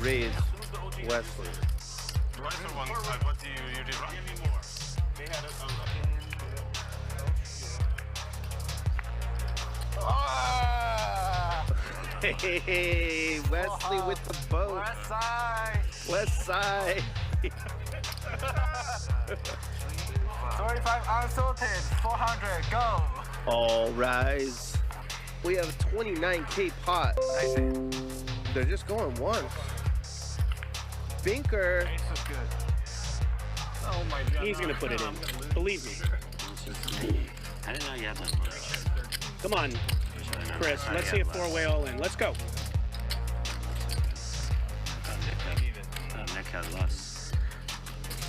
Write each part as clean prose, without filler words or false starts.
raise Wesley. What do you usually run? Hey, Wesley with the boat. West side. West side. 25 unsalted, 400, go. All rise. We have 29K pot. Nice hand. They're just going once. Binker. Ace is good. Oh my God. He's going to put it in. Believe me. I didn't know you had that much. Come on, Chris. Let's see a four-way all-in. Let's go. Nick had less.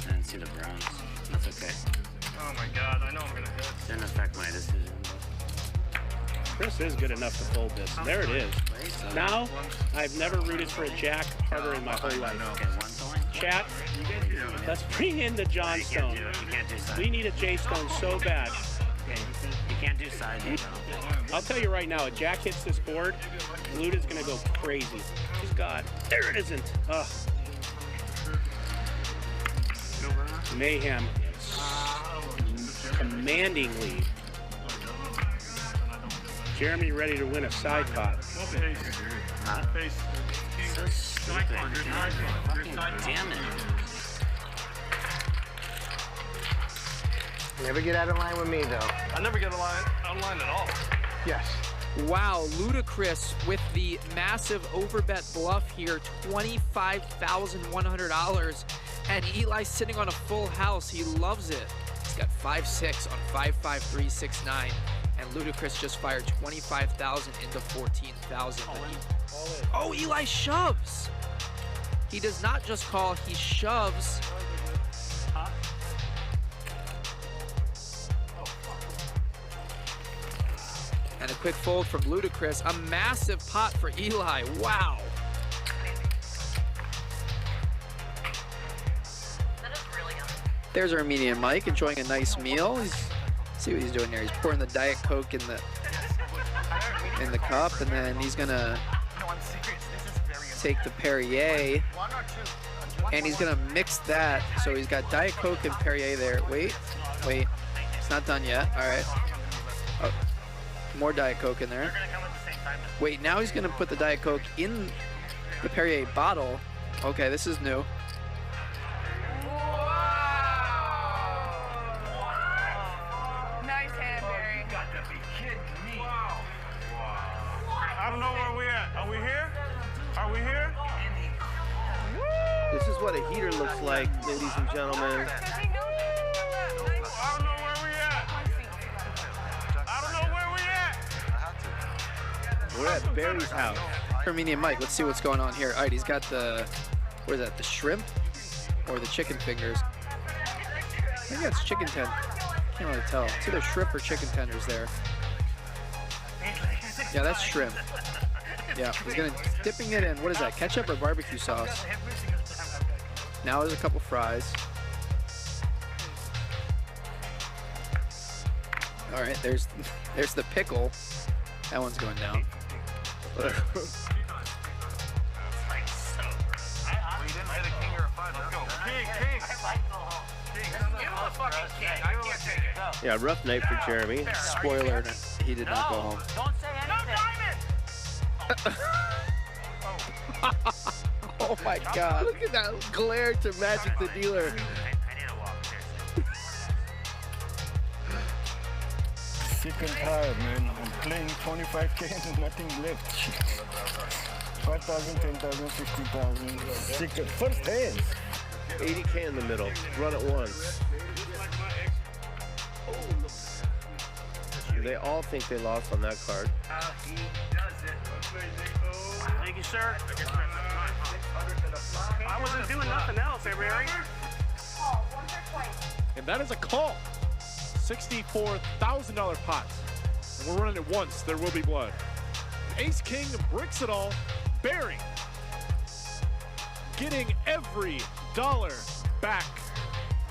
I didn't see the Browns. That's okay. Oh my God, I know I'm gonna hit. Didn't affect my decision. Chris is good enough to fold this. There it is. Now, I've never rooted for a jack harder in my whole life. Okay, 1 point. Chat, let's bring in the Johnstone. You can't do side. We need a J-Stone so bad. Okay, you can't do side. I'll tell you right now, a jack hits this board, Luda's going to go crazy. He's got, there it isn't. Ugh. Mayhem. Commanding lead. Jeremy ready to win a side pot. Huh? So stupid. Damn it. Never get out of line with me, though. I never get out of line at all. Yes. Wow, Ludacris with the massive overbet bluff here, $25,100. And Eli sitting on a full house. He loves it. He's got 5-6 on 5-5-3-6-9. And Ludacris just fired 25,000 into 14,000. Oh, Eli shoves. He does not just call, he shoves. And a quick fold from Ludacris. A massive pot for Eli. Wow. There's our Armenian Mike enjoying a nice meal. See what he's doing here. He's pouring the Diet Coke in the cup, and then he's gonna take the Perrier, and he's gonna mix that. So he's got Diet Coke and Perrier there. Wait, it's not done yet. All right. Oh, more Diet Coke in there. Wait, now he's gonna put the Diet Coke in the Perrier bottle. Okay, this is new. I don't know where we at. Are we here? Are we here? This is what a heater looks like, ladies and gentlemen. I don't know where we at. I don't know where we at. We're at Barry's house. Armenian Mike, let's see what's going on here. All right, he's got the, what is that, the shrimp or the chicken fingers? I think that's chicken tender. Can't really tell. It's either shrimp or chicken tenders there. Yeah, that's shrimp. Yeah, he's gonna dipping it in. What is that? Ketchup or barbecue sauce? Now there's a couple fries. All right, there's the pickle. That one's going down. Yeah, rough night for Jeremy. Spoiler, he did not go home. Don't say anything. Oh my God. Look at that glare to Magic the Dealer. I need to walk, seriously. Sick and tired, man. I'm playing 25K and nothing left. 5,000, 10,000, 50,000. Sick. First hands. 80K in the middle. Run it once. They all think they lost on that card. Thank you, sir. I wasn't doing nothing else, Barry. And that is a call. $64,000 pot. And we're running it once. There will be blood. Ace King breaks it all. Barry getting every dollar back.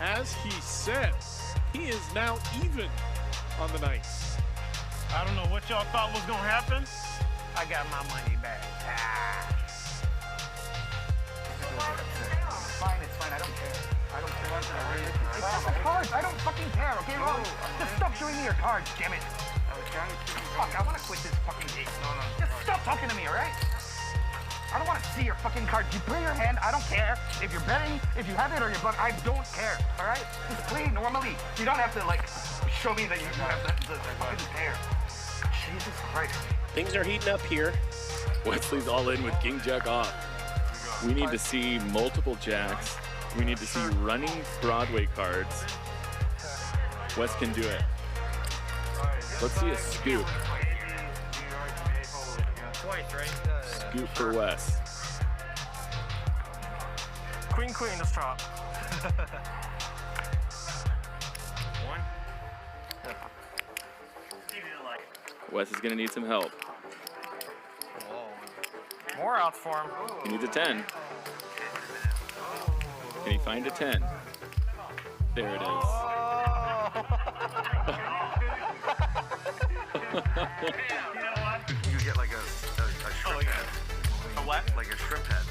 As he said, he is now even on the night. I don't know what y'all thought was gonna happen. I got my money back. cards. I don't fucking care, okay, Ron? Just stop showing me your cards, damn it. Fuck, I want to quit this fucking game. Just stop talking to me, all right? I don't want to see your fucking cards. You play your hand, I don't care. If you're betting, if you have it or you're but I don't care, all right? Just play normally. You don't have to, like, show me that you have the fucking pair. Jesus Christ. Things are heating up here. Wesley's all in with King Jack off. We need to see multiple jacks. We need to see running Broadway cards. Wes can do it. Let's see a scoop. Scoop for Wes. Queen, let's drop. Wes is gonna need some help. More outs for him. He needs a 10. Can he find a 10? There it is. You get like a shrimp head. A what? Like a shrimp head.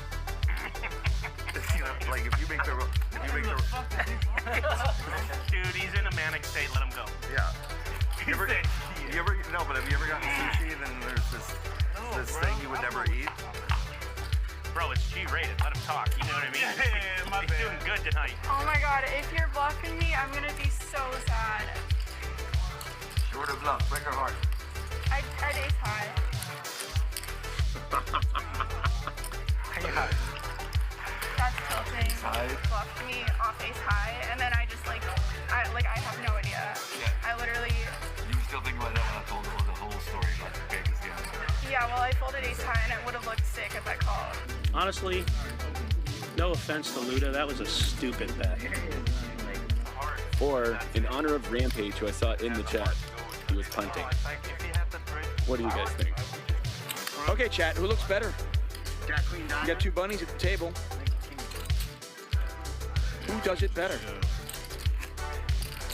You know, like if you make the Dude, he's in a manic state. Let him go. yeah. You ever no, but have you ever gotten sushi? Then there's this thing you would never eat. Bro, it's G-rated. Let him talk. You know what I mean? He's doing good tonight. Oh my god, if you're bluffing me, I'm gonna be so sad. Short of bluff, break her heart. I'd ace high. Yeah. That's tilting. Bluffed me off ace high, and then I just I have no idea. I literally. You still think about that when I told the whole story about the Vegas game? Yeah, well, I folded ace high, and it would have looked sick if I called. Honestly, no offense to Luda, that was a stupid bet. Or, in honor of Rampage, who I saw in the chat, he was punting. What do you guys think? Okay, chat, who looks better? You got two bunnies at the table. Who does it better?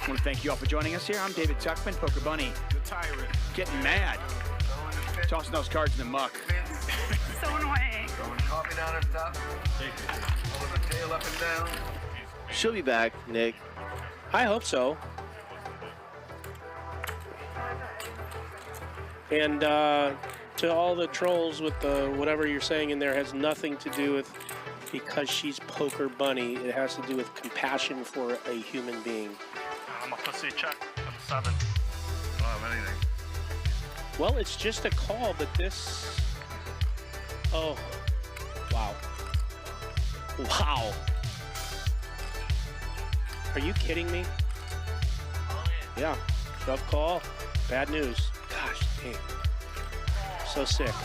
I want to thank you all for joining us here. I'm David Tuchman, Poker Bunny. The tyrant. Getting mad. Tossing those cards in the muck. So annoying. Throwing coffee down her top. Pulling the tail up and down. She'll be back, Nick. I hope so. And to all the trolls with the whatever you're saying in there has nothing to do with because she's Poker Bunny. It has to do with compassion for a human being. I'm a pussy check for the 7. I don't have anything. Well, it's just a call, but this... Oh. Wow. Wow. Are you kidding me? Yeah. Shove call. Bad news. Gosh, dang. So sick.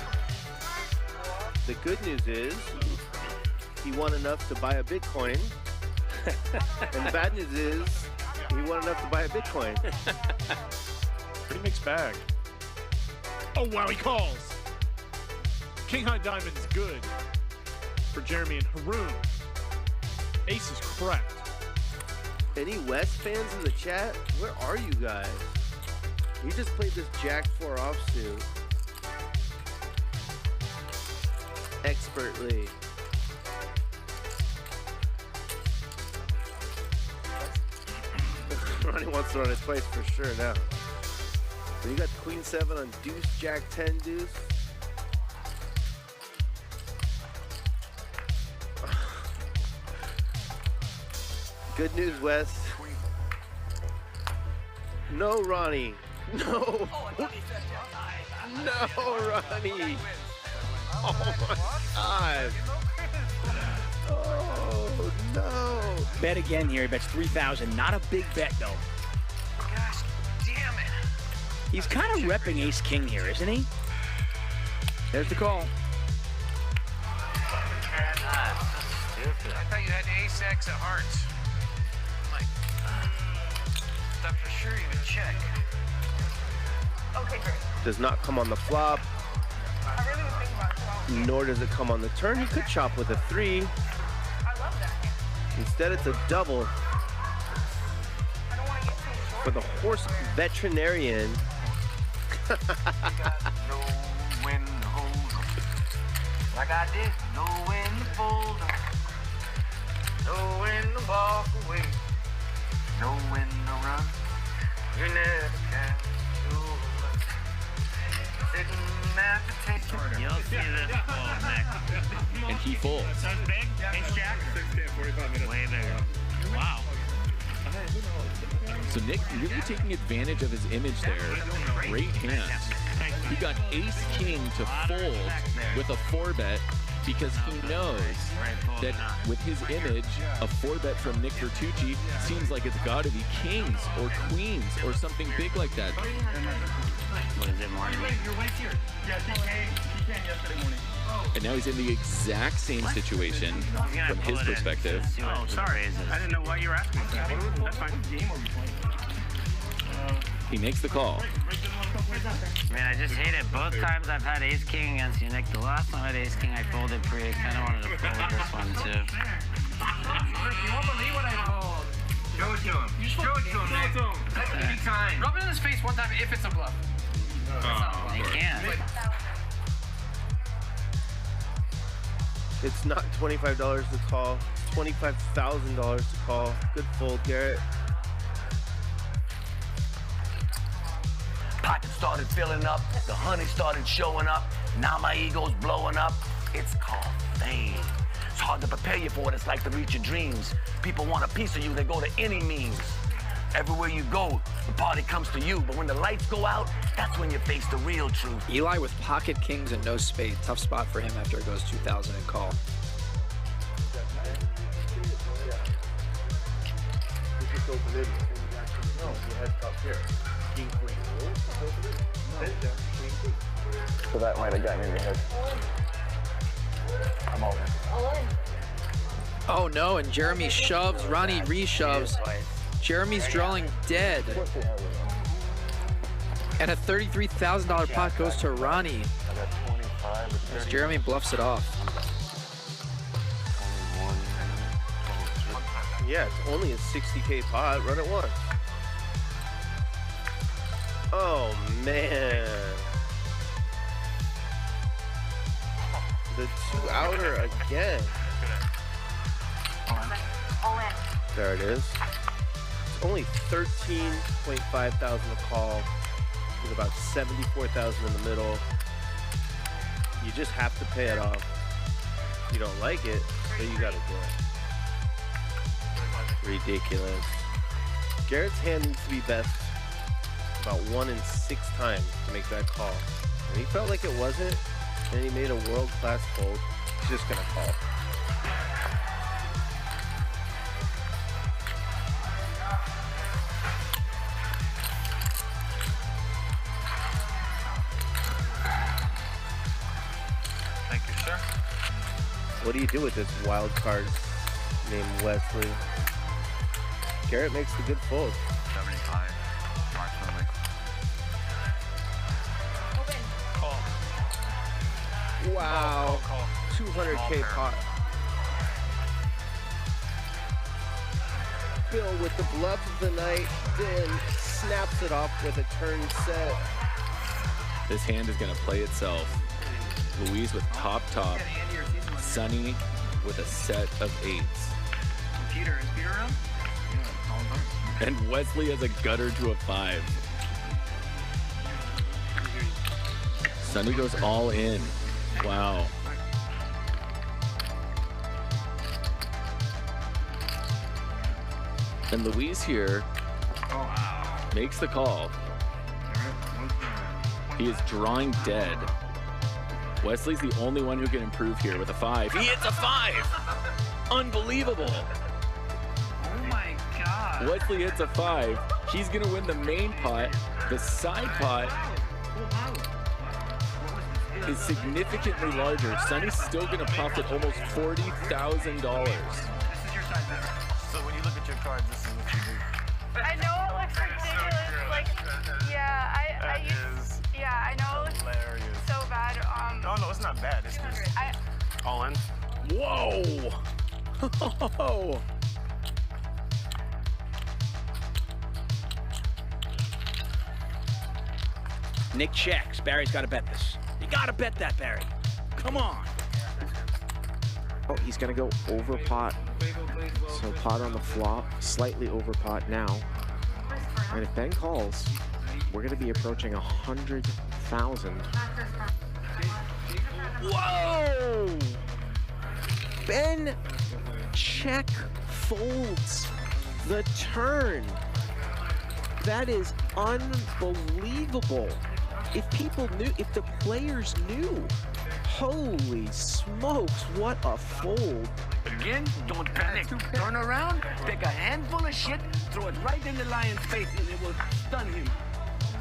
The good news is he won enough to buy a Bitcoin. And the bad news is he won enough to buy a Bitcoin. Pretty mixed bag. Oh, wow, he calls. King High Diamond's good for Jeremy and Haroon. Ace is correct. Any West fans in the chat? Where are you guys? We just played this Jack 4 offsuit expertly. Ronnie wants to run it twice for sure now. So you got Queen 7 on deuce, Jack 10 deuce. Good news, Wes. No, Ronnie. No. No, Ronnie. Oh my God. Oh no. Bet again here. He bets 3,000. Not a big bet though. Gosh damn it. He's kind of repping Ace King here, isn't he? There's the call. I thought you had ace X of hearts. I'm like, thought for sure you would check. Okay, great. Does not come on the flop, I really was thinking about it. So nor does it come on the turn. He could chop with a 3. I love that. Instead, it's a double I don't want to get too short. for the horse veterinarian. No win, hold on. Like I did, no win, fold on. No win, walk away. No win, folds. That's big? Ace Jack? 45 minutes. Way bigger. Wow. So Nick really taking advantage of his image there. Great hand. He got Ace King to fold with a 4-bet because he knows that with his image, a 4-bet from Nick Vertucci seems like it's got to be kings or queens or something big like that. What is it, morning? And now he's in the exact same situation from his perspective. Oh, sorry. I didn't know why you were asking me that. That's fine. He makes the call. Man, I just hate it. Both times I've had Ace King against you, Nick. The last time I had Ace King, I folded pre. I kind of wanted to fold this one too. You won't believe what I told. Show it to him. Show it to him, man. Anytime. Rub it in his face one time if it's a bluff. He can't. It's not $25 to call. It's $25,000 to call. Good fold, Garrett. Pocket started filling up. The honey started showing up. Now my ego's blowing up. It's called fame. It's hard to prepare you for it. It's like to reach your dreams. People want a piece of you. They go to any means. Everywhere you go, the party comes to you. But when the lights go out, that's when you face the real truth. Eli with pocket kings and no spade. Tough spot for him after it goes 2,000 and call. So that might have gotten in your head. I'm all in. Oh no, and Jeremy shoves, Ronnie re-shoves. Jeremy's drawing dead. And a $33,000 pot goes to Ronnie. As Jeremy bluffs it off. Yeah, it's only a 60K pot. Run it once. Oh, man. The 2-outer again. All in. There it is. It's only 13.5 thousand to call with about 74,000 in the middle. You just have to pay it off. If you don't like it, then you gotta do it. Ridiculous. Garrett's hand needs to be best about 1 in 6 times to make that call. And he felt like it wasn't, and he made a world-class fold. He's just gonna call. Thank you, sir. What do you do with this wild card named Wesley? Garrett makes the good fold. 75. Approximately. Open. Call. Wow. Call. 200K pot. Bill with the bluff of the night, then snaps it off with a turn set. This hand is gonna play itself. Louise with top. Sonny with a set of 8s. Peter, is Peter around? And Wesley has a gutter to a 5. Sonny goes all in. Wow. And Louise here makes the call. He is drawing dead. Wesley's the only one who can improve here with a 5. He hits a 5! Unbelievable! Oh my God. Wesley hits a 5. He's gonna win the main pot. The side pot is significantly larger. Sonny's still gonna profit almost $40,000. This is your side better. So when you look at your cards, this is what you do. I know it looks ridiculous. Like, yeah, I know it looks Hilarious. so bad. No, it's not bad. It's just All in. Whoa! Nick checks. Barry's got to bet this. You got to bet that, Barry. Come on. Oh, he's going to go over pot. So pot on the flop, slightly over pot now. And if Ben calls, we're going to be approaching 100,000. Whoa! Ben check folds the turn. That is unbelievable. If people knew, if the players knew, holy smokes, what a fold. Again, don't panic. Turn around, take a handful of shit, throw it right in the lion's face, and it will stun him.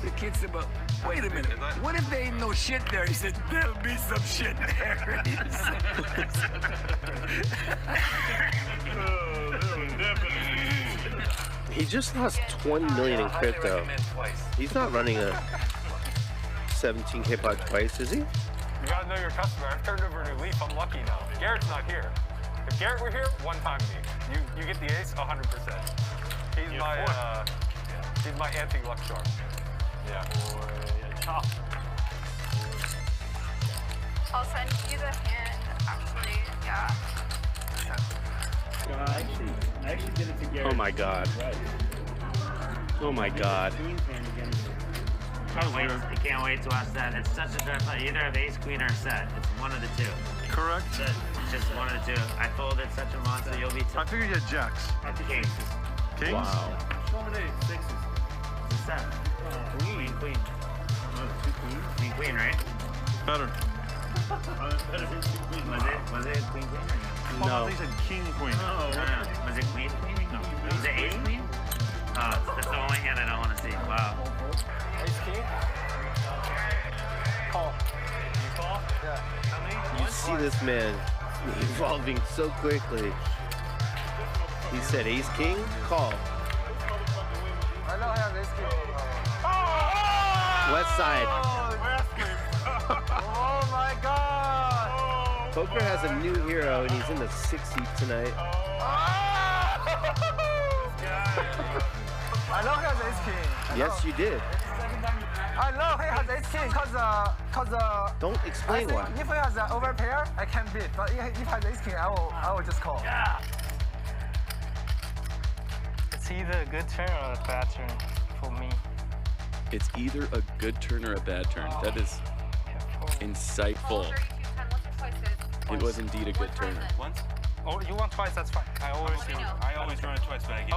The kid said, but wait a minute, what if there ain't no shit there? He said, there'll be some shit there. He just lost 20 million in crypto. He's not running a 17K pot twice, is he? You gotta know your customer. I've turned over a new leaf. I'm lucky now. Garrett's not here. If Gerry were here, one time me. You get the ace 100%. He's my anti-luck charm. Yeah. I'll send you the hand, actually. Yeah. I actually did it to Gerry. Oh my god. Oh my god. I can't wait to watch that. It's such a draft. Either have ace, queen, or set. It's one of the two. Correct. It's just one of the two. I folded such a monster. You'll be. I figured you had jacks. That's kings. Kings? Wow. Sixes. It's a seven. Queen, queen. Queen, queen, right? Better. Was it queen, queen? No. They said king, queen. No. Was it queen, queen? No. Was it ace, queen? Oh, that's the only hand I don't want to see. Wow. Ace king? Call. You call? Yeah. How many? You see this man evolving so quickly. He said ace king, call. I know I have ace king. West side. Oh my god! Poker has a new hero and he's in the 6th heat tonight. I know he has ace king. Yes, you did. I know he has ace king because Don't explain why. if he has an overpair, I can beat. But if he has ace king, I will just call. Yeah. It's either a good turn or a bad turn for me. It's either a good turn or a bad turn. That is insightful. It was indeed a good turn. Once? Oh, you want twice? That's fine. I always run it twice, but I get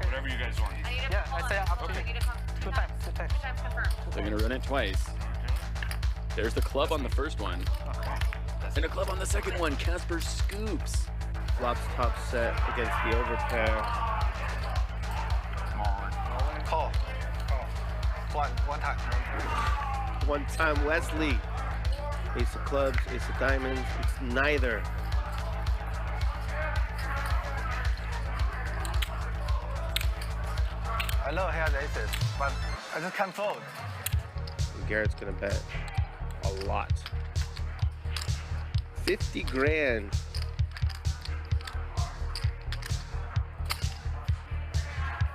whatever you guys want. Yeah, I say up to you. Two times. They're gonna run it twice. There's the club on the first one. And a club on the second one. Casper scoops. Flops top set against the overpair. Call. One time. One time Wesley. Ace of clubs, ace of diamonds. It's neither. I know he has aces, but I just can't fold. And Garrett's gonna bet a lot. 50 grand.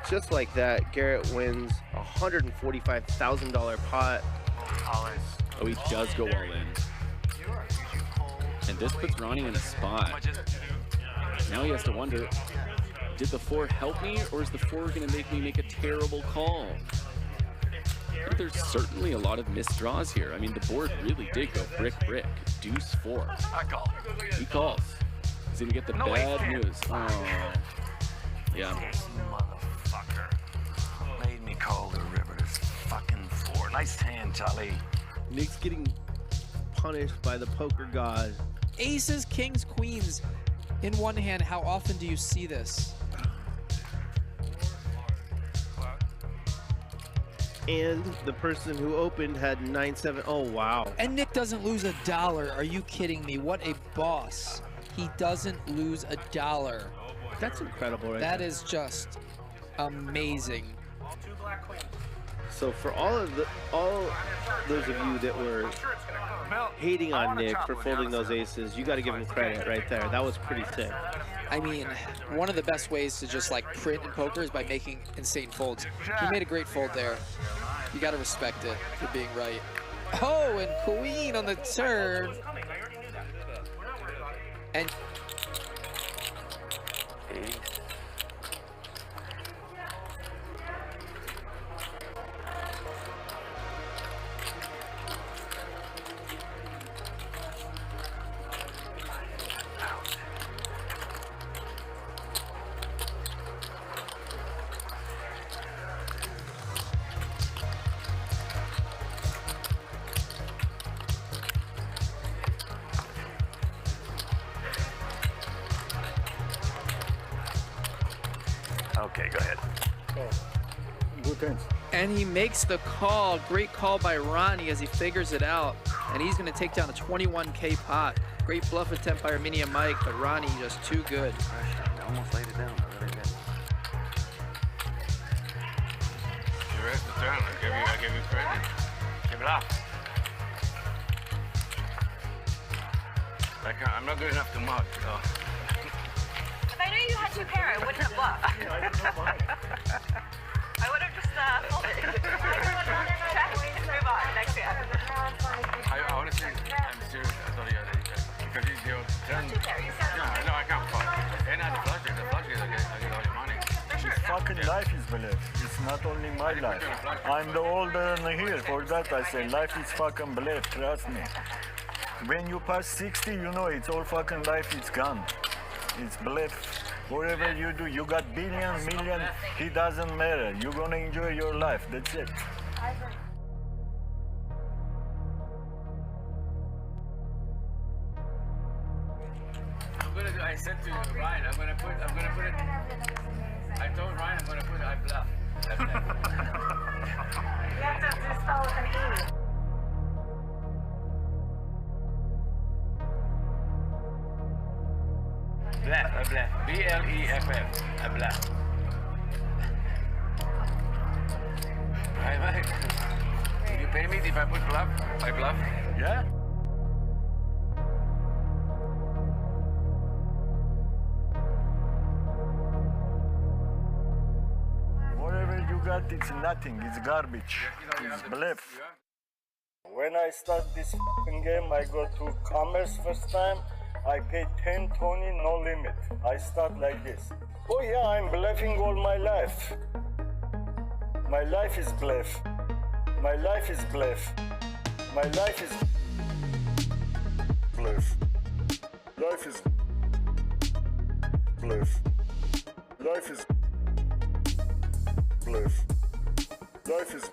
Just like that, Garrett wins a $145,000 pot. Oh, he does go all in. And this puts Ronnie in a spot. Now he has to wonder, did the 4 help me, or is the 4 going to make me make a terrible call? But there's certainly a lot of missed draws here. I mean, the board really did go brick, brick. Deuce 4. I call. He calls. He's going to get the bad news. Oh. Yeah. This motherfucker made me call the river. This fucking 4. Nice hand, Charlie. Nick's getting punished by the poker god. Aces, kings, queens in one hand. How often do you see this? And the person who opened had 9-7. Oh, wow. And Nick doesn't lose $1. Are you kidding me? What a boss. He doesn't lose $1. That's incredible, right? That is just amazing. So for all those of you that were hating on Nick for folding those aces, you got to give him credit right there. That was pretty sick. I mean, one of the best ways to just like print in poker is by making insane folds. He made a great fold there. You got to respect it for being right. Oh, and queen on the turn. And Okay, go ahead. Good hands. And he makes the call. Great call by Ronnie as he figures it out. And he's going to take down a 21K pot. Great bluff attempt by Armenia Mike, but Ronnie just too good. I almost laid it down. I really did. You raised the turn. I give you credit. Give it up. I'm not good enough to mug, so. If I knew you had 2 pair, I wouldn't have bluffed. I would have just folded. Check, move on, next hand. I honestly, I'm serious. I thought you had it. Because it's your turn. No, I can't fall. And at the flush, I get all your money. This fucking life is belief. It's not only my life. I'm the older one here. For that I say life is fucking belief. Trust me. When you pass 60, you know it's all fucking life. It's gone. It's belief. Whatever you do, you got billion, million. It doesn't matter. You're gonna enjoy your life. That's it. I said to Ryan, I'm gonna put it. I told Ryan I'm gonna put it. I bluff. You have to spell with an E. Bluff, a bluff. B-L-E-F-F. A bluff. Right, Mike? Will you pay me if I put bluff? I bluff? Yeah? Whatever you got, it's nothing. It's garbage. It's bluff. When I start this fucking game, I go to commerce first time. I pay 10, 20, no limit. I start like this. Oh yeah, I'm bluffing all my life. My life is bluff. My life is bluff. My life is bluff. Life is bluff. Life is bluff. Life is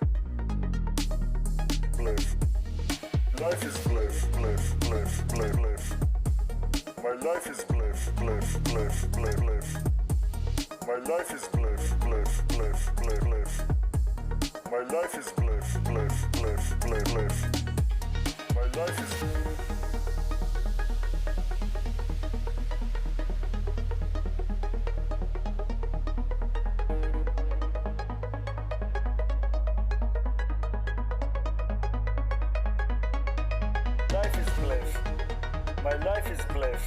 bluff. Life is bluff, bluff, bluff, bluff, bluff. My life is bluff, bluff, bluff, bluff, bluff. My life is bluff, bluff, bluff, bluff, bluff. My life is bluff, bluff, bluff, bluff, bluff. My life is My life is bluff.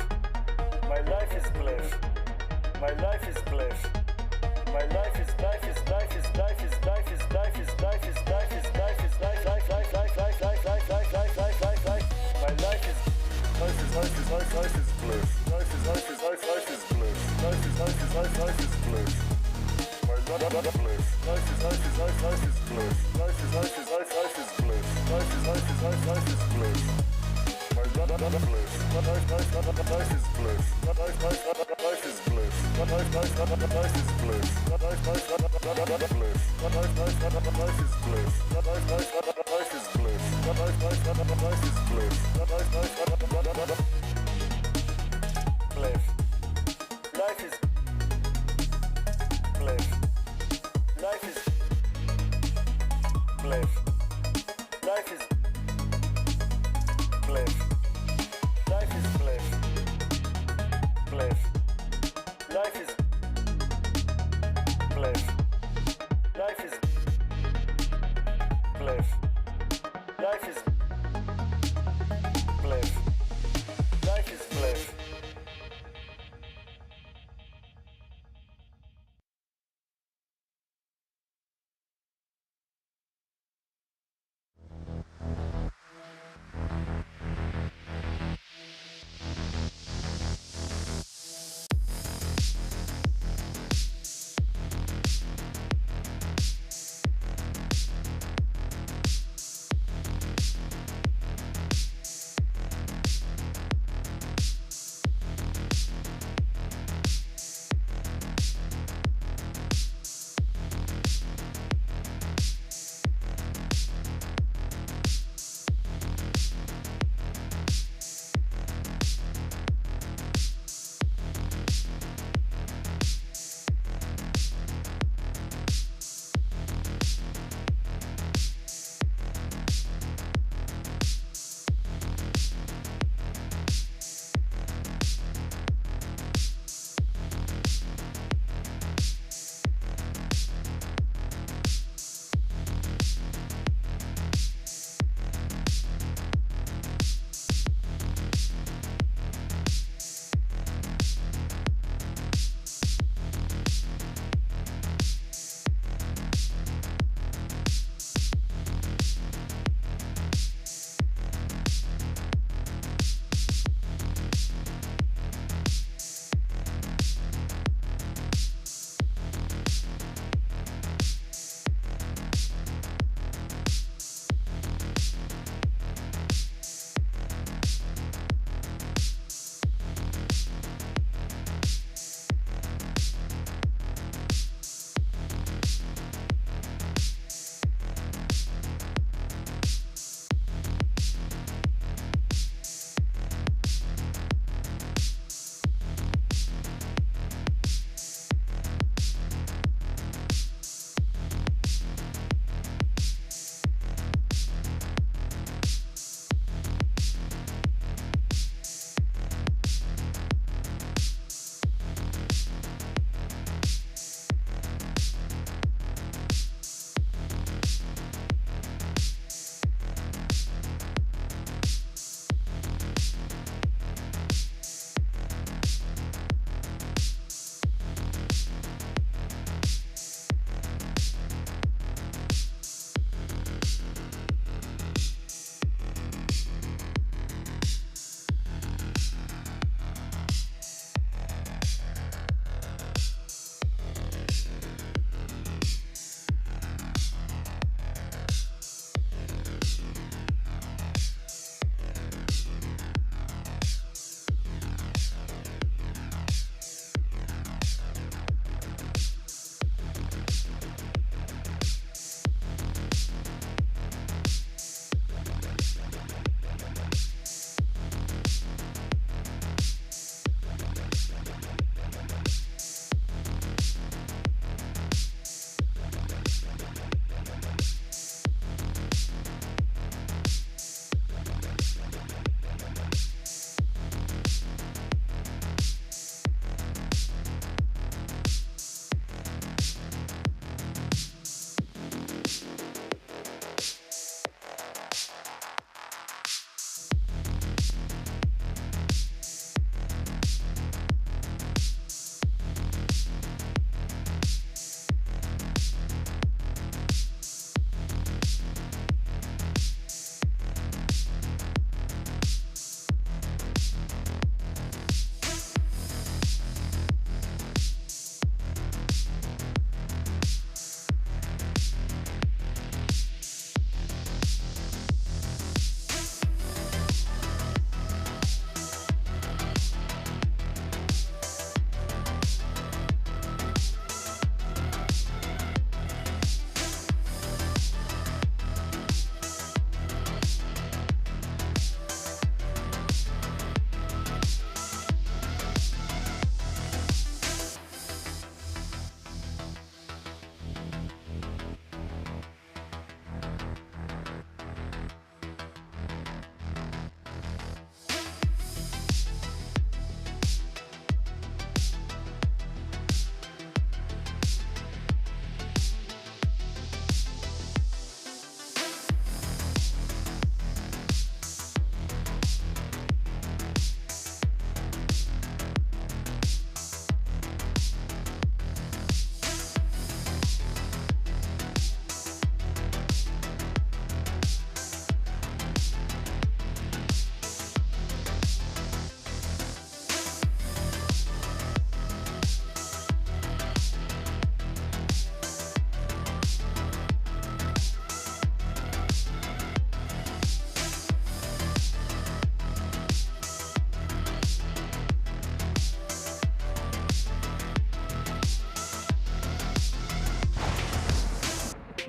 My life is bluff. My life is bluff. My life is life is life is life is life is life is life is life is life is life life life life life life life life life life life life. My life is life is life is life life is bluff. Life is life is life life is bluff. Life is life is life life is bluff. My life is bluff. Life is life is life life is bluff. Life is life is life life is bluff. Life is life is life life is bluff. My life is bluff. Life is bluff. Life is bluff. Life is bluff. Life is bluff. Life is bluff. Life is bluff. Life is bluff. Life is bluff. Bluff. Life is bluff. Life is bluff. Life is bluff. Life is bluff. Bluff. Life is bluff. Life is bluff. Life is bluff. Life is bluff.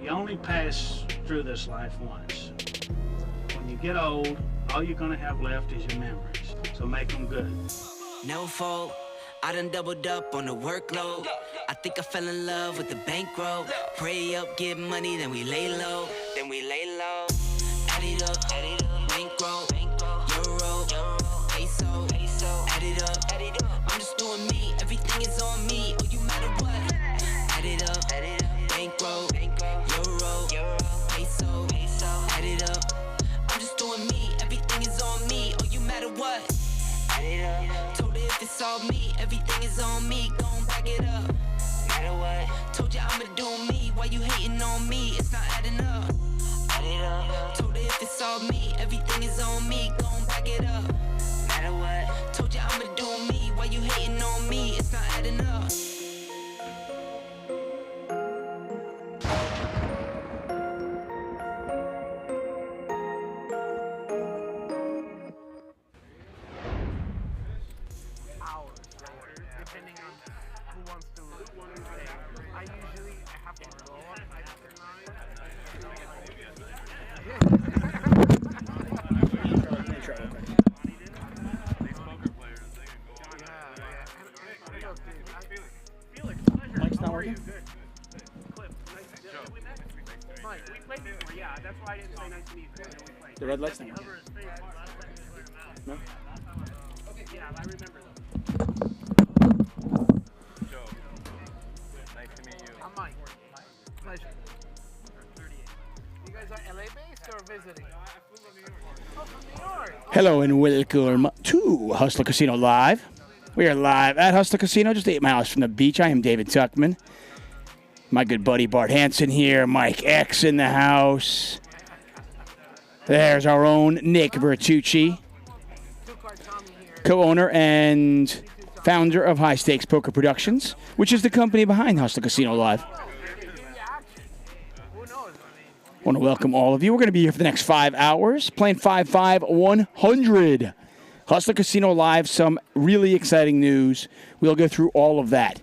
You only pass through this life once. When you get old, all you're gonna have left is your memories. So make them good. No fault, I done doubled up on the workload. I think I fell in love with the bankroll. Pray up, get money, then we lay low. Add it up, bankroll, euro, peso. Add it up, I'm just doing me. Everything is on me. Oh, you matter what? Add it up, bankroll, euro, peso. Add it up, I'm just doing me. Everything is on me. Oh, you matter what? Add it up. Told her if it's all me, everything is on me. Gon' back it up. Matter what? Told you I'ma do me. Why you hating on me? It's not adding up. Add it up. Told her if it's all me, everything is on me. Gon' back it up. Matter what? Told you I'ma do me. Why you hating on me? It's not adding up. Mike's not working? The red light's not working. No? Yeah, I remember Nice to meet you. I'm Mike. Pleasure. You guys are LA based or visiting? Oh, from New York. Hello and welcome to Hustler Casino Live. We are live at Hustler Casino, just 8 miles from the beach. I am David Tuchman. My good buddy Bart Hanson here. Mike X in the house. There's our own Nick Vertucci, co-owner and founder of High Stakes Poker Productions, which is the company behind Hustler Casino Live. I want to welcome all of you. We're going to be here for the next 5 hours, playing 5-5-100. Hustler Casino Live, some really exciting news. We'll go through all of that.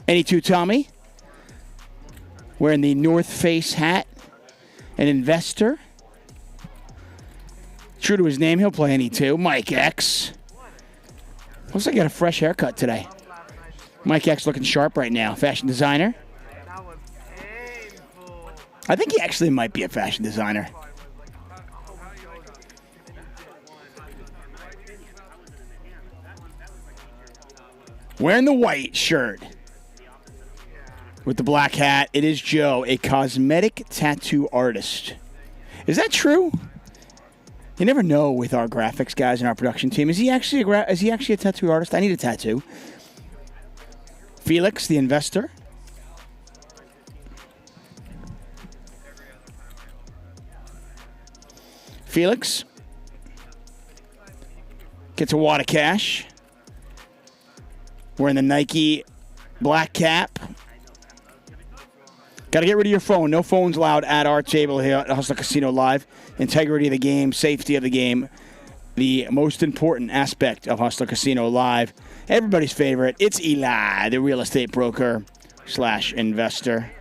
Any two Tommy, wearing the North Face hat, an investor. True to his name, he'll play any two. Mike X. Looks like he got a fresh haircut today. Mike X looking sharp right now. Fashion designer. I think he actually might be a fashion designer. Wearing the white shirt with the black hat, it is Joe, a cosmetic tattoo artist. Is that true? You never know with our graphics guys and our production team. Is he actually a tattoo artist? I need a tattoo. Felix, the investor. Felix gets a wad of cash. Wearing the Nike black cap. Got to get rid of your phone. No phones allowed at our table here at Hustler Casino Live. Integrity of the game, safety of the game, the most important aspect of Hustler Casino Live. Everybody's favorite. It's Eli, the real estate broker / investor.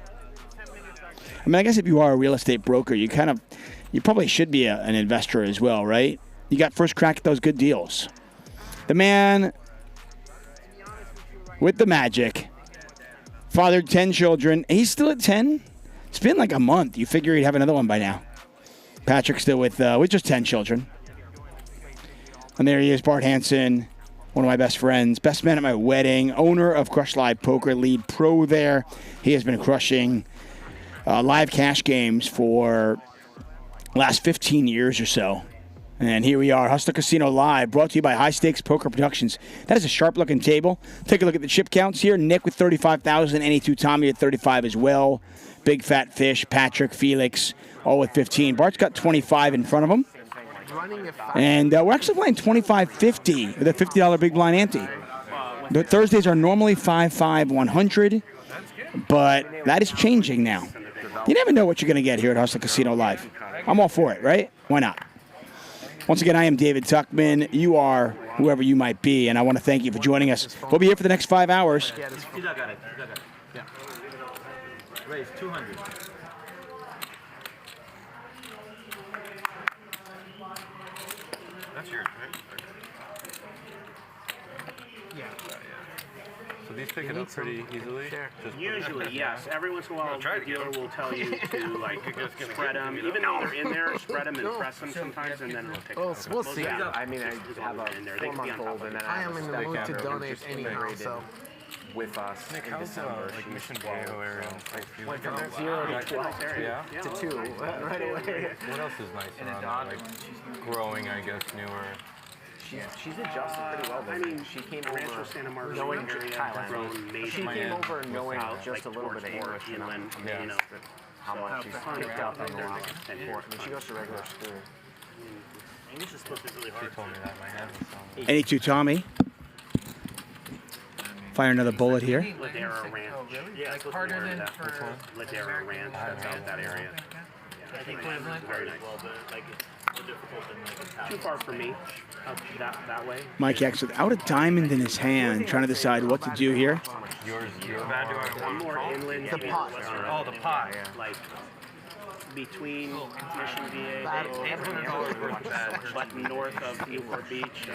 I mean, I guess if you are a real estate broker, you probably should be an investor as well, right? You got first crack at those good deals. The man with the magic. Fathered 10 children. He's still at 10? It's been like a month. You figure he'd have another one by now. Patrick's still with just 10 children. And there he is, Bart Hanson, one of my best friends. Best man at my wedding. Owner of Crush Live Poker. Lead pro there. He has been crushing live cash games for last 15 years or so. And here we are, Hustler Casino Live, brought to you by High Stakes Poker Productions. That is a sharp-looking table. Take a look at the chip counts here. Nick with 35,000, NE2 Tommy at 35 as well. Big Fat Fish, Patrick, Felix, all with 15. Bart's got 25 in front of him. And we're actually playing 25-50 with a $50 big blind ante. The Thursdays are normally 5-5-100, but that is changing now. You never know what you're going to get here at Hustler Casino Live. I'm all for it, right? Why not? Once again, I am David Tuchman. You are whoever you might be, and I want to thank you for joining us. We'll be here for the next 5 hours. Raise 200. That's yours, right? Yeah. So these pick it up pretty easily. Just Usually, yes. Every once in a while, the dealer will tell you to like spread them, even though they're in there. Spread them and press them sometimes, and then it'll take. Well, we'll Most see. of them I mean, I have a in there. They can be on top 4-month-old, of and it. then I am in the mood to donate anyhow, so with us Nick, in how's December. like Mission Viejo area? Went from 0 to 12 Yeah. to 2 right away. What else is nice around there? Like growing, I guess, newer. She's adjusted pretty well. I mean, she came over knowing Thailand. She came over knowing just a little bit of English, you know, how much she's picked up in the last 10 years. I mean, she goes to regular school. English is supposed to be really hard. She told me that my hand was on. Any two Tommy. Fire another bullet here. Ladera Ranch. Oh, really? Yeah, Like harder than for Ladera Ranch. That's out that area. I think equivalent. Very nice. Too far for me. That way. Mike X without a diamond in his hand, trying to decide what to do here. Yours. One more inland. The pot. Oh, the pot. Like between Mission VA, but north of Newport Beach.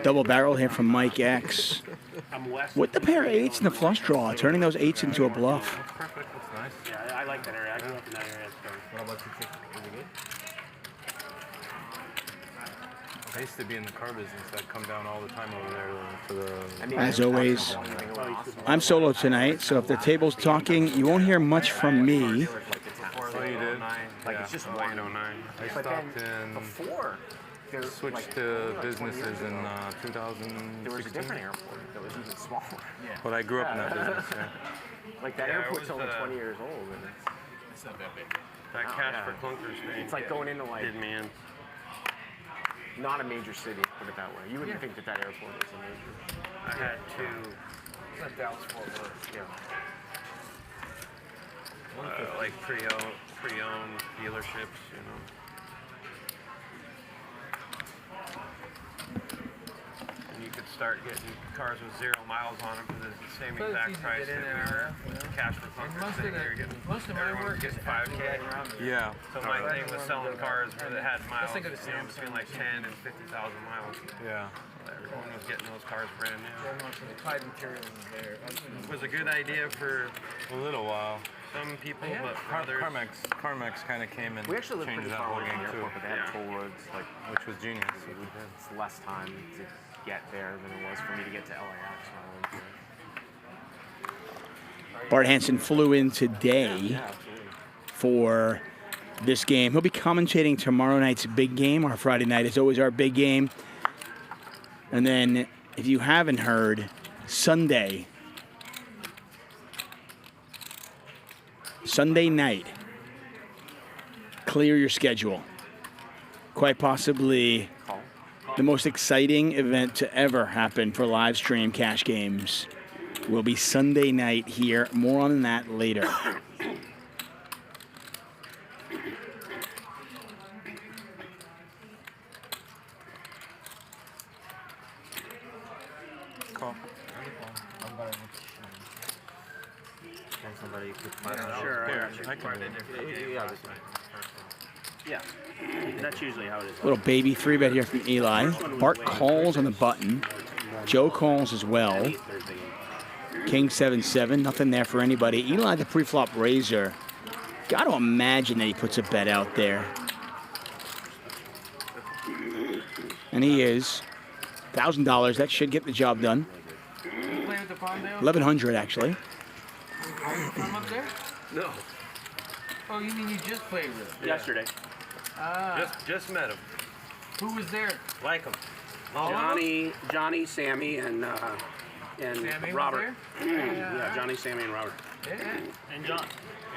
Double barrel here from Mike X. I'm west. With the pair of 8s in the flush draw, turning those 8s into a bluff. Perfect. That's nice. Yeah, I like that area. I grew up in that area. What about you? Is it good? I used to be in the car business. I'd come down all the time over there for the... As always, I'm solo tonight, so if the table's talking, you won't hear much from me. Oh, you did? Like it's just 109. I stopped in... Before, switched to businesses in 2016. there was a different airport that was even smaller. Yeah. But I grew up in that business, yeah. Like that airport's only 20 years old. And it's not that big. That cash for clunkers thing. It's like going into like... Did me in. Not a major city, put it that way. You wouldn't think that that airport was a major. I had two. It's not Dallas Fort Worth. Yeah. Like pre-owned dealerships, you know. And you could start getting cars with 0 miles on them for the same So it's exact easy to price get in that and we were out, you know? cash for clunkers thing. You're getting most of my everyone work was getting is 5K. Yeah. So my thing was selling cars that had miles, between like 10 and 50,000 miles. Yeah. Everyone was getting those cars brand new. The Clyde material is there. It was a good idea for a little while. Some people, but for others. Carmex kind of came and We actually live changed pretty that far whole away from game the too. airport, but they had toll roads, like, which was genius. It's less time to get there than it was for me to get to LAX. when I went there. Bart Hanson flew in today for this game. He'll be commentating tomorrow night's big game. Our Friday night is always our big game. And then, if you haven't heard, Sunday night, clear your schedule. Quite possibly the most exciting event to ever happen for live stream cash games will be Sunday night here. More on that later. Somebody could Sure. I can do it. Yeah. That's usually how it is. Little baby 3-bet here from Eli. Bart calls on the button. Joe calls as well. King 7-7. Nothing there for anybody. Eli, the pre-flop raiser. Got to imagine that he puts a bet out there. And he is. $1,000. That should get the job done. You play with the palm there? 1,100 actually. From up there? No. Oh, you mean you just played with him? Yesterday. Just met him. Who was there? Like him. Johnny, Sammy, and Sammy Robert. was there? Yeah, Johnny, Sammy, and Robert. Yeah. And John.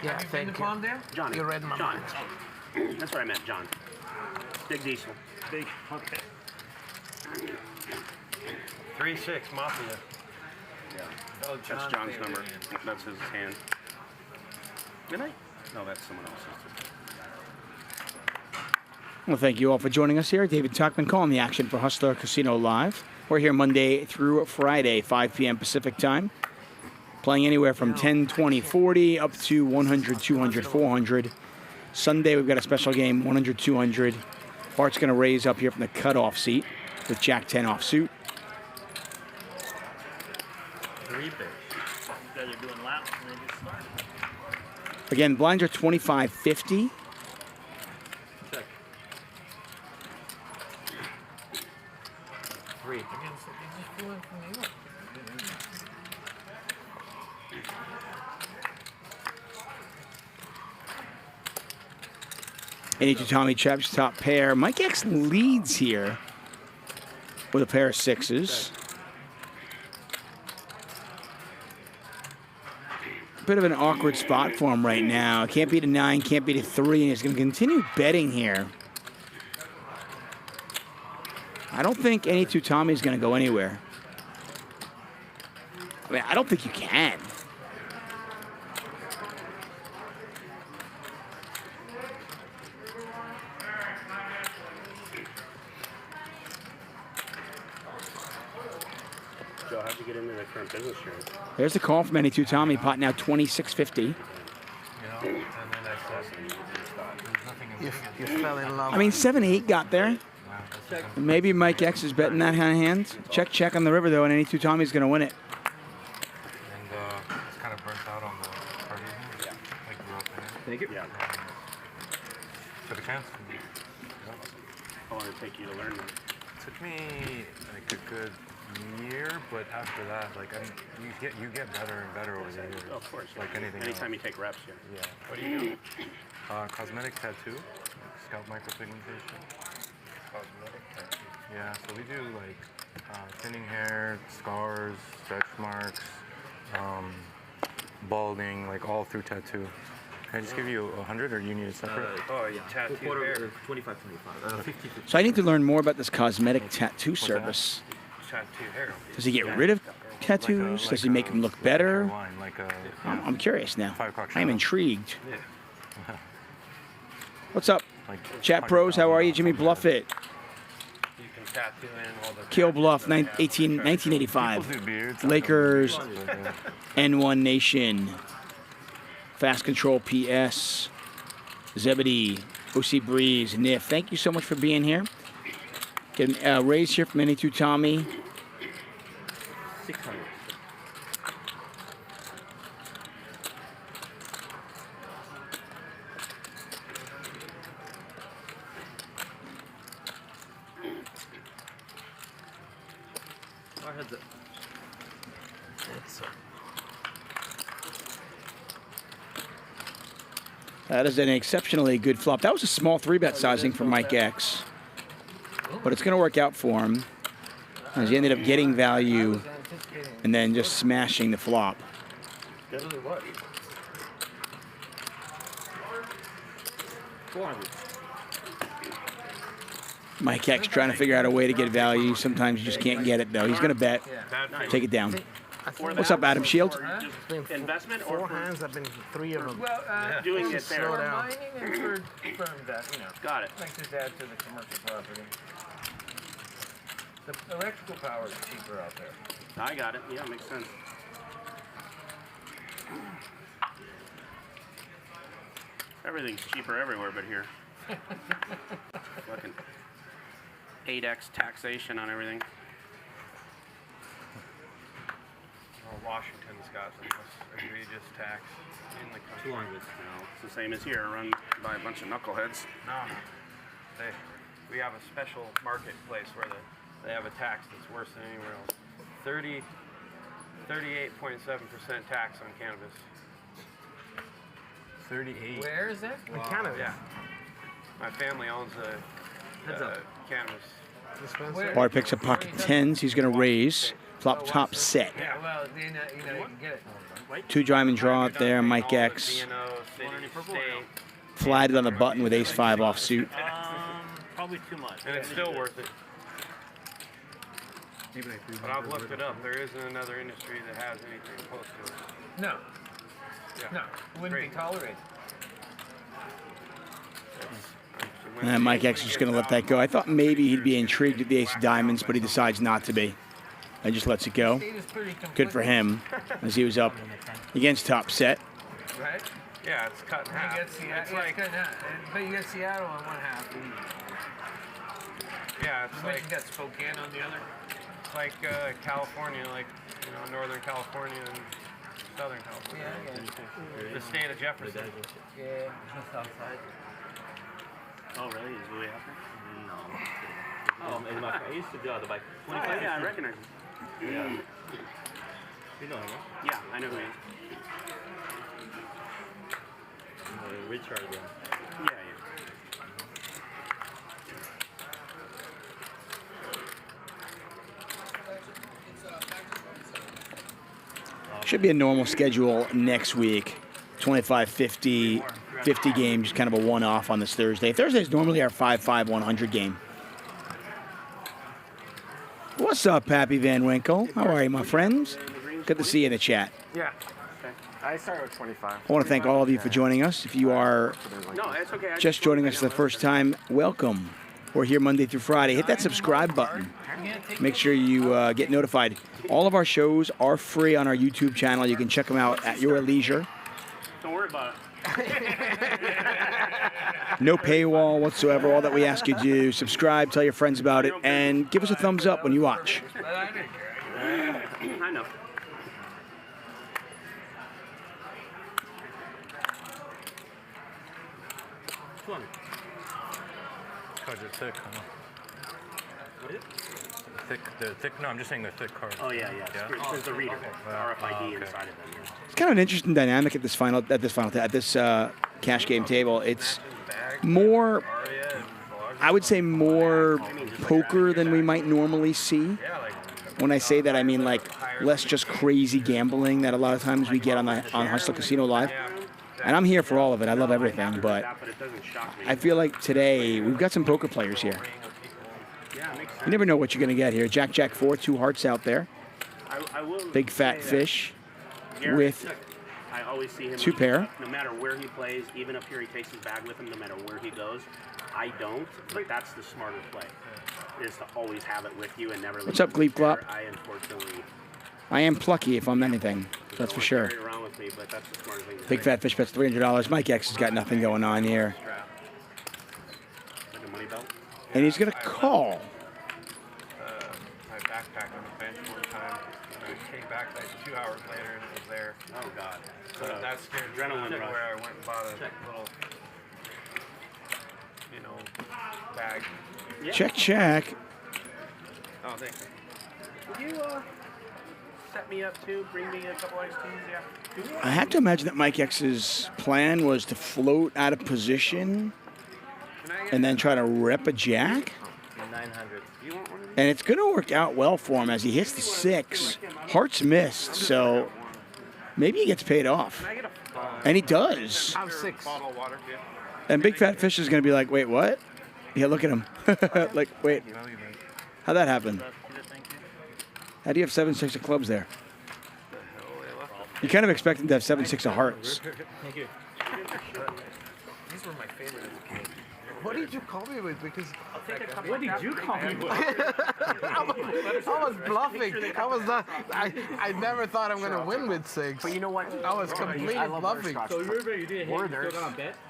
Yeah, have you been to Palm there? Johnny. You read my John. mind. That's where I met John. Big Diesel. Big. Okay. 3-6 Mafia. Yeah. That's John's number. That's his hand. Good night. No, that's someone else's. Well, thank you all for joining us here. David Tuchman calling the action for Hustler Casino Live. We're here Monday through Friday, 5 p.m. Pacific time. Playing anywhere from 10, 20, 40 up to 100, 200, 400. Sunday, we've got a special game, 100, 200. Bart's going to raise up here from the cutoff seat with Jack 10 offsuit. Again, blinds are 25-50. Check. 3. Any Tommy Chap's top pair. Mike X leads here with a pair of 6s. Bit of an awkward spot for him right now. Can't beat a 9, can't beat a 3, and he's going to continue betting here. I don't think any Tommy is going to go anywhere. I mean, I don't think you can. Joe, how'd you get into the current business here? There's the call from any Tommy. Pot now 26-50. You fell in love. I mean, 7-8 got there. Maybe Mike X is betting that hand. Check on the river, though, and any Tommy's going to win it. And it's kind of burnt out on the party. Yeah. I grew up in it. Thank you. Yeah. Took a chance. How long did it take you to learn that? Took me like a good year, but after that, like you get better and better over the years. Oh, of course. Like anything Anytime else. you take reps, yeah. Yeah. What do you do? Cosmetic tattoo, scalp micropigmentation. Cosmetic tattoo. Yeah, so we do like thinning hair, scars, stretch marks, balding, like all through tattoo. Can I just give you 100 or you need it separate? Yeah, tattoo hair. 25. 50. So I need to learn more about this cosmetic tattoo service. Tattoo hair. Does he get rid of tattoos? Does he make them look better? I'm curious now. I am intrigued. What's up? Chat pros, how are you? Jimmy Bluffett. You can tattoo in all the... Kill Bluff, 1985. Lakers, N1 Nation. Fast Control PS. Zebedee, OC Breeze, Niff. Thank you so much for being here. Getting a raise here from any Tommy. 600. Our heads up. That is an exceptionally good flop. That was a small 3-bet sizing for Mike X. But it's going to work out for him, as he ended up getting value and then just smashing the flop. Definitely what? 400. Mike X trying to figure out a way to get value. Sometimes you just can't get it, though. He's going to bet. Take it down. What's up, Adam Shield? Investment or Four hands, I've been 3 of them. Well, doing it there. Slow down. Mining and for firms that, Got it. like to add to the commercial property. The electrical power is cheaper out there. I got it. Yeah, makes sense. Everything's cheaper everywhere but here. Fucking 8x taxation on everything. Washington's got the most egregious tax in the country. 200. No, it's the same as here, run by a bunch of knuckleheads. No. We have a special marketplace where they have a tax that's worse than anywhere else. 38.7% tax on cannabis. 38. Where is that? In Canada. Yeah. My family owns a cannabis dispensary. Bart picks up pocket 10s. He's going to raise. Flop top set. Yeah, well, you can get it. 2 diamond draw out there. Mike X. Flatted on the button with ace-5 offsuit. Probably too much. And it's still worth it. But I've looked it up. There isn't another industry that has anything close to it. No. Yeah. No, it wouldn't be tolerated. And then Mike X is just going to let that go. I thought maybe he'd be intrigued at the ace of diamonds, but he decides not to be. and just lets it go. Good for him, as he was up against top set. Right? Yeah, it's cut in half. It's like, but you get Seattle on one half. yeah, it's like you got Spokane on the other. It's like California, like Northern California and Southern California. Yeah, The state of Jefferson. Yeah, just outside. Oh, really? Is Louis out there? No. I used to do the bike. Yeah, I recognize him. Yeah. You know him, right? Yeah, I know who he is. Richard. Yeah. Should be a normal schedule next week. 25, 50 games, kind of a one-off on this Thursday. Thursday is normally our 5-5, 100 game. What's up, Pappy Van Winkle? How are you, my friends? Good to see you in the chat. Yeah. I started with 25. I want to thank all of you for joining us. If you are just joining us for the first time, welcome. We're here Monday through Friday. Hit that subscribe button. Make sure you get notified. All of our shows are free on our YouTube channel. You can check them out at your leisure. Don't worry about it. No paywall whatsoever. All that we ask you to do, subscribe, tell your friends about it, and give us a thumbs up when you watch. I know. Cards are thick, huh? What is it? They're thick. No, I'm just saying they're thick cards. Oh yeah. There's the reader, the RFID inside of them. It's kind of an interesting dynamic at this cash game table. It's more, I would say, more poker than we might normally see. When I say that, I mean like less just crazy gambling that a lot of times we get on Hustler Casino Live. And I'm here for all of it. I love everything, but I feel like today we've got some poker players here. You never know what you're going to get here. Jack 4, 2 hearts out there. Big fat fish with I always see him 2 pair. No matter where he plays, even up here he takes his bag with him no matter where he goes. I don't, but that's the smarter play, is to always have it with you and never leave What's up, Gleep Glop? I unfortunately I am plucky if I'm anything. That's for sure. carry it around with me, but that's the smarter thing to Big do. fat fish bets $300. Mike X has got nothing going on here. Like a money belt. And he's going to call. My backpack on the bench one time. And I came back like 2 hours later and it was there. Oh God. So that scared me Adrenaline to rush. where I went and bought a little, bag. Yeah. Check. Oh, thanks. Would you set me up too? Bring me a couple iced teas? Yeah. I have to imagine that Mike X's plan was to float out of position and then try to rep a jack. 900. You want one of these? And it's going to work out well for him as he hits the 6. Hearts missed, so maybe he gets paid off. And he does. I'm 6. Bottle of water, yeah. And Big Fat Fish is going to be like, wait, what? Yeah, look at him. Like, wait. How'd that happen? How do you have 7-6 of clubs there? You kind of expect him to have 7-6 of hearts. Thank you. These were my favorite as a kid. What did you call me with? Because What did you call me with? I was bluffing. I was not. I never thought I'm gonna win with 6. But you know what? I was completely bluffing. So you didn't Werther's.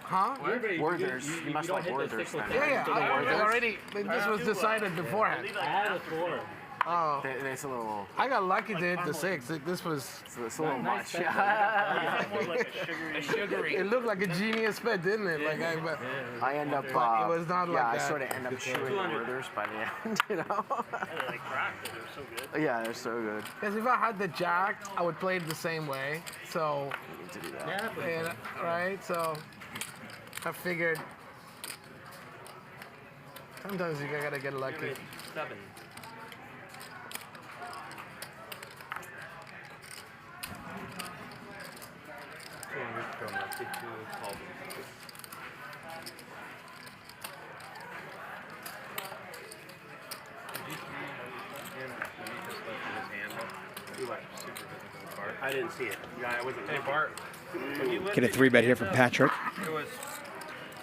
Huh? Werther's. You must like Werther's then. Yeah. I already. This was decided beforehand. I had a 4. Oh. It's a little. I got lucky to hit the 6. This was. It's a little much. It looked like a genius bet, didn't it? Like I end up. It was not like that. I sort of end up chewing Werther's by the end. You know. They cracked it. They're so good. Yeah, they're so good. Because if I had the jack, I would play it the same way. So. You need to do that. And, right. So. I figured. Sometimes you gotta get lucky. 7. I didn't see it. Yeah, I wasn't. Hey, Bart. Get a 3-bet here from Patrick. It was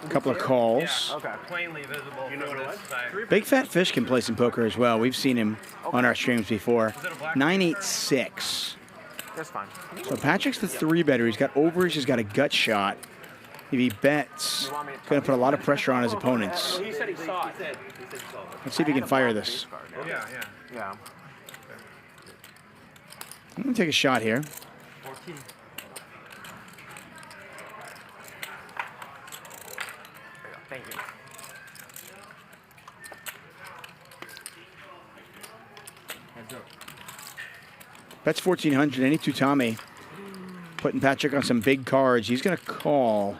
A couple of calls. Okay. Plainly visible. You know what it was? Big Fat Fish can play some poker as well. We've seen him on our streams before. 986. That's fine. So Patrick's the 3-better. He's got overs. He's got a gut shot. If he bets, going to put a lot of pressure on his opponents. He said he saw it. Let's see if he can fire this. Yeah. I'm going to take a shot here. 14. Thank you. Bets 1,400. Any Tuchman putting Patrick on some big cards. He's going to call.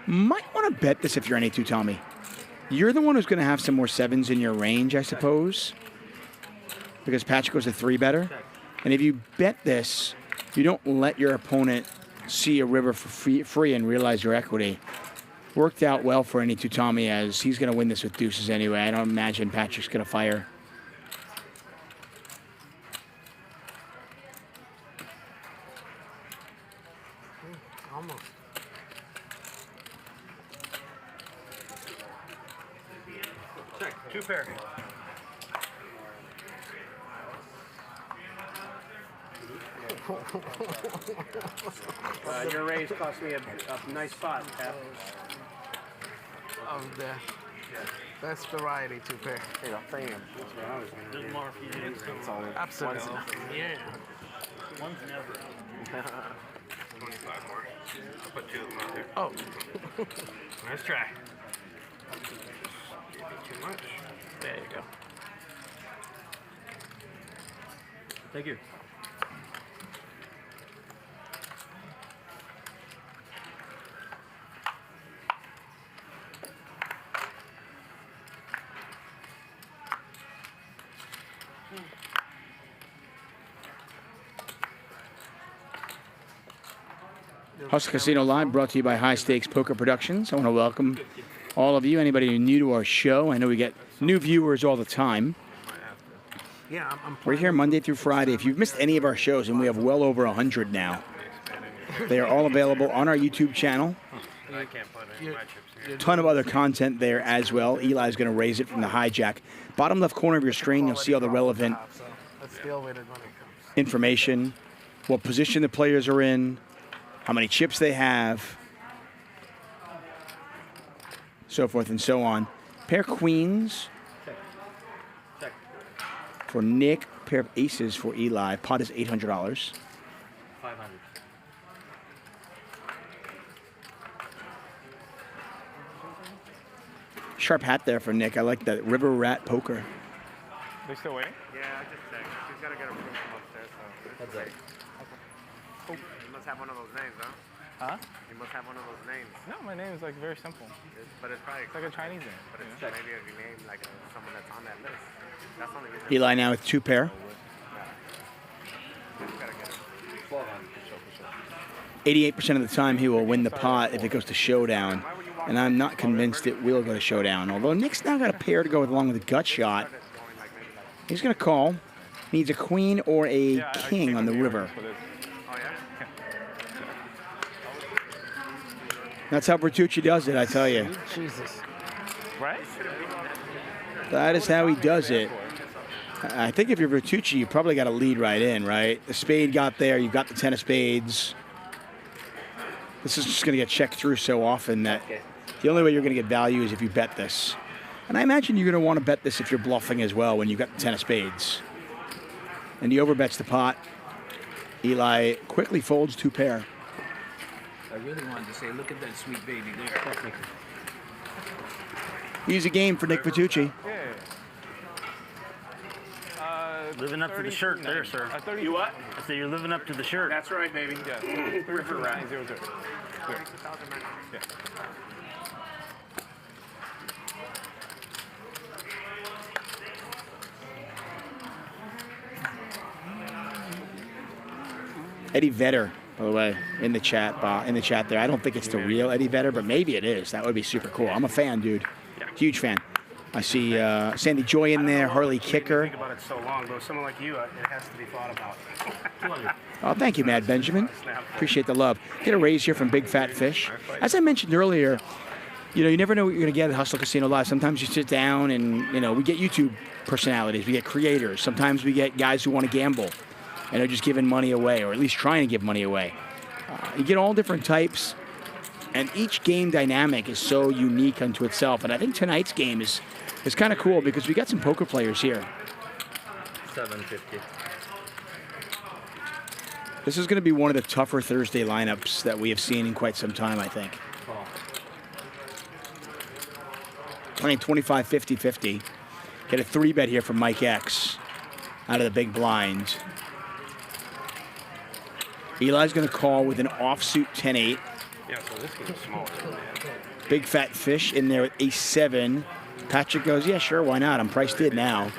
Might want to bet this if you're any Tuchman. You're the one who's going to have some more 7s in your range, I suppose. Because Patrick was a 3-better. And if you bet this, you don't let your opponent see a river for free and realize your equity. Worked out well for any Tuchman, as he's going to win this with deuces anyway. I don't imagine Patrick's going to fire. Almost. Check. 2 pair. Your raise cost me a nice spot, Cap. Of the best variety 2 pair. Hey, thank you. That's what I was going to do. More if you did. Absolutely. Yeah. One's never. 25 more. I'll put 2 of them out there. Oh. Nice try. Too much. There you go. Thank you. Hustle Casino Live brought to you by High Stakes Poker Productions. I want to welcome all of you, anybody new to our show. I know we get new viewers all the time. Yeah, We're here Monday through Friday. If you've missed any of our shows, and we have well over 100 now, they are all available on our YouTube channel. I can't put any of my chips here. Ton of other content there as well. Eli's going to raise it from the hijack. Bottom left corner of your screen, you'll see all the relevant Let's deal with it when it comes. information, what position the players are in, how many chips they have, so forth and so on. Pair queens for Nick, pair of aces for Eli. Pot is $800. 500. Sharp hat there for Nick. I like that. River Rat Poker. They still waiting? Yeah, I just checked. She's got to get approved from upstairs, so it's great. You must have one of those names, huh? Huh? You must have one of those names. No, my name is like very simple. But it's probably It's like a Chinese name. But it's maybe if you name like someone that's on that list. That's the only reason. Eli now with 2 pair. You just gotta get it. 88% of the time he will win the pot if it goes to showdown. And I'm not convinced it will go to showdown. Although Nick's now got a pair to go along with a gut shot. He's going to call. Needs a queen or a king on the river. That's how Vertucci does it, I tell you. Jesus. Right? That is how he does it. I think if you're Vertucci, you probably got to lead right in, right? The spade got there. You've got the 10 of spades. This is just going to get checked through so often that the only way you're going to get value is if you bet this. And I imagine you're going to want to bet this if you're bluffing as well when you've got the 10 of spades. And he overbets the pot. Eli quickly folds 2 pair. I really wanted to say, look at that sweet baby there. Easy game for Nick Vertucci. Living up to the shirt there, sir. You what? I said you're living up to the shirt. That's right, baby. Yeah. 32900. Yeah. Eddie Vedder, by the way, in the chat there. I don't think it's the real Eddie Vedder, but maybe it is. That would be super cool. I'm a fan, dude. Huge fan. I see Sandy Joy in there, Harley Kicker. Think about it so long, but with someone like you, it has to be thought about. Oh, thank you, Mad Benjamin. Appreciate the love. Get a raise here from Big Fat Fish. As I mentioned earlier, you never know what you're going to get at Hustler Casino Live. Sometimes you sit down and, we get YouTube personalities. We get creators. Sometimes we get guys who want to gamble and are just giving money away, or at least trying to give money away. You get all different types, and each game dynamic is so unique unto itself. And I think tonight's game is kind of cool because we got some poker players here. 750. This is going to be one of the tougher Thursday lineups that we have seen in quite some time, I think. Playing 25, 50, 50. Get a 3-bet here from Mike X out of the big blind. Eli's going to call with an offsuit 10-8. Yeah, so this game's smaller. Big Fat Fish in there with ace-7. Patrick goes, yeah, sure, why not? I'm priced in now.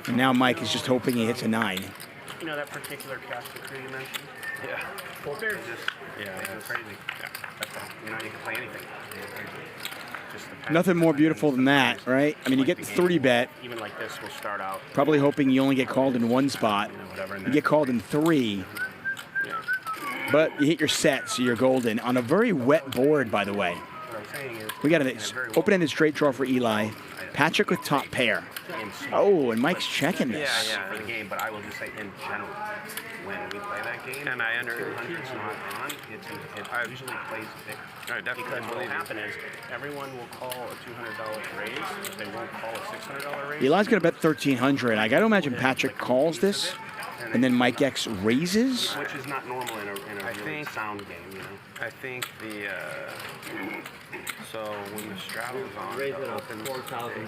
And now Mike is just hoping he hits a 9. You know that particular cash decree you mentioned? Yeah. Poker? It's crazy. Yeah, that's all. You can play anything. Nothing more beautiful than that, right? I mean, you get the 3-bet. Even like this will start out. Probably hoping you only get called in one spot. You get called in 3. But you hit your set, so you're golden. On a very wet board, by the way. We got an open-ended straight draw for Eli. Patrick with top pair. Oh, and Mike's checking this. Yeah, for the game, but I will just say in general, when we play that game, and I under 200's not on, it usually plays big. All right, definitely. Because what will happen is everyone will call a $200 raise, but they won't call a $600 raise. Eli's going to bet 1,300. I got to imagine Patrick calls this, and then Mike X raises. Which is not normal in a really sound game, I think the so when the straddle's on, raise it up 4,000.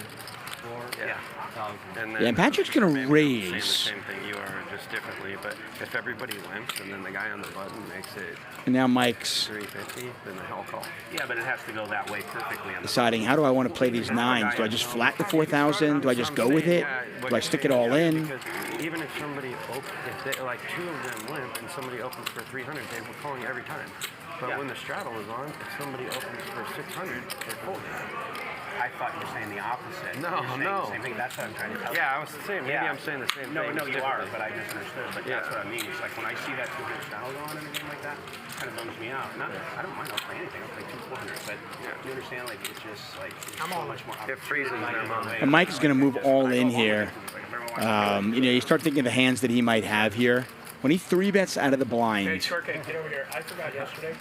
And Patrick's going to raise. Saying the same thing you are, just differently. But if everybody limps and then the guy on the button makes it. And now Mike's 350, then the hell call. Yeah, but it has to go that way perfectly. Deciding how do I want to play these 9s? Do I just flat the 4,000? Do I just go with it? Do I stick it all in? Because even if somebody if they, like 2 of them limp and somebody opens for 300, they were calling every time. But when the straddle is on, if somebody opens for 600, they're folding. I thought you were saying the opposite. No. The same thing. That's what I'm trying to tell you. Yeah, I was saying, maybe I'm saying the same thing. No, you are, but I misunderstood. But that's what I mean. It's like when I see that 200 straddle go on in a game like that, it kind of bums me out. I don't mind. I'll play anything. I'll play 2 400. But you understand, like, it's just like so much more. It freezes them up. And Mike is going to move all in here. You start thinking of the hands that he might have here. When he 3-bets out of the blind. Hey, Shortcake, get over here. I forgot yesterday.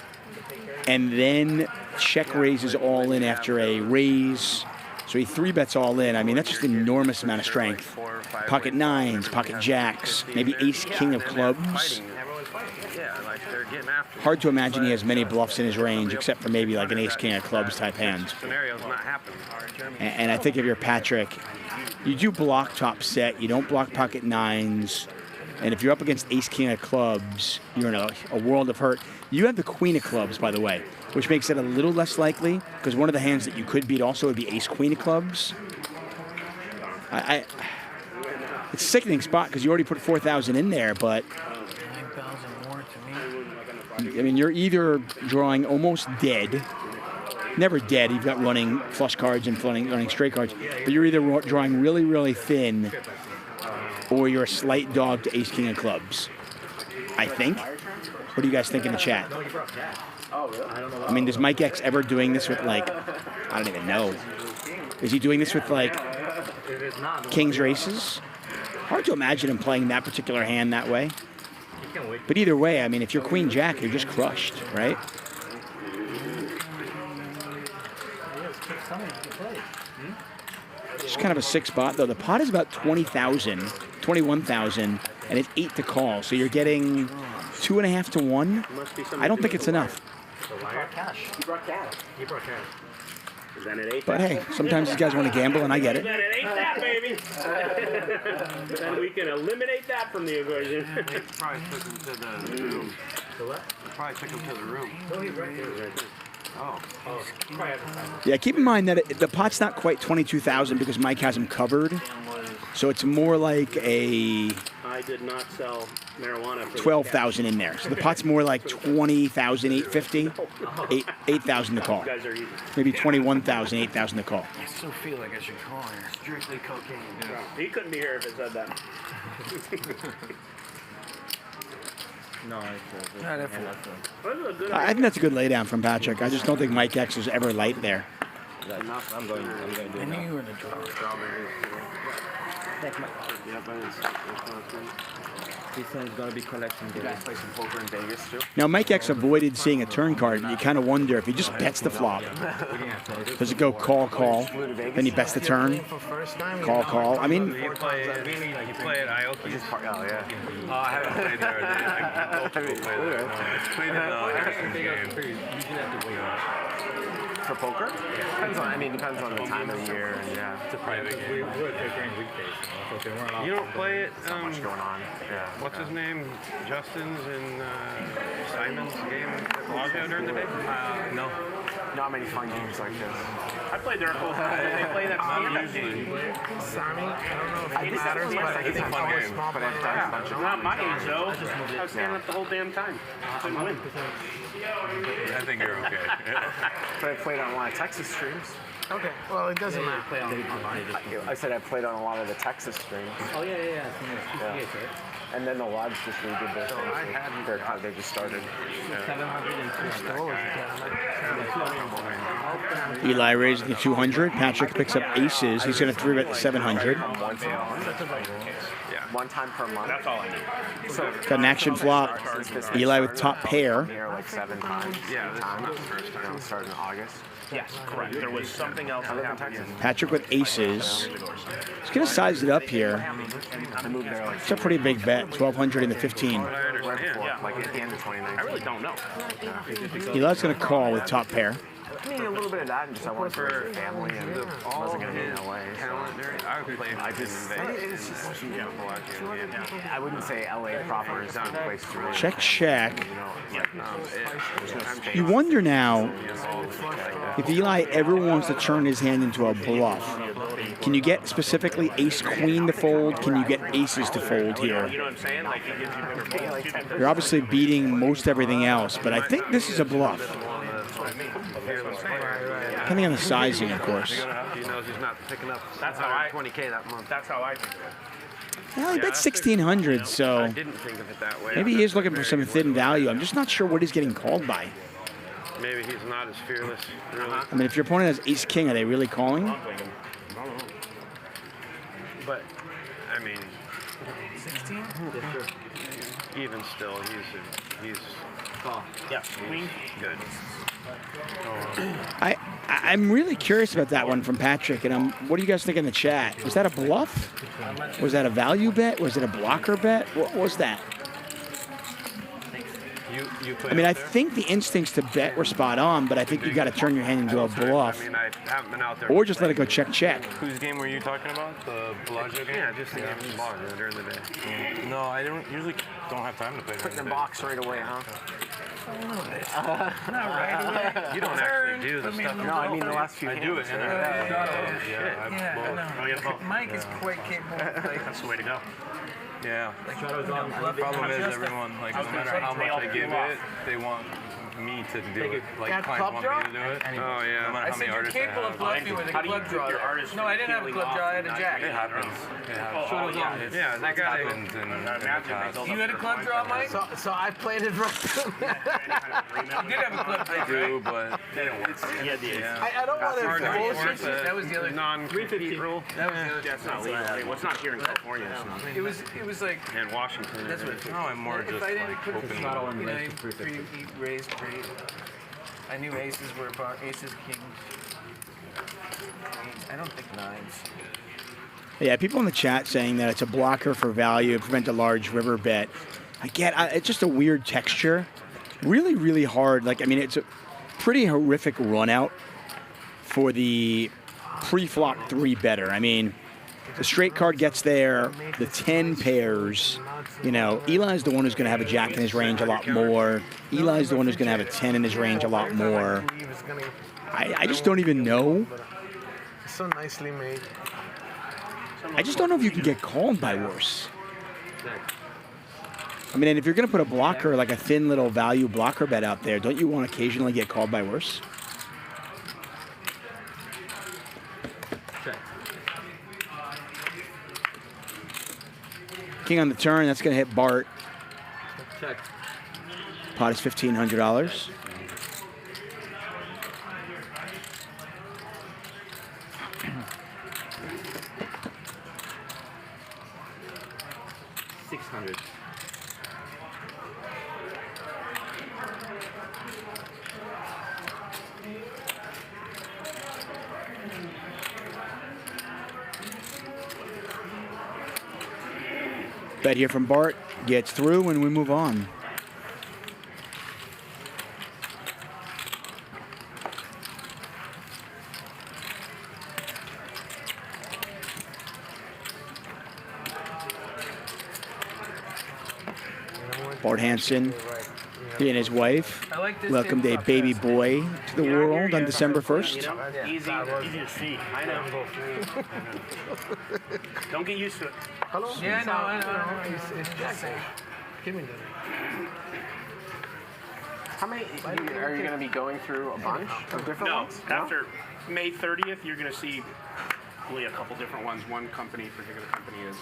And then check raises all in after a raise. So he 3-bets all in. I mean, that's just an enormous amount of strength. Pocket 9s, pocket jacks, maybe ace king of clubs. Hard to imagine he has many bluffs in his range, except for maybe like an ace king of clubs type hand. And I think if you're Patrick, you do block top set. You don't block pocket 9s. And if you're up against ace king of clubs, you're in a world of hurt. You have the queen of clubs, by the way, which makes it a little less likely, because one of the hands that you could beat also would be ace queen of clubs. It's a sickening spot because you already put 4,000 in there, but 9,000 more to me. I mean, you're either drawing almost dead, never dead. You've got running flush cards and running straight cards, but you're either drawing really, really thin, or you're a slight dog to ace king of clubs, I think. What do you guys think in the chat? I mean, does Mike X ever doing this with, like, I don't even know. Is he doing this with, like, kings or aces? Hard to imagine him playing that particular hand that way. But either way, I mean, if you're queen jack, you're just crushed, right? It's kind of a sick spot, though. The pot is about 20,000, 21,000, and it's 8 to call. So you're getting 2.5 to 1. I don't think it's enough. You brought cash. You brought cash. Is that an 8? But hey, sometimes these guys want to gamble, and I get it. Then it ain't that, baby. Then we can eliminate that from the equation. Probably took him to the room. The what? Probably took him to the room. Oh, he's right there. Oh. Yeah, keep in mind that the pot's not quite 22,000 because Mike has him covered. So it's more like a I did not sell marijuana for 12,000 in there. So the pot's more like 20,850, 8,000 to call. You guys are easy. Maybe 21,000, 8,000 to call. I still feel like I should call her. Strictly cocaine. He couldn't be here if it said that. No, I think that's a good laydown from Patrick. I just don't think Mike X is ever light there. I'm going to do it. I knew you were in the draw. He said it's got to be collection. You guys play some poker in Vegas too? Now, Mike X avoided seeing a turn card, but you kind of wonder if he just bets the flop. Does it go call, call? Then he bets the turn? Call, call. I mean, You play at Ioki's? Oh, yeah. Oh, I haven't played there. I played there. Played in Harrison's game. For poker? Depends on. I mean, depends on the time of the year. And yeah, it's a private game. We're Pickering weekdays. You don't play it? So much going on. Yeah. What's his name? Justin's and Simon's game at Bellagio during the day? No. Not many fun games like this. I played there a couple times. They play that stand-up usually. game. Sami, I don't know if it It's matters, but I It's a think fun always game. small, but I've done a bunch of Not my age, though. I was standing up the whole damn time. Couldn't win. I think you're okay. But I played on a lot of Texas streams. Okay, well, it doesn't matter. I said I played on a lot of the Texas streams. Oh, yeah. Yeah. And then the lodge just redid their thing. They just started. Eli raising the 200. Patrick picks up aces. He's going to 3-bet the 700. One time per month. That's all I need. So, Got an action flop. Eli with top pair. Here like 7 times. Yeah, this is times. not the first time. Started in August. Yes, correct. There was something else that happened. Patrick with aces. He's going to size it up here. It's a pretty big bet. 1,200 in the 15. Like at the end of 2019. I really don't know. Eli's going to call with top pair. I mean, a little bit of that, and just I wanted to raise a family, and it wasn't going to be in LA. I would play It's just, I wouldn't say LA proper is a good place to really. Check, check. You wonder now if Eli ever wants to turn his hand into a bluff. Can you get specifically ace-queen to fold? Can you get aces to fold here? You know what I'm saying? Like, it gives you bigger. You're obviously beating most everything else, but I think this is a bluff. Depending on the sizing, of course. He knows he's not picking up. That's how I 20K that month. That's how I think. Well, he bet 1,600, so I didn't think of it that way. maybe he is looking for some thin value. I'm just not sure what he's getting called by. Maybe he's not as fearless. Really. I mean, if your opponent has ace-king, are they really calling? But I mean, 16? even still, he's Yes, queen. good. I'm really curious about that one from Patrick, and what do you guys think in the chat? Was that a bluff? Was that a value bet? Was it a blocker bet? What was that? I mean, I think the instincts to bet were spot on, but I think you got to turn your hand into a bluff, I mean, I haven't been out there. or just let it go check, check. Whose game were you talking about? The Bellagio game? Yeah, just the game in Bellagio during the day. No, I usually don't have time to play. Put in the box right away, huh? Not right away. You don't actually do the stuff. No, I mean the last few. I do it. Mike is quite capable of playing. That's the way to go. Yeah. The problem is everyone, like, no matter how much I give it, they want me to do it. Like, clients want me to do it. Oh, yeah. No matter I how many said you're artists I capable of have. bluffing with a club draw. No, I didn't have a club draw. I had a jack. It happens. It happens. Yeah, that guy happens in the past. You had a club draw, Mike? So I played it right. You did have a club draw. I do, but I don't want to bullshit. That was the other non-350 rule. That was the other. That's not legal. Well, it's not here in California. It was like. And Washington. That's what. No, I'm more if just I didn't like put hoping. he raised pre. I knew aces were aces, kings. I don't think nines. Yeah, people in the chat saying that it's a blocker for value, prevent a large river bet. It's just a weird texture. Really, really hard. Like, I mean, it's a pretty horrific run out for the pre-flop 3-better. I mean, the straight card gets there, the 10 pairs. You know, Eli's the one who's going to have a jack in his range a lot more. Eli's the one who's going to have a 10 in his range a lot more. I just don't even know. It's so nicely made. I just don't know if you can get called by worse. I mean, and if you're going to put a blocker, like a thin little value blocker bet out there, don't you want to occasionally get called by worse? King on the turn, that's going to hit Bart. Check. Pot is $1,500. $600. Bet here from Bart gets through and we move on. Bart Hanson, he and his wife welcomed a baby boy to the world on December 1st. Easy to see. I know. Don't get used to it. Hello? Yeah, I know. It's just give me that. How many are you going to be going through a bunch of different ones? After May 30th, you're going to see only a couple different ones. One particular company is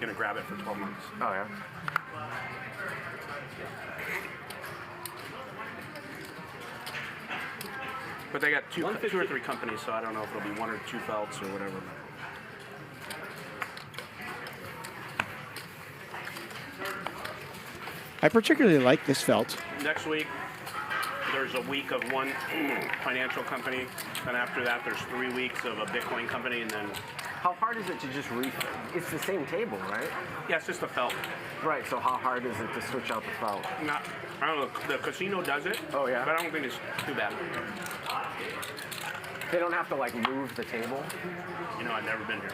going to grab it for 12 months. Oh, yeah. But they got two or three companies, so I don't know if it'll be one or two felts or whatever. I particularly like this felt. Next week, there's a week of one financial company, and after that, there's 3 weeks of a Bitcoin company, and then... How hard is it to just it's the same table, right? Yeah, it's just a felt. Right, so how hard is it to switch out the felt? I don't know, the casino does it. Oh, yeah? But I don't think it's too bad. They don't have to, like, move the table? You know, I've never been here.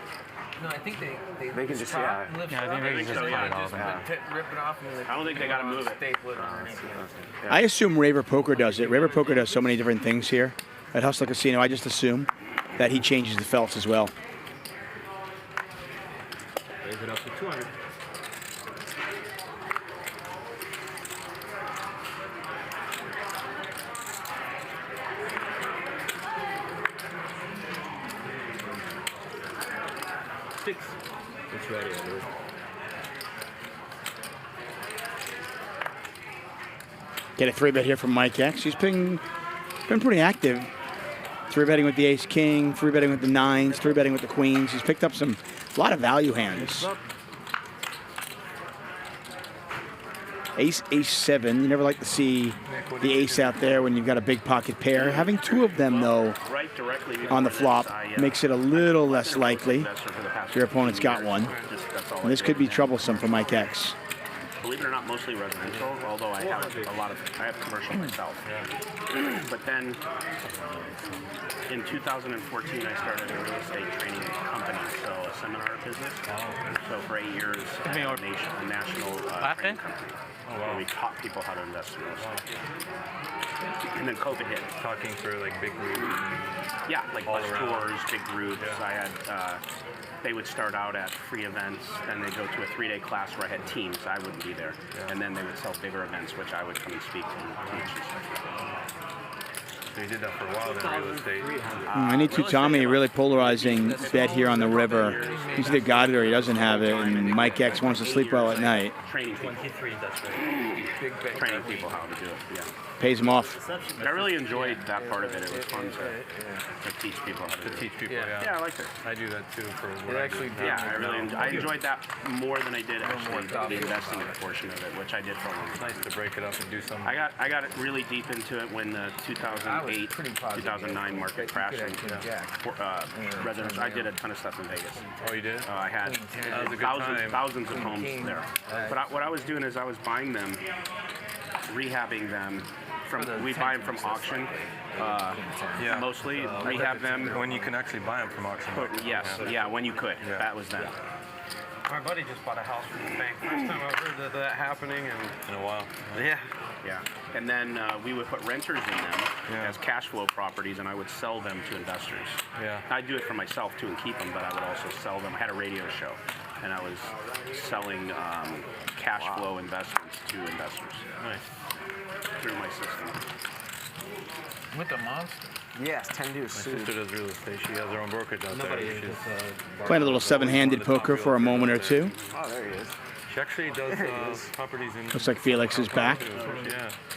No, I think they can just, lift it up, I think so, yeah. rip it off, and I don't think they got to move it. Staple it underneath. I assume Raver Poker does it. Raver Poker does so many different things here at Hustler Casino. I just assume that he changes the felts as well. Raise it up to 200. It's ready, Edward. Get a 3-bet here from Mike X. He's been pretty active. 3-betting with the ace king, 3-betting with the nines, 3-betting with the queens. He's picked up a lot of value hands. Ace, ace 7. You never like to see the ace out there when you've got a big pocket pair. Having 2 of them, though, on the flop makes it a little less likely your opponent's got one. And this could be troublesome for Mike X. Believe it or not, mostly residential, although I have I have commercial myself. But then in 2014, I started a real estate training company, so a seminar business. So for 8 years, a national training company. Where we taught people how to invest in real estate. And then COVID hit. Talking for like big groups. Yeah, like bus tours, big groups. I had, they would start out at free events, then they'd go to a 3-day class where I had teams. I wouldn't be there. And then they would sell bigger events, which I would come and speak and teach and stuff. So you did that for a while then, real estate. I need Tommy really polarizing bet here on the river. He's either got it or he doesn't have it, and Mike X wants to sleep well at night. Training people. 23, that's right. Training people how to do it, yeah. Pays him off. I really enjoyed that part of it. It was fun to teach people how to do it. Teach people, Yeah, I liked it. I do that too for what I enjoyed that more than I did actually the investing portion of it, which I did for a long time. It's nice to break it up and do something. I got it really deep into it when the 2008, 2009 market crashed. Residential. I did a ton of stuff in Vegas. Oh, you did? I had thousands of homes there. But what I was doing is I was buying them, rehabbing them. We buy them from auction, mostly. Rehab them. When you can actually buy them from auction. Yes, yeah, when you could. That was then. My buddy just bought a house from the bank. First time I've heard of that happening in a while. Yeah. Yeah. And then we would put renters in them as cash flow properties, and I would sell them to investors. Yeah. I'd do it for myself too and keep them, but I would also sell them. I had a radio show, and I was selling cash flow investments to investors. Nice. Through my system. With the monster. Yes, 10 dudes. My sister does real estate. She has her own brokerage out there. Playing a little seven-handed poker for a moment or two. Oh, there he is. She actually does properties in. Looks like Felix is back.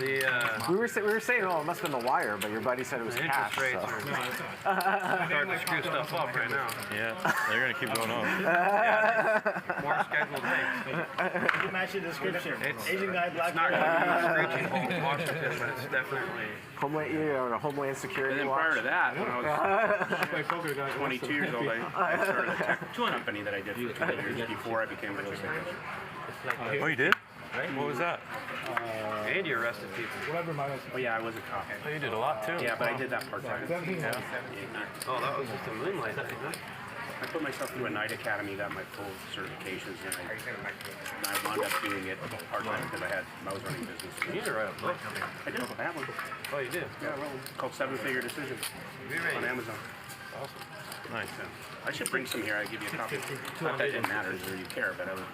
Yeah. We were saying, oh, it must have been the wire, but your buddy said it was cash. Interest rates So. are starting to screw stuff up right now. Yeah, they're gonna keep going up. More scheduled dates. You match the description. Asian guy, black It's not guy. going to be a screeching halt in Washington, but it's definitely. Homeland Security. And then prior to that, when I was 22 years old, I started a tech company that I did for 2 years before I became a real estate agent. Oh, you did? What was that? And you arrested people. Oh yeah, I was a cop. Oh, you did a lot too. Yeah, but I did that part-time. Yeah. Oh, that was just a moonlight thing, huh? I put myself through a night academy, got my full certifications, and I wound up doing it part-time because I was running business. You need to write a book. I do. I have one. Oh, you did? Yeah, I wrote one. Called Seven Figure Decisions on Amazon. Awesome. Nice. I should bring some here. I give you a copy. Not that it matters or you care, but I would.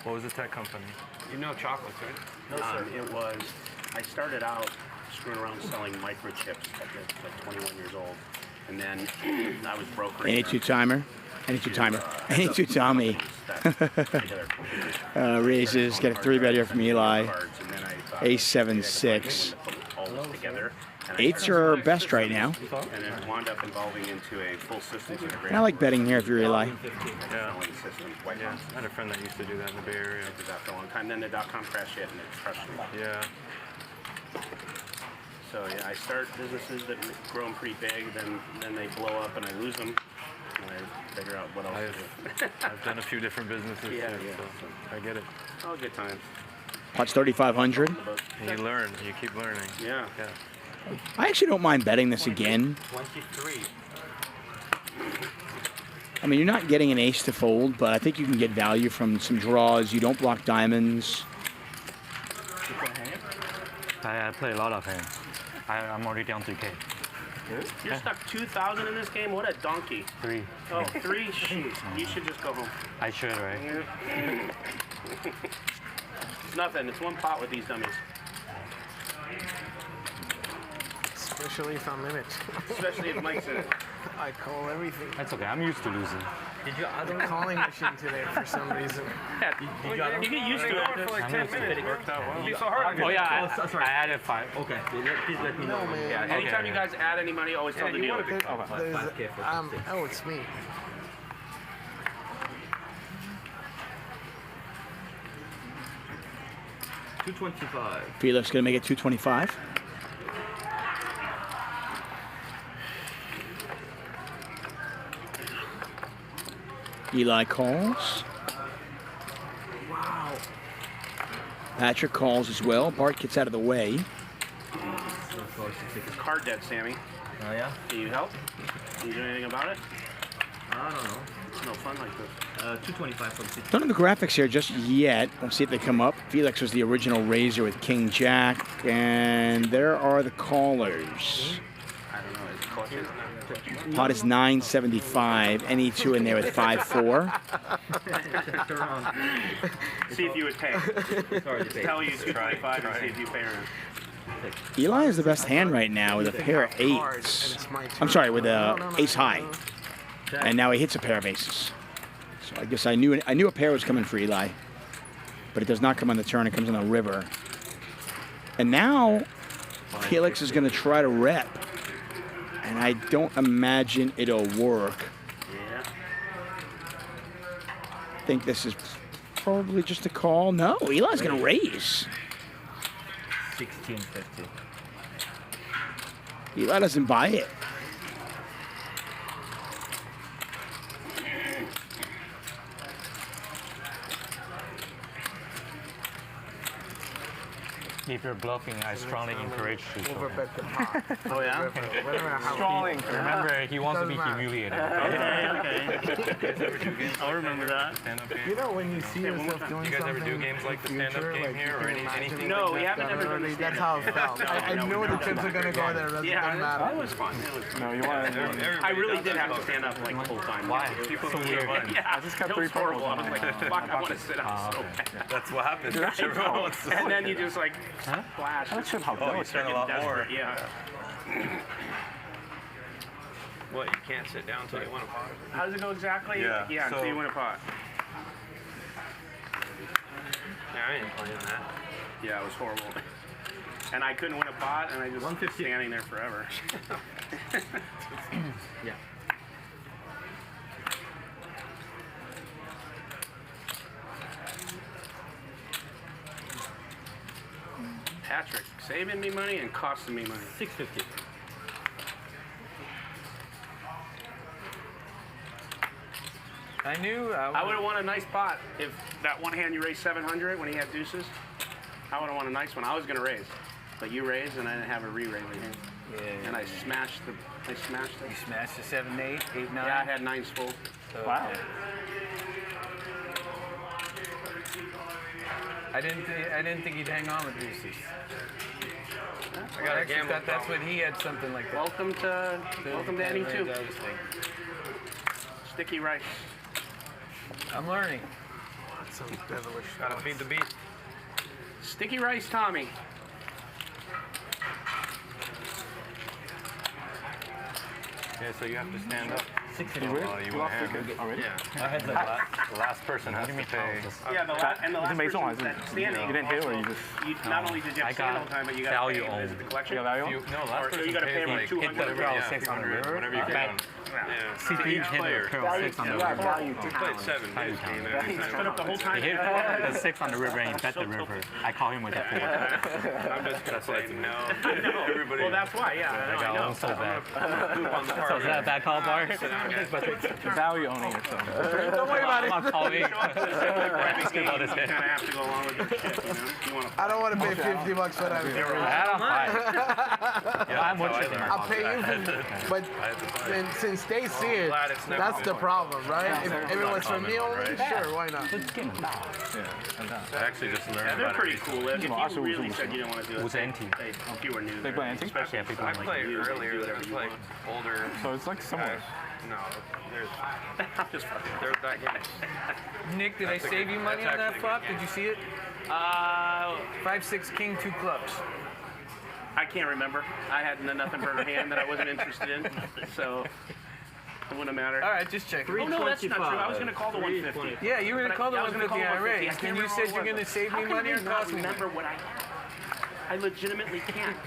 What was the tech company? You know chocolates, right? It was. I started out screwing around selling microchips at 21 years old, and then I was brokering. Any two-timer. Any Tommy. Raises. Get a 3-bet here from Eli. Ace 7-6. Eights are our best right now. And it wound up evolving into a full systems integration. I like betting here if you're Eli. Yeah. I had a friend that used to do that in the Bay Area. I did that for a long time. Then the dot-com crash hit and it crushed me. Yeah. So yeah, I start businesses that grow pretty big, then they blow up and I lose them. And I figure out what else to do. I've done a few different businesses. Yeah. So I get it. All good times. Pot's 3,500. And you learn. You keep learning. Yeah. I actually don't mind betting this again. 23. I mean, you're not getting an ace to fold, but I think you can get value from some draws. You don't block diamonds. I play a lot of hands. I'm already down 3K. You're stuck 2,000 in this game? What a donkey. 3. Oh, 3? Jeez. You should just go home. I should, right? It's nothing. It's one pot with these dummies. Especially if I'm in it. Especially if Mike's in it. I call everything. That's okay. I'm used to losing. Did you? I don't calling machine today for some reason. You get used to it. For like 10 minutes. It worked out well. It'd be so hard. Oh yeah, I added 5. Okay. Please let me know. No, man. Yeah. Anytime you guys add any money, always tell the dealer. Oh, it's me. $225. Felix gonna make it 225. Eli calls. Wow. Patrick calls as well. Bart gets out of the way. It's card dead, Sammy. Oh yeah? Can you help? Can you do anything about it? I don't know. It's no fun like this. 225 from 60. None of the graphics here just yet. We'll see if they come up. Felix was the original raiser with King Jack. And there are the callers. I don't know. It's clutches. Pot is 975. Any two in there with 5-4. See if you would pay. Tell you 225 and see if you pay or not. Eli is the best hand right now with a pair of eights. I'm sorry, with a ace high. And now he hits a pair of aces. So I guess I knew a pair was coming for Eli. But it does not come on the turn, it comes on the river. And now Felix is going to try to rep. And I don't imagine it'll work. Yeah. I think this is probably just a call. No, Eli's going to raise. 1650. Eli doesn't buy it. If you're bluffing, I strongly encourage you to show him. Overbet the pot. Oh, yeah? Strongly. Remember, he wants to be Doesn't matter. humiliated. Okay. I'll remember that. You know when you see yourself doing You guys ever something do games like the in the stand-up future, game here you or can imagine anything? it No, we like haven't that ever done early. the That's how it stand-up. felt. I knew the chips were gonna go there. It doesn't matter. That was fun. It was fun. No, you want I really did have to stand up like the whole time. Why? People So were weird. Yeah, I just kept it was 3 horrible. I purples was on like, my- fuck, I want to sit down so bad. That's what happens. And then you just like splash. That should help. Oh, you spend a lot more. Yeah. What, you can't sit down until you win a pot? How does it go exactly? Yeah, until so- you win a pot. Yeah, I ain't playing that. Yeah, it was horrible. And I couldn't win a pot, and I just was standing there forever. Yeah. Patrick, saving me money and costing me money. $6.50. I knew I would have won a nice pot if that one hand you raised 700 when he had deuces. I would have won a nice one. I was gonna raise, but you raised and I didn't have a re-raise again. Yeah. And I smashed it. You smashed the 7, 8, 8, 9. Yeah, I had 9s full. So, Wow. yeah. I didn't think he'd hang on with deuces. I got a actually gamble thought that's what he had something like that. Welcome to any two. I was thinking. Sticky rice. I'm learning. That sounds devilish. Gotta feed the beast. Sticky rice, Tommy. Yeah, so you have to stand up. You win? You You want lost hammer? ticket already? Yeah. The last person has to pay. Yeah, the last person that's standing. You didn't hit or you just... Not only did you have to stand all the time, but you got to pay. value Is it the collection? You got value? No, last So person you got to pay pays like like 200. hit the Yeah, barrel 6 on the river. whatever you can. Yeah. Each player. 6 on the river. We played 7 this game. Stood up the whole time. He hit the 6 on the river and he bet the river. I call him with a 4. I'm just gonna say no. Everybody. Well, that's why. Yeah, I I got know. one so bad. On the So is that a bad call, Bart? Value owning or something. Don't worry about it. I'm not calling. Let's get all this You kind of have to go along with your shit, you know? You want to I don't want to pay $50 for that. I'm fine. I'm watching him. I'll pay you for, but since they see it, that's the problem, right? If it was for me only, sure, why not? I actually just learned Yeah, they're about pretty it. cool. If you really said you didn't want to do it, Who's anti? if you were new, They play anti? especially Yeah, people like I played you, earlier. do There whatever was you like want. older. So it's like similar. guys. No, there's I'm just fucking. there's that game. Nick, did I That's a save good- you money that's on that actually flop? good. Did you see it? 5, 6, king, 2 clubs. I can't remember. I had nothing for her hand that I wasn't interested in, so it wouldn't matter. All right, just check. Oh no, that's not true. I was gonna call the 150. Yeah, you were gonna call the I was gonna 150 I call the 150. raised, can't and you remember said what you're it gonna was. save me How can money I or not cost me money? remember what I legitimately can't.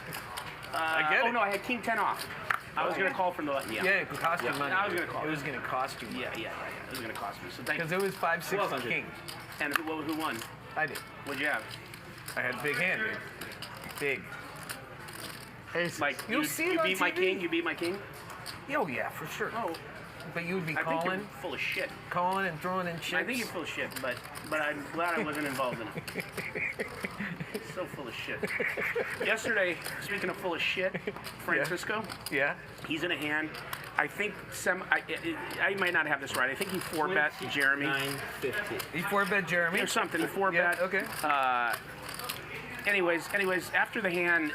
I get Oh it. no, I had king 10 off. I was gonna call from the Yeah, it could cost you money. I was gonna call. It was gonna cost you money. Yeah. It was gonna cost me. So thank you. Because it was 5, 6, 1200. king. And who won? I did. What'd you have? I had a big hand, dude. Big. Like You'll you, see it you on beat my TV. king. You beat my king. Oh yeah, for sure. Oh, but you would be I think calling, you're full of shit. calling and throwing in chips. I think you're full of shit, but I'm glad I wasn't involved in it. So full of shit. Yesterday, speaking of full of shit, Francisco. Yeah. He's in a hand. I think I might not have this right. I think he 4-bet Jeremy. 950. He 4-bet Jeremy. Or something. He 4-bet. Yeah, okay. Anyways, after the hand,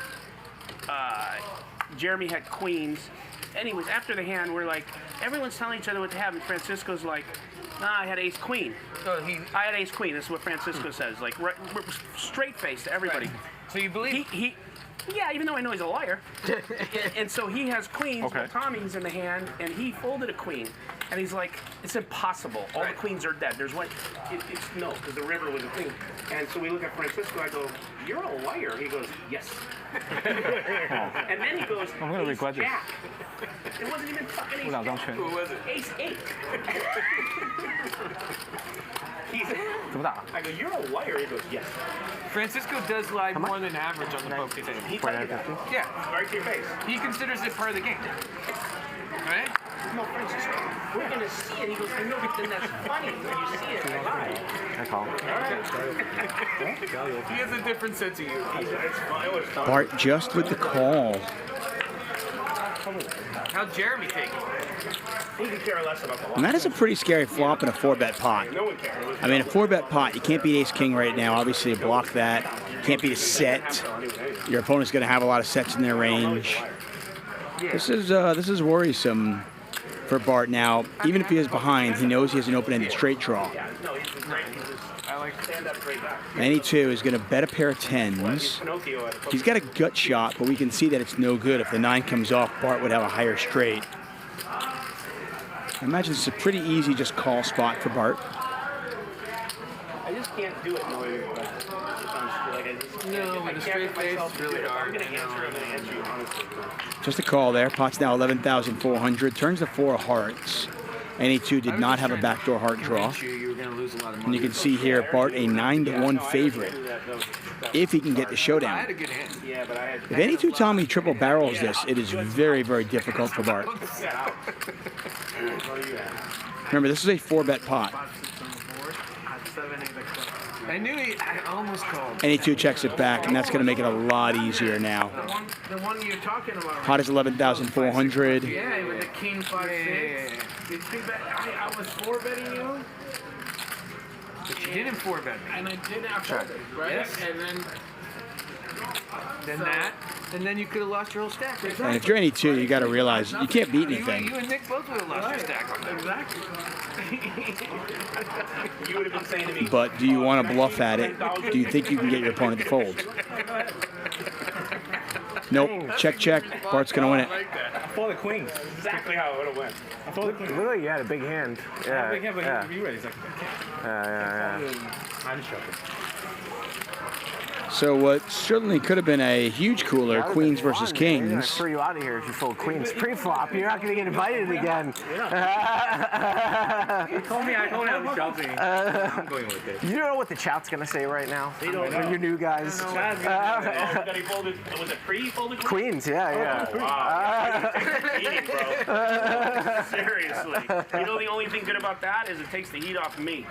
Jeremy had queens. Anyways, after the hand, we're like, everyone's telling each other what to have, and Francisco's like, nah, I had ace queen. So I had ace queen. This is what Francisco says. Like, straight face to everybody. Right. So you believe? Yeah, even though I know he's a liar. And so he has queens. Okay. Well, Tommy's in the hand, and he folded a queen. And he's like, it's impossible. All the queens are dead. There's one. It's no, because the river was a queen. And so we look at Francisco. I go, you're a liar. He goes, yes. And then he goes, I'm gonna ace regret this. jack. It wasn't even fucking ace jack. Who was it? Ace 8. I go, you're a liar. He goes, yes. Francisco does lie more than average on the poker table. He told you that. Yeah. Right to your face. He considers it part of the game. Right? No, Francisco, we're going to see it. He goes, I know, but then that's funny when you see it live. call. He has a different sense of humor. Bart just with the call. How'd Jeremy take it? He could care less about the line. And that is a pretty scary flop in a 4-bet pot. No one cares. I mean, a 4-bet pot, you can't beat ace-king right now. Obviously, you block that. You can't beat a set. Your opponent's going to have a lot of sets in their range. This is worrisome for Bart now. Even if he is behind, he knows he has an open-ended straight draw. Any two is going to bet a pair of 10s. He's got a gut shot, but we can see that it's no good. If the 9 comes off, Bart would have a higher straight. I imagine this is a pretty easy just call spot for Bart. I just can't do it knowing No, with a straight face, it's really hard. Just a call there. Pot's now 11,400. Turns to 4 of hearts. Any two did not have a backdoor heart draw. And you can see here, Bart a 9-1 favorite if he can get the showdown. If any two Tommy triple barrels this, it is very, very difficult for Bart. Remember, this is a 4-bet pot. I almost called. Any two checks it back, and that's going to make it a lot easier now. The one you're talking about. Pot is 11,400. Yeah, with the king 5-6. It's too bad. I was 4-betting you. But you didn't 4-bet me. And I did after it, right? Yes. And then you could have lost your whole stack. Exactly. And if you're any two, you got to realize you can't beat anything. You and Nick both would have lost your stack on that. Exactly. You would have been saying to me. But do you want to bluff at it? Do you think you can get your opponent to fold? Nope. Check, check. Bart's going to win it. I thought the queens. Exactly how it would have went. I thought the queens. Look like you had a big hand. Yeah. Big hand, but Yeah. you ready? He's like, Yeah. I'm joking. So what certainly could have been a huge cooler, queens versus I kings. threw you out of here if you fold queens pre-flop. You're not going to get invited again. He told me I don't have a shopping. I'm going with it. You don't know what the chat's going to say right now? They don't know. Your new guys. That he folded, was it pre-folded Queens, yeah. Oh, wow. Seriously. You know the only thing good about that is it takes the heat off me.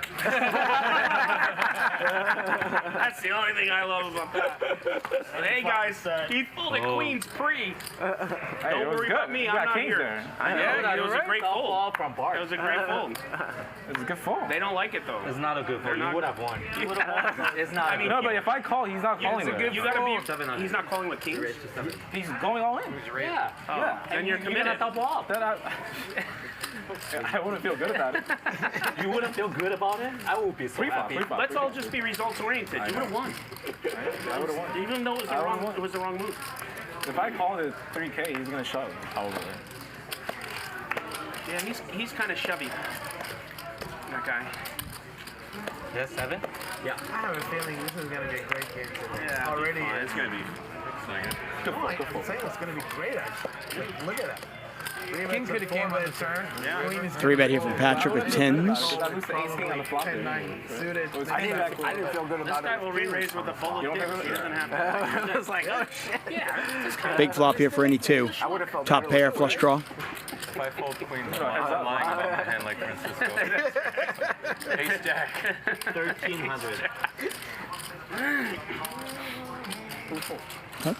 That's the only thing I love about that. And hey guys, he folded queens pre. Don't worry about me, I'm not here. I know, it was a great fold. From Bart. It was a great fold. It was a good fold. They don't like it though. It's not a good fold. You would have won. You would have won. It's not. I mean, no, but if I call, he's not calling it. You gotta be. He's not calling with kings. He's going all in. Yeah. Yeah. Then you're committed. You're gonna double up. Then I wouldn't feel good about it. You wouldn't feel good about it? I would be so happy. Let's all just be results oriented. You would have won. I would have won. Even though it was the wrong move. If I call it 3K, he's gonna shove probably. Yeah, he's kind of shovey. That guy. Yes, 7? Yeah. I have a feeling this is going to be a great game today. Yeah, already. It's going to be. I'm saying it's going to be great, actually. Look at that. King could have came by the turn. Yeah. 3-bet here from Patrick with 10s. I didn't feel good about it. This guy will re-raise with a folded dick. He doesn't have to. It's like, oh shit. Yeah. Big flop here for any two. Top pair, flush draw. If I fold queen, I'm lying about my hand like Francisco. Ace jack. 1,300. Huh?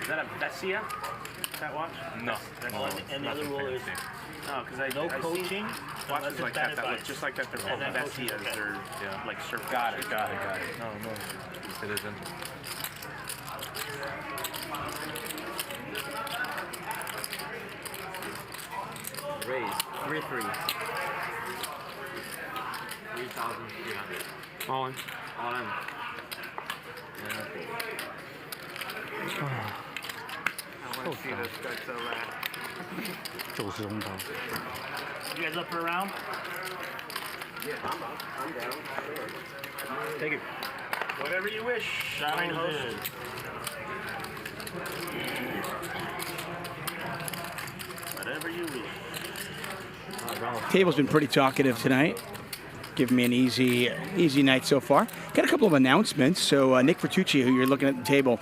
Is that a Vessia? That watch? No. And the other rule is no, because I no coaching. Watches like that look just like that. They're called Vessias. They're like surf. Got it. No. It isn't. Raise. 3-3. 3,300. All in. All in. I want to see this start so bad. 90公道. You guys up for a round? Yeah, I'm down. Sure. Take it. Whatever you wish. Shine host. Whatever you wish. Table's been pretty talkative tonight. Giving me an easy night so far. Got a couple of announcements. So Nick Vertucci, who you're looking at the table,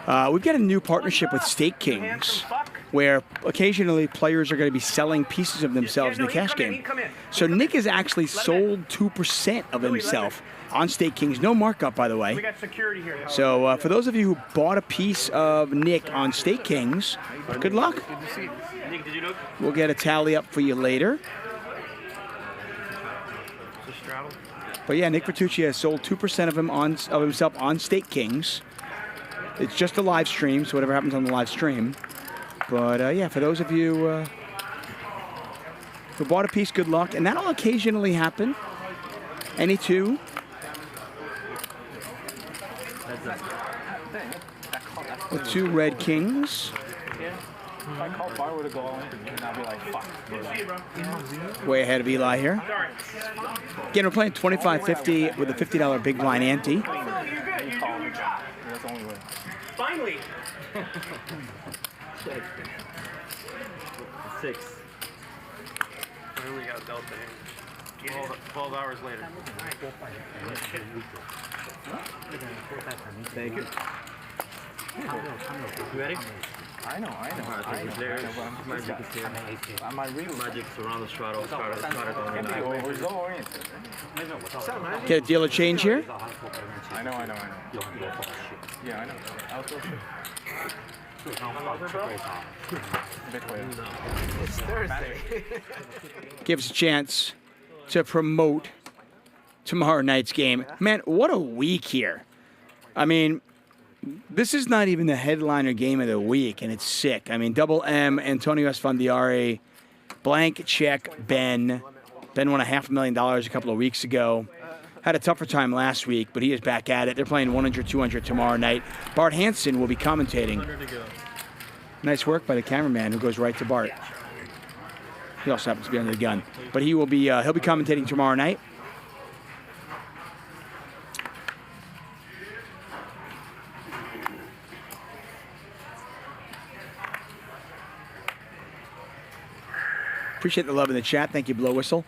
We've got a new partnership with Stake Kings, where occasionally players are going to be selling pieces of themselves in the cash game. So Nick has actually sold 2% of himself on Stake Kings. No markup, by the way. We got security here. So for those of you who bought a piece of Nick on Stake Kings, good luck. Good to see you. Nick, did you know? We'll get a tally up for you later. But yeah, Nick Vertucci has sold 2% of himself on Stake Kings. It's just a live stream, so whatever happens on the live stream. But yeah, for those of you who bought a piece, good luck. And that'll occasionally happen. Any two. With 2 red kings. If I call Bart to go all in, and I'll be like, fuck. Way ahead of Eli here. Again, we're playing 25.50 with a $50 big blind ante. Finally. 6. Finally got dealt to him. 12 hours later. Thank you. You ready? I know. Magic's around the straddle. Get a deal of change here. I know. Yeah, I know. It's Thursday. Give us a chance to promote tomorrow night's game. Man, what a week here. I mean, this is not even the headliner game of the week, and it's sick. I mean, Double M, Antonio Esfandiari, blank check Ben. Ben won $500,000 a couple of weeks ago. Had a tougher time last week, but he is back at it. They're playing 100-200 tomorrow night. Bart Hanson will be commentating. Nice work by the cameraman who goes right to Bart. He also happens to be under the gun. But he will be he'll be commentating tomorrow night. Appreciate the love in the chat. Thank you, Blow Whistle.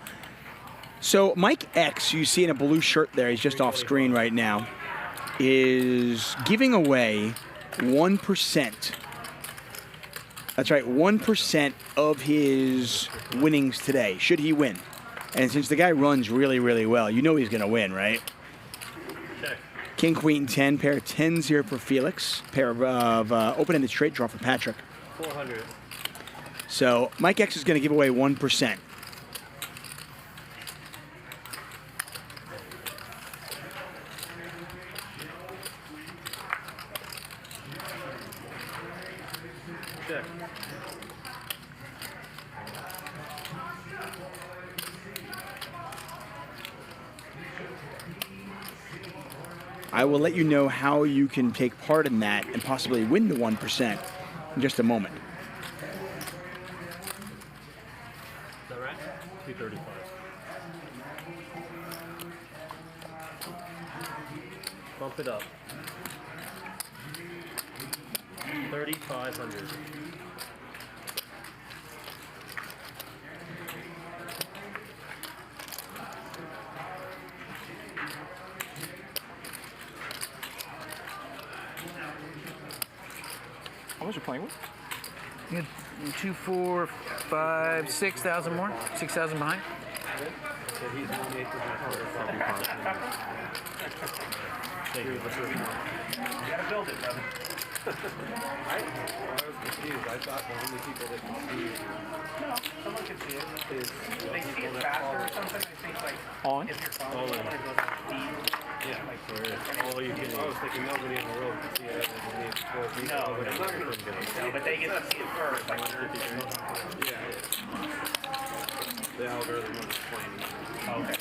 So Mike X, you see in a blue shirt there, he's just off screen right now, is giving away 1%. That's right, 1% of his winnings today, should he win. And since the guy runs really, really well, you know he's going to win, right? Check. King, Queen, 10, pair of 10s here for Felix, pair of open-ended straight draw for Patrick. 400. So Mike X is going to give away 1%. Check. I will let you know how you can take part in that and possibly win the 1% in just a moment. Is that right? 235. Bump it up. 3,500. How much are you playing with? 2, 4, 5, 6,000 more. 6,000 behind. Thank you. You gotta build it, brother. I was confused. I thought the only people that can see No, someone can see it. They see it faster or something. I think like on. If your phone is one of those speed. Yeah, like all you can. I was thinking nobody in the world can see it. No, but they get to see it first. Like, yeah. The algorithm was explaining. Okay.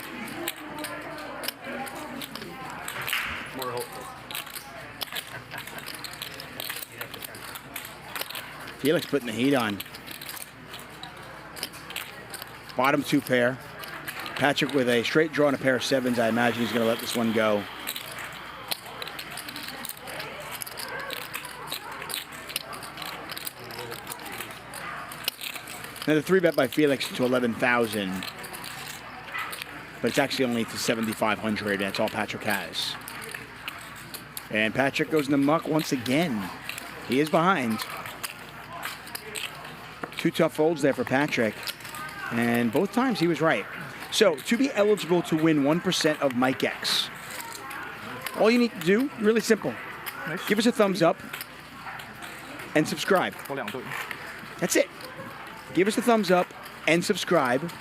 More hopeful. Felix putting the heat on. Bottom 2 pair. Patrick with a straight draw and a pair of 7s. I imagine he's going to let this one go. Another 3-bet by Felix to 11,000. But it's actually only to 7,500. That's all Patrick has. And Patrick goes in the muck once again. He is behind. 2 tough folds there for Patrick. And both times he was right. So, to be eligible to win 1% of Mike X, all you need to do, really simple. Give us a thumbs up and subscribe. That's it. Give us a thumbs up and subscribe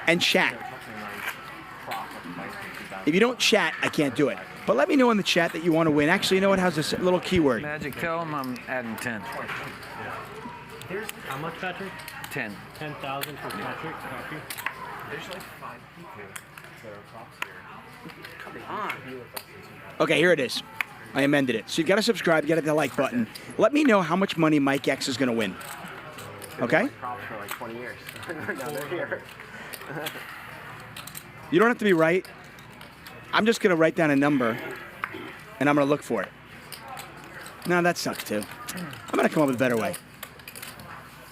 and chat. If you don't chat, I can't do it. But let me know in the chat that you want to win. Actually, you know what? How's this little keyword? Magic, tell him I'm adding 10. Here's how much, Patrick? 10. 10,000 for Patrick. Copy. There's like 5 people that are props here. Come on. Okay, here it is. I amended it. So you got to subscribe, you got to hit the like button. Let me know how much money Mike X is going to win. Okay? Props for like 20 years. Now they're here. You don't have to be right. I'm just going to write down a number, and I'm going to look for it. No, that sucks too. I'm going to come up with a better way.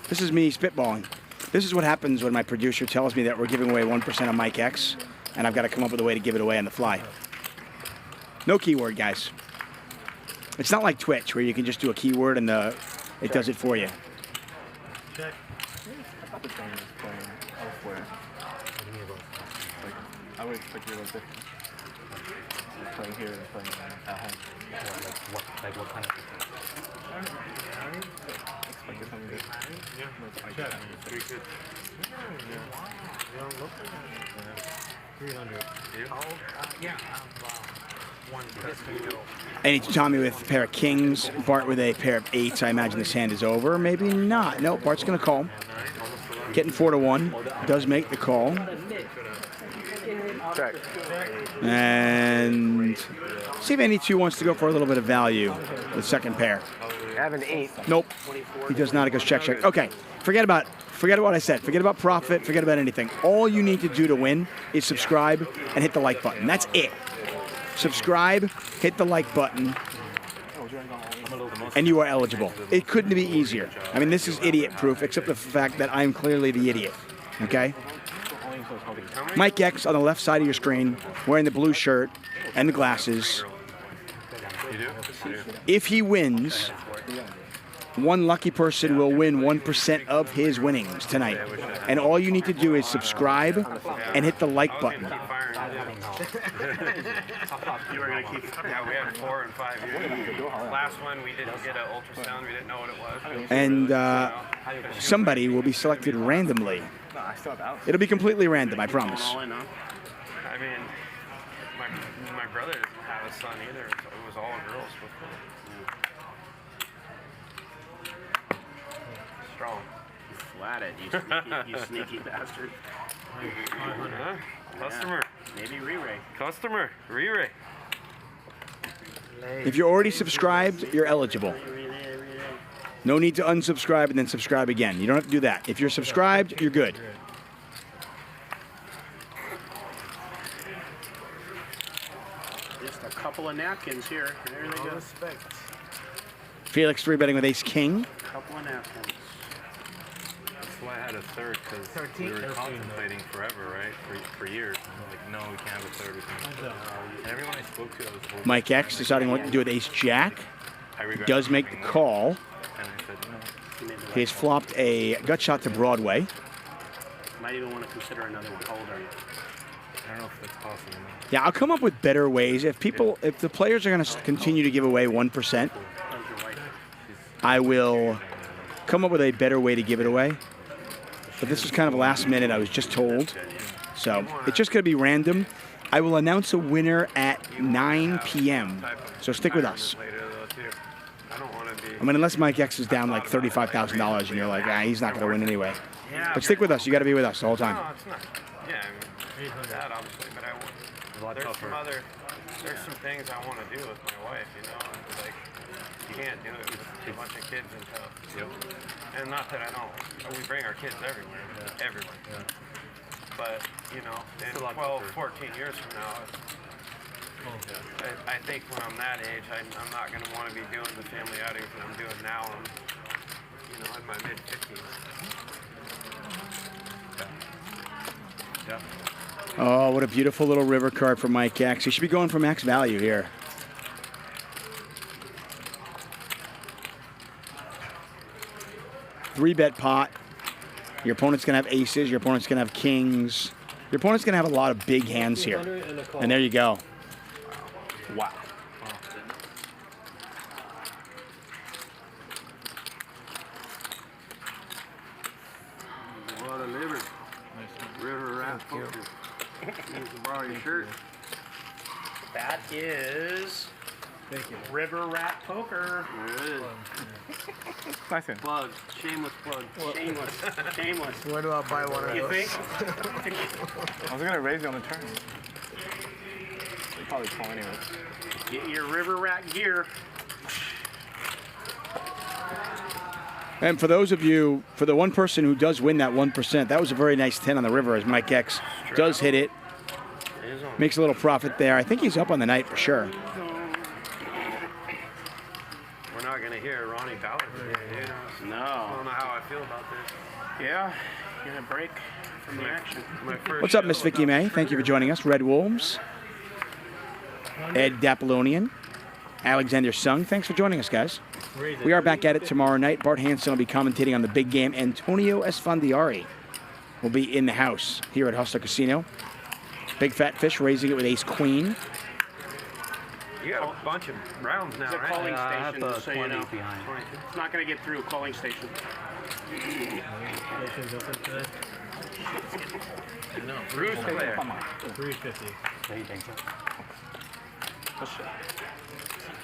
This is me spitballing. This is what happens when my producer tells me that we're giving away 1% of Mike X, and I've got to come up with a way to give it away on the fly. No keyword, guys. It's not like Twitch, where you can just do a keyword and it does it for you. Check. I thought the game was playing elsewhere. I would expect you to look different. Playing here and playing at home. Like what kind of difference? Expect something different. Yeah. Check. Pretty good. Yeah. 300. Yeah. I need Tommy with a pair of kings, Bart with a pair of 8s. I imagine this hand is over. Maybe not. No, Bart's going to call. Getting 4-1. Does make the call. Check. And see if any 2 wants to go for a little bit of value. The second pair. I have an 8. Nope. He does not. It goes check, check. Okay. Forget about what I said. Forget about profit. Forget about anything. All you need to do to win is subscribe and hit the like button. That's it. Subscribe, hit the like button, and you are eligible. It couldn't be easier. I mean, this is idiot-proof, except for the fact that I'm clearly the idiot. Okay? Mike X on the left side of your screen, wearing the blue shirt and the glasses. If he wins, one lucky person will win 1% of his winnings tonight. And all you need to do is subscribe and hit the like button. You were going to keep... Yeah, we had 4 and 5 years. Last one, we didn't get an ultrasound. We didn't know what it was. And somebody will be selected randomly. It'll be completely random, I promise. I mean, my brother didn't have a son either, so it was all girls before. Strong. You flatted, you sneaky bastard. Customer. Maybe re-ray. Customer. Re-ray. If you're already subscribed, you're eligible. No need to unsubscribe and then subscribe again. You don't have to do that. If you're subscribed, you're good. Just a couple of napkins here. There they go. Felix 3-betting with ace-king. Couple of napkins. That's why I had a third, because we were contemplating forever, right? For years. Like, no, we can't have a third. We can't. And everyone I spoke to, I was told. Mike X deciding what to do with ace-jack. He does make the call. And I said no. He has flopped a gut shot to Broadway. Might even want to consider another one. How old are you? I don't know if that's possible. Yeah, I'll come up with better ways. If the players are going to continue to give away 1%, I will come up with a better way to give it away. But this was kind of last minute, I was just told. So it's just going to be random. I will announce a winner at 9 p.m. So stick with us. I mean, unless Mike X is down like $35,000 and you're like, he's not going to win anyway. But stick with us. You got to be with us the whole time. No, it's not. Yeah, I mean, that obviously, but there's some things I want to do with my wife, you know, and like, you can't do it with a bunch of kids and stuff. Yep. And not that I don't, we bring our kids everywhere, everywhere. Yeah. But, you know, in 12, 14 years from now, I think when I'm that age, I'm not going to want to be doing the family outings that I'm doing now. I'm, you know, in my mid-50s. Yeah. Oh, what a beautiful little river card for Mike X. He should be going for max value here. 3-bet pot. Your opponent's going to have aces. Your opponent's going to have kings. Your opponent's going to have a lot of big hands here. And there you go. Wow. What a liver. River rat poker. Needs to borrow your shirt. That is River Rat Poker. Nice one. Plug. Shameless plug. Shameless. Shameless. Where do I buy one of You those? think? I was gonna raise you on the turn. They probably call anyway. Get your River Rat gear. And for those of you, for the one person who does win that 1%, that was a very nice 10 on the river as Mike X does hit it. Makes a little profit there. I think he's up on the night for sure. We're not going to hear Ronnie Ballard today. No. I don't know how I feel about this. Yeah, gonna break from the action. What's up, Miss Vicky May? Thank you for joining us. Red Wolves. Ed Dappolonian. Alexander Sung. Thanks for joining us, guys. We are back at it tomorrow night. Bart Hanson will be commentating on the big game. Antonio Esfandiari will be in the house here at Hustler Casino. Big Fat Fish raising it with ace-queen. You got a bunch of rounds now, It's a right? calling station, I just so you know. 20 behind. It's not going to get through calling station. No, Bruce Claire. 350.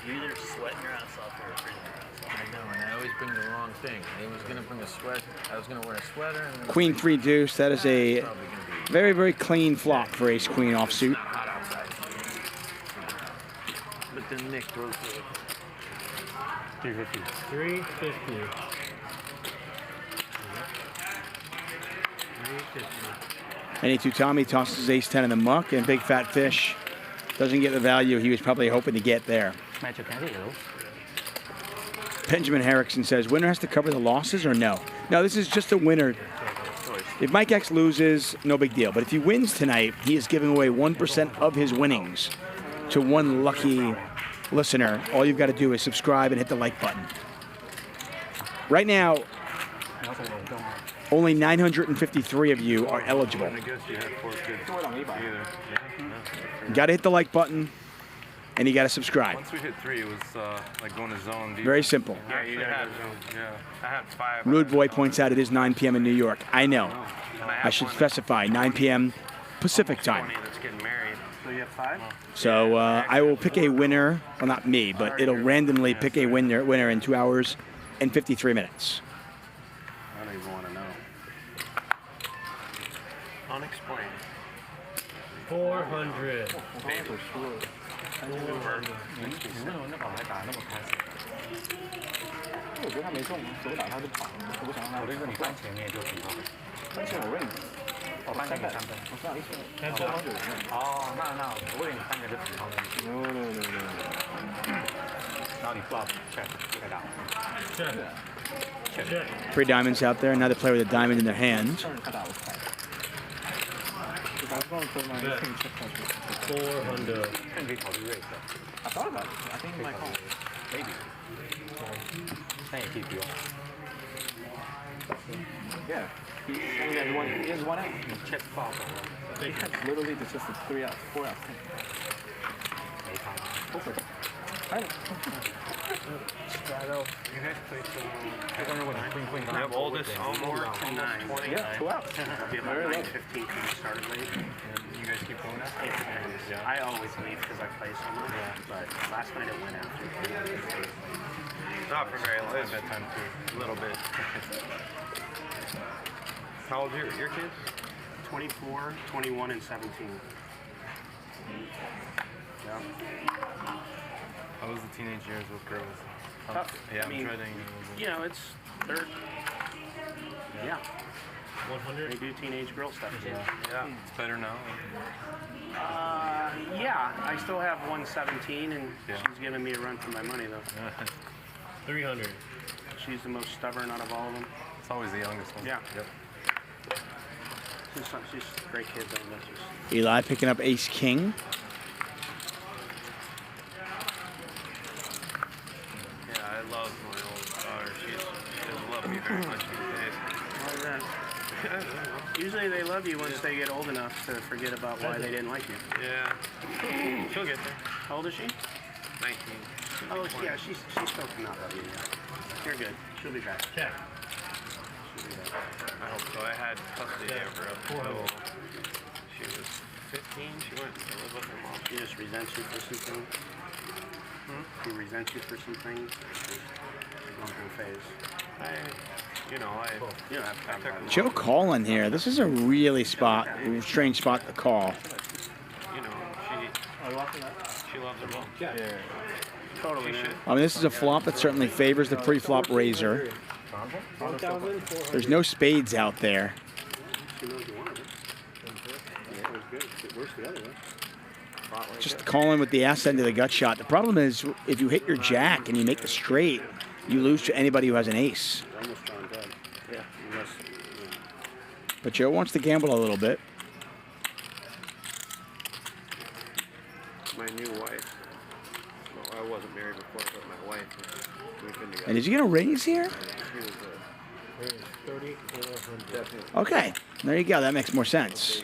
You either sweating your ass off or freezing your ass off. I know, and I always bring the wrong thing. He was gonna bring a sweat. I was gonna wear a sweater. And then Queen 3 deuce. That is a very, very clean flop for ace-queen offsuit. hot outside. But then Nick throws it. 350. 350. Any two Tommy tosses ace-10 in the muck, and Big Fat Fish doesn't get the value he was probably hoping to get there. Benjamin Herrickson says, winner has to cover the losses or no? No, this is just a winner. If Mike X loses, no big deal. But if he wins tonight, he is giving away 1% of his winnings to one lucky listener. All you've got to do is subscribe and hit the like button. Right now, only 953 of you are eligible. I guess you had 4 kids. You got to hit the like button, and you got to subscribe. Once we hit 3, it was like going to zone. Very simple. Yeah, you had zone. Yeah, I had 5. Rude Boy points out it is 9 p.m. in New York. I know. I should specify 9 p.m. Pacific time. That's getting married. So you have 5? So I will pick a winner. Well, not me, but it'll randomly pick a winner in 2 hours and 53 minutes. I don't even want to know. Unexplained. 400. Three diamonds out there. Another player with a diamond in their hand. 400. I thought about it. I think he might call. Maybe. Yeah. He has one out. Check flop. He had literally just a 3 out, 4 out. You guys play till... My oldest almost 9. Yeah, 2 outs. I'll be about 9:15 because we started late. You guys keep going It depends. I always leave because I play so much. But last night it went after. Not for very long. Bedtime too. A little bit. How old are your kids? 24, 21, and 17. Yeah. How was the teenage years with girls? Tough. Yeah, I mean, I'm dreading. You know, they're, yeah. 100? They do teenage girl stuff too. Yeah. It's better now. Yeah, I still have 117, and she's giving me a run for my money though. 300. She's the most stubborn out of all of them. It's always the youngest one. Yeah. Yep. She's a great kid though. Eli picking up ace king. Yeah, I love my old daughter. She doesn't love me very much these Usually they love you once they get old enough to forget about why they didn't like you. Yeah. She'll get there. How old is she? 19. Oh, yeah, she's still not loving you. You're good. She'll be back. Yeah. I hope so. I had custody of her up until she was 15. She went to live with her mom. She just resents you for some things? She resents you for some things? She's going through a phase. You know, I took Joe calling here. This is a really strange spot to call. You know, she loves her mom. Yeah. Totally. I mean, this is a flop that certainly favors the pre-flop raiser. There's no spades out there. Just calling with the ass end of the gut shot. The problem is, if you hit your jack and you make the straight, you lose to anybody who has an ace. Yeah. But Joe wants to gamble a little bit. My new wife. Well, I wasn't married before, but my wife. We've been together. And is he going to raise here? She was 3,400. Okay, there you go. That makes more sense.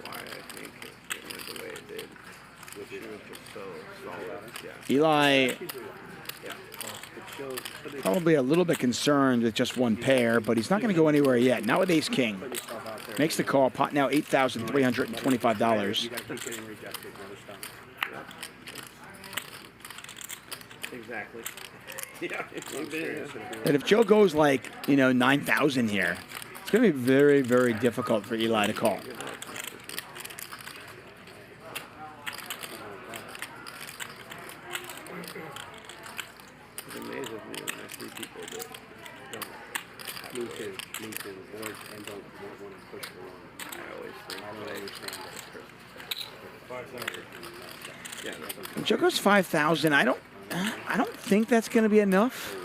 Why I think it went the way it did. She was just so solid. Yeah. Eli probably a little bit concerned with just one pair, but he's not going to go anywhere yet. Not with ace-king. Makes the call. Pot now $8,325. Exactly. And if Joe goes like, 9,000 here, it's going to be very, very difficult for Eli to call. It amazes me when I see people that don't move to avoid and don't want to push it along. I always think, I don't understand that. Yeah. When Joe goes 5,000, I don't think that's going to be enough.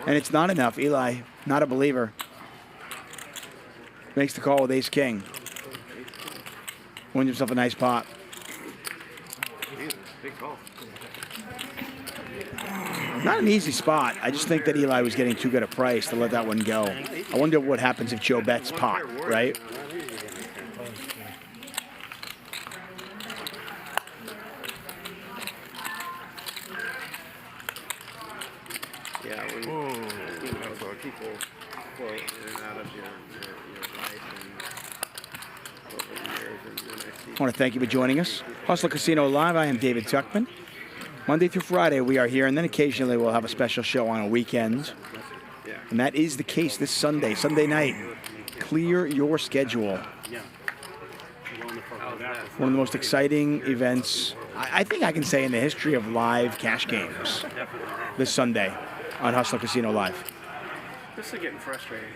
And it's not enough. Eli, not a believer. Makes the call with ace-king. Wins himself a nice pot. Big call. Not an easy spot. I just think that Eli was getting too good a price to let that one go. I wonder what happens if Joe bets pot, right? Yeah, when people quote in and out of your life and over the years, and when I see. I want to thank you for joining us. Hustler Casino Live, I am David Tuchman. Monday through Friday we are here, and then occasionally we'll have a special show on a weekend. And that is the case this Sunday night. Clear your schedule. One of the most exciting events, I think I can say, in the history of live cash games this Sunday on Hustler Casino Live. This is getting frustrating.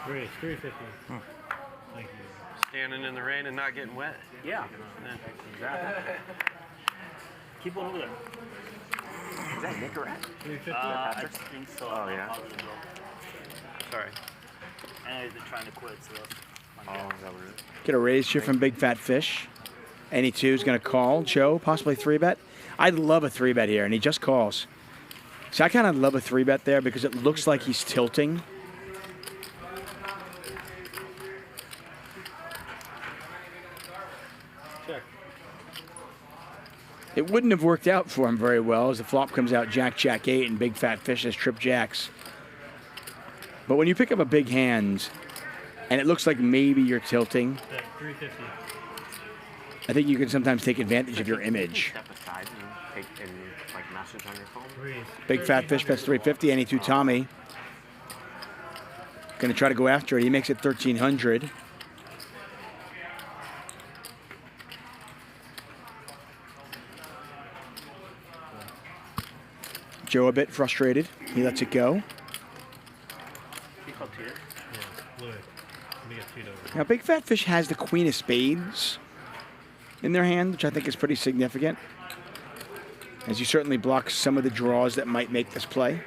350. Thank you. Standing in the rain and not getting wet. Yeah. Exactly. Keep one over there. Is that Nick or at? I think so. Oh, yeah. Sorry. And they're trying to quit, so that's Oh, is that what it is? Get a raise here from Big Fat Fish. Any two is going to call. Joe, possibly 3-bet. I'd love a 3-bet here, and he just calls. See, I kind of love a 3-bet there because it looks like he's tilting. Check. It wouldn't have worked out for him very well as the flop comes out Jack, Jack 8, and Big Fat Fish has trip jacks. But when you pick up a big hand, and it looks like maybe you're tilting, Yeah, 350. I think you can sometimes take advantage of your image. Step aside and take and like message on your phone. Big Fat Fish bets 350, any two Tommy. Going to try to go after it. He makes it 1,300. Joe a bit frustrated. He lets it go. Now, Big Fat Fish has the Queen of Spades in their hand, which I think is pretty significant, as you certainly block some of the draws that might make this play.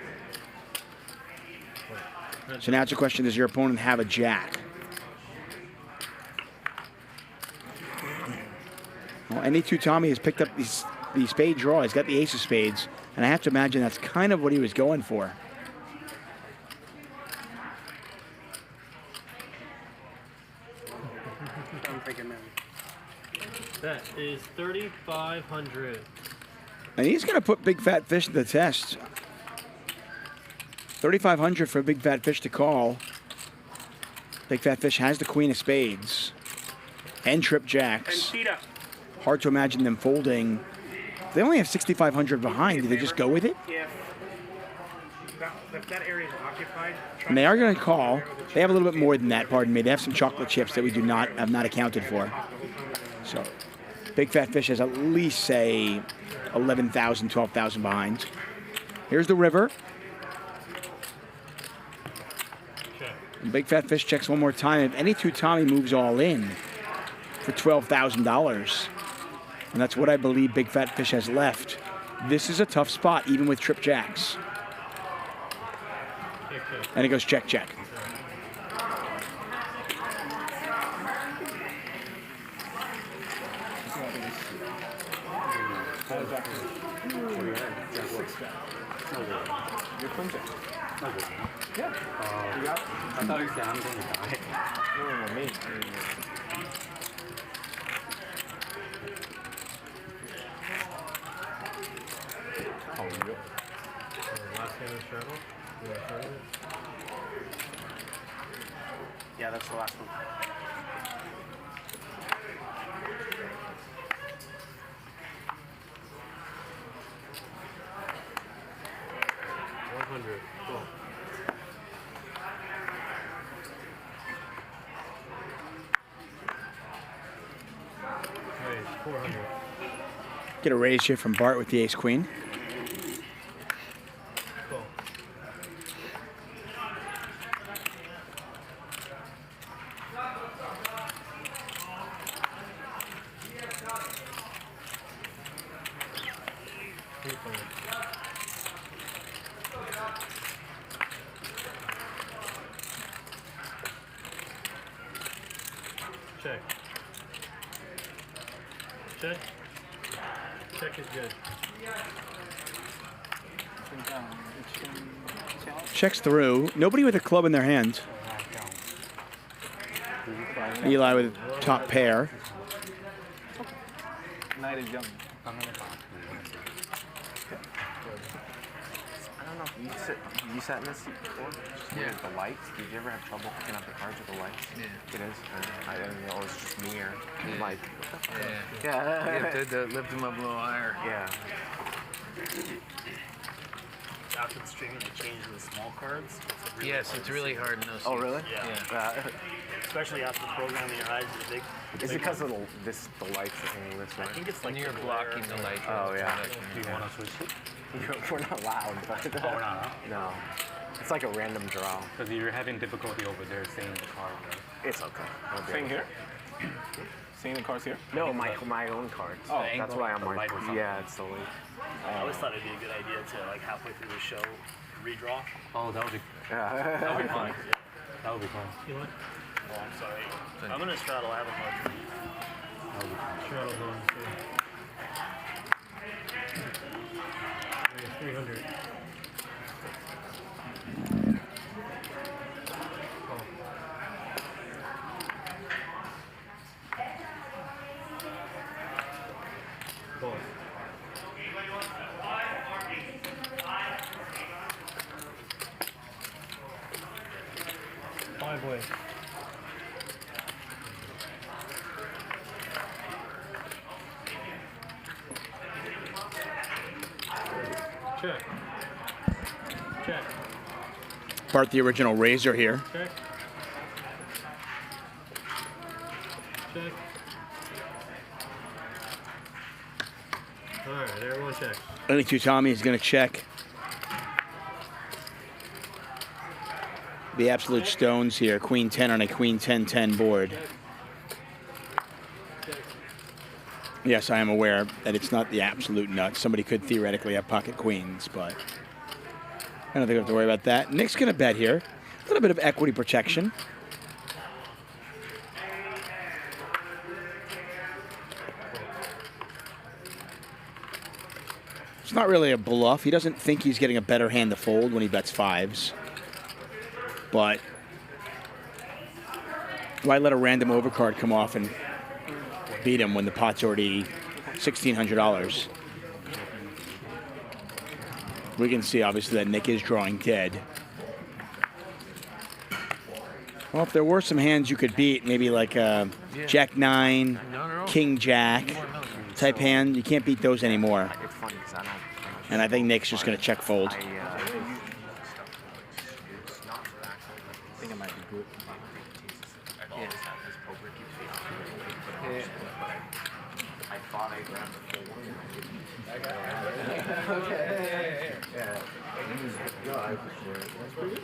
So now it's a question, does your opponent have a jack? Well, any two Tommy has picked up the spade draw. He's got the ace of spades, and I have to imagine that's kind of what he was going for. That is 3,500. And he's going to put Big Fat Fish to the test. 3,500 for Big Fat Fish to call. Big Fat Fish has the queen of spades and trip jacks. Hard to imagine them folding. They only have 6,500 behind. Do they just go with it? If that area is occupied, And they are going to call. They have a little bit more than that, pardon me. They have some chocolate chips that we have not accounted for. So Big Fat Fish has at least, say, 11,000, 12,000 behind. Here's the river. And Big Fat Fish checks one more time. If any two Tommy moves all in for $12,000, and that's what I believe Big Fat Fish has left, this is a tough spot, even with trip jacks. And it goes check, check. Yeah. I thought you said I'm going to die. No, me. Last game of Shadow? Yeah, that's the last one. Cool. Raise 400. Get a raise here from Bart with the ace queen. Cool. Check. Check. Check is good. Checks through. Nobody with a club in their hand. Eli with top pair. Night is young. I don't know if you sat in this seat before. Yeah. The lights. Did you ever have trouble picking up the cards with the lights? Yeah. It is. I didn't know it was just me or like. Yeah. You have to lift them up a little higher. Yeah. After the streaming, they changed the small cards. Yes, it's really hard in those. Oh, really? Yeah. Especially after programming your eyes is big. Is it because of the lights are hanging this way? I think it's like you're blocking the light. Oh yeah. Do you want to switch it? We're not loud, but Oh, we're not, huh? No. It's like a random draw. Because you're having difficulty over there seeing the card. Right? It's okay. Seeing here? Seeing the cards here? No, my own cards. Oh, that's why I'm like, yeah, it's the light. I always thought it'd be a good idea to like halfway through the show redraw. Oh, that would be. That would be fun. That would be fun. You know what? Oh, I'm sorry. I'm gonna straddle. I have a hard. That would be fun. Straddle's on too. 300. Cool. Five-way. Check. Check. Bart, the original razor here. Check. Check. All right, everyone check. Any two Tommy is going to check. The absolute stones here. Queen 10 on a Queen 10-10 board. Yes, I am aware that it's not the absolute nuts. Somebody could theoretically have pocket queens, but I don't think we have to worry about that. Nick's going to bet here. A little bit of equity protection. It's not really a bluff. He doesn't think he's getting a better hand to fold when he bets fives. But why let a random overcard come off and beat him when the pot's already $1,600? We can see, obviously, that Nick is drawing dead. Well, if there were some hands you could beat, maybe like a Jack-9, King-Jack type hand, you can't beat those anymore. And I think Nick's just going to check fold. I think it might be good. I thought I grabbed the full one. Okay. Yeah. No, I appreciate it. That's pretty good.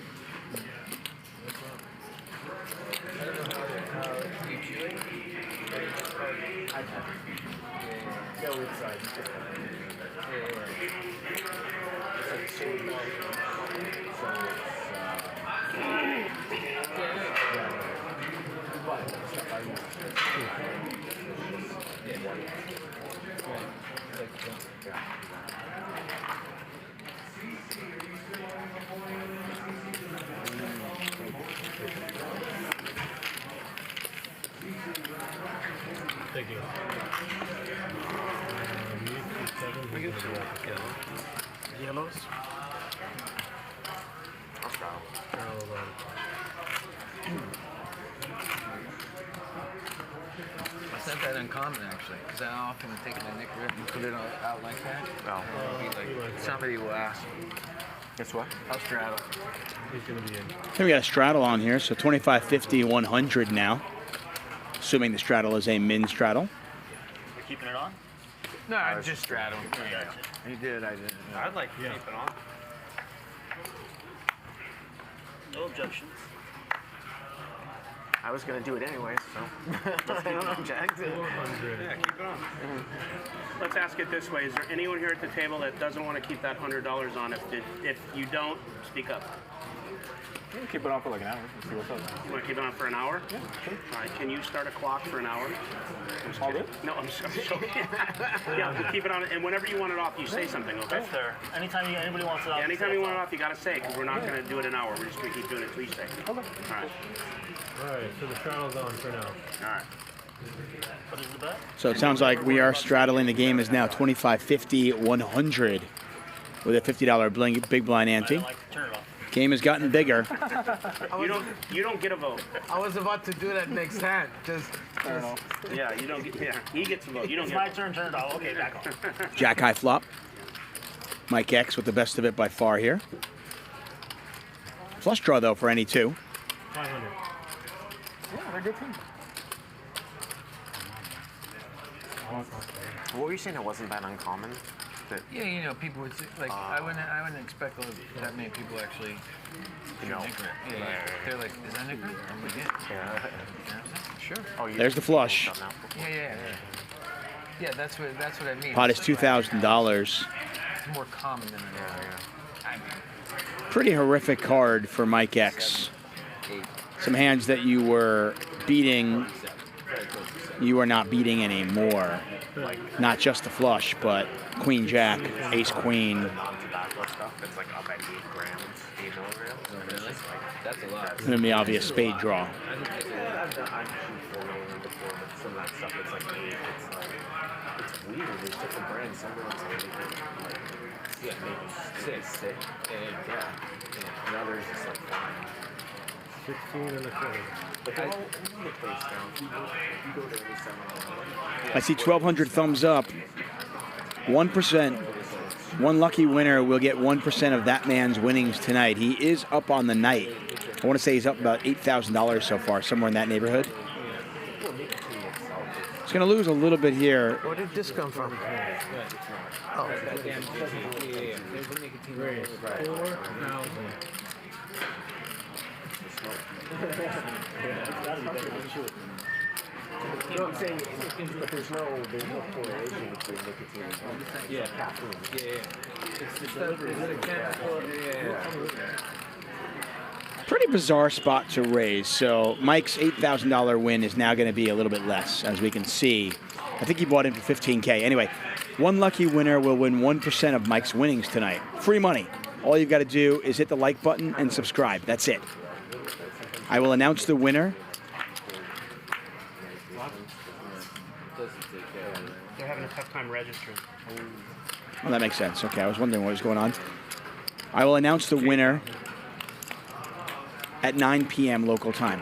I don't know how you do it. I have. Go inside. Thank you. Yellows. I sent that uncommon actually, because I often take a Nick Rip and put it out like that. Well, like, somebody will ask. Guess what? I'll straddle. He's going to be in. Then we got a straddle on here, so 25, 100 now. Assuming the straddle is a min straddle. We're keeping it on? No, I just straddled. You did, I didn't. I'd like to keep it on. No objections. I was going to do it anyways, so. I don't object. Yeah, keep it on. Let's ask it this way. Is there anyone here at the table that doesn't want to keep that $100 on? If you don't, speak up. We can keep it on for like an hour and see what's up. You want to keep it on for an hour? Yeah, sure. All right, can you start a clock for an hour? All good? No, I'm joking. Yeah, we'll keep it on, and whenever you want it off, you say something, okay? That's fair. Anytime anybody wants it off. Yeah, anytime you want it off, you got to say, because we're not going to do it an hour. We're just going to keep doing it until you say. Okay. All right. All right, so the straddle's on for now. All right. What is the bet? So it sounds like we are straddling. The game is now 25, 100 with a $50 big blind ante. Turn it off. Game has gotten bigger. You don't get a vote. I was about to do that next hand. Just turn off. Yeah, you don't get. Yeah, he gets a vote. You don't it's get. my turn. Turn it off. Okay, back on. Jack high flop. Mike X with the best of it by far here. Flush draw though for any two. 500. Yeah, they're a good team. What were you saying? It wasn't that uncommon. That yeah, you know, people would say, like I wouldn't expect that many people actually know. Nick Rip. Yeah, yeah. They're like, is that Nick Rip? I'm like, yeah. Sure. Oh, There's the flush. Yeah. Yeah, that's what I mean. Pot is $2,000. It's more common than Pretty horrific card for Mike X. Some hands that you were beating, you are not beating anymore. Not just the flush, but Queen Jack, Ace Queen. Non-tobacco stuff. It's like up at 8 grams, 8 milligrams. Really? That's a lot. And then the obvious spade draw. I'm shooting 4 milligrams before, but some of that stuff, it's like 8. It's like, it's weird. There's different brands. Some brands are like, yeah, maybe 6. And others it's like 5. 16 and a quarter. But they're all over the place now. If you go to any seminar. I see 1,200 thumbs up. 1%. One lucky winner will get 1% of that man's winnings tonight. He is up on the night. I want to say he's up about $8,000 so far, somewhere in that neighborhood. He's going to lose a little bit here. Where did this come from? Oh. No, I'm saying, but there's no correlation between nicotine and caffeine. It's the delivery. Pretty bizarre spot to raise. So Mike's $8,000 win is now going to be a little bit less, as we can see. I think he bought in for $15K. Anyway, one lucky winner will win 1% of Mike's winnings tonight. Free money. All you've got to do is hit the like button and subscribe. That's it. I will announce the winner. They're having a tough time registering. Well, that makes sense. Okay, I was wondering what was going on. I will announce the winner at 9 p.m. local time.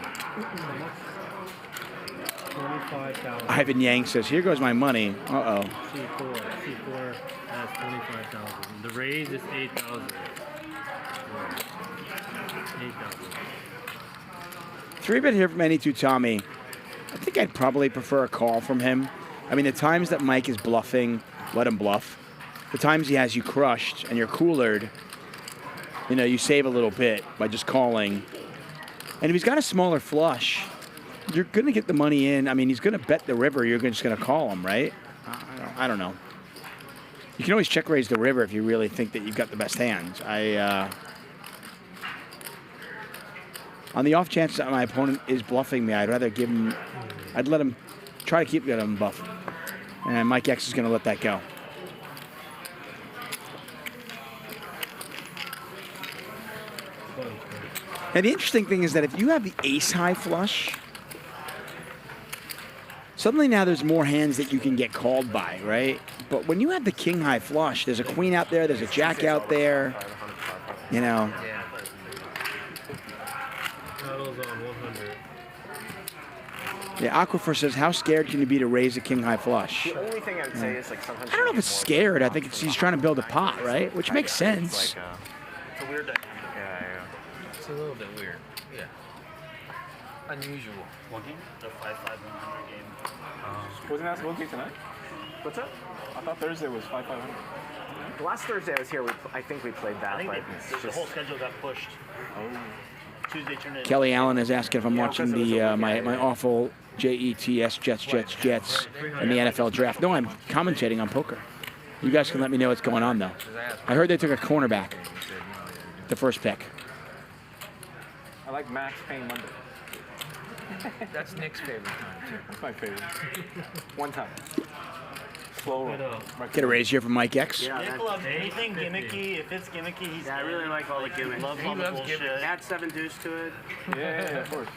25,000. Ivan Yang says, here goes my money. Uh-oh. C4 has 25,000. The raise is 8,000. 8,000. 3-bet here from Any2 Tommy. I think I'd probably prefer a call from him. I mean, the times that Mike is bluffing, let him bluff. The times he has you crushed and you're coolered, you know, you save a little bit by just calling. And if he's got a smaller flush, you're going to get the money in. I mean, he's going to bet the river. You're just going to call him, right? I don't know. You can always check raise the river if you really think that you've got the best hands. On the off chance that my opponent is bluffing me, I'd rather give him. I'd let him try to keep him buff. And Mike X is going to let that go. And the interesting thing is that if you have the ace-high flush, suddenly now there's more hands that you can get called by, right? But when you have the king-high flush, there's a queen out there, there's a jack out there, you know. Paddles on 100. Yeah, Aquifer says, how scared can you be to raise a king-high flush? The only thing I'd say is like sometimes. I don't know if it's scared. I think he's trying to build a pot, right? Which makes sense. It's a weird dynamic. Yeah. It's a little bit weird. Yeah. Unusual. What game? The 5-5-100 game. Wasn't that supposed to be tonight? What's up? I thought Thursday was 5-500. Last Thursday I was here. I think we played that. I think but the whole schedule got pushed. Tuesday turned into Kelly Allen is asking if I'm watching the my awful JETS Jets and the NFL draft. No, I'm commentating on poker. You guys can let me know what's going on, though. I heard they took a cornerback, the first pick. I like Max Payne Monday. That's Nick's favorite time, too. That's my favorite. One time. Slow roll. Get a raise here from Mike X. Yeah, Nick loves anything gimmicky. If it's gimmicky, he's. Yeah, I really like all the gimmicks. Loves He all the loves bullshit. gimmicks. Add 7 deuce to it. Yeah, of course.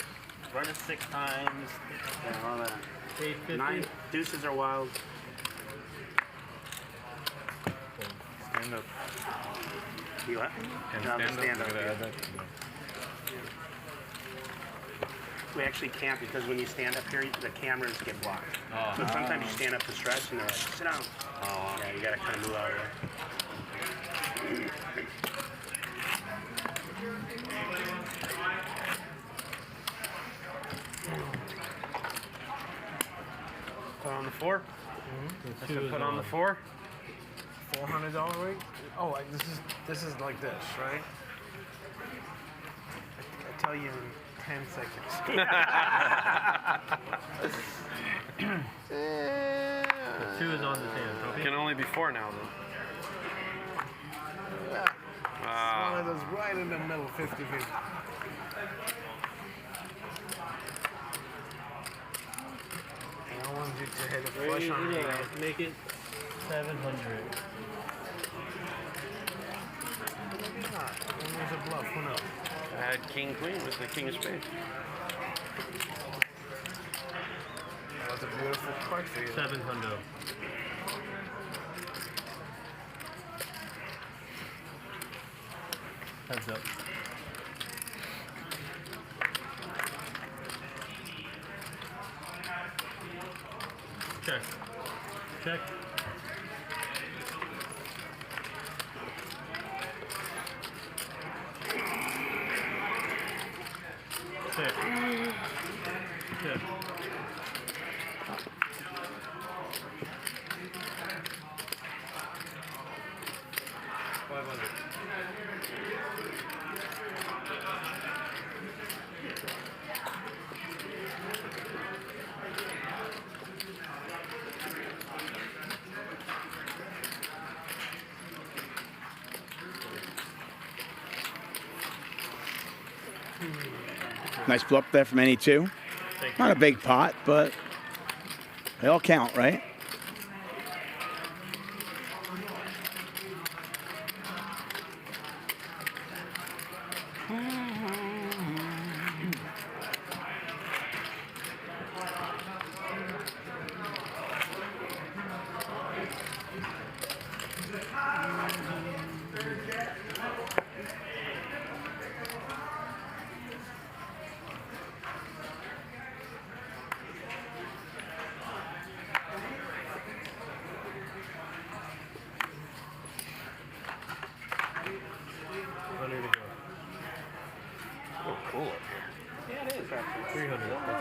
Run it 6 times. Yeah, all that. 850. 9 deuces are wild. Stand up. You what? And No, the stand up. stand-up, yeah. We actually can't because when you stand up here, the cameras get blocked. Oh. So sometimes you stand up to stretch and they're like, sit down. Oh. Yeah, you gotta kind of move out of there. Put on the 4. I said put on the 4. $400 weight? Oh, this is like this, right? I tell you in 10 seconds. The 2 is on the table. It can only be 4 now, then. It's one of those right in the middle, 50-50. I want you to hit a flush on me. Make it 700. There's a bluff, who knows? I had king queen with the king of spades. That was a beautiful card for you. 700. Heads up. Check. Check. Check. Check. Nice bluff there from Any2. Not a big pot, but they all count, right?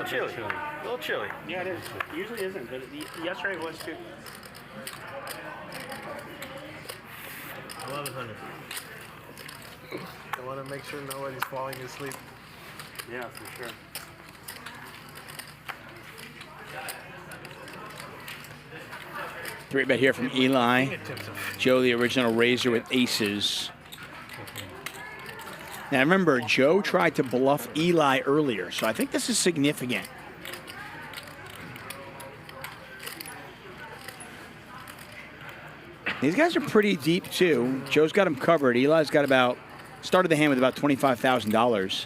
chilly. A little chilly. Yeah, it is. It usually isn't, but yesterday it was too. 1100. I want to make sure nobody's falling asleep. Yeah, for sure. Three bet here from Eli. Joe, the original raiser with aces. Now remember, Joe tried to bluff Eli earlier, so I think this is significant. These guys are pretty deep too. Joe's got them covered. Eli's got about, started the hand with about $25,000.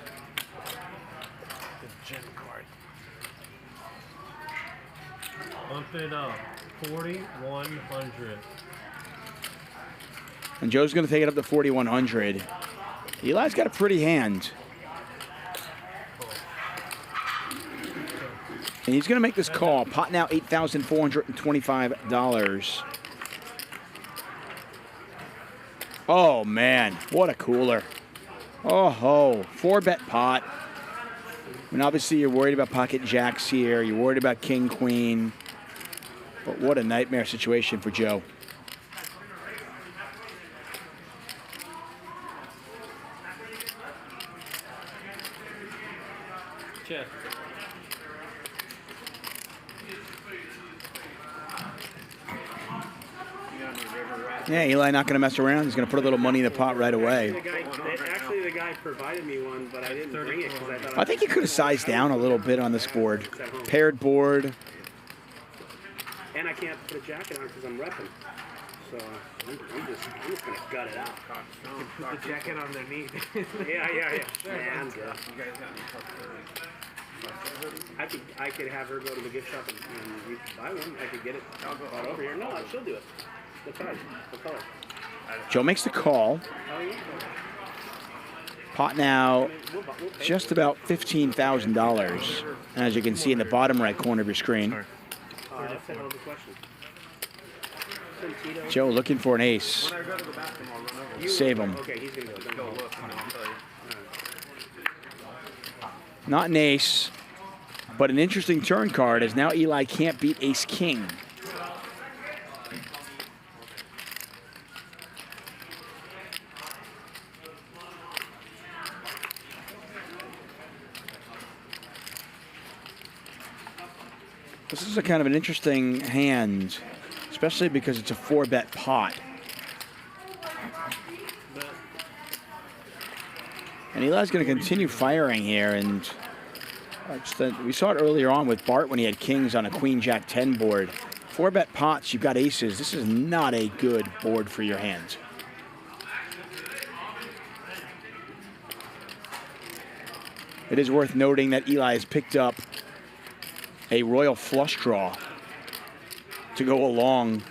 Bump it up. 4,100. And Joe's going to take it up to 4,100. Eli's got a pretty hand. And he's going to make this call. Pot now $8,425. Oh, man. What a cooler. Oh, ho. 4-bet pot. I mean, obviously, you're worried about pocket jacks here. You're worried about king, queen. But what a nightmare situation for Joe. Check. Yeah, Eli not going to mess around. He's going to put a little money in the pot right away. Actually, the guy provided me one, but I didn't bring it because I thought. I think he could have sized down a little bit on this board. Paired board. And I can't put a jacket on because I'm repping. So I'm just going to gut it out. Put the jacket on their knee. Yeah. Man, I'm good. I could have her go to the gift shop and you could buy one. I could get it brought over here. No, she'll do it. What size? What color? Joe makes the call. Pot now just about $15,000. As you can see in the bottom right corner of your screen. That's a hell of a question. Joe looking for an ace. Save him. Okay, he's going to go look. Not an ace, but an interesting turn card as now Eli can't beat ace-king. This is a kind of an interesting hand, especially because it's a 4-bet pot. And Eli's going to continue firing here, and we saw it earlier on with Bart when he had kings on a queen-jack-10 board. 4-bet pots, you've got aces. This is not a good board for your hand. It is worth noting that Eli has picked up a royal flush draw to go along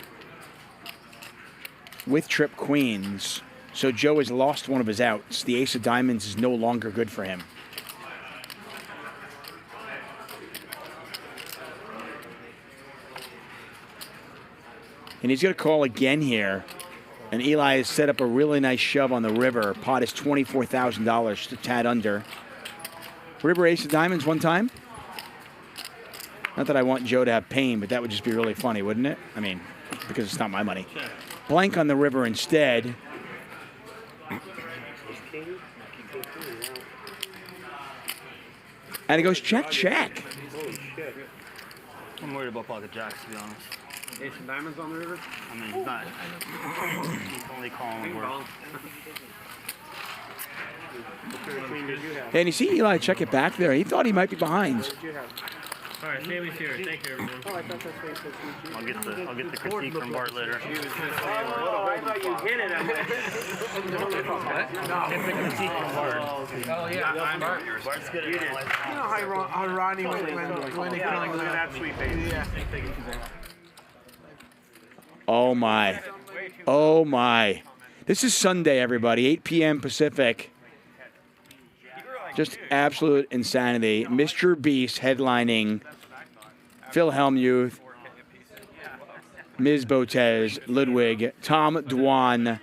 with trip queens. So Joe has lost one of his outs. The ace of diamonds is no longer good for him. And he's going to call again here. And Eli has set up a really nice shove on the river. Pot is $24,000, just a tad under. River ace of diamonds one time. Not that I want Joe to have pain, but that would just be really funny, wouldn't it? I mean, because it's not my money. Blank on the river instead. And it goes check, check. Holy shit. I'm worried about pocket jacks, to be honest. Ace of diamonds on the river? I mean, he's not. He's only calling work. And you see Eli check it back there. He thought he might be behind. All right, save me here. Thank you, everyone. Oh, I thought that's what he said. I'll get the critique from Bart later. Oh, I thought you hit it. I'm like, Get the critique from Bart. Oh, yeah. Bart's good at it. You know how Ronnie when he comes look at that sweet baby. Yeah. Oh, my. Oh, my. This is Sunday, everybody, 8 p.m. Pacific. Just absolute insanity. Mr. Beast headlining Phil Hellmuth, Ms. Botez, Ludwig, Tom Dwan.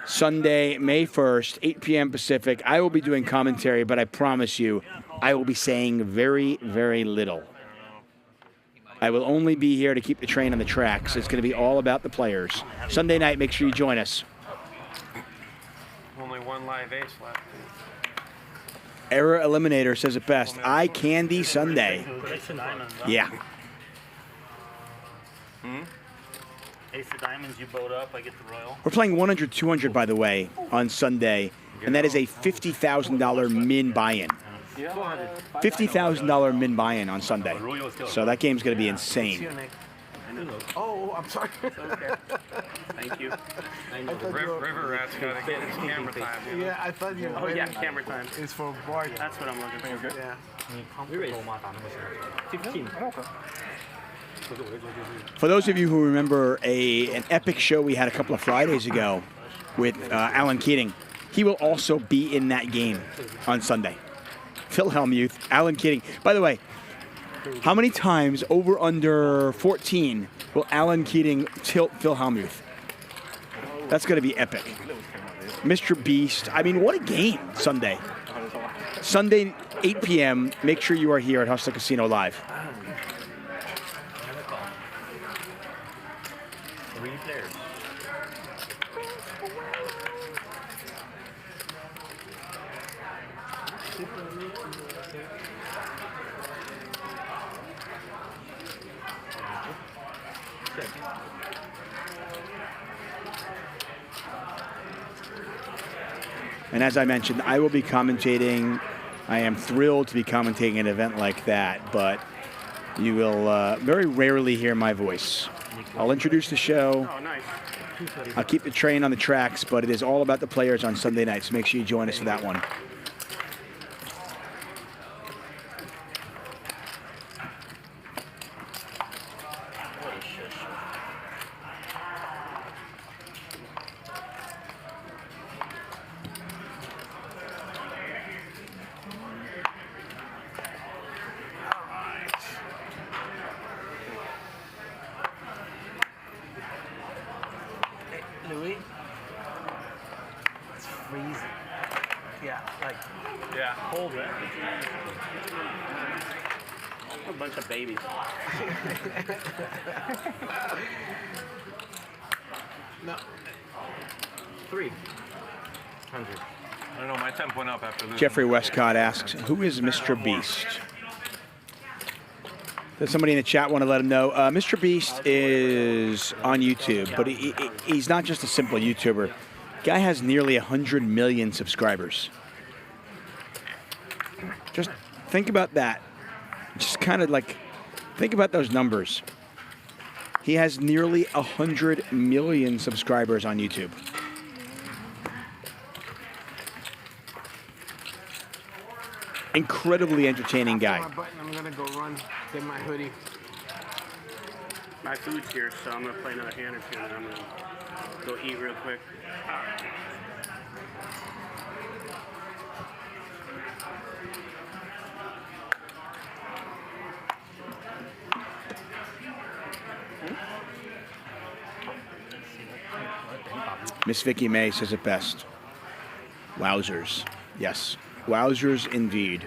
Sunday, May 1st, 8 p.m. Pacific. I will be doing commentary, but I promise you, I will be saying very, very little. I will only be here to keep the train on the tracks. It's going to be all about the players. Sunday night, make sure you join us. Only one live ace left. Error Eliminator says it best. Eye candy Sunday. Yeah. Ace of diamonds, you boat up, I get the royal. We're playing 100-200, by the way, on Sunday, and that is a $50,000 min buy-in. $50,000 min buy-in on Sunday. So that game's going to be insane. Oh, I'm sorry. Thank you. River Rat's got to get his camera time. You know? Yeah, I thought you. Oh yeah, camera time. It's for Bart. That's what I'm looking for. Yeah. For those of you who remember an epic show we had a couple of Fridays ago with Alan Keating, he will also be in that game on Sunday. Phil Hellmuth, Alan Keating. By the way, how many times over under 14 will Alan Keating tilt Phil Hellmuth? That's going to be epic. Mr. Beast. I mean, what a game Sunday. Sunday, 8 p.m. Make sure you are here at Hustler Casino Live. And as I mentioned, I will be commentating. I am thrilled to be commentating an event like that, but you will very rarely hear my voice. I'll introduce the show. Oh, nice. I'll keep the train on the tracks, but it is all about the players on Sunday night, so make sure you join us for that one. Louis? It's freezing. Yeah, like. Yeah. Cold, right? A bunch of babies. No. 300. I don't know, my temp went up after losing. Jeffrey Westcott asks, who is Mr. Beast? Does somebody in the chat want to let him know? Mr. Beast is on YouTube, but he's not just a simple YouTuber. Guy has nearly 100 million subscribers. Just think about that. Just kind of like, think about those numbers. He has nearly 100 million subscribers on YouTube. Incredibly entertaining guy. I'm gonna go run, get my hoodie. My food's here, so I'm gonna play another hand or two, and I'm gonna go eat real quick. Miss Vicky May says it best. Wowzers. Yes. Wowzers indeed.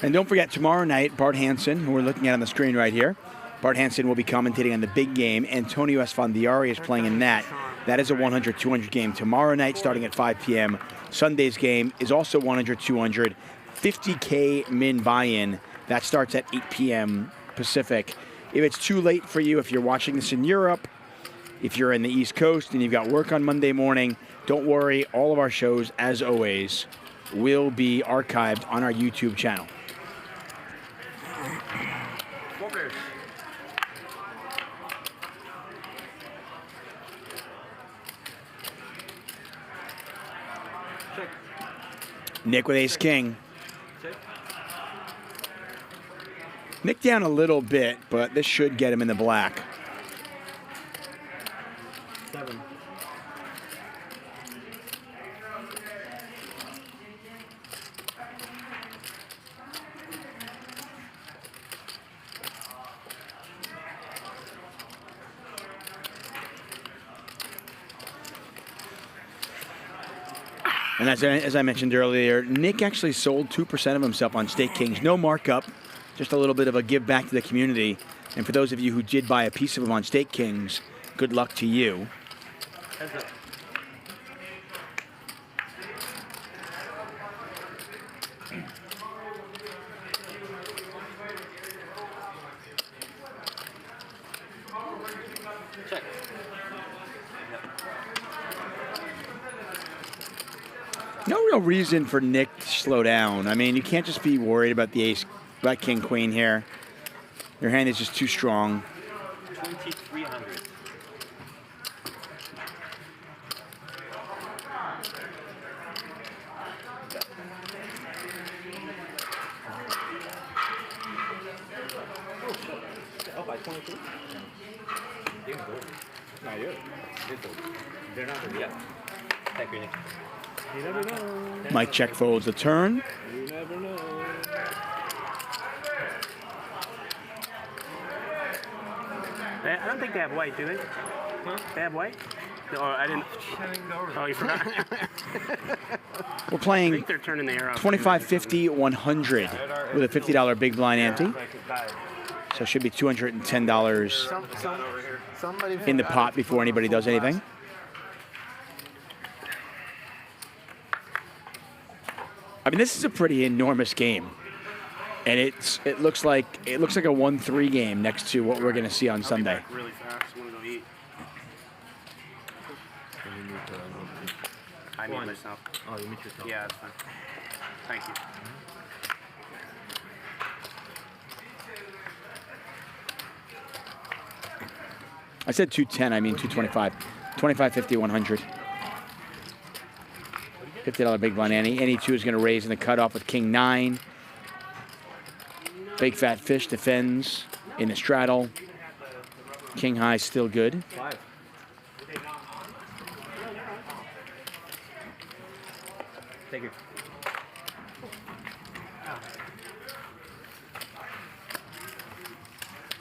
And don't forget, tomorrow night, Bart Hanson, who we're looking at on the screen right here, Bart Hanson will be commentating on the big game. Antonio Esfandiari is playing in that. That is a 100-200 game tomorrow night starting at 5 p.m. Sunday's game is also 100-200. 50K min buy-in. That starts at 8 p.m. Pacific. If it's too late for you, if you're watching this in Europe, if you're in the East Coast and you've got work on Monday morning, don't worry. All of our shows, as always, will be archived on our YouTube channel. Nick with ace-king. Nick down a little bit, but this should get him in the black. 7. And as I mentioned earlier, Nick actually sold 2% of himself on Stake Kings. No markup, just a little bit of a give back to the community. And for those of you who did buy a piece of him on Stake Kings, good luck to you. Check. No real reason for Nick to slow down. I mean, you can't just be worried about the ace, about king, queen here. Your hand is just too strong. 2,300. Oh, by 22? Not you. They're not there yet. Thank you, Nick. You never know. Mike check folds the turn. You never know. I don't think they have white, do they? Huh? They have white? Oh, I didn't. Oh, you forgot. We're playing I think they're turning the air off. 25, 50, 100 with a $50 big blind ante. So it should be $210 in the pot before anybody does anything. I mean, this is a pretty enormous game, and it looks like a 1-3 game next to what we're going to see on Sunday. Really fast. I want to go eat. I meet myself. Oh, you meet yourself? Yeah, that's fine. Thank you. I said 210, I mean 225. 25, 50, 100. $50 big blind ante. Any two is going to raise in the cutoff with king 9. Big fat fish defends in the straddle. King high still good. 5. Thank you.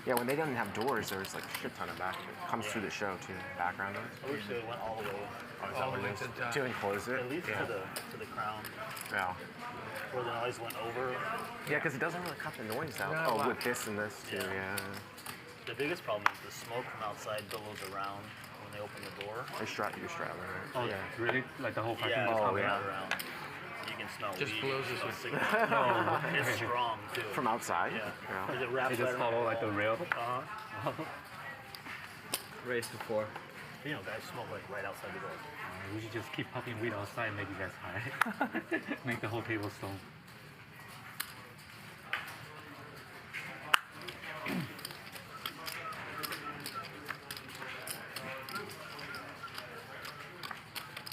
Yeah, when they didn't have doors, there was like a shit ton of back. Comes through the show too, background noise. I wish they went all the way. All the way to enclose it. At least Yeah. to the crown. Yeah. Where the noise went over. Yeah, because it doesn't really cut the noise out. No, Oh, wow. with this and this too, yeah. The biggest problem is the smoke from outside billows around when they open the door. You're straddling, right? Oh, yeah. Really? Like the whole parking Yeah, lot? it's Oh, coming yeah. out around. You can smell Just weed, blows you us smell with- cigarettes. No. It's strong too. From outside? Yeah. Yeah. Because it wraps They just right follow around like the rail? Uh-huh. Raise to 4. You know, guys smoke like right outside the door. We should just keep popping weed outside and make you guys high. Make the whole table stone.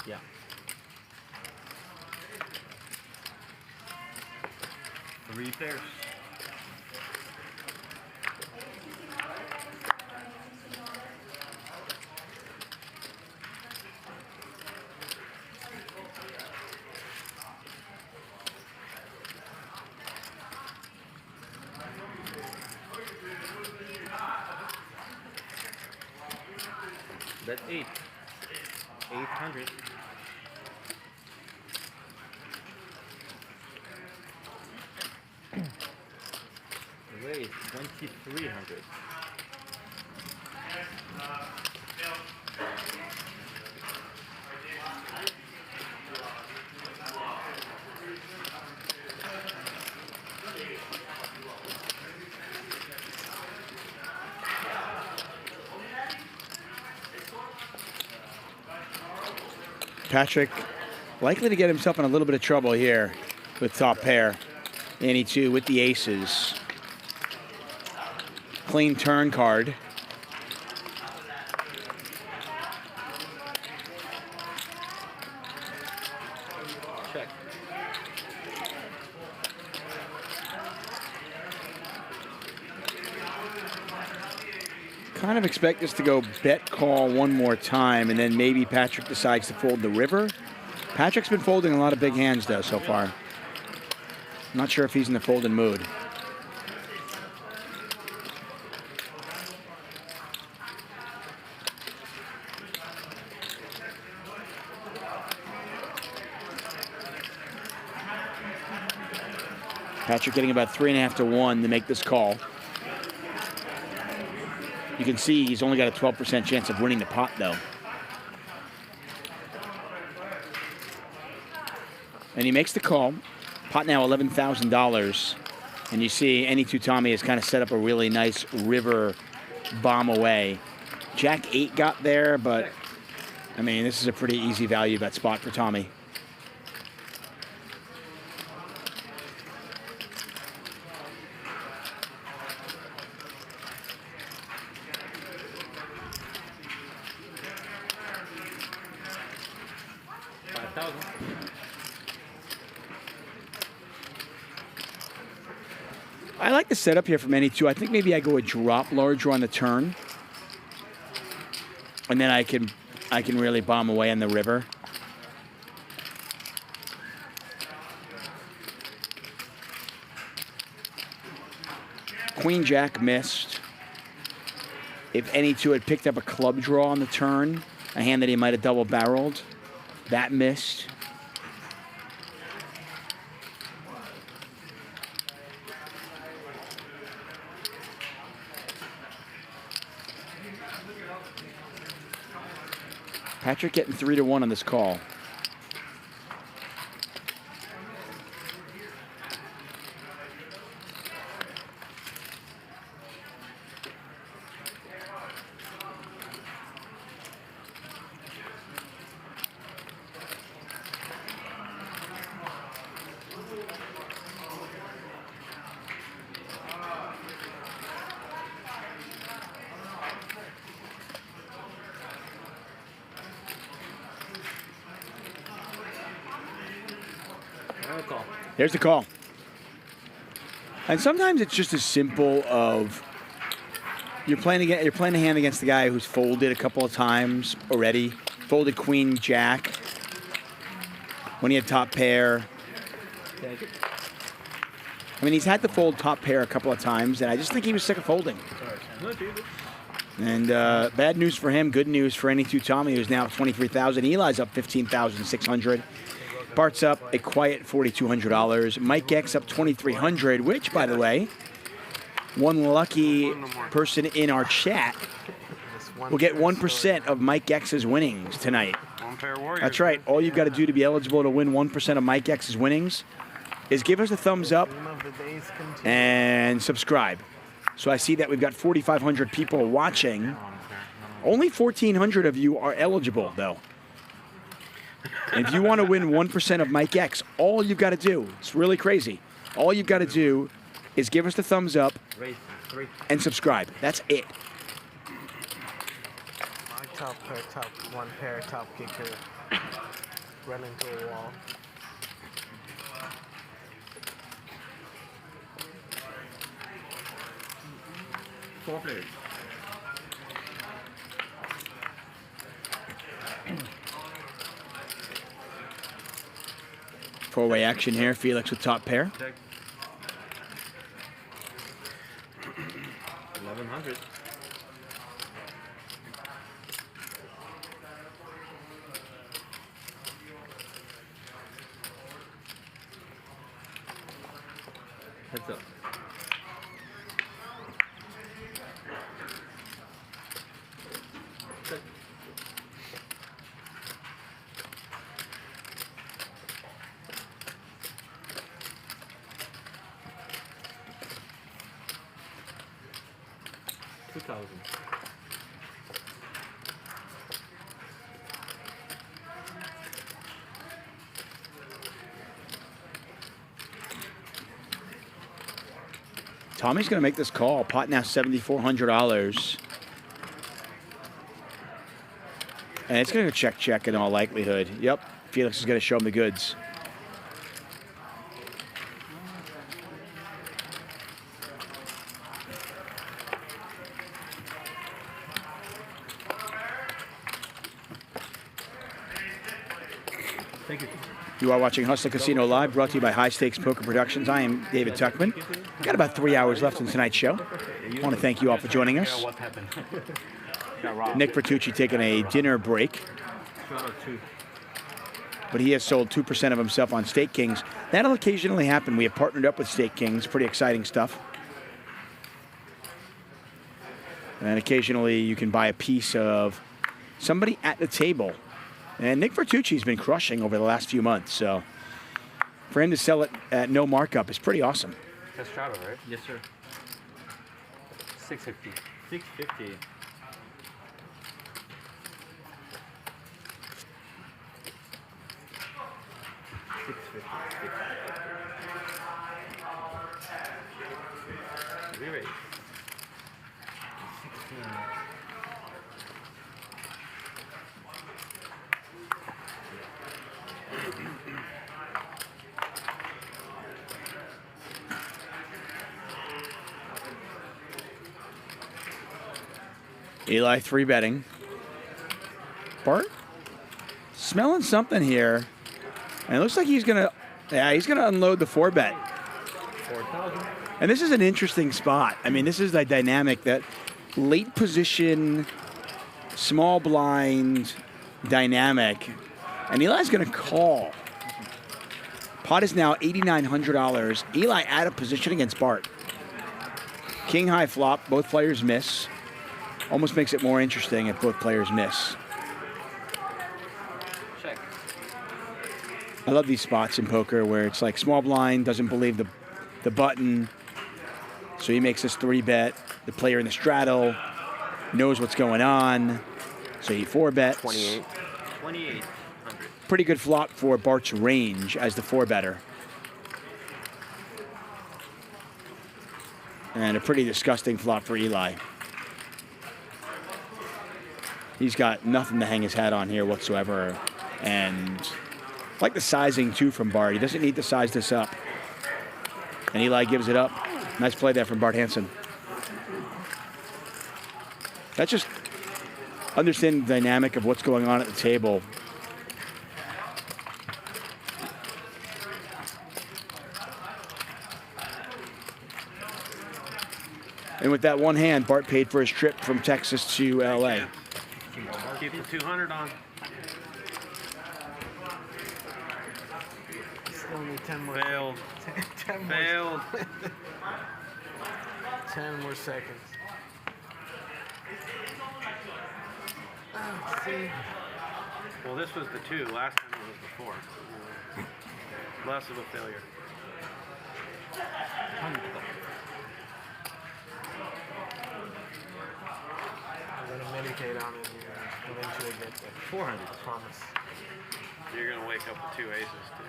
Yeah. Three pairs. That's 8. 800. Raise 2,300. Patrick likely to get himself in a little bit of trouble here with top pair. Ante 2 with the aces. Clean turn card. Check. Kind of expect this to go bet call one more time, and then maybe Patrick decides to fold the river. Patrick's been folding a lot of big hands, though, so far. Not sure if he's in the folding mood. Patrick getting about 3.5 to 1 to make this call. You can see he's only got a 12% chance of winning the pot, though. And he makes the call. Pot now $11,000. And you see Any Two Tommy has kind of set up a really nice river bomb away. Jack 8 got there, but, I mean, this is a pretty easy value bet spot for Tommy. I like the setup here from Any Two. I think maybe I go a drop larger on the turn. And then I can really bomb away on the river. Queen Jack missed. If Any Two had picked up a club draw on the turn, a hand that he might have double barreled, that missed. Patrick getting 3 to 1 on this call. There's the call. And sometimes it's just as simple of you're playing a hand against the guy who's folded a couple of times already. Folded Queen Jack when he had top pair. I mean, he's had to fold top pair a couple of times, and I just think he was sick of folding. And bad news for him, good news for Any Two Tommy, who's now up 23,000. Eli's up 15,600. Bart's up a quiet $4,200. Mike X up 2,300, which, by the way, one lucky person in our chat will get 1% of Mike X's winnings tonight. That's right. All you've got to do to be eligible to win 1% of Mike X's winnings is give us a thumbs up and subscribe. So I see that we've got 4,500 people watching. Only 1,400 of you are eligible, though. And if you want to win 1% of Mike X, all you've got to do, it's really crazy, all you've got to do is give us the thumbs up and subscribe. That's it. My top pair, top one pair, top kicker, run into a wall. Four players. Four-way action here. Felix with top pair. 1,100. Heads up. Tommy's going to make this call. Pot now $7,400. And it's going to go check in all likelihood. Yep. Felix is going to show him the goods. Thank you. You are watching Hustler Casino Live, brought to you by High Stakes Poker Productions. I am David Tuchman. Got about 3 hours left in tonight's show. I want to thank you all for joining us. Nick Vertucci taking a dinner break. But he has sold 2% of himself on Stake Kings. That'll occasionally happen. We have partnered up with State Kings. Pretty exciting stuff. And occasionally you can buy a piece of somebody at the table. And Nick Vertucci's been crushing over the last few months. So for him to sell it at no markup is pretty awesome. Castrado, right? Yes, sir. 650. 650. Re-raise. 16. Eli 3-betting. Bart smelling something here. And it looks like he's gonna unload the 4-bet. 4,000. And this is an interesting spot. I mean, this is the dynamic, that late position, small blind dynamic. And Eli's gonna call. Pot is now $8,900. Eli out of position against Bart. King high flop, both players miss. Almost makes it more interesting if both players miss. Check. I love these spots in poker where it's like small blind doesn't believe the button, so he makes this 3-bet. The player in the straddle knows what's going on, so he 4-bets. 2800. Pretty good flop for Bart's range as the 4-better. And a pretty disgusting flop for Eli. He's got nothing to hang his hat on here whatsoever. And I like the sizing, too, from Bart. He doesn't need to size this up. And Eli gives it up. Nice play there from Bart Hanson. That's just understanding the dynamic of what's going on at the table. And with that one hand, Bart paid for his trip from Texas to L.A. Keep the 200 on. Still need 10 more. Failed. 10 more. Failed. 10 more seconds. Oh, see. Well, this was the 2. Last time it was the 4. Less of a failure. I'm gonna meditate on it and eventually get there. 400. I promise. You're going to wake up with 2 aces, too.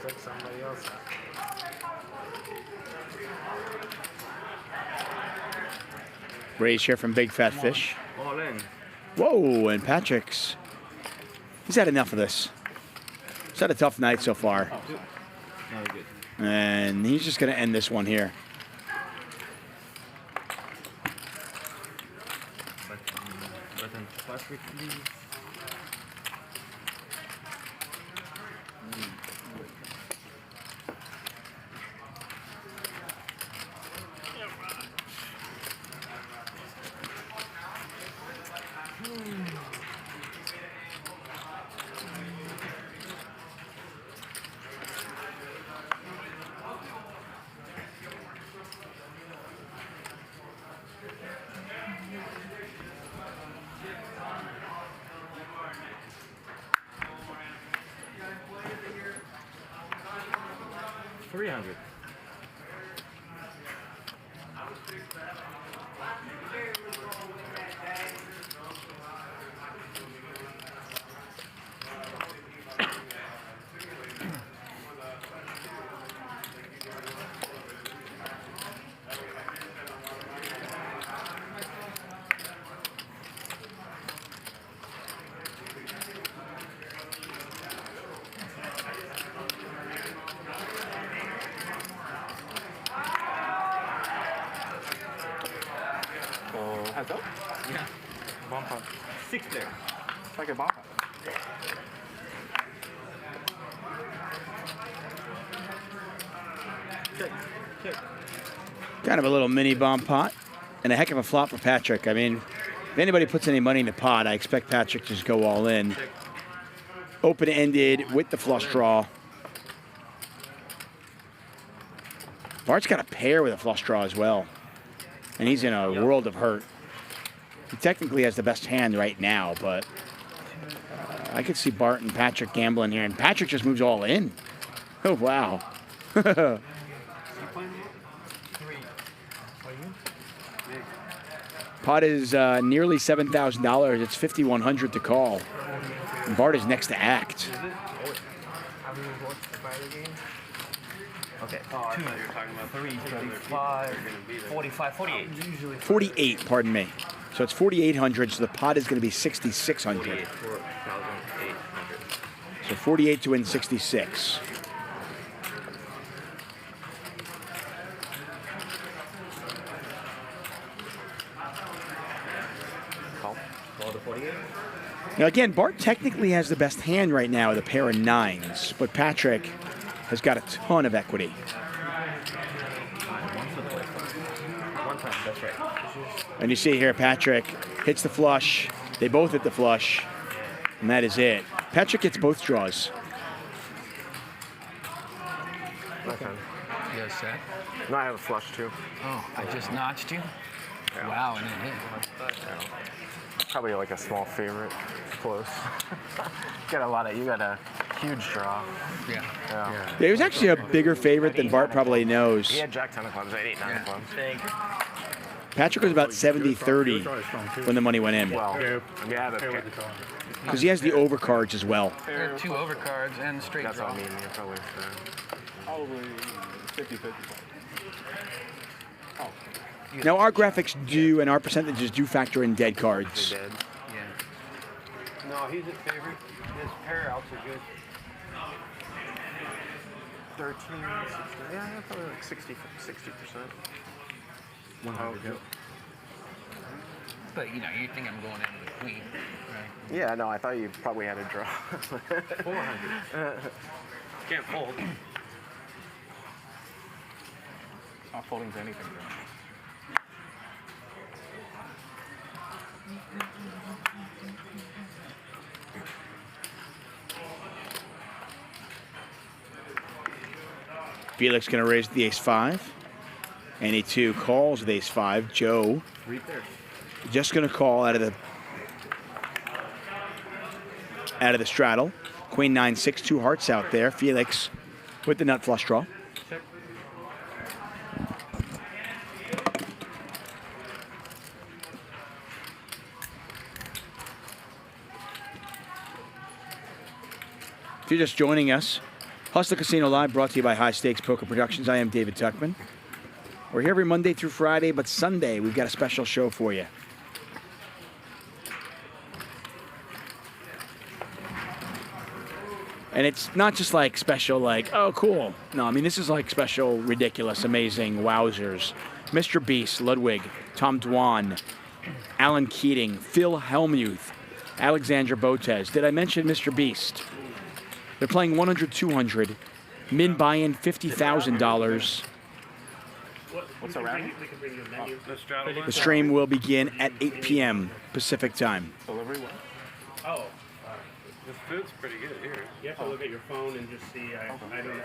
Took somebody else out. Raise here from Big Fat Fish. All in. Whoa, and Patrick's. He's had enough of this. He's had a tough night so far. No, good. And he's just going to end this one here. Button plastic, please. $300. Heads up? Yeah. Bump up. 6 there. It's like a bomb. Check. Check. Kind of a little mini bomb pot. And a heck of a flop for Patrick. I mean, If anybody puts any money in the pot, I expect Patrick to just go all in. Open-ended with the flush draw. Bart's got a pair with a flush draw as well. And he's in a world of hurt. He technically has the best hand right now, but I could see Bart and Patrick gambling here. And Patrick just moves all in. Oh, wow. Pot is nearly $7,000. It's $5,100 to call. And Bart is next to act. Okay. Oh, I thought you were talking about 35, 45, 48. 48, pardon me. So it's 4,800, so the pot is going to be 6,600. 4,800. So 48 to win 66. Call the 48. Now again, Bart technically has the best hand right now with a pair of nines, but Patrick has got a ton of equity. One time, that's right. And you see here, Patrick hits the flush. They both hit the flush, and that is it. Patrick gets both draws. You guys set? No, I have a flush too. Oh, I just notched you? Yeah. Wow, and it hit. Probably like a small favorite. Close. You got a huge draw. Yeah. Yeah, he was actually a bigger favorite than Bart probably knows. He had Jack 10 of clubs. I had 8, 9 of clubs. Patrick was about 70-30 when the money went in. Well, yeah, Because he has the overcards as well. There are 2 overcards and straight That's draw. what I mean. You're probably Probably 50-50. Now our graphics do and our percentages do factor in dead cards. Yeah. No, he's a favorite. His pair outs are good. 13, 16, yeah, probably like 60%. 100. But you know, you think I'm going in with a queen, right? Yeah, no, I thought you probably had a draw. 400. Can't fold. Not folding to anything, bro. Felix going to raise the ace-5. Any 2 calls with ace-5. Joe just going to call out of the straddle. Queen 9-6, 2 hearts out there. Felix with the nut flush draw. If you're just joining us, Hustler Casino Live brought to you by High Stakes Poker Productions. I am David Tuchman. We're here every Monday through Friday, but Sunday we've got a special show for you. And it's not just like special, like, oh, cool. No, I mean, this is like special, ridiculous, amazing, wowzers. Mr. Beast, Ludwig, Tom Dwan, Alan Keating, Phil Hellmuth, Alexandra Botez. Did I mention Mr. Beast? They're playing 100-200. Min buy-in $50,000. What's around? The stream will begin at 8 p.m. Pacific time. Delivery what? Oh. The food's pretty good here. You have to look at your phone and just see. I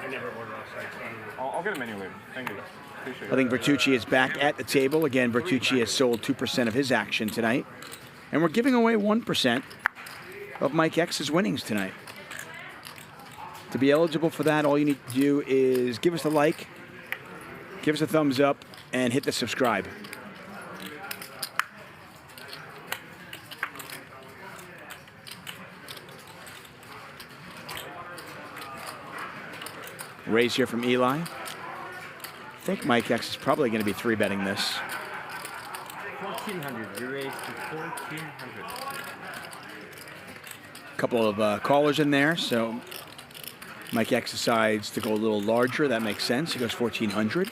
never order outside, so I don't know. I'll get a menu later. Thank you. Appreciate it. I think Vertucci is back at the table. Again, Vertucci has sold 2% of his action tonight. And we're giving away 1% of Mike X's winnings tonight. To be eligible for that, all you need to do is give us a like, give us a thumbs up, and hit the subscribe. Raise here from Eli. I think Mike X is probably going to be 3-betting this. 1,400. You raised to 1,400. A couple of callers in there, so Mike X decides to go a little larger. That makes sense. He goes 1,400.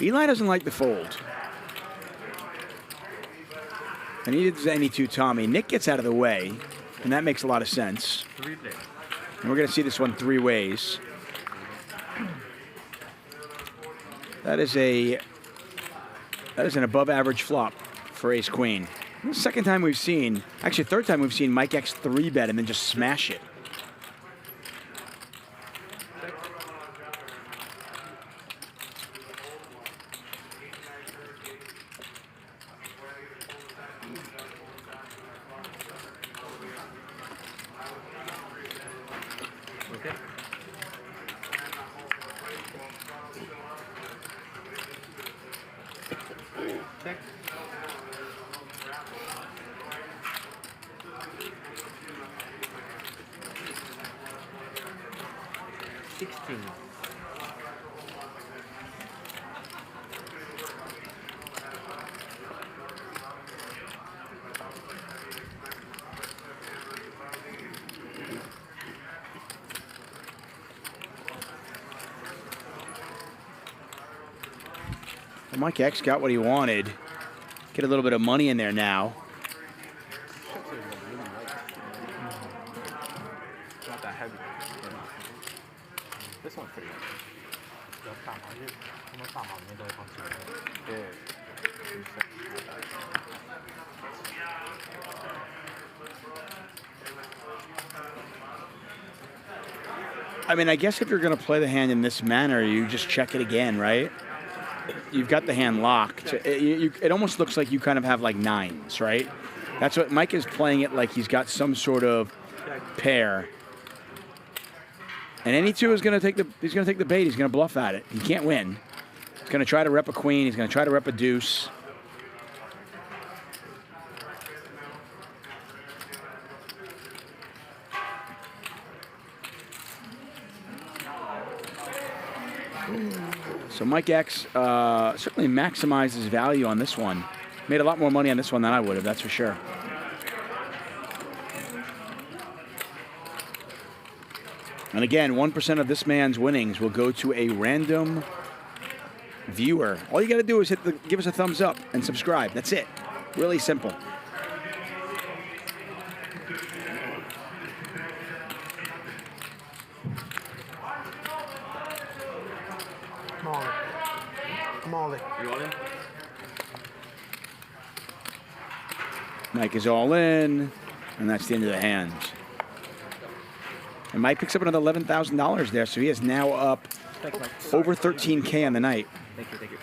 Eli doesn't like the fold. And he does any 2 Tommy. Nick gets out of the way, and that makes a lot of sense. And we're going to see this one 3 ways. That is an above average flop for ace queen. The second time we've seen, actually third time we've seen Mike X 3-bet and then just smash it. Well, Mike X got what he wanted. Get a little bit of money in there now. Not that heavy. This one's pretty heavy. I mean, I guess if you're going to play the hand in this manner, you just check it again, right? You've got the hand locked. It almost looks like you kind of have like nines, right? That's what Mike is playing it like he's got some sort of pair. And any two is going to take the bait. He's going to bluff at it. He can't win. He's going to try to rep a queen. He's going to try to rep a deuce. So Mike X certainly maximized his value on this one. Made a lot more money on this one than I would have, that's for sure. And again, 1% of this man's winnings will go to a random viewer. All you got to do is give us a thumbs up and subscribe. That's it. Really simple. I'm all in. You all in? Mike is all in, and that's the end of the hand. And Mike picks up another $11,000 there, so he is now up over 13K on the night. Thank you, thank you.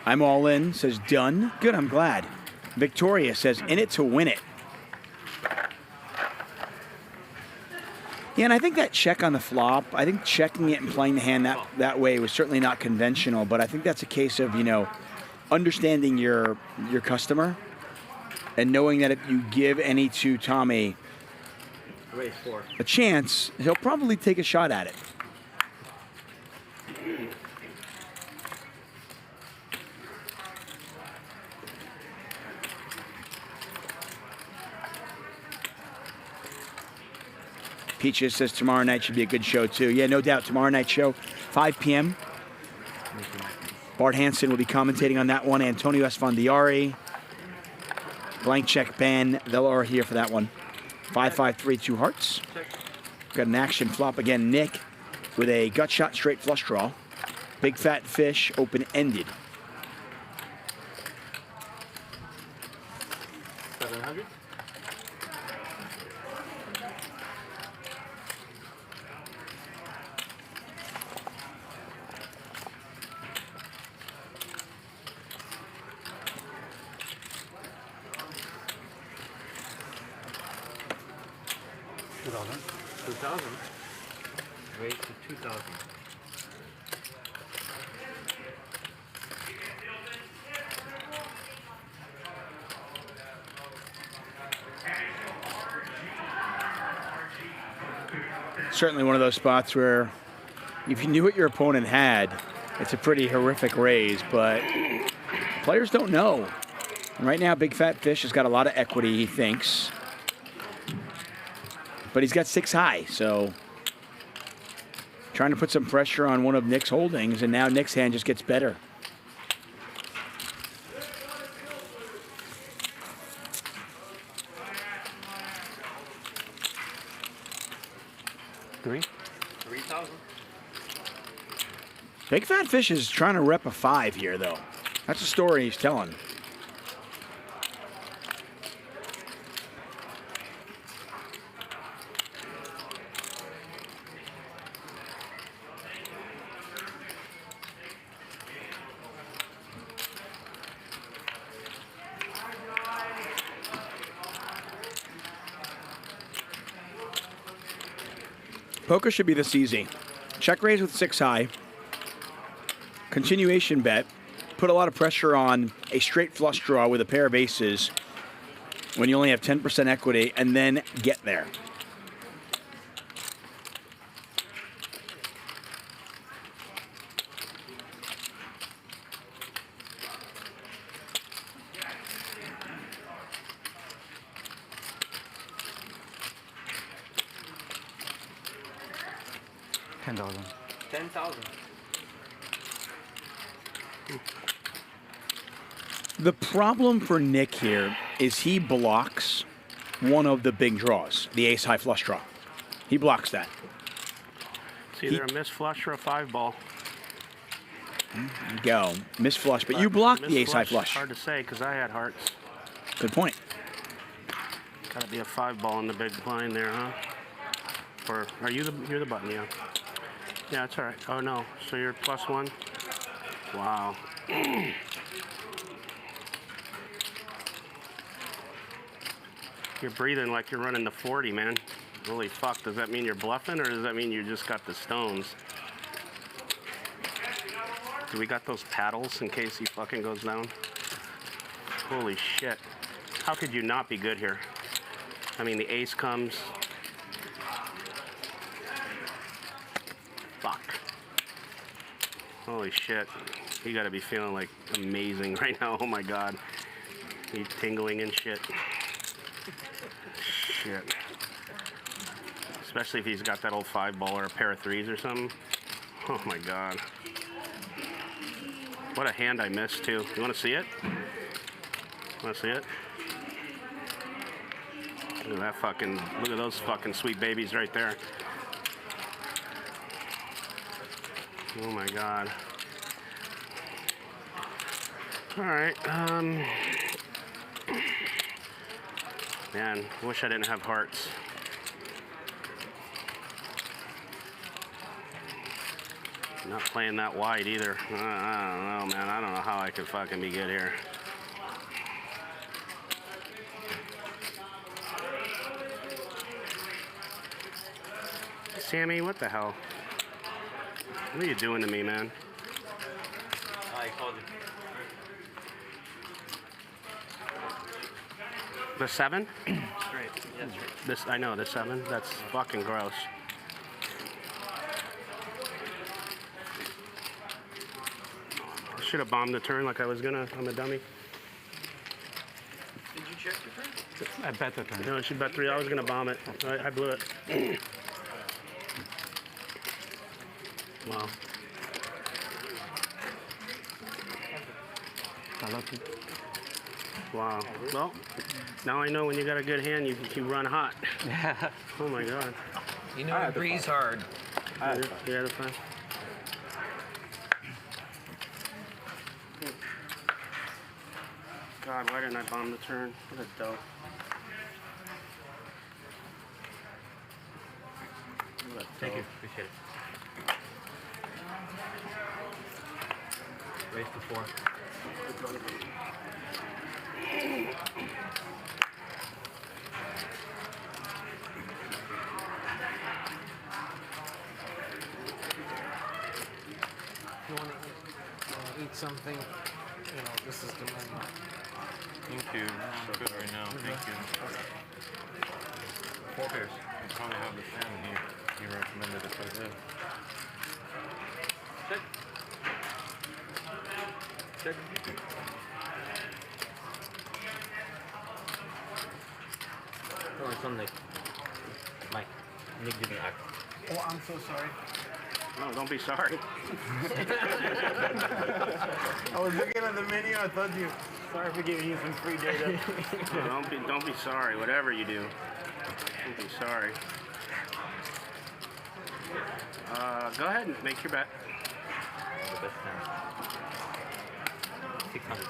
I'm all in, says done. Good, I'm glad. Victoria says in it to win it. Yeah, and I think that check on the flop, I think checking it and playing the hand that way was certainly not conventional, but I think that's a case of, understanding your customer and knowing that if you give any to Tommy a chance, he'll probably take a shot at it. Peaches says tomorrow night should be a good show, too. Yeah, no doubt. Tomorrow night show, 5 p.m. Bart Hanson will be commentating on that one. Antonio Esfandiari. Blank check Ben. They'll are here for that one. 5-5-3, 2 hearts. Got an action flop again. Nick with a gut shot straight flush draw. Big fat fish, open-ended. 700? Raise to 2,000. Certainly one of those spots where if you knew what your opponent had, it's a pretty horrific raise, but players don't know. Right now, Big Fat Fish has got a lot of equity, he thinks. But he's got 6 high, so trying to put some pressure on one of Nick's holdings, and now Nick's hand just gets better. $3,000. Big Fat Fish is trying to rep a 5 here, though. That's the story he's telling. Poker should be this easy. Check raise with 6 high. Continuation bet. Put a lot of pressure on a straight flush draw with a pair of aces when you only have 10% equity, and then get there. $10,000. The problem for Nick here is he blocks one of the big draws, the ace high flush draw. He blocks that. It's either a miss flush or a 5 ball. Go. Miss flush, but you blocked the ace high flush. Hard to say because I had hearts. Good point. Gotta be a 5 ball in the big blind there, huh? Or are you you're the button, yeah. Yeah, that's all right. Oh no, so you're +1? Wow. You're breathing like you're running the 40, man. Holy fuck, does that mean you're bluffing or does that mean you just got the stones? Do we got those paddles in case he fucking goes down? Holy shit. How could you not be good here? I mean, the ace comes. Fuck. Holy shit. You gotta be feeling like amazing right now. Oh my god. You tingling and shit. Shit. Especially if he's got that old 5 ball or a pair of 3s or something. Oh my god. What a hand I missed too. You wanna see it? Wanna see it? Look at that fucking, look at those fucking sweet babies right there. Oh my god. All right, man, I wish I didn't have hearts. Not playing that wide either. I don't know, man. I don't know how I could fucking be good here. Sammy, what the hell? What are you doing to me, man? I called you. The 7? Straight. Yeah, straight. This, I know, the 7. That's fucking gross. I should have bombed the turn like I was gonna on the dummy. Did you check your turn? I bet the turn. No, I should bet 3. I was gonna bomb it. I blew it. Wow. Wow. Well, now I know when you got a good hand, you run hot. Oh my god. You know, it breathes hard. Yeah, that's fine. God, why didn't I bomb the turn? What a dope. Thank you. Appreciate it. Race to 4. You want to eat something? You know, this is the moment. Thank you. I'm good right now. Thank you. 4 pairs. You probably have the same. He recommended if I did. Check. Check. on Nick. Mike. Nick didn't act. Oh, I'm so sorry. No, don't be sorry. I was looking at the menu. I thought you. Sorry for giving you some free data. No, don't be sorry. Whatever you do, don't be sorry. Go ahead and make your bet. 600.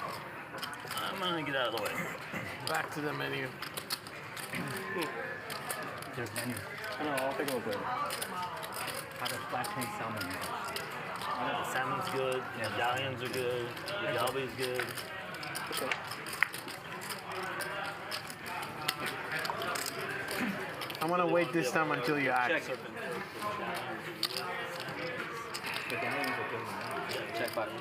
I'm gonna get out of the way. Back to the menu. There's menu. No, I'll take a look later. How does black tank salmon? The salmon's good. The medallions are good. The Yable's good. I'm gonna wait this time until you act. Check button.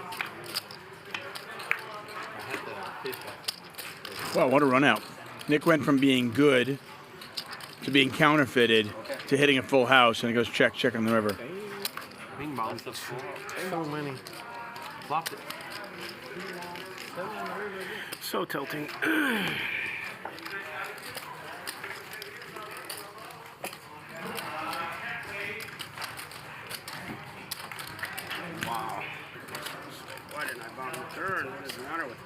Well, what a run out. Nick went from being good to being counterfeited to hitting a full house, and it goes check on the river. Bing bong. So many. Flopped it. So tilting. Wow. Why didn't I bomb the turn? What is the matter with this?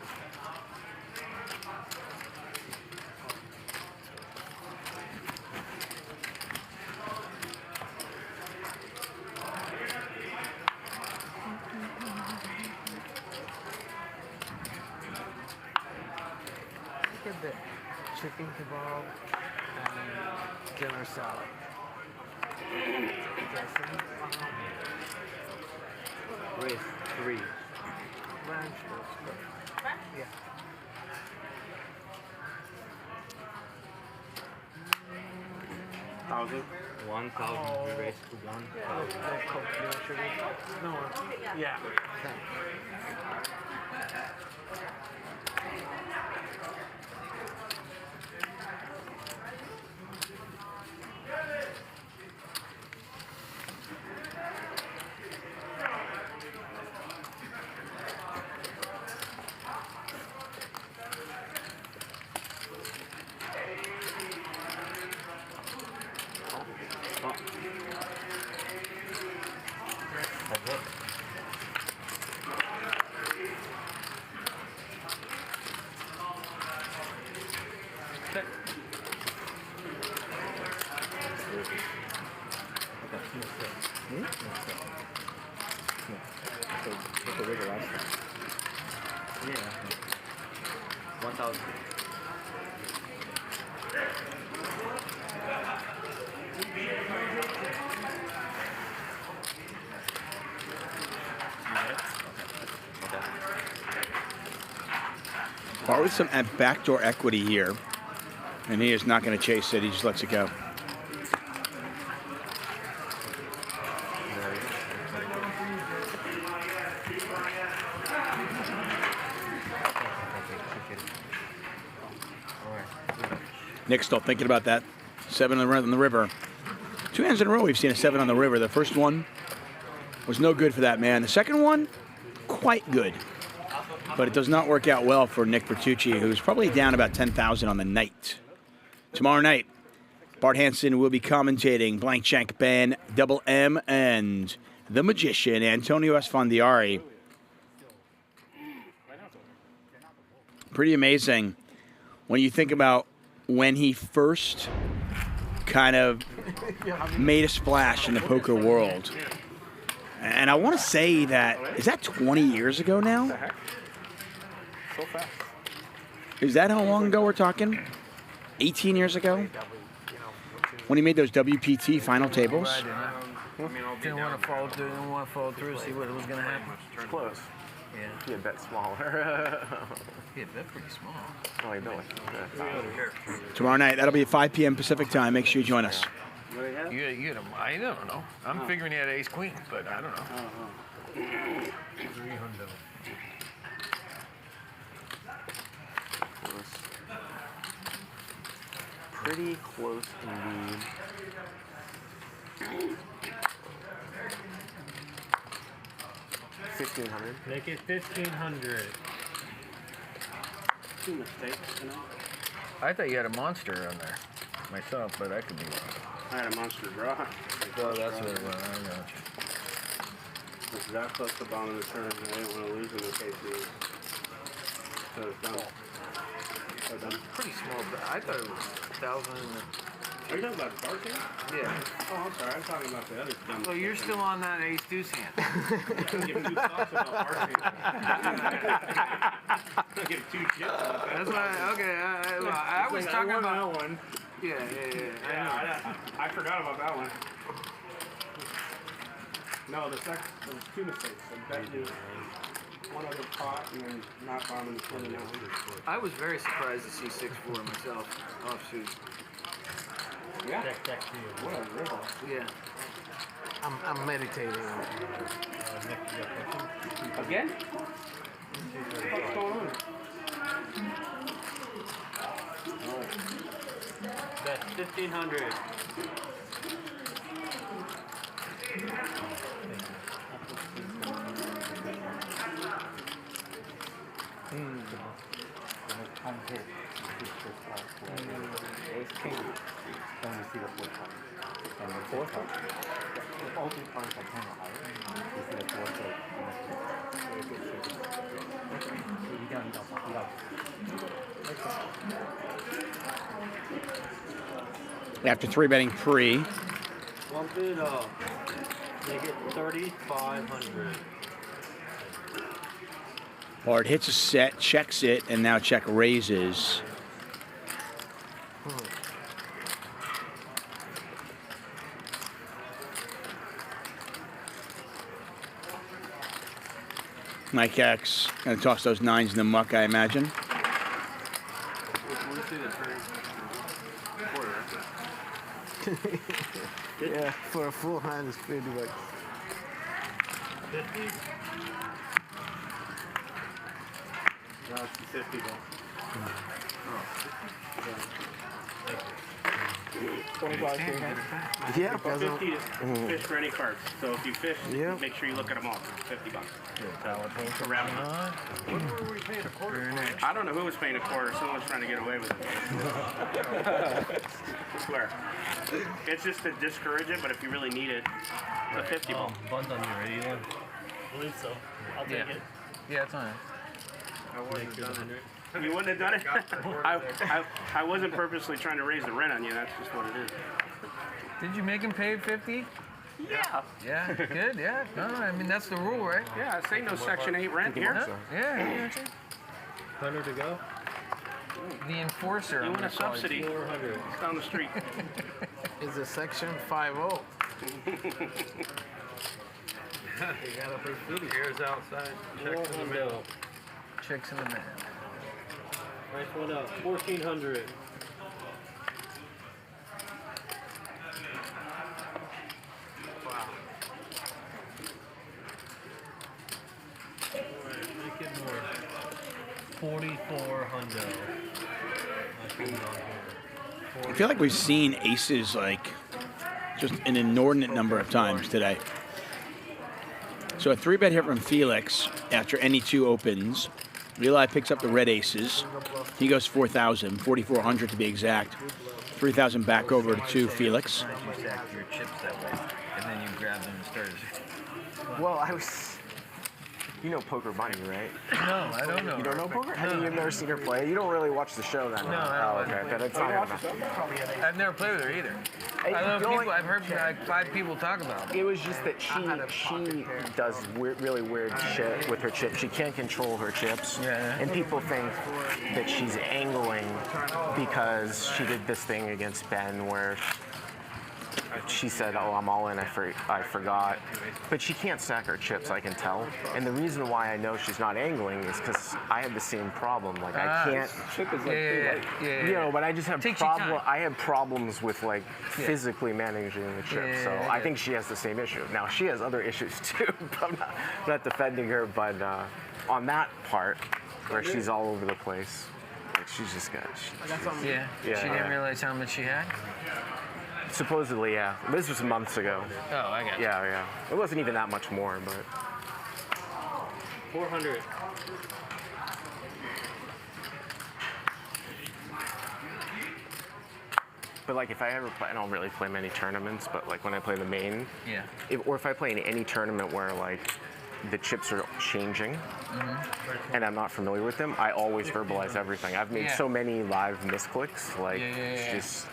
Look at the chicken kebab and dinner salad. Race 3. Ranch roast. Yeah. $1,000. 1,000. Race to 1,000. No Coke, no sugar. No. Yeah. Thanks. Yeah. 1,000. Bart with some backdoor equity here, and he is not going to chase it. He just lets it go. Nick's still thinking about that. 7 on the river. 2 hands in a row we've seen a 7 on the river. The first one was no good for that man. The second one, quite good. But it does not work out well for Nick Vertucci, who's probably down about 10,000 on the night. Tomorrow night, Bart Hanson will be commentating Blank Shank Band, Double M, and the magician, Antonio Esfandiari. Pretty amazing when you think about when he first kind of made a splash in the poker world. And I want to say that, is that 20 years ago now? So fast. Is that how long ago we're talking? 18 years ago? When he made those WPT final tables? Didn't want to follow through, see what was going to happen. It's close. Yeah. He had bet smaller. He had bet pretty small. Oh, I know it. Tomorrow night, that'll be at 5 p.m. Pacific time. Make sure you join us. You had him. I don't know. I'm figuring he had ace queen, but I don't know. 300. Pretty close indeed. $1,500. Make it 1,500. Two mistakes, you know? I thought you had a monster on there. myself, but I could be wrong. I had a monster draw. Oh, that's what it was. I got you. It's that close to bottom of the turn. I didn't want to lose in the case he was. So it's done. So done. Pretty small, but I thought it was 1,000. Are you talking about Bart here? Yeah. Oh, I'm sorry. I'm talking about the other dumb. So you're still on that ace deuce hand. Give two thoughts about Bart here. Give two shits about that. That's why. Okay. I was talking about that one. Yeah. I forgot about that one. No, there was two mistakes. I bet you one other pot and then not bombing the turn. I was very surprised to see 6-4 myself offsuit. Yeah. Check to you. What a riddle. Yeah. I'm meditating. Again? What's going on? That's 1,500. Ace king. Then you see the fourth one. And the fourth one, all three cards are kind of higher. You see the fourth one. After 3-betting pre, Bump it up. Make it 3,500. Bart hits a set, checks it, and now check raises. Mike X gonna toss those 9s in the muck, I imagine. Yeah, for a full hand is 50 bucks. 50? No, it's 50 bucks. 25 king. Yeah, For 50 is fish for any cards. So if you fish, make sure you look at them all. It's 50 bucks. Around. I don't know who was paying a quarter. Someone's trying to get away with it. I swear. It's just to discourage it, but if you really need it, it's a 50 bucks. Buns on you, ready then? I believe so. I'll take it. Yeah, it's on. I wouldn't have done it. You wouldn't have done it? I wasn't purposely trying to raise the rent on you. That's just what it is. Did you make him pay 50? Yeah. Yeah, good, yeah. No, I mean, that's the rule, right? Yeah, it's ain't no Section 8 rent here. Yeah. 100 to go? The enforcer. You want a subsidy? 400. It's down the street. It's a section 5-0. You gotta pay 50. Here's outside. Checks in the mail. Checks in the mail. Nice one up. 1,400. Wow. Alright, make it more. 4,400. I feel like we've seen aces like just an inordinate number of times today. So a 3-bet hit from Felix after any 2 opens. Eli picks up the red aces. He goes 4,000, 4,400 to be exact. 3,000 back over to Felix. You stacked your chips that way, and then you grabbed them and started. Well, I was. You know Poker Bunny, right? No, I don't know. You don't know poker? Have you never seen her play? You don't really watch the show then? No, I Oh, okay. Then it's not enough. I've never played with her either. I know people, I've heard like 5 people talk about it. It was just that she does really weird shit with her chips. She can't control her chips. And people think that she's angling because she did this thing against Ben where she said, "Oh, I'm all in. I forgot." But she can't stack her chips, I can tell. And the reason why I know she's not angling is because I have the same problem. Like I can't. Chip is like You know, but I just have I have problems with like physically managing the chip. So I think she has the same issue. Now she has other issues too. I'm not defending her, but on that part where she's all over the place, like she's just got. She didn't realize how much she had. Supposedly, yeah. This was months ago. Oh, I got you. Yeah. It wasn't even that much more, but. 400. But like if I ever play, I don't really play many tournaments, but like when I play the main, Yeah. or if I play in any tournament where like the chips are changing and I'm not familiar with them, I always verbalize everything. I've made so many live misclicks, like it's just,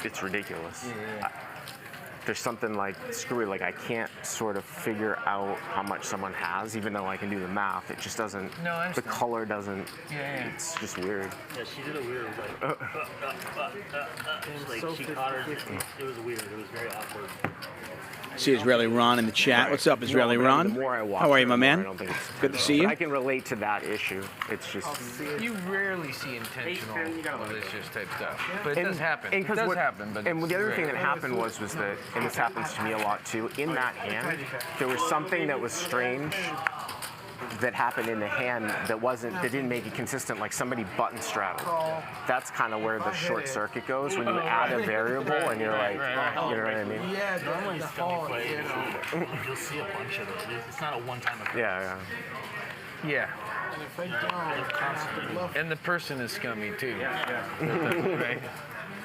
it's ridiculous. There's something like screwy, like I can't sort of figure out how much someone has, even though I can do the math. It just doesn't, the color doesn't, it's just weird. Yeah, she did a weird, like she caught her, it was weird, it was very awkward. See Israeli Ron in the chat. What's up, Israeli No, Ron? the more I watch How are you, it, my the more man? I don't think it's Good to see you. But I can relate to that issue. It's just You rarely see intentional malicious type stuff, but it And- does happen. and It 'cause does what- happen, but and it's the other thing rare. that happened was that, and this happens to me a lot too, in that hand, there was something that was strange that happened in the hand that didn't make it consistent, like somebody button straddled. That's kind of where the short circuit goes when you add a variable and you're like, you know what I mean? Yeah, Normally the scummy fault, plays, you know. you'll see a bunch of it. It's not a one-time occurrence. Yeah. Yeah. And if I don't, I have to bluff. And the person is scummy too. Right?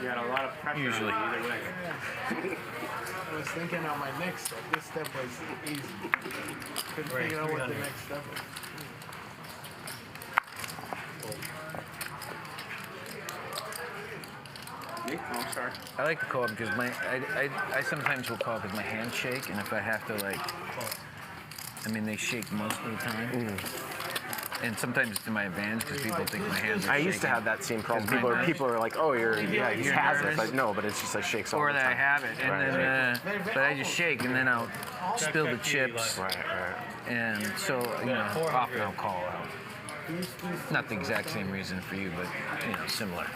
You got a lot of pressure Usually. either way. I was thinking on my next step. This step was easy. Couldn't figure out what the next step was. I'm sorry. I like to call it because I sometimes will call it because my hands shake, and if I have to they shake most of the time. And sometimes it's to my advantage because people think my hands are I shaking. used to have that same problem. 'Cause People are like, oh, he has it, nervous. but no, but it's just like shakes all Or the that time. I have it, and then but I just shake, and then I'll spill the chips. Right. And so often I'll call out. Not the exact same reason for you, but similar.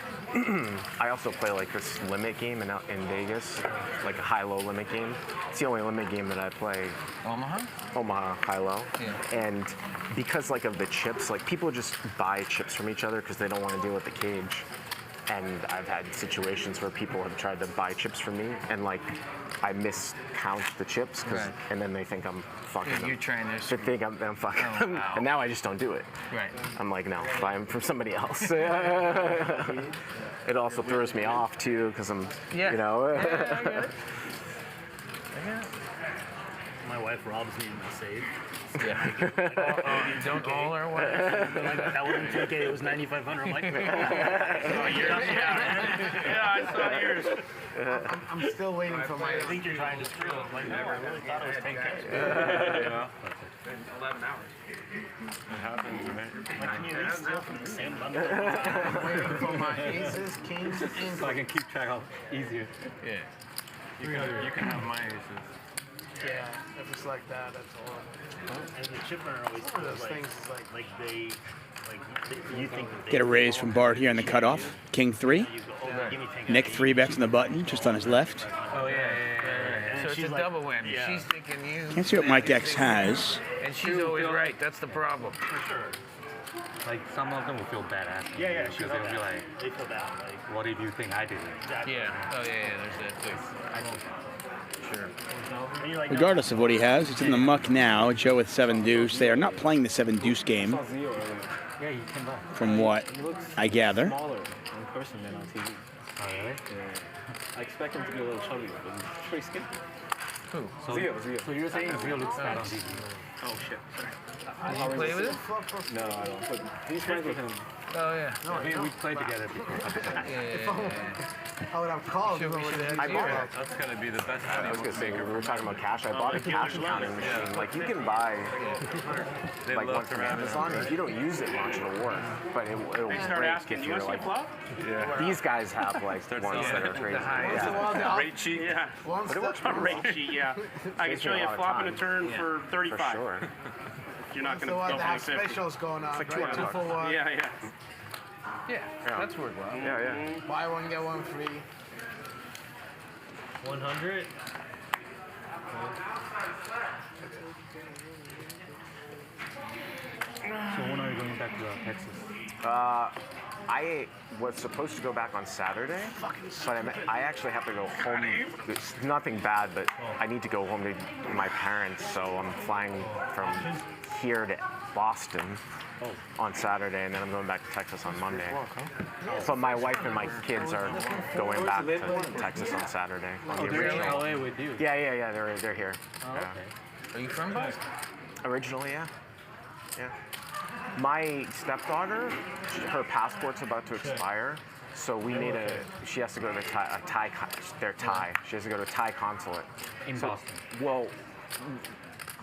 I also play like this limit game in Vegas, like a high-low limit game. It's the only limit game that I play. Omaha high-low. Yeah. And because like of the chips, like people just buy chips from each other because they don't want to deal with the cage. And I've had situations where people have tried to buy chips from me, and like I miscount the chips, and then they think I'm fucking them. You're trying to. They think I'm fucking them, wow. and now I just don't do it. Right. I'm like, no, buy them from somebody else. It also throws me off too, because I'm, Yeah. you know. I get it. My wife robs me in my safe. Yeah. You don't call her what? That wasn't 2K, it was 9,500. I'm like, Yeah, I saw yours. I'm still waiting for my. I think you're trying to screw it. I'm like, no, I really thought it was 10K. 11 hours. It happens, right? Like, can you at least steal from the same bundle? I'm waiting for my aces, kings, and So I can keep track of easier. Yeah. You can have my aces. yeah, if it's like that, that's all. And the chipper always One of those feels things is like you think that they Get a raise from Bart here on the cutoff. King 3. give me 10K. Nick 3 bets on the button, just on his left. Oh yeah. So it's a double whammy. yeah. She's thinking you. Let's see what Mike X has. And she's always right. That's the problem. For sure. Like some of them will feel bad asking. Yeah, Because they'll be like, they feel bad. Like, what did you think I did? exactly. Yeah. Oh yeah. There's that too. Sure. And you're like, Regardless of what he has, he's in the muck now. Joe with 7 deuce. They are not playing the 7 deuce game, Yeah, you can buy. from what I gather. Smaller in person than on TV. Oh, really? Yeah. I expect him to be a little chubby, but he's pretty skinny. Who? So, So you're saying Zio looks fat on TV? Oh shit. Sorry. Did you play with it? No, I don't. But he's friends with him. Oh yeah. We played together before. I would have called him over there. I bought it. That's gonna be the best. I was gonna say, we were talking about cash. I bought a cash accounting machine. Like you can buy like one from Amazon. If you don't use it much, it'll work. But it'll break if you're like. Yeah. These guys have like ones that are crazy. Yeah. Rate sheet, yeah. But it works for Rate sheet, yeah. I can show you a flop and a turn for 35. For sure. You're not going So to what? go They for have the 50. specials going on, It's like right? 200 2 for 1. Yeah. Yeah. That's worthwhile. Yeah. Buy one get one free. 100. So when are you going back to Texas? I was supposed to go back on Saturday, but I actually have to go home. It's nothing bad, but I need to go home to my parents, so I'm flying from here to Boston on Saturday, and then I'm going back to Texas on Monday. So my wife and my kids are going back to Texas on Saturday. On the they're in original. LA with you. Yeah. They're here. Oh, Yeah. okay. Are you from Boston? Originally, yeah. My stepdaughter, her passport's about to expire, so she has to go to Thai. She has to go to a Thai consulate. In Boston? Well,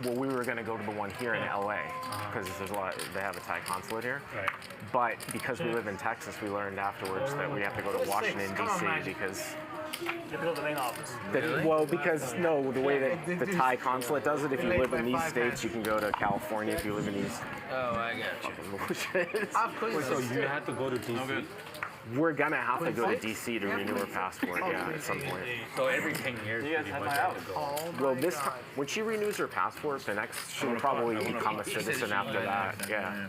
we were going to go to the one here in LA because they have a Thai consulate here. Right. But because we live in Texas, we learned afterwards that we have to go to Washington, D.C. because You have to go to the main office. well, because the way that the Thai consulate does it, if you live in these states, you can go to California. If you live in these, Oh, I got you. So you have to go to DC. We're gonna have to go to DC to renew our passport, at some point. So every 10 years, you guys have to go. Well, this time, when she renews her passport, she'll probably become a citizen after that. Yeah.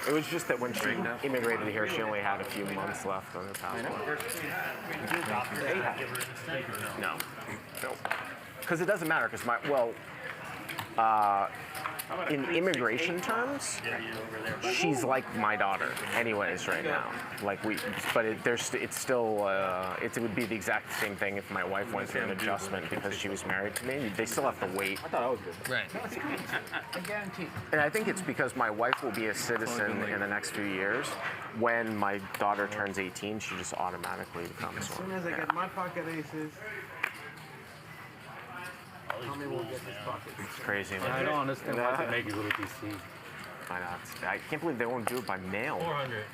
It was just that when she immigrated here, she only had a few months left on her passport. No. Because it doesn't matter. Because in immigration terms, she's like my daughter, anyways, right now. It would be the exact same thing if my wife went through an adjustment because she was married to me. They still have to wait. I thought I was good. Right. I guarantee. And I think it's because my wife will be a citizen in the next few years. When my daughter turns 18, she just automatically becomes As one. soon as I get my pocket aces. Tell me we'll get this pocket. It's crazy, man. I don't understand why they make you go to DC. I know. I can't believe they won't do it by mail. 400.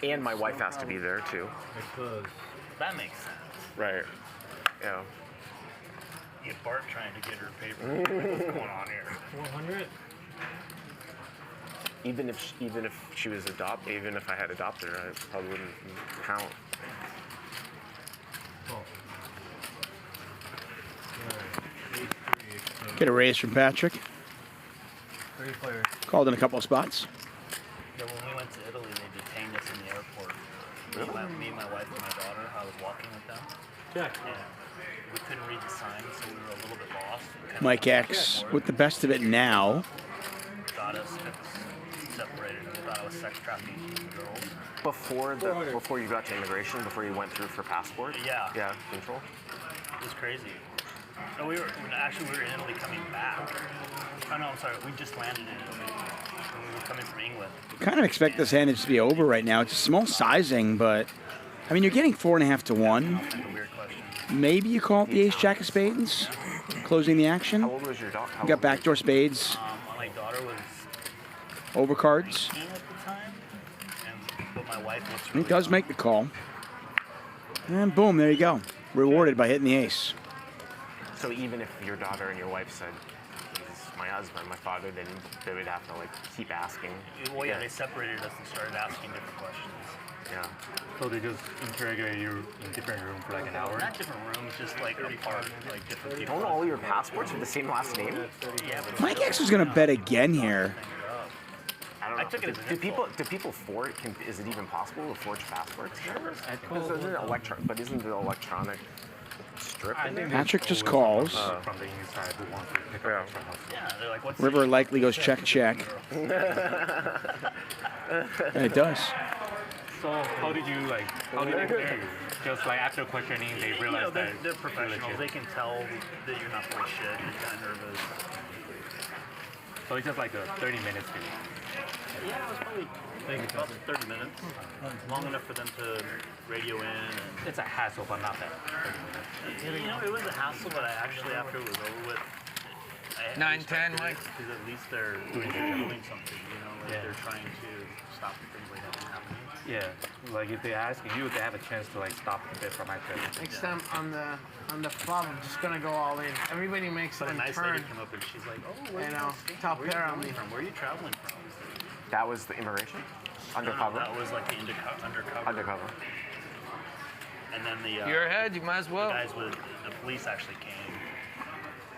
And my wife has to be there too. Because That makes sense. Right. Yeah. You get Bart trying to get her paper. What's going on here? 400. Even if she was adopted, even if I had adopted her, I probably wouldn't count. Get a raise from Patrick. 3 players. Called in a couple of spots. Yeah, when we went to Italy, they detained us in the airport. Me, my wife, and my daughter. I was walking with them. Yeah. We couldn't read the signs, so we were a little bit lost. Mike X with the best of it now. Got us separated. We thought I was sex trafficking girls. Before you got to immigration, before you went through for passport. Yeah. Yeah. Control. It was crazy. No, we were in Italy coming back. Oh no, I'm sorry. We just landed in Italy when we were coming from England. Kind of expect this handage to be over right now. It's a small sizing, but I mean, you're getting 4.5 to 1. Maybe you call it the Ace Jack of Spades, closing the action. How old was your daughter? You got backdoor spades. My daughter was Overcards. 18 at the time, but my wife was. He does make the call. And boom, there you go. Rewarded by hitting the ace. So even if your daughter and your wife said, "He's my husband, my father," then they would have to keep asking. Well, yeah, they separated us and started asking different questions. Yeah. So they just interrogate you in different rooms for an hour? Not different rooms, just apart, different people. Don't all your passports with the same last name? Yeah, but Mike X is going to bet again here. I don't know. Do people forge? Is it even possible to forge passports? Isn't it electronic strip? Patrick just calls. From the inside who wants to pick up extra houses. Yeah, they're like, what's River likely goes check. And it does. So how did they clear you? Just after questioning, they realized that they're professionals. They can tell that you're not full of shit. You're kind of nervous. So it's just a 30 minutes thing. Yeah, it was probably about 30 minutes. Long enough for them to radio in. And It's a hassle, but not that. it was a hassle, but after it was over with, 9-10, Mike. Because at least they're doing something, they're trying to stop things like that from happening. Yeah, if they're asking you, they have a chance to stop a bit from my trip. Next time on the flop, I'm just gonna go all in. Everybody makes But a one nice turn. lady came up and she's like, "Oh, where top pair on me. Where are you traveling from?" That was the immigration? Undercover? No, that was the undercover. Undercover. And then the You're ahead. You might as well. The police actually came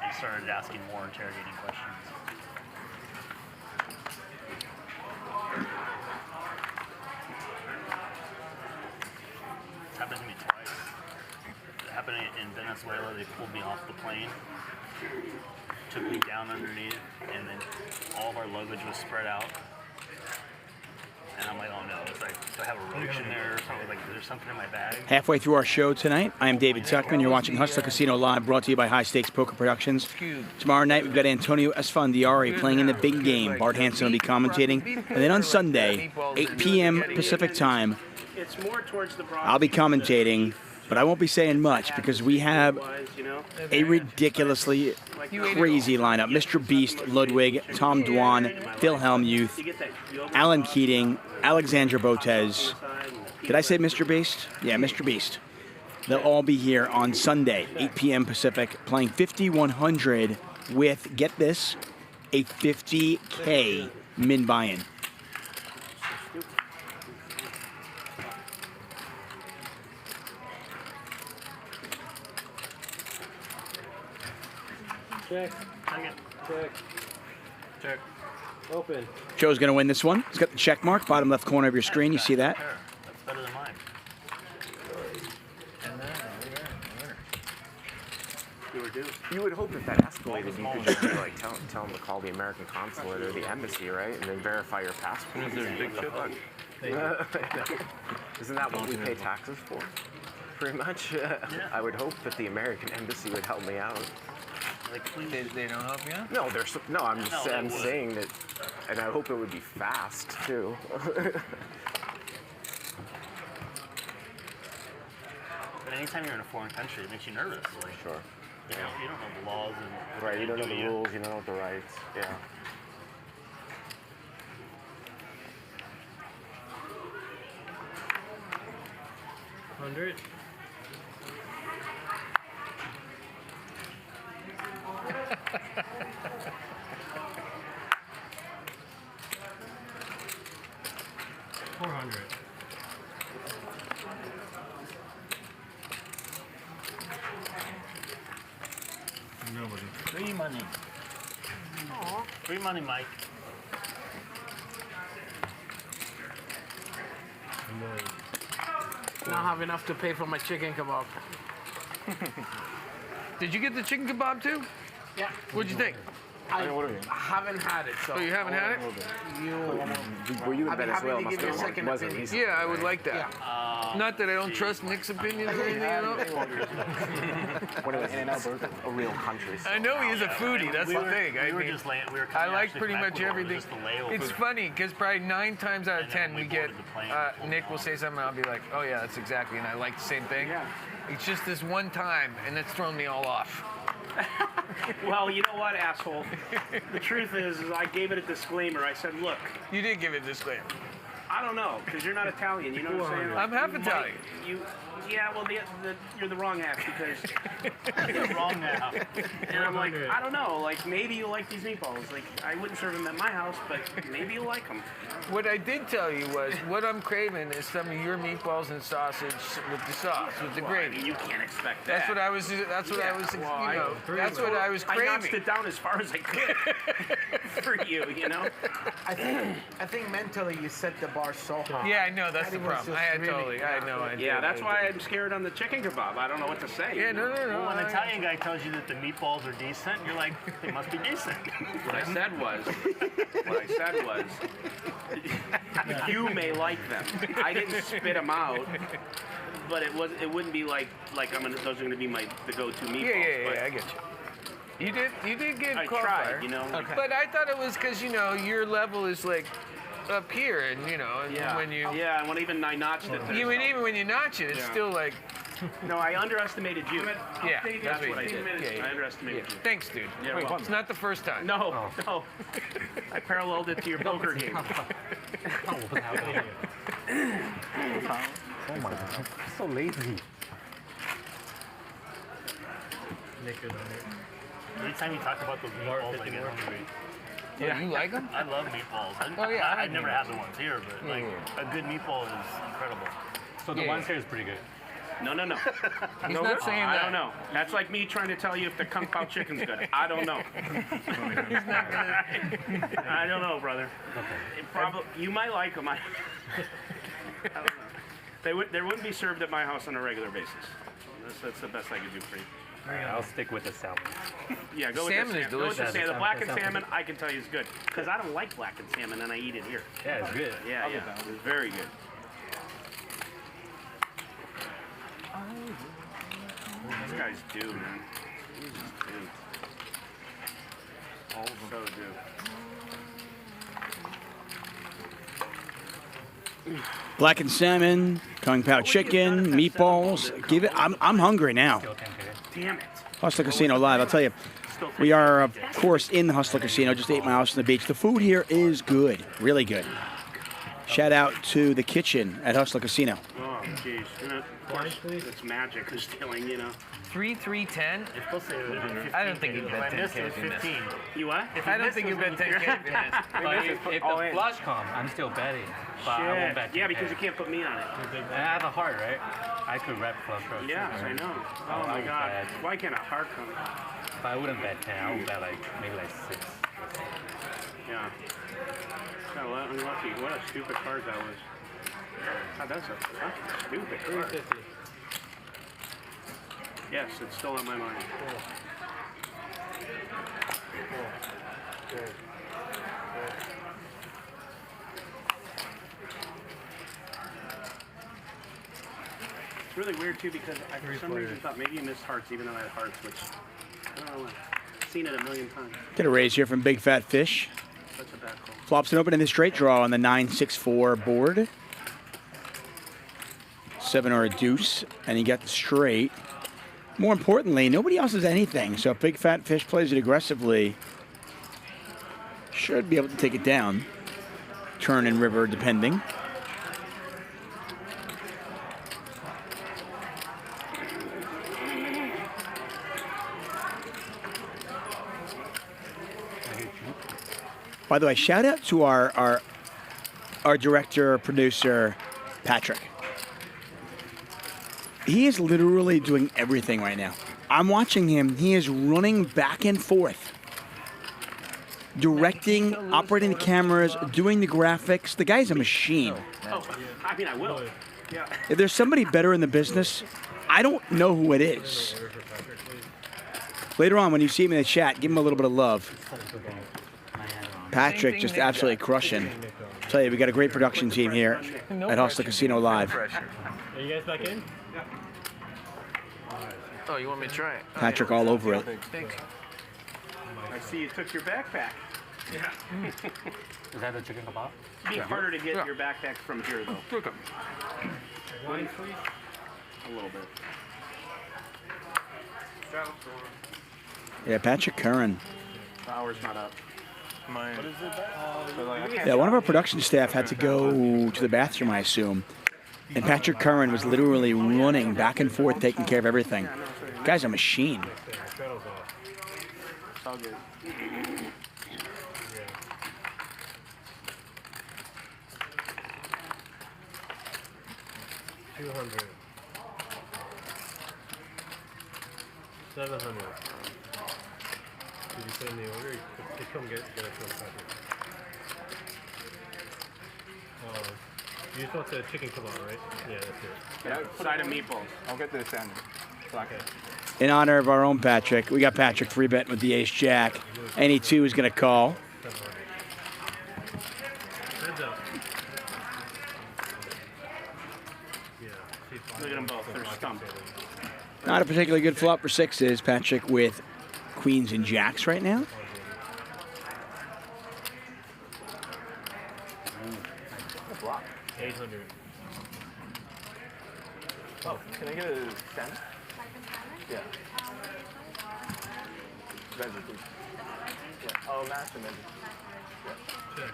and started asking more interrogating questions. It's happened to me twice. It happened in Venezuela. They pulled me off the plane took me down underneath, and then all of our luggage was spread out. And I'm like, oh no, it's like, do I have a roach in there or something? Like, is there something in my bag? Halfway through our show tonight, I am David Tuchman. You're watching Hustler Casino Live, brought to you by High Stakes Poker Productions. Tomorrow night, we've got Antonio Esfandiari playing in the big game. Bart Hanson will be commentating. And then on Sunday, 8 p.m. Pacific time, It's more towards the broad. I'll be commentating, but I won't be saying much because we have a ridiculously crazy lineup. Mr. Beast, Ludwig, Tom Dwan, Phil Hellmuth, Alan Keating, Alexandra Botez. Did I say Mr. Beast? Yeah, Mr. Beast. They'll all be here on Sunday, 8 p.m. Pacific, playing 5,100 with, get this, a 50K min buy-in. Check. Check. Check. Open. Joe's going to win this one. He's got the check mark, bottom left corner of your screen. You see that? That's better than mine. You would hope if that escalated, you could just be like, tell them to call the American consulate or the embassy, right? And then verify your passport. Is there a big chip on? Isn't that what we pay taxes for? Pretty much. I would hope that the American embassy would help me out. They don't help you out? No, I'm saying that, and I hope it would be fast too. But anytime you're in a foreign country, it makes you nervous. Like, sure. You don't know the laws and right. You don't know the rules. You don't know the rights. Yeah. $100. $400. Nobody. Free money. Aww. Free money, Mike. I don't have enough to pay for my chicken kebab. Did you get the chicken kebab too? Yeah. What'd you think? I haven't had it, so. Oh, you haven't had it? Were you in I've been Venezuela? happy to give you a second opinion. Yeah, I would like that. Not that I don't trust Nick's opinions or anything, you know? When it was a real country. I know he is a foodie. That's the thing. I like pretty much everything. It's funny because probably 9 times out of 10 we get Nick will say something and I'll be like, oh yeah, that's exactly, and I like the same thing. It's just this one time, and it's thrown me all off. Well, you know what, asshole? The truth is I gave it a disclaimer. I said, look. You did give it a disclaimer. I don't know, because you're not Italian. You know what I'm saying? I'm half Italian. Yeah, well, you're the wrong half because you're the wrong half. And I'm like, I don't know, like maybe you like these meatballs. Like I wouldn't serve them at my house, but maybe you like them. What I did tell you was what I'm craving is some of your meatballs and sausage with the sauce, with the gravy. I mean, you can't expect that. That's what I was. That's what I was. Well, that's what I was craving. I notched it down as far as I could for you. You know. I think mentally you set the bar so high. Yeah, I know that's the problem. I had no idea. Yeah, that's why I'm scared on the chicken kebab. I don't know what to say. Yeah, no. Well, when an Italian guy tells you that the meatballs are decent, you're like, they must be decent. What I said was, you may like them. I didn't spit them out, but it wouldn't be like those are gonna be the go-to meatballs. Yeah, I get you. You did get I qualifier. tried, you know. Okay. But I thought it was because your level is like up here, and when you when I notched it. Even when you notch it, it's still like. No, I underestimated you. Yeah, that's what I did. Yeah. I underestimated you. Thanks, dude. Yeah, well, it's not the first time. No. I paralleled it to your poker game. Oh my God, so lazy. Anytime you talk about those meatballs, I get hungry. Yeah, you like them? I love meatballs. I've never had the ones here, but like a good meatball is incredible. So the ones here is pretty good. No. He's not saying that. I don't know. That's like me trying to tell you if the Kung Pao chicken's good. I don't know. He's not gonna. I don't know, brother. Okay. You might like them. I don't know. They wouldn't be served at my house on a regular basis. That's the best I could do for you. I'll stick with the salmon. Yeah, go Salmon with is the salmon. Go with the delicious. salmon. The blackened Salmon. salmon, I can tell you is good. Because I don't like blackened salmon, and I eat it here. Yeah, it's good. Yeah, yeah. It's very good. These guys do, man. These just do. All of them so do. Blackened salmon, kung pao chicken, meatballs. Give it. I'm hungry now. Damn it. Hustler Casino Live. I'll tell you, we are of course in the Hustler Casino, just 8 miles from the beach. The food here is good, really good. Shout out to the kitchen at Hustler Casino. Oh, jeez. Of course, it's magic who's stealing, you know. 3-3-10. It's supposed to be I don't think you If bet I 10K missed, it was if you missed. 15. You what? I don't think you bet 10K if you missed. But if the flush come, I'm still betting. But I won't bet. Yeah, because you can't put me on it. I have a heart, right? I could rep flush draws. Yes, I know. Oh my God. Why can't a heart come? But I wouldn't bet 10. I would bet maybe 6. Yeah. Got unlucky. What a stupid card that was. God, that's a fucking stupid card. 350. Yes, it's still on my mind. It's really weird too because I for some reason thought maybe you missed hearts even though I had hearts, which I don't know. I've seen it a million times. Get a raise here from Big Fat Fish. Such a bad call. Flops an open in the straight draw on the 9-6-4 board. 7 or a deuce, and he got the straight. More importantly, nobody else has anything, so if Big Fat Fish plays it aggressively, should be able to take it down. Turn and river, depending. By the way, shout out to our director, producer, Patrick. He is literally doing everything right now. I'm watching him. He is running back and forth, directing, operating the cameras, doing the graphics. The guy's a machine. Oh, I mean, I will. Yeah. If there's somebody better in the business, I don't know who it is. Later on, when you see him in the chat, give him a little bit of love. Patrick just absolutely crushing. I'll tell you, we got a great production team here at Hustler Casino Live. Are you guys back in? Oh, you want me to try it? Patrick all over it. I see you took your backpack. Yeah. Is that the chicken kebab? It'd be harder to get your backpack from here, though. Okay. One, a little bit. Yeah, Patrick Curran. The hour's not up. Mine. What is it? Yeah, one of our production staff had to go to the bathroom, I assume. And Patrick Curran was literally running back and forth, taking care of everything. Guy's a machine. It's all good. 200. 700. Did you send the order? Just come get it from Patrick. You just want the chicken kebab, right? Yeah, that's it. Yeah, side of meatballs. I'll get the salmon. Okay. In honor of our own Patrick, we got Patrick free betting with the ace jack. Any two is going to call. Heads up. Look at them both. They're stumped. Not a particularly good flop for sixes. Patrick with queens and jacks right now. Block. 800. Oh, can I get a 10? Yeah. Veggie, please. Yeah. Oh, master veggie. Yeah.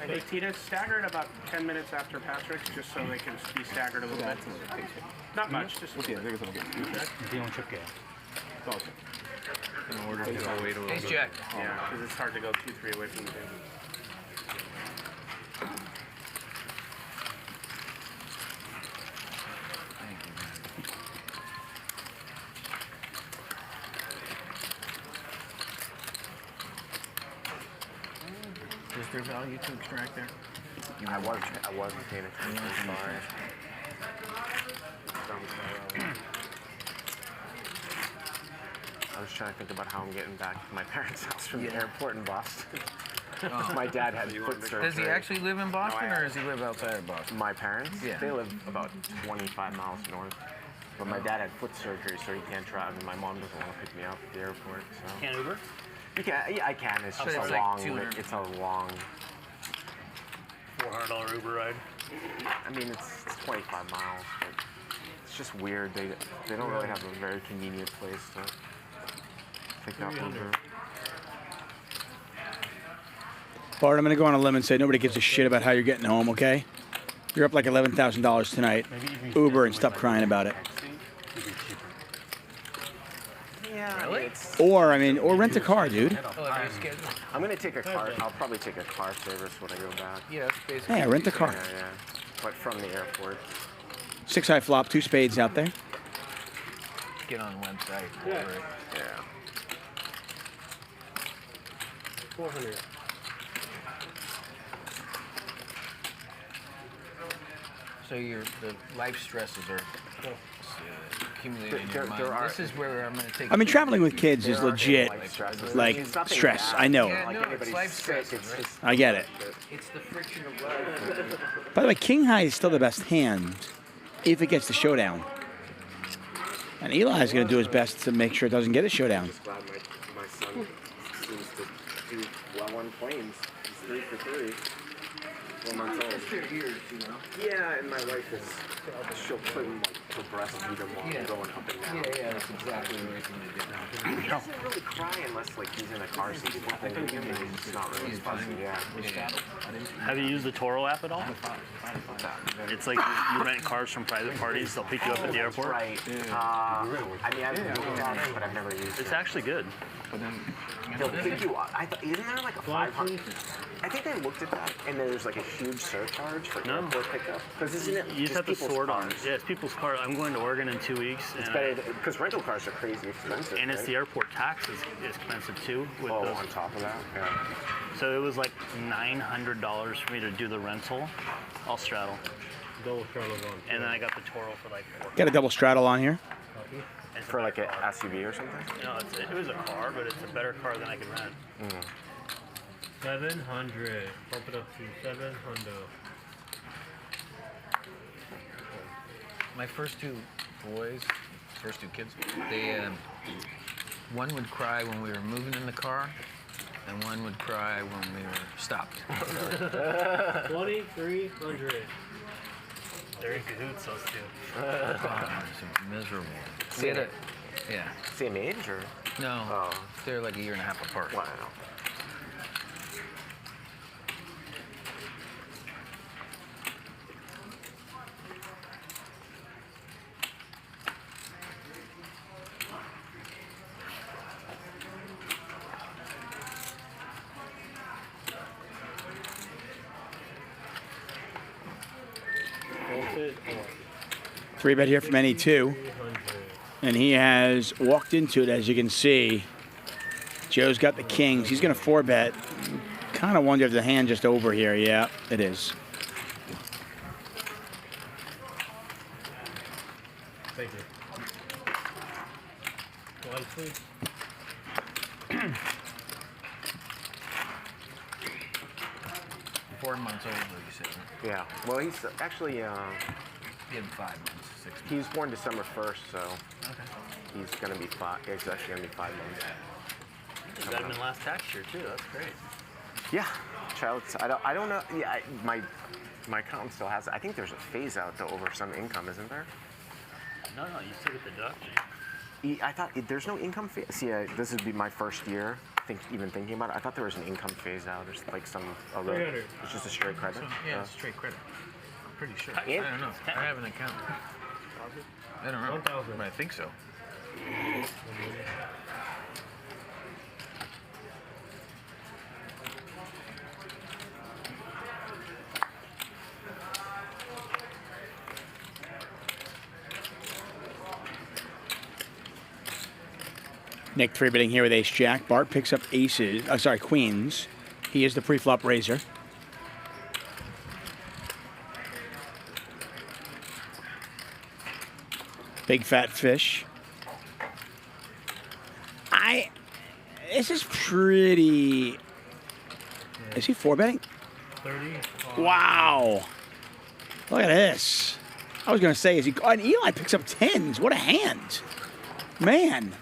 Hey, Tina, stagger it about 10 minutes after Patrick, just so they can be staggered a little bit. Not much, just a little bit. In order to go away to a Ace Jack. Yeah, because it's hard to go 2-3 away from the table. Is there value to extract there? I wasn't paying attention. Sorry. trying to think about how I'm getting back to my parents' house from the airport in Boston. My dad had foot surgery. Does he actually live in Boston, or does he live outside of Boston? My parents? Yeah. They live about 25 miles north. But my dad had foot surgery, so he can't drive, and my mom doesn't want to pick me up at the airport. So. Can't Uber? You can, yeah, I can. It's just it's a like long. $200. It's a long. $400 Uber ride. I mean, it's 25 miles, but it's just weird. They don't really have a very convenient place to pick up Uber. Bart, I'm going to go on a limb and say nobody gives a shit about how you're getting home, okay? You're up like $11,000 tonight. Uber and stop crying about it. Yeah, really? Or rent a car, dude. I'm gonna take a car. I'll probably take a car service when I go back. Yeah, that's basically. Yeah, rent a car. Yeah. But from the airport. 6 high flop, 2 spades out there. Get on the website. Yeah. 400. So the life stresses are accumulating in your mind. This is where I'm going to take. I mean, traveling with kids is legit, like, stress. I know. Yeah, no, it's life stresses, right? I get it. It's the friction of life. By the way, King High is still the best hand if it gets the showdown. And Eli's going to do his best to make sure it doesn't get a showdown. I'm just glad my son seems to do well on planes. He's 3 for 3. 4 months old. That's years, you know. Yeah, and my wife is, she'll put him like to breastfeed him while I'm going up and down. Yeah, that's exactly the right thing to do. He doesn't really cry unless like he's in a car seat. He's not really fussy. Yeah. Have you used the Toro app at all? It's like you rent cars from private parties. They'll pick you up at the airport. Right. I mean, I've looked at it, but I've never used it. It's actually good. They'll pick you up. Isn't there like a 500? I think they looked at that, and there's like a huge surcharge for airport pickup. Because isn't it You just have to people's sort on. cars? Yeah, it's people's cars. I'm going to Oregon in 2 weeks. It's better because rental cars are crazy expensive. And it's right? the airport tax is expensive too. With Oh, those. on top of that, yeah. So it was like $900 for me to do the rental. I'll straddle. Double straddle on. And then I got the Toro for like $400. Got a double straddle on here. For like an SUV or something? No, it was a car, but it's a better car than I could rent. 700. Bump it up to 700. My first two kids, they one would cry when we were moving in the car, and one would cry when we were stopped. 2300. They're in cahoots, those two. It's miserable. Same age or? No. Oh. They're like a year and a half apart. Wow. Three bet here from NE2. And he has walked into it, as you can see. Joe's got the kings. He's going to 4-bet. Kind of wonder if the hand just over here. Yeah, it is. Thank you. One, please. 4 months old, you said. Yeah. Well, he's actually. He had 5 months, 6 months. He was born December 1st, so he's going to be 5. He's actually going to be 5 months. You got him in last tax year too. That's great. Yeah. I don't know. Yeah, my accountant still has it. I think there's a phase out though over some income, isn't there? No, you still get the deduction. I thought there's no income phase. See, this would be my first year. Even thinking about it, I thought there was an income phase out or like some. It's just a straight credit. Yeah, it's straight credit. I'm pretty sure. Yeah. I don't know. I have an account. I don't know. 1,000. But I think so. Nick 3-betting here with ace-jack. Bart picks up queens. He is the pre-flop raiser. Big fat fish. This is pretty. Is he 4-betting? 30. Wow. Look at this. I was going to say, is he? Oh, and Eli picks up 10s. What a hand. Man.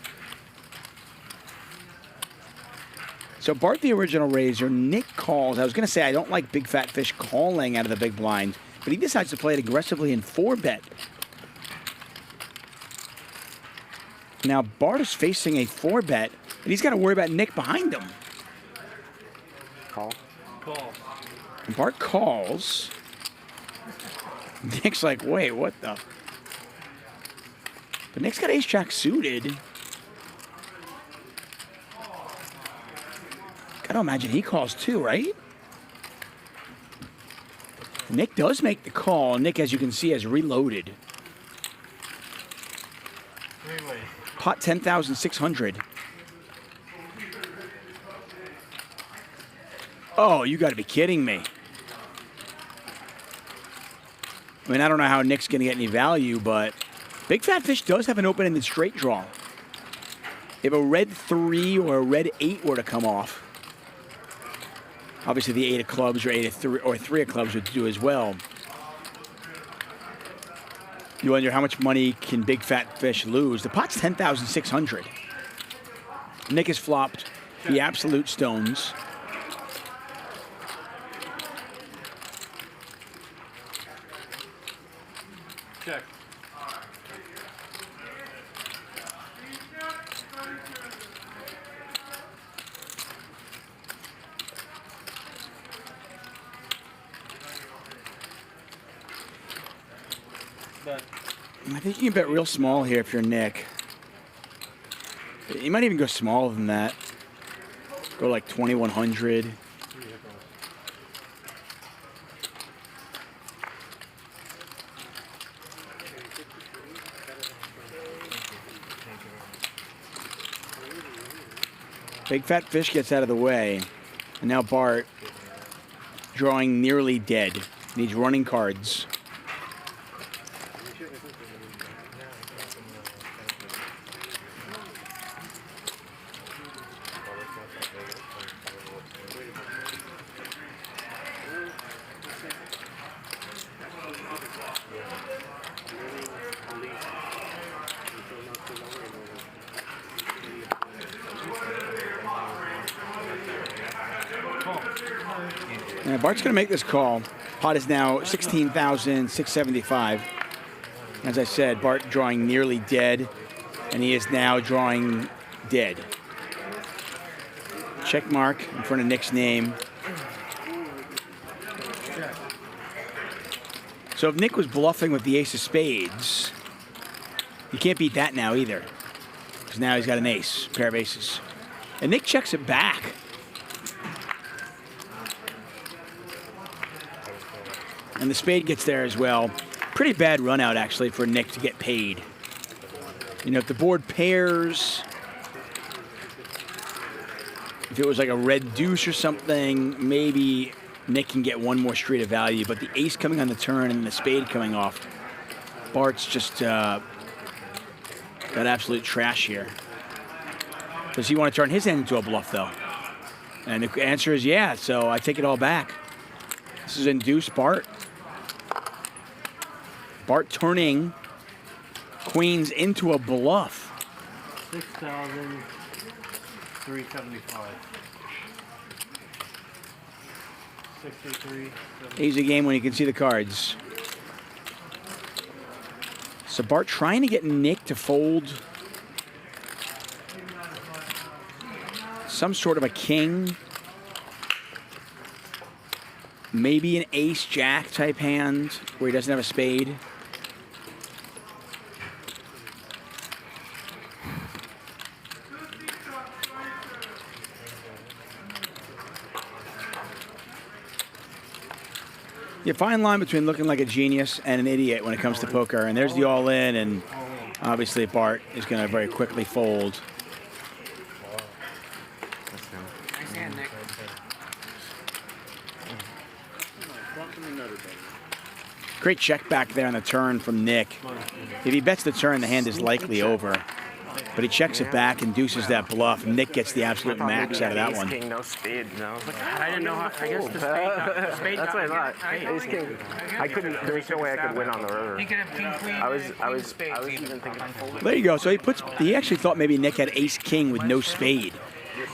So Bart, the original raiser, Nick calls. I was going to say, I don't like Big Fat Fish calling out of the big blind, but he decides to play it aggressively in 4-bet. Now Bart is facing a 4-bet, and he's got to worry about Nick behind him. Call. And Bart calls. Nick's like, wait, what the? But Nick's got ace-jack suited. Gotta imagine he calls too, right? Nick does make the call. Nick, as you can see, has reloaded. Pot 10,600. Oh, you got to be kidding me. I mean, I don't know how Nick's going to get any value, but Big Fat Fish does have an open-ended straight draw. If a red 3 or a red 8 were to come off, obviously the 8 of clubs or 8 of 3 or 3 of clubs would do as well. You wonder how much money can Big Fat Fish lose? The pot's 10,600. Nick has flopped the absolute stones. Check. I think you can bet real small here if you're Nick. You might even go smaller than that. Go like 2,100. Big Fat Fish gets out of the way. And now Bart drawing nearly dead. Needs running cards. Bart's going to make this call. Pot is now 16,675. As I said, Bart drawing nearly dead, and he is now drawing dead. Check mark in front of Nick's name. So if Nick was bluffing with the ace of spades, you can't beat that now either, because now he's got an ace, pair of aces. And Nick checks it back. And the spade gets there as well. Pretty bad run out, actually, for Nick to get paid. You know, if the board pairs, if it was like a red deuce or something, maybe Nick can get one more street of value. But the ace coming on the turn and the spade coming off, Bart's just got absolute trash here. Does he want to turn his hand into a bluff, though? And the answer is yeah, so I take it all back. This is induced Bart. Bart turning queens into a bluff. 6,375. 63. Easy game when you can see the cards. So Bart trying to get Nick to fold some sort of a king. Maybe an ace-jack type hand where he doesn't have a spade. You fine line between looking like a genius and an idiot when it comes to poker. And there's the all-in, and obviously Bart is going to very quickly fold. Nice hand, Nick. Great check back there on the turn from Nick. If he bets the turn, the hand is likely over. But he checks it back and deuces that bluff. Nick gets the absolute max out of that Ace one. King, no spade. No, I was like, God, I didn't know how. I guess the spade. That's what I thought. Ace King. I couldn't. There was no way I could win on the river. He could have king, queen, I was spades even thinking. There you go. So he actually thought maybe Nick had ace king with no spade.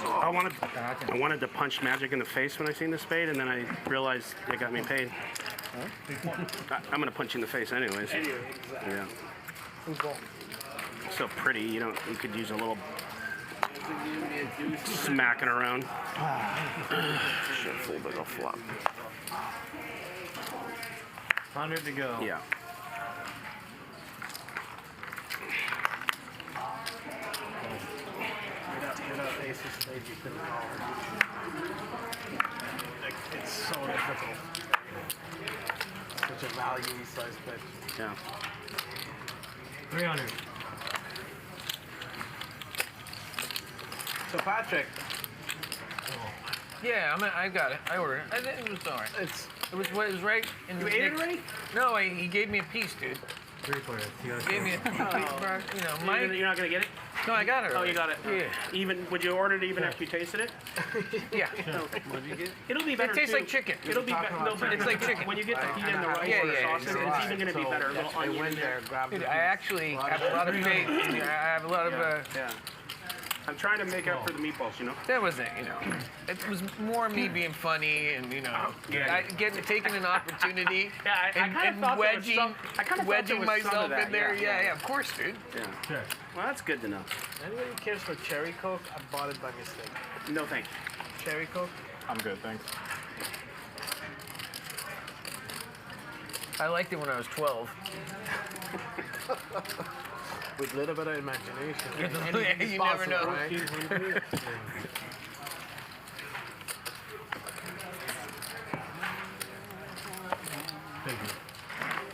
I wanted to punch Magic in the face when I seen the spade, and then I realized it got me paid. I'm gonna punch you in the face anyways. Yeah. So pretty, you could use a little smacking around. Shit, full big of flop. 100 to go. Yeah. It's so difficult. Such a value size bet. Yeah. 300. So Patrick. Yeah, I got it. I ordered it. I think it was all right. It was right in You the ate it Nick's- already? No, he gave me a piece, dude. 3 players. Gave me a piece, bro. You're not gonna get it? No, I got it. Oh, you got it. Yeah. Even would you order it even after you tasted it? Yeah. What did you get? It'll be better. It tastes too. like chicken. It'll be better. No, but It's like chicken. When you get the pita and the rice Yeah, or the yeah, sausage, yeah. it's even gonna be better. A little onion in there. Dude, I actually have a lot of faith. I have a lot of. Yeah. I'm trying to make up for the meatballs, That wasn't, it was more me being funny and, taking an opportunity and wedging myself in there. Yeah, of course, dude. Yeah. Sure. Well, that's good to know. Anybody cares for cherry coke? I bought it by mistake. No, thank you. Cherry coke? I'm good, thanks. I liked it when I was 12. With a little bit of imagination. Yeah, you never know. Right?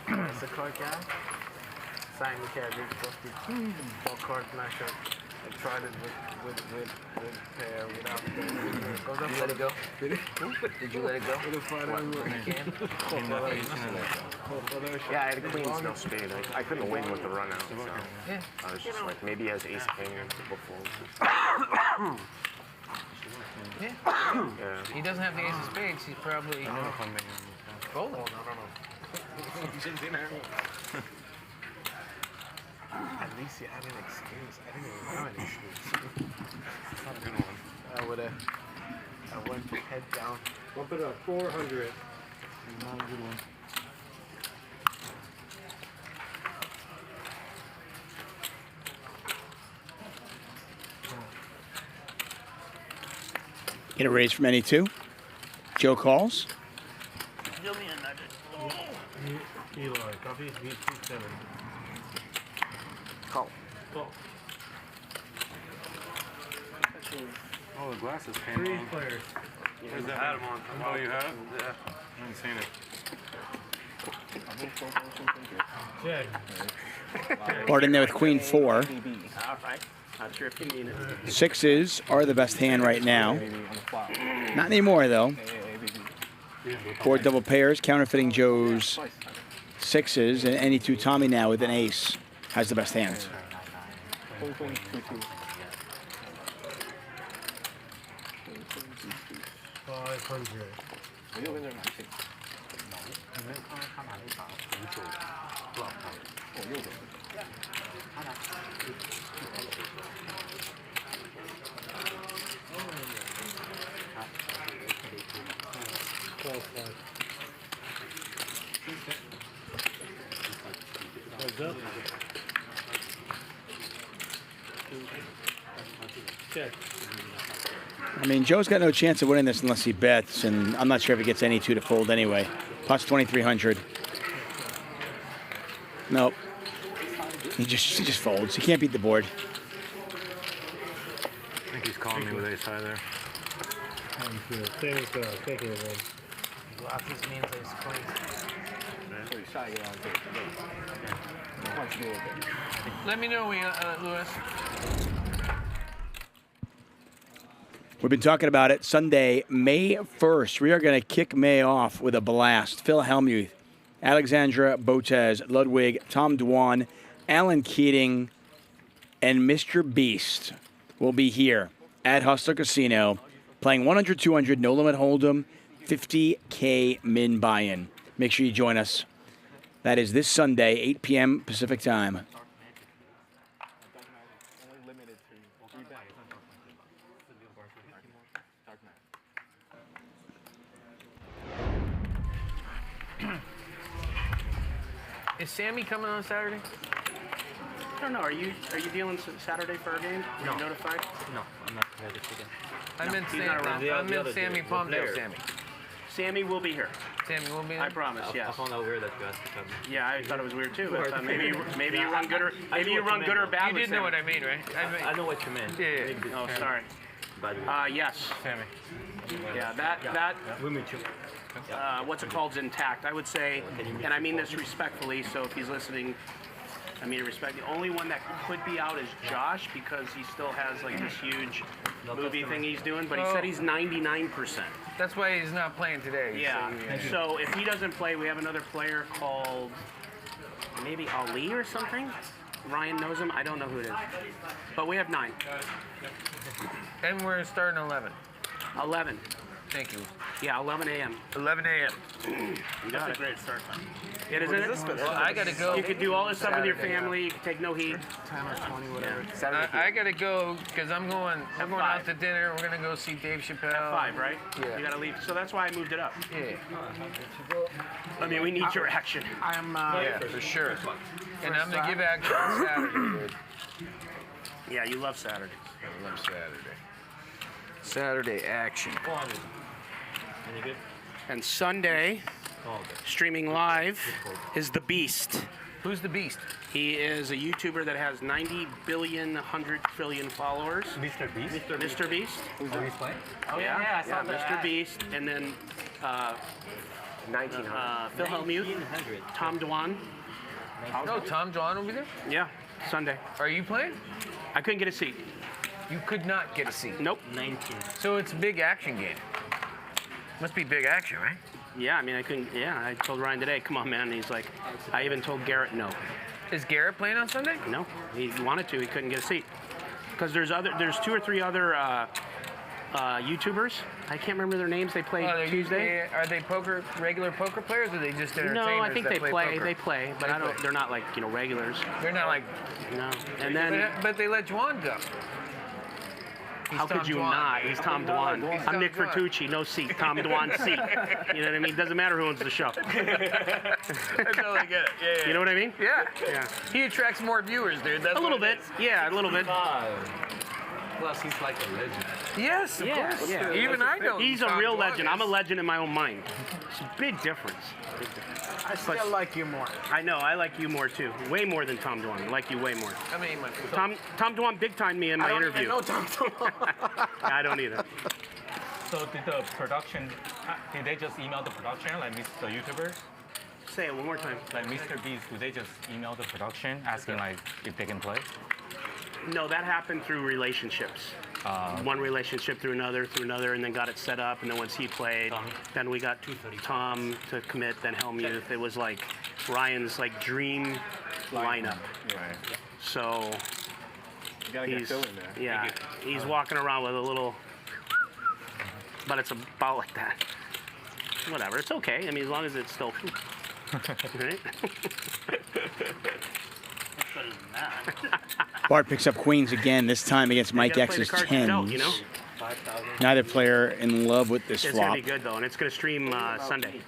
That's the card guy. Sign the card, big busted. Ball card mashup. I tried it with pair without pair. Did you let it go? Did you let it go? Yeah, I had a queen's no spade. I couldn't win with the run out. So Yeah. I was just like, maybe he has ace king before. Yeah. Yeah. He doesn't have the ace of spades. He's probably folding. At least you had an excuse. I didn't even have an excuse. Not a good one. I went head down. Bump it up, 400. Not a good one. Get a raise from any two. Joe calls. Eli, copy, beat 7. Call. Oh, the glasses came 3 on. players. Where's that? Had 'em on. Oh, you have? Yeah. I haven't seen it. Check. Bart in there with queen 4. All right. Not sure if you mean it. Sixes are the best hand right now. Not anymore, though. 4 double pairs, counterfeiting Joe's sixes, and any two Tommy now with an ace has the best hands. 500. Heads up. Check. I mean, Joe's got no chance of winning this unless he bets, and I'm not sure if he gets any two to fold anyway. Plus 2,300. Nope. He just folds. He can't beat the board. I think he's calling me with ace high there. Same as taking it one. Glasses means ace queen. Let me know, Lewis. We've been talking about it. Sunday, May 1st, we are going to kick May off with a blast. Phil Hellmuth, Alexandra Botez, Ludwig, Tom Dwan, Alan Keating, and Mr. Beast will be here at Hustler Casino playing 100, 200, no limit hold'em, 50K min buy-in. Make sure you join us. That is this Sunday, 8 p.m. Pacific time. Is Sammy coming on Saturday? I don't know. Are you dealing Saturday for our game? Were you notified? No, I'm not here this weekend. I meant he's not around. I meant Sammy Palmdale. Sammy. Sammy will be here. Sammy will be here. I promise. I Yes. found out weird that you asked to come. Yeah, I thought it was weird too. I thought maybe you run good or bad. You with did know Sammy. what I mean, right? I know what you meant. Yeah. Oh, sorry. Yes. Sammy. Yeah, that. We'll meet you. What's it called's intact. I would say, and I mean this respectfully. So if he's listening, I mean respect. The only one that could be out is Josh because he still has like this huge movie thing he's doing. But he said he's 99%. That's why he's not playing today. Yeah. So if he doesn't play, we have another player called maybe Ali or something. Ryan knows him. I don't know who it is. But we have 9. And we're starting 11. 11. Thank you. Yeah, 11 a.m. 11 a.m. That's a great start time. It isn't it? Well, I gotta go. You can do all this stuff with your family. You can take no heat. 10 or 20, whatever. I gotta go because I'm going out to dinner. We're gonna go see Dave Chappelle. At 5, right? Yeah. You gotta leave. So that's why I moved it up. Yeah. I mean, we need your action. I'm. Yeah, for sure. And I'm gonna give action on Saturday, dude. Yeah, you love Saturday. I love Saturday. Saturday action. Any good? And Sunday, streaming live, is The Beast. Who's The Beast? He is a YouTuber that has 90 billion, 100 trillion followers. Mr. Beast? Mr. Beast. Who's he's playing? Oh, yeah, I saw Mr. that. Beast. And then 1900. Phil Hellmuth, Tom Dwan. Oh, Tom Dwan will be there? Yeah, Sunday. Are you playing? I couldn't get a seat. You could not get a seat? Nope. 19. So it's a big action game. Must be big action, right? Yeah, I mean, I couldn't. Yeah, I told Ryan today, come on, man. And he's like, I even told Garrett no. Is Garrett playing on Sunday? No, he wanted to. He couldn't get a seat because there's 2 or 3 other YouTubers. I can't remember their names. They play Tuesday. Are they regular poker players, or are they just entertainers? No, I think that they play. poker? They play, but they're not like regulars. They're not like. No. And then. But they let Juan go. How could you not? He's Tom Dwan. I'm Nick Vertucci, no seat. Tom Dwan seat. You know what I mean? Doesn't matter who owns the show. I totally get it. Yeah. You know what I mean? Yeah. Yeah. He attracts more viewers, dude. That's A little bit. Yeah, a little bit. Plus, he's like a legend. Yes, of course. Yeah. Even I know. He's a real legend. I'm a legend in my own mind. It's a big difference. I still like you more. I know. I like you more too. Way more than Tom Dwan. I like you way more. I mean, Tom Dwan big timed me in my interview. I don't even know Tom Dwan. I don't either. So did the production, did they just email the production, like the YouTubers? Say it one more time. Like Mr. Beast, do they just email the production asking like if they can play? No, that happened through relationships. One relationship through another, and then got it set up. And then once he played, then we got Tom to commit, then Hellmuth. It was like Ryan's like dream lineup. Right. So You gotta get Phil in there. yeah, he's walking around with a little, but it's about like that. Whatever, it's okay. I mean, as long as it's still, right? Bart picks up queens again, this time against Mike X's tens. Neither player in love with this It's flop. gonna be good though, and it's gonna stream Sunday.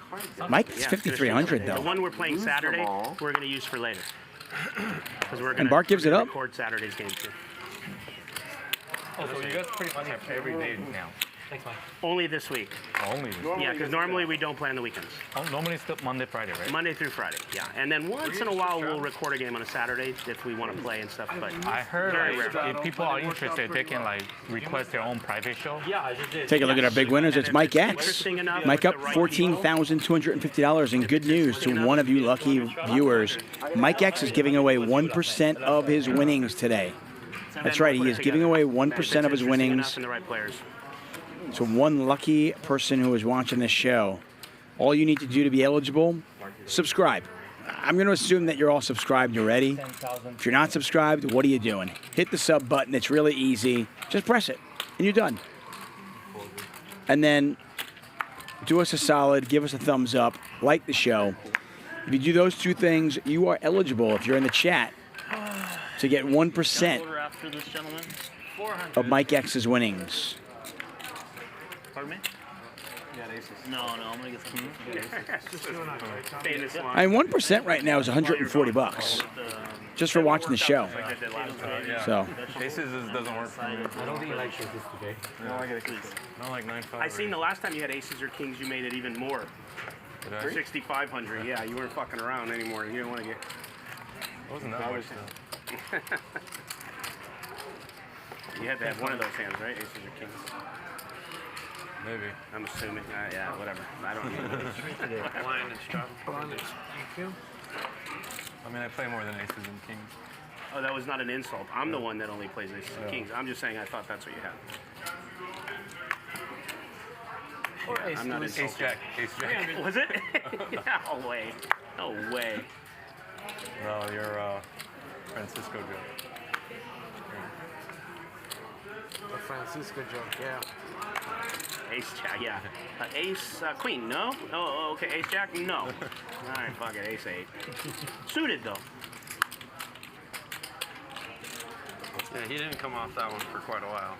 Mike, it's Yeah, 5,300 The though. one we're playing Saturday, we're gonna use for later. Because we're gonna Bart gives it up? record Saturday's game too. Oh, so you guys pretty much have every day now. Thanks, Mike. Only this week. Only this Yeah, because normally we don't play on the weekends. Oh, normally it's still Monday, Friday, right? Monday through Friday, yeah. And then once in a while we'll record a game on a Saturday if we want to play and stuff. But I heard very like, rare. if people are interested, they can like request their own private show. Yeah, I just did. Take a look at our big winners. It's Mike X. Interesting enough, Mike up with the right $14,250. And good news to one of you lucky viewers. Mike X is giving away 1% of his winnings today. That's right. He is giving away 1% of his winnings And the right players. to one lucky person who is watching this show. All you need to do to be eligible, subscribe. I'm going to assume that you're all subscribed already. If you're not subscribed, what are you doing? Hit the sub button. It's really easy. Just press it, and you're done. And then do us a solid. Give us a thumbs up. Like the show. If you do those two things, you are eligible, if you're in the chat, to get 1% Order after this gentleman. of Mike X's winnings. Pardon me? No, I'm gonna get some. Famous line. I mean, 1% right now is $140 just for watching the show. So Aces doesn't work for me. I don't think you like aces today. No, I get it. I don't like 9-5. I seen the last time you had aces or kings, you made it even more. Did I? 6,500. Yeah, you weren't fucking around anymore. You didn't want to get. It wasn't that much though. You had to have one of those hands, right? Aces or kings. Maybe. I'm assuming. Yeah, whatever. I don't know. Blind and strong. Thank you. I mean, I play more than aces and kings. Oh, that was not an insult. I'm the one that only plays aces and kings. I'm just saying I thought that's what you had. Or ace, I'm not Ace insulting. jack. Ace jack. Was it? No way. No way. No, you're Francisco joke. A Francisco joke, yeah. Ace jack, yeah. Ace queen, no? Oh, okay. Ace jack, no. All right, fuck it. Ace 8. Suited though. Yeah, he didn't come off that one for quite a while.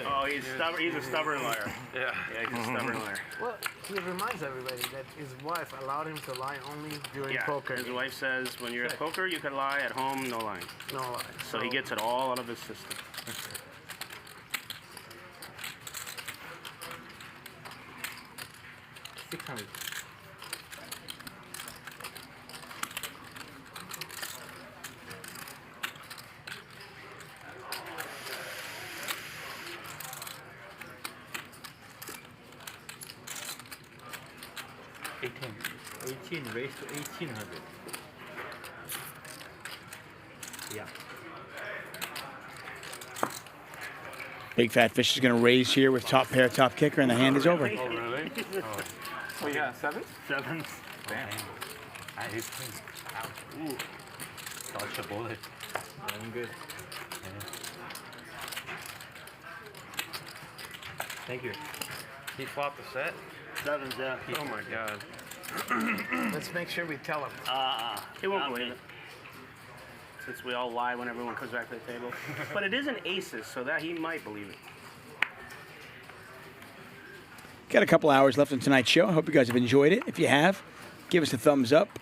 Oh, he's stubborn. He's a stubborn liar. Yeah. Yeah, he's a stubborn liar. Well, he reminds everybody that his wife allowed him to lie only during Yeah, poker. his wife says when you're at poker, you can lie. At home, no lying. No lie. So he gets it all out of his system. $18 raised to 1,800. Yeah. Big Fat Fish is going to raise here with top pair, top kicker, and the hand is over. Oh, really? Oh. So yeah, 7? 7. Damn. Nice. Ooh. Dodged a bullet. I'm good. Thank you. He flopped the set? 7, yeah. Oh my god. Let's make sure we tell him. He won't believe it. Since we all lie when everyone comes back to the table. But it isn't aces, so that he might believe it. Got a couple hours left on tonight's show. I hope you guys have enjoyed it. If you have, give us a thumbs up.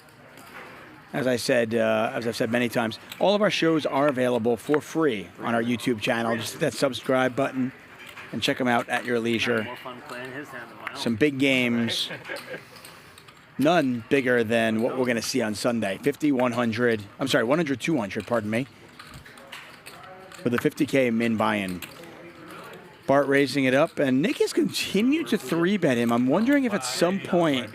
As I said, as I've said many times, all of our shows are available for free on our YouTube channel. Just hit that subscribe button and check them out at your leisure. More fun playing his hand than my own. Some big games. None bigger than what we're going to see on Sunday. 100, 200, pardon me. With a 50K min buy-in. Bart raising it up, and Nick has continued to 3-bet him. I'm wondering if at some point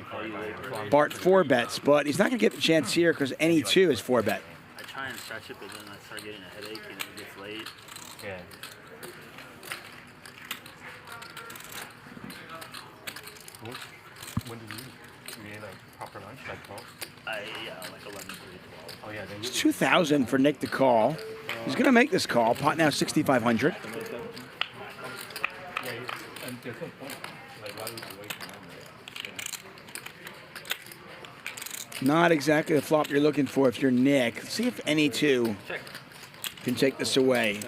Bart 4-bets, but he's not going to get the chance here because any 2 is 4-bet. I try and stretch it, but then I start getting a headache and it gets late. Yeah. When did you eat like proper lunch, like 12? Like 11, 12. Oh yeah, then It's 2,000 for Nick to call. He's going to make this call. Pot now 6,500. Not exactly the flop you're looking for if you're Nick. See if any 2 can take this away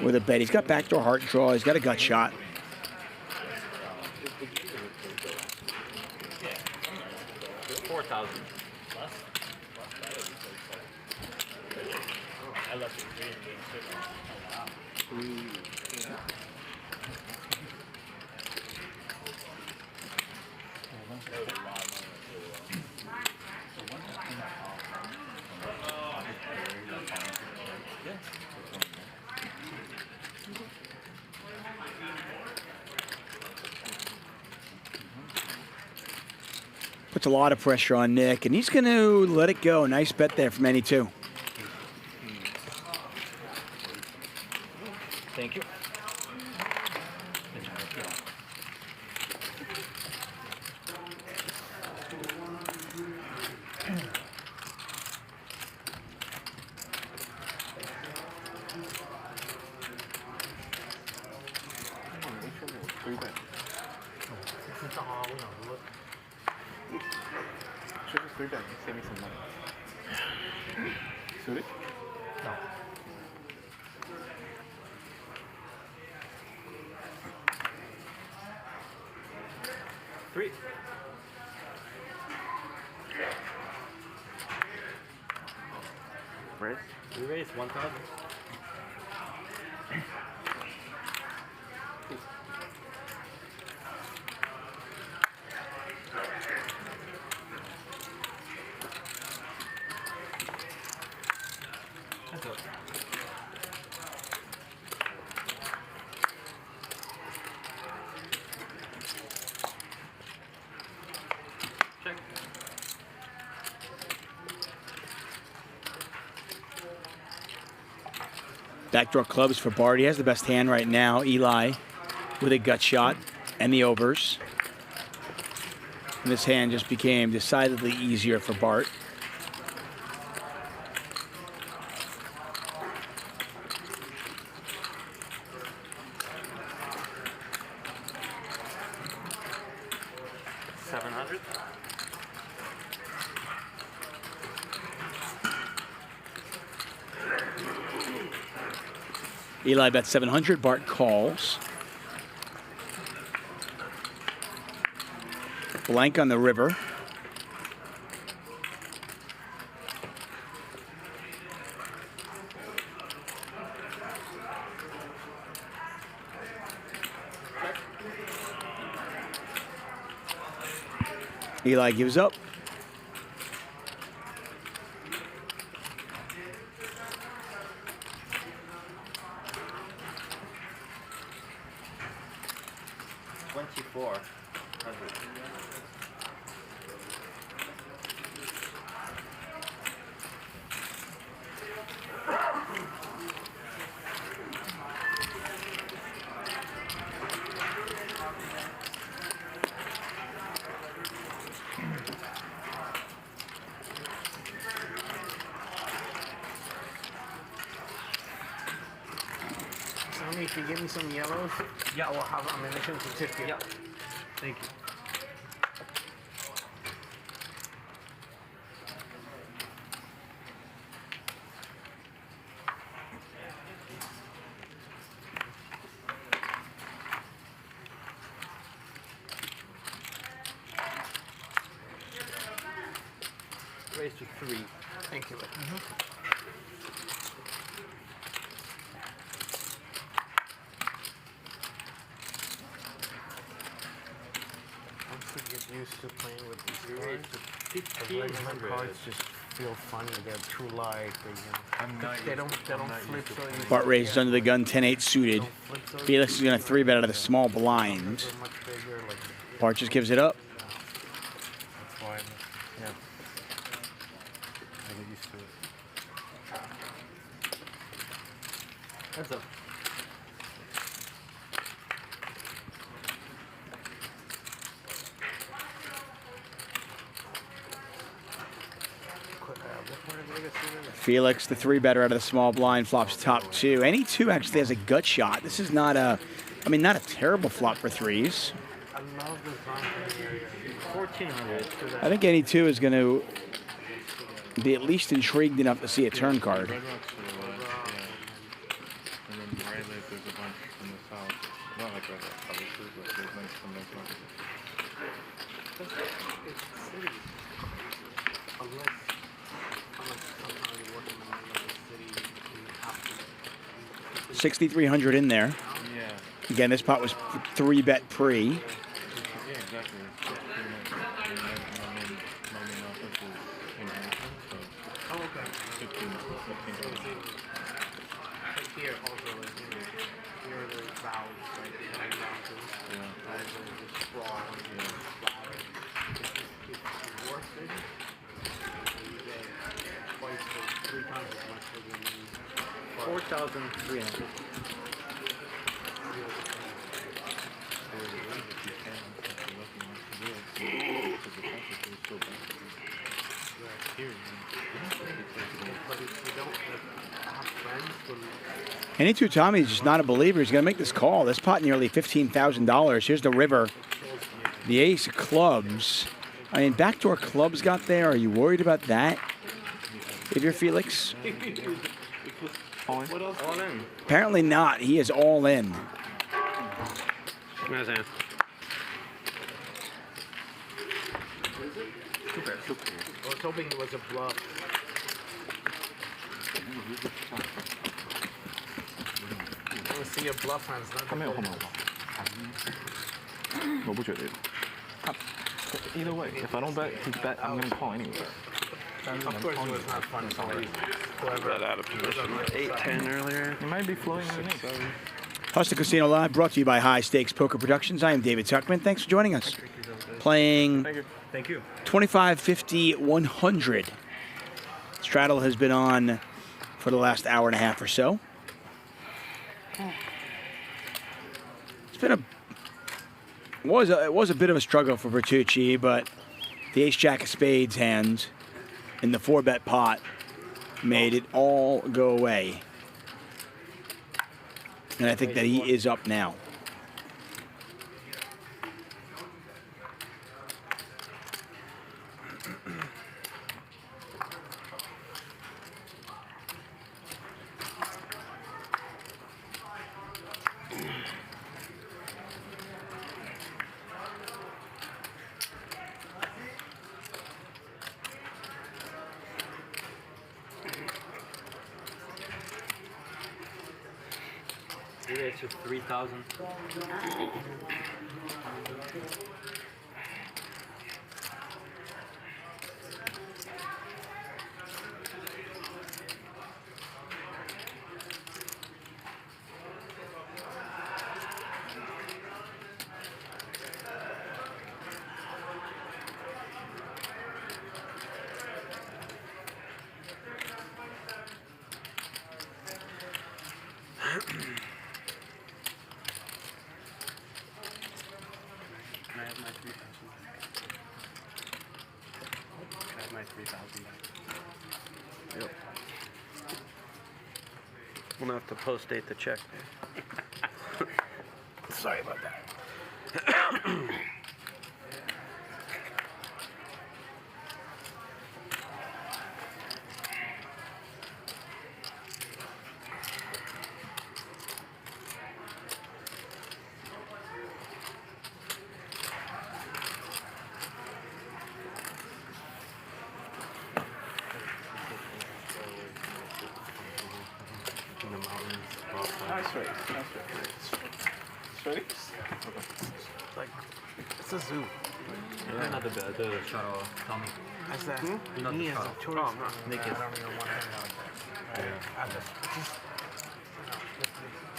with a bet. He's got backdoor heart draw. He's got a gut shot. $4,000. I left it 3 and Puts a lot of pressure on Nick, and he's going to let it go. Nice bet there from any 2. Thank you. 3 bet. Save me some money. Suited? No. Three. Raise? We raised 1,000. Backdoor clubs for Bart. He has the best hand right now. Eli with a gut shot and the overs. And this hand just became decidedly easier for Bart. Eli bets 700. Bart calls. Blank on the river. Eli gives up. If you give me some yellows, I will have ammunition certificate. Yeah. Thank you. Raise to 3. Thank you. Get used to playing with these cards. The regular cards just feel funny. They're too light. They don't flip so easy. Bart raises under the gun, 10-8 suited. Felix is going to 3-bet out of the small blind. Bart just gives it up. That's why, yeah. I get used to it. Heads up. Felix, the 3-better out of the small blind, flops top 2. Any 2 actually has a gut shot. This is not a, not a terrible flop for 3s. I love the 1400. I think any 2 is going to be at least intrigued enough to see a turn card. Red Rocks to the west, yeah. And then right left, there's a bunch in the south. Not like Red Rocks, obviously, but there's some nice ones. It's city. Unless somehow you work in the middle of the city, you have to. 6,300 in there. Yeah. Again, this pot was 3-bet pre. Yeah, exactly. My main offense is in Hanson, so 15. Here also, here are the valves right there. Yeah. The sprawl. It's worth it. You get twice or 3 times as much for the money. 4,300. Any 2 Tommy is just not a believer. He's going to make this call. This pot nearly $15,000. Here's the river. The ace of clubs. I mean, backdoor clubs got there. Are you worried about that? If you're Felix? All in. Apparently not. He is all in. Nice hand. I was hoping it was a bluff. I want to see your bluff hands, not the full hands. 我不觉得。Either way, if I don't bet, he bet. I'm gonna call anyway. Of course, it was not fun. Somebody, whoever. Got out of position. 8-10 earlier. He might be flowing underneath. Hustle Casino Live, brought to you by High Stakes Poker Productions. I am David Tuchman. Thanks for joining us. Playing Thank you. 25, 50, 100. Straddle has been on for the last hour and a half or so. It's been it was a bit of a struggle for Vertucci, but the ace-jack of spades hand in the 4-bet pot made it all go away. And I think that he is up now. To 3,000. Yep. We'll have to post date the check. Sorry about that. Like, it's a zoo. Yeah, not the shuttle, Tommy. That's that. Not Me the as a shuttle. tourist, Naked. I don't even want to hang out there. I just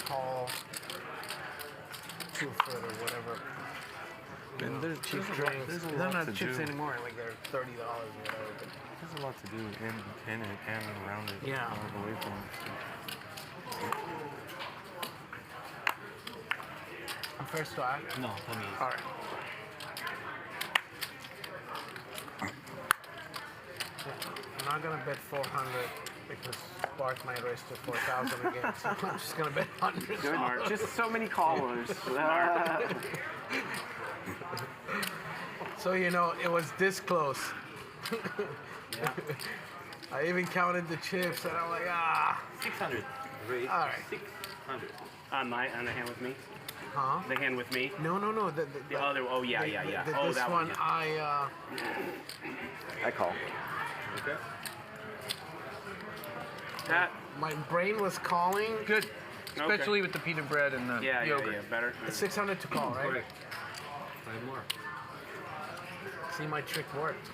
tall, 2 foot or whatever. And there's cheap a lot- drinks. there's a They're lot not to chips do. anymore. Like they're $30 or whatever. But There's a lot to do in it and around it. Yeah. Away from it. first to act? No, Tommy. All right. I'm not gonna bet 400 because Bart might raise to 4,000 again. So I'm just gonna bet 100. Good, Mark. Just so many callers. So you know, it was this close. Yeah. I even counted the chips, and I'm like, 600. Raise. All right. 600. On the hand with me? Huh? The hand with me? No. The other, oh yeah. Oh, this that one, yeah. I call. Okay. Pat? My brain was calling. Good. Especially with the pita bread and the yogurt. Yeah, better. It's 600 to call, right? Correct. 5 more. See, my trick worked.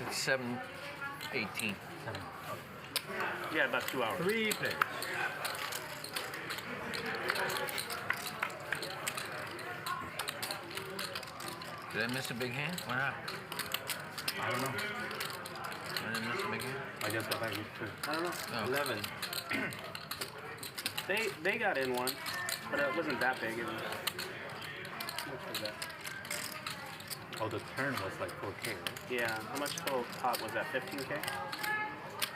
It's 7:18. Yeah, about 2 hours. 3 players. Did I miss a big hand? Why not? I don't know. I didn't miss a big hand. I got the baggage too. I don't know. Oh. 11. They got in one, but it wasn't that big. It was, how much was that? Oh, the turn was like 4K, right? Yeah, how much total pot was that? 15K?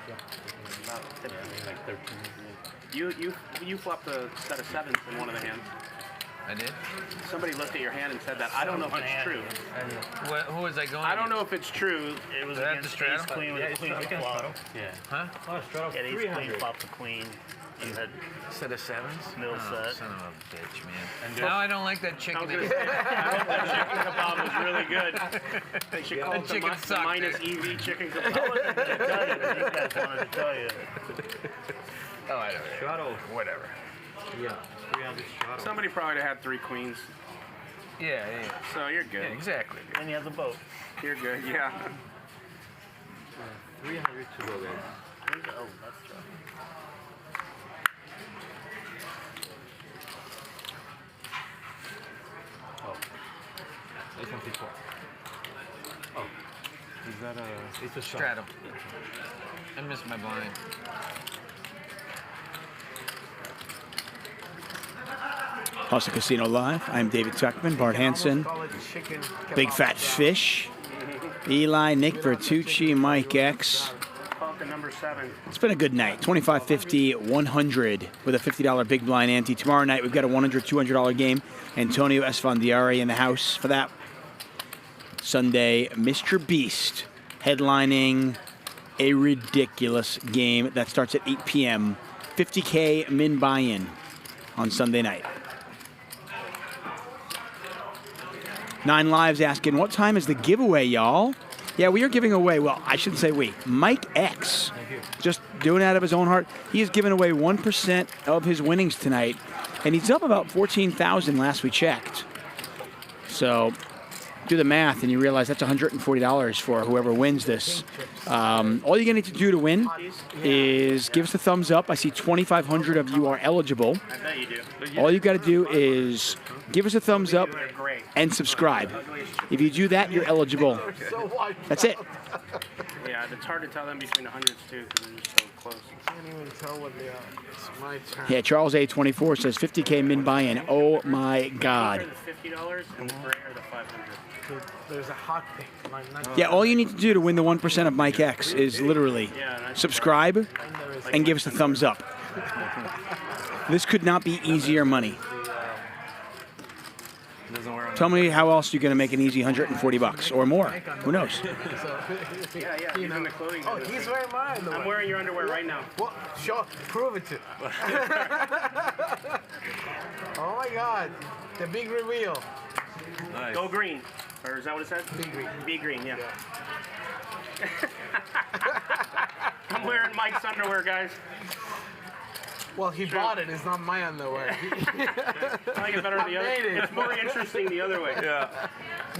Yeah. About 15. Like 13. You flopped a set of sevens in one of the hands. I did? Somebody looked at your hand and said that. I don't know if it's true. Who was I going I don't know if it's true. It was That against the ace straddle? queen with a queen flop. Yeah. Huh? Oh, straddle Yeah, ace queen flop the queen. You had set of sevens? Middle set. Son of a bitch, man. And now I don't like that chicken. I hope that chicken kebab was really good. They should call it the chicken sucked. minus EV chicken I kebab. wasn't going to tell you, but you guys wanted to tell you. Oh, I don't know. Straddle. Whatever. Yeah, 300 straddle. Somebody probably had 3 queens. Yeah. So you're good. Yeah, exactly. And he has a boat. You're good, yeah. 300 to go, guys. Oh, that's tough. Ace 1 T4. Oh. Is that a... It's a Straddle. I missed my blind. Hustle Casino Live. I'm David Tuchman, Bart Hanson, Big Fat Fish, Eli, Nick Vertucci, Mike X. Call it number 7. It's been a good night. 25-50, 100 with a $50 big blind ante. Tomorrow night we've got a $100, $200 game. Antonio Esfandiari in the house for that. Sunday, Mr. Beast headlining a ridiculous game that starts at 8 p.m. 50K min buy-in on Sunday night. 9 Lives asking, what time is the giveaway, y'all? Yeah, we are giving away, well, I shouldn't say we. Mike X, just doing it out of his own heart. He has given away 1% of his winnings tonight, and he's up about 14,000 last we checked. So do the math, and you realize that's $140 for whoever wins this. All you're going to need to do to win is give us a thumbs up. I see 2,500 of you are eligible. I bet you do. All you got to do is give us a thumbs up and subscribe. If you do that, you're eligible. That's it. Yeah, it's hard to tell them between the hundreds too because they're just so close. I can't even tell what they are. It's my turn. Yeah, Charles A24 says 50K min buy-in. Oh my God. The $50 and the gray are the 500. There's a hot pick. Yeah, all you need to do to win the 1% of Mike X is literally subscribe and give us a thumbs up. This could not be easier money. Tell me how else you're going to make an easy $140 or more. Who knows? Yeah, even the clothing. Oh, he's wearing my underwear. I'm wearing your underwear right now. What? Show, prove it to. Oh my God, the big reveal. Nice. Go green. Or is that what it says? Be green. Be green, yeah. I'm wearing Mike's underwear, guys. Well, he bought it. It's not my underwear. I like it better the other way. It's more interesting the other way. Yeah.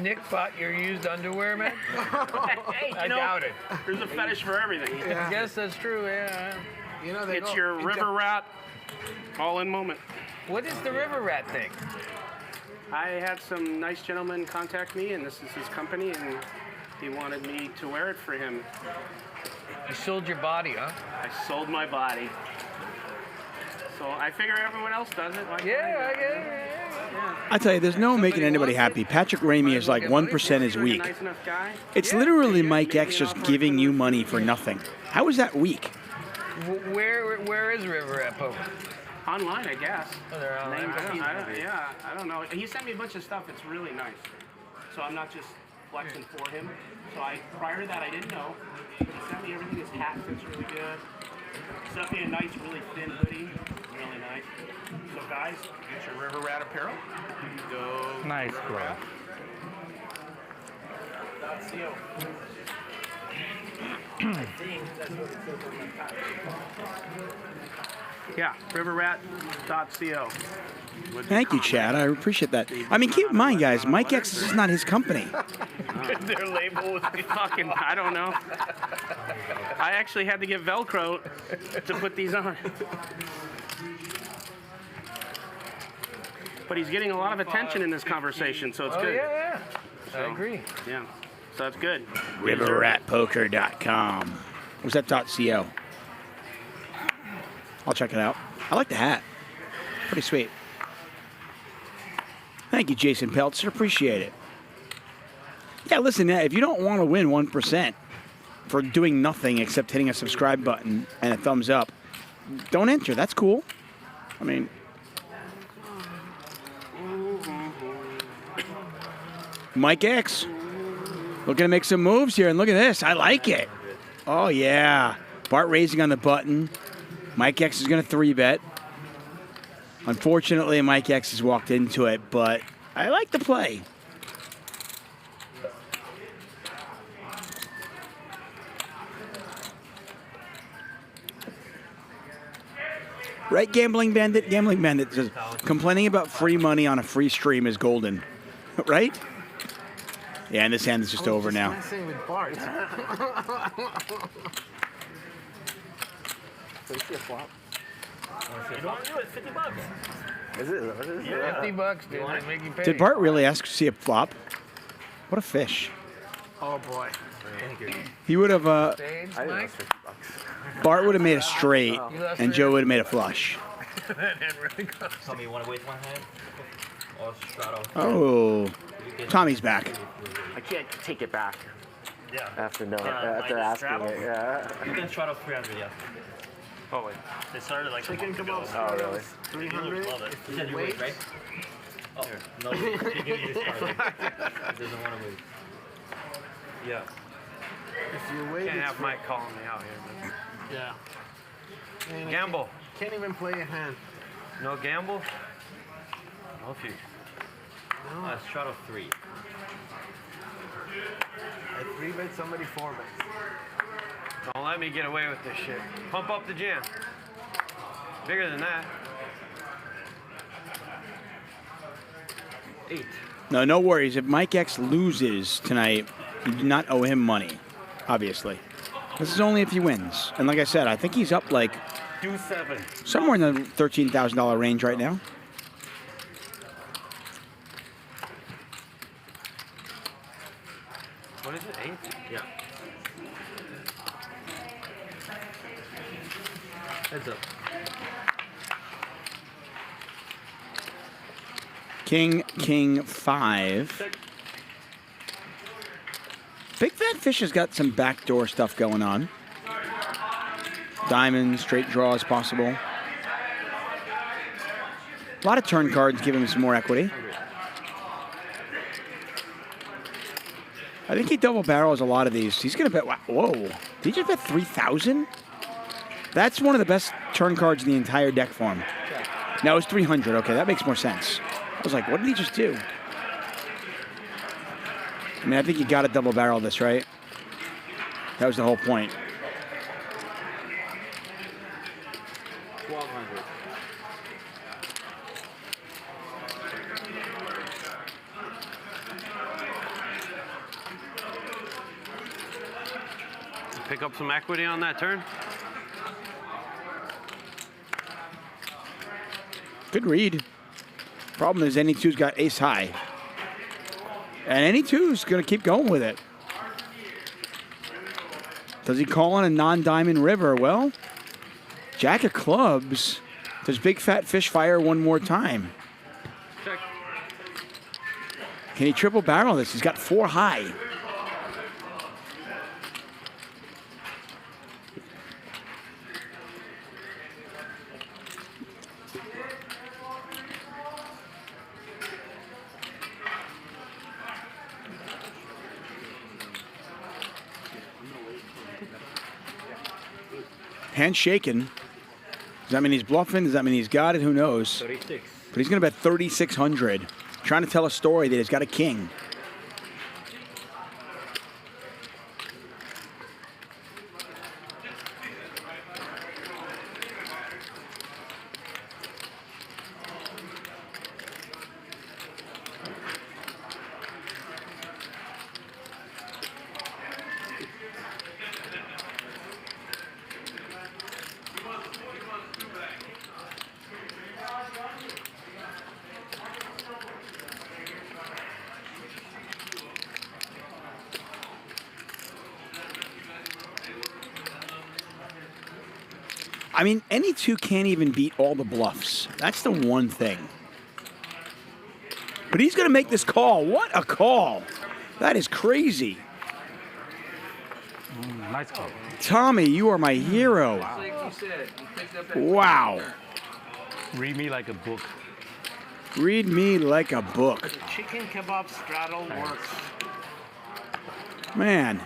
Nick bought your used underwear, man? Hey, I doubt it. There's a fetish for everything. I guess that's true, yeah. You know, it's your river rat all-in moment. What is the river rat thing? I had some nice gentlemen contact me, and this is his company, and he wanted me to wear it for him. You sold your body, huh? I sold my body. So I figure everyone else does it. Yeah, I get it. Yeah. I tell you, there's no making anybody happy. Patrick Ramey is like 1% is weak. Nice enough guy. It's literally Mike X just giving you money for nothing. How is that weak? Where is River at Poker? Online, I guess. Oh, they're online. I don't know. He sent me a bunch of stuff. It's really nice. So I'm not just flexing for him. So prior to that, I didn't know. But he sent me everything. His hat fits really good. He sent me a nice, really thin hoodie. Really nice. So guys, get your River Rat apparel. Go. Nice, bro. I think that's what it says on my package. Yeah, riverrat.co. Thank you, Chad. I appreciate that. I mean, keep in mind, guys, Mike X is not his company. Their label was fucking, I don't know. I actually had to get Velcro to put these on. But he's getting a lot of attention in this conversation, so it's good. Yeah. So, I agree. Yeah, so that's good. Riverratpoker.com. Was that .co? I'll check it out. I like the hat. Pretty sweet. Thank you, Jason Peltzer. Appreciate it. Yeah, listen, if you don't want to win 1% for doing nothing except hitting a subscribe button and a thumbs up, don't enter. That's cool. I mean, Mike X looking to make some moves here, and look at this. I like it. Oh, yeah. Bart raising on the button. Mike X is going to 3-bet. Unfortunately, Mike X has walked into it, but I like the play. Right, Gambling Bandit? Gambling Bandit says, complaining about free money on a free stream is golden. Right? Yeah, and this hand is just over now. Messing with Bart. So you see a flop? You don't want to do it, $50. Is it? What is it? $50, dude. They make you pay. Did Bart really ask to see a flop? What a fish. Oh boy. Thank you. He would have, Spades, I Mike? $50. Bart would have made a straight, and Joe would have made a flush. That hand really goes. Tell me you want to waste one hand? Or straddle? Oh, Tommy's back. I can't take it back. Yeah. After minus asking straddle? it, yeah. You can straddle 300, yeah. Oh, wait. They started like a month ago. Oh, really? 300? Love it. You said you wait, right? Oh, no. He gave you this card. He doesn't want to wait. Yeah. If you wait, Can't it's have Mike calling me out here, man. Yeah. And I Gamble. Can't even play a hand. No gamble? No few. No. Straddle 3. I 3-bet somebody 4-bet. Don't let me get away with this shit. Pump up the jam. Bigger than that. 8. No worries. If Mike X loses tonight, you do not owe him money, obviously. This is only if he wins. And like I said, I think he's up like Do 7. somewhere in the $13,000 range right now. What is it? 8? Yeah. Heads up. King 5. Big Fat Fish has got some backdoor stuff going on. Diamond, straight draw is possible. A lot of turn cards give him some more equity. I think he double barrels a lot of these. He's going to bet, whoa, did he just bet 3,000? That's one of the best turn cards in the entire deck for him. No, it's 300. Okay, that makes more sense. I was like, what did he just do? I mean, I think you got to double barrel this, right? That was the whole point. 1,200. Pick up some equity on that turn. Good read. Problem is, any two's got ace high. And any two's going to keep going with it. Does he call on a non-diamond river? Well, Jack of clubs. Does Big Fat Fish fire one more time? Check. Can he triple barrel this? He's got 4 high. Hand shaking. Does that mean he's bluffing? Does that mean he's got it? Who knows? 36. But he's going to bet 3,600. Trying to tell a story that he's got a king. I mean, any two can't even beat all the bluffs. That's the one thing. But he's going to make this call. What a call. That is crazy. Nice call. Tommy, you are my hero. Like you said, you picked up that Wow. Read me like a book. Read me like a book. Chicken kebab straddle works. Man.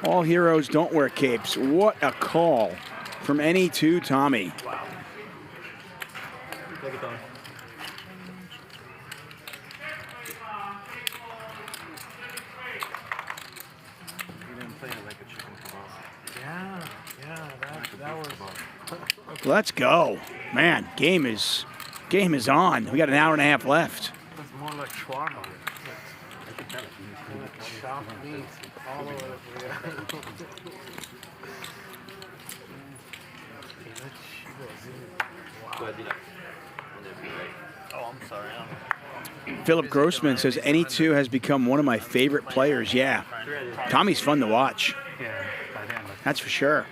All heroes don't wear capes. What a call from NE2 Tommy. Wow. Take it, Tommy. You didn't play it like a chicken kebab. Yeah, that was. Let's go. Man, game is on. We got an hour and a half left. It's more like shawarma. Chopped meat all over the Oh, I'm sorry. Philip Grossman says NE2 has become one of my favorite players. Yeah. Tommy's fun to watch. Yeah, by then. That's for sure.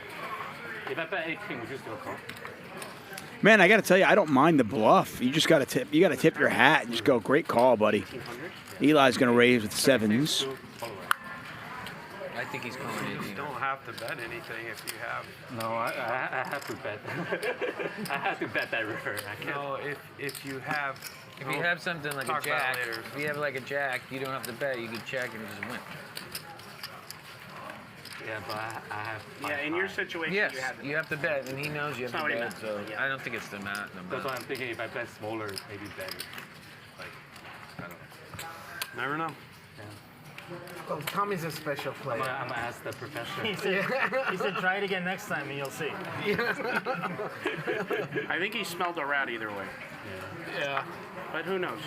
If I bet 18, would you still call? Man, I got to tell you, I don't mind the bluff. You just got to tip. You got to tip your hat and just go, great call, buddy. Eli's going to raise with sevens. I think he's calling You 18. don't have to bet anything if you have. No, I have to bet. I have to bet that river. I can't. No, if you have. If you have something like a Talk about jack, it later. if you have like a jack, you don't have to bet. You can check and just win. Yeah, but I have. Yeah, in your situation, Yes, you have to bet, and he knows you have That's to not what he bet. meant. So I don't think it's the amount. That's why I'm thinking if I bet smaller, maybe better. Like, I don't know. Never know. Oh, Tommy's a special player. I'm gonna ask the professor. He said, try it again next time and you'll see. I think he smelled a rat either way. Yeah. But who knows?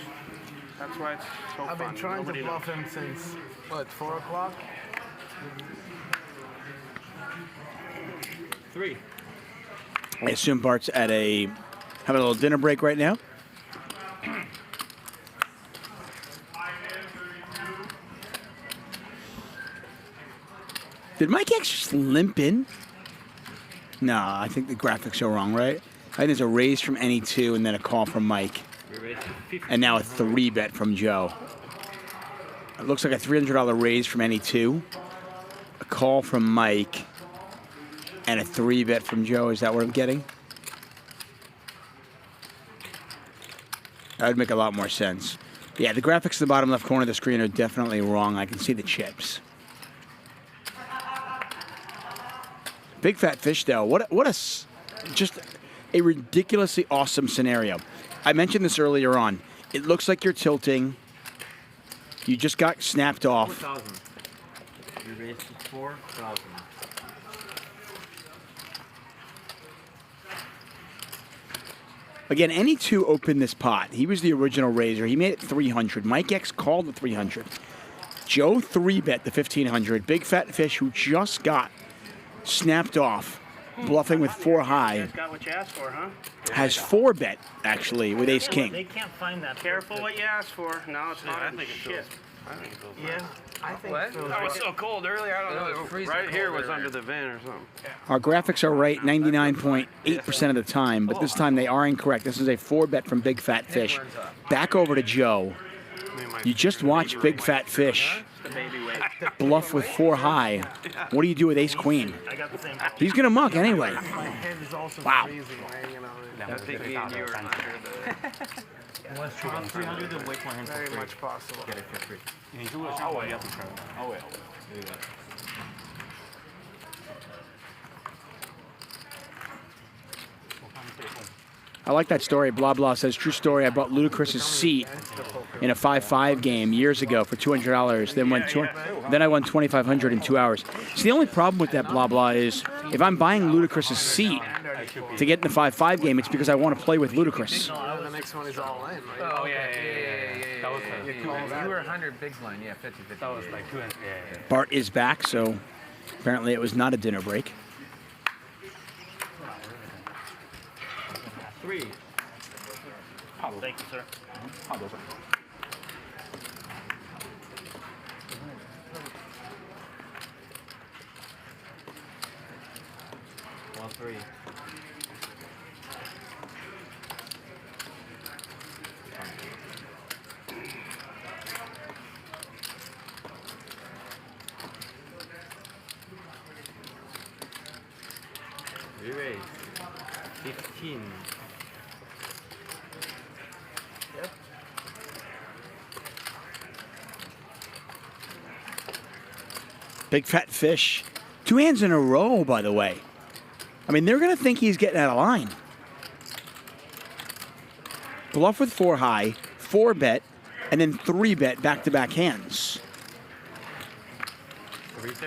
That's why it's so I've fun. been trying Nobody to bluff him since, what, 4 o'clock? 3. I assume Bart's having a little dinner break right now. Did Mike X just limp in? No, I think the graphics are wrong, right? I think there's a raise from NE2 and then a call from Mike. And now a 3-bet from Joe. It looks like a $300 raise from NE2, a call from Mike, and a 3-bet from Joe. Is that what I'm getting? That would make a lot more sense. Yeah, the graphics in the bottom left corner of the screen are definitely wrong. I can see the chips. Big fat fish, though. Just a ridiculously awesome scenario. I mentioned this earlier on. It looks like you're tilting. You just got snapped off. 4,000. You raised to 4,000. Again, NE2 opened this pot. He was the original raiser. He made it 300. Mike X called the 300. Joe 3-bet the 1,500. Big fat fish who just got snapped off, bluffing with 4 high. You guys got what you asked for, huh? Has 4-bet, actually, with ace king. They can't find that. Careful what you asked for. No, it's not. I think it shit. feels. I think it feels Yeah, nice. I think What? it feels It was so cold earlier. I don't It was know. freezing Right here cold was earlier. under the vent or something. Our graphics are right 99.8% of the time, but this time they are incorrect. This is a 4-bet from Big Fat Fish. Back over to Joe. You just watched Big Fat Fish bluff with 4 high. What do you do with ace queen? I got the same. He's going to muck anyway. My head is also Wow. freezing, right? You know, I think me and you are under the. Once 300, then wait for him for very free. much possible. Get it for free. Oh, wait. Oh, wait. I like that story. Blah, blah says, true story. I bought Ludacris's seat in a 5-5 game years ago for $200. Then I won $2,500 in 2 hours. See, the only problem with that blah, blah is if I'm buying Ludacris's seat to get in the 5-5 game, it's because I want to play with Ludacris. The next one is all in, right? Oh, yeah. That was You were 100 big blind, yeah, 50-50. That was like 2 and yeah. Bart is back, so apparently it was not a dinner break. 3. Thank you, sir. Well, 3. We raise 15. Big fat fish. 2 hands in a row, by the way. I mean, they're going to think he's getting out of line. Bluff with 4 high, 4 bet, and then 3 bet back-to-back hands.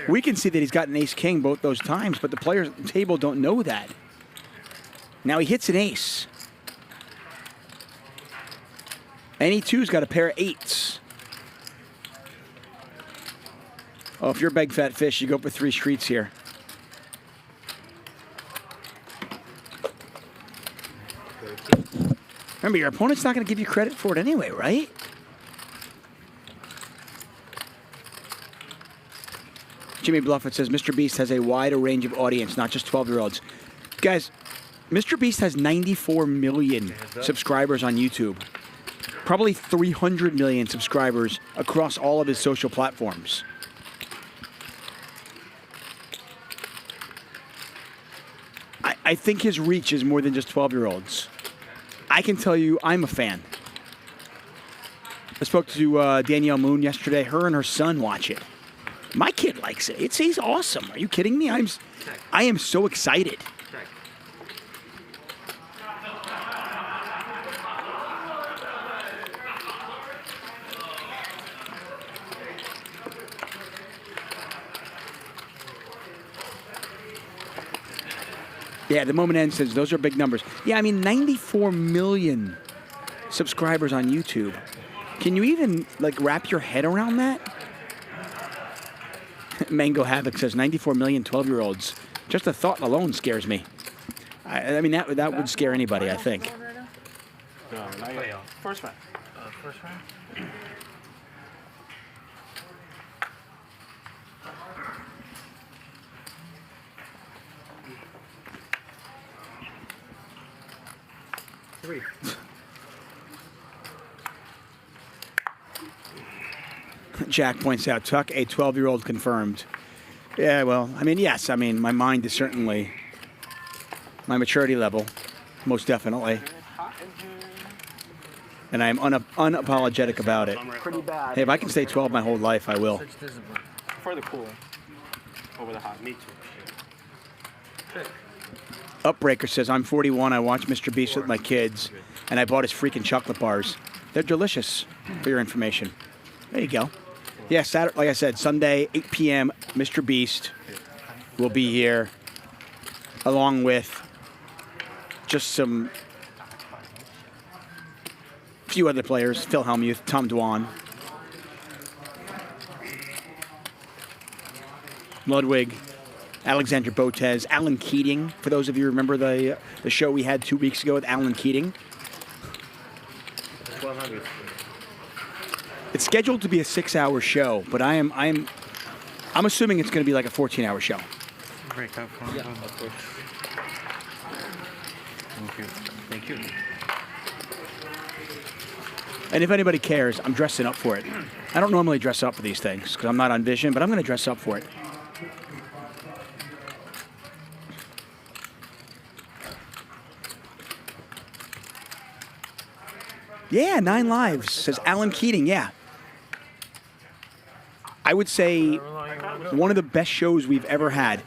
We can see that he's got an ace-king both those times, but the players at the table don't know that. Now he hits an ace. And E2's got a pair of 8s. Oh, if you're a big fat fish, you go up with 3 streets here. Remember, your opponent's not going to give you credit for it anyway, right? Jimmy Bluffett says, Mr. Beast has a wider range of audience, not just 12-year-olds. Guys, Mr. Beast has 94 million subscribers on YouTube. Probably 300 million subscribers across all of his social platforms. I think his reach is more than just 12-year-olds. I can tell you I'm a fan. I spoke to Danielle Moon yesterday. Her and her son watch it. My kid likes it. He's awesome. Are you kidding me? I am so excited. Yeah, the moment end says those are big numbers. Yeah, I mean 94 million subscribers on YouTube. Can you even like wrap your head around that? Mango Havoc says 94 million 12-year-olds. Just the thought alone scares me. I mean that would scare anybody, I think. First round. First round? Jack points out, Tuck, a 12-year-old confirmed. Yeah, well, I mean, yes. I mean, my mind is certainly my maturity level, most definitely. And I'm unapologetic about it. Pretty bad. Hey, if I can stay 12 my whole life, I will. For the cool. Over the hot. Me too. Upbreaker says, I'm 41. I watch Mr. Beast with my kids, and I bought his freaking chocolate bars. They're delicious, for your information. There you go. Yeah, Saturday, like I said, Sunday, 8 p.m., Mr. Beast will be here, along with just some few other players, Phil Hellmuth, Tom Dwan, Ludwig, Alexander Botez, Alan Keating, for those of you who remember the show we had 2 weeks ago with Alan Keating. 1200. It's scheduled to be a 6-hour show, but I'm assuming it's going to be like a 14-hour show. Break up for yeah, of course. Thank you. Thank you. And if anybody cares, I'm dressing up for it. I don't normally dress up for these things because I'm not on Vision, but I'm going to dress up for it. Yeah, 9 lives, says Alan Keating, yeah. I would say one of the best shows we've ever had.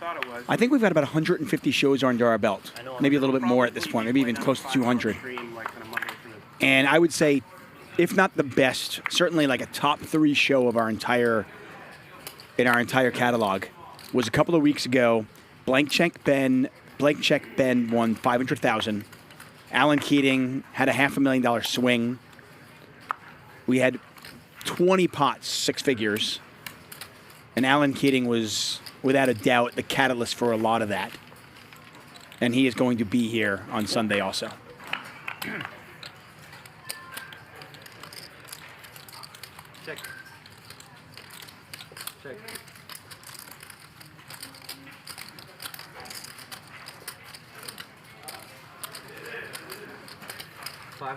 I think we've got about 150 shows under our belt. Maybe a little bit more at this point, maybe even close to 200. And I would say, if not the best, certainly like a top 3 show of our entire catalog was a couple of weeks ago. Blank Check Ben won $500,000. Alan Keating had a $500,000 swing. We had 20 pots, 6 figures. And Alan Keating was, without a doubt, the catalyst for a lot of that. And he is going to be here on Sunday also. Check. Check. $500.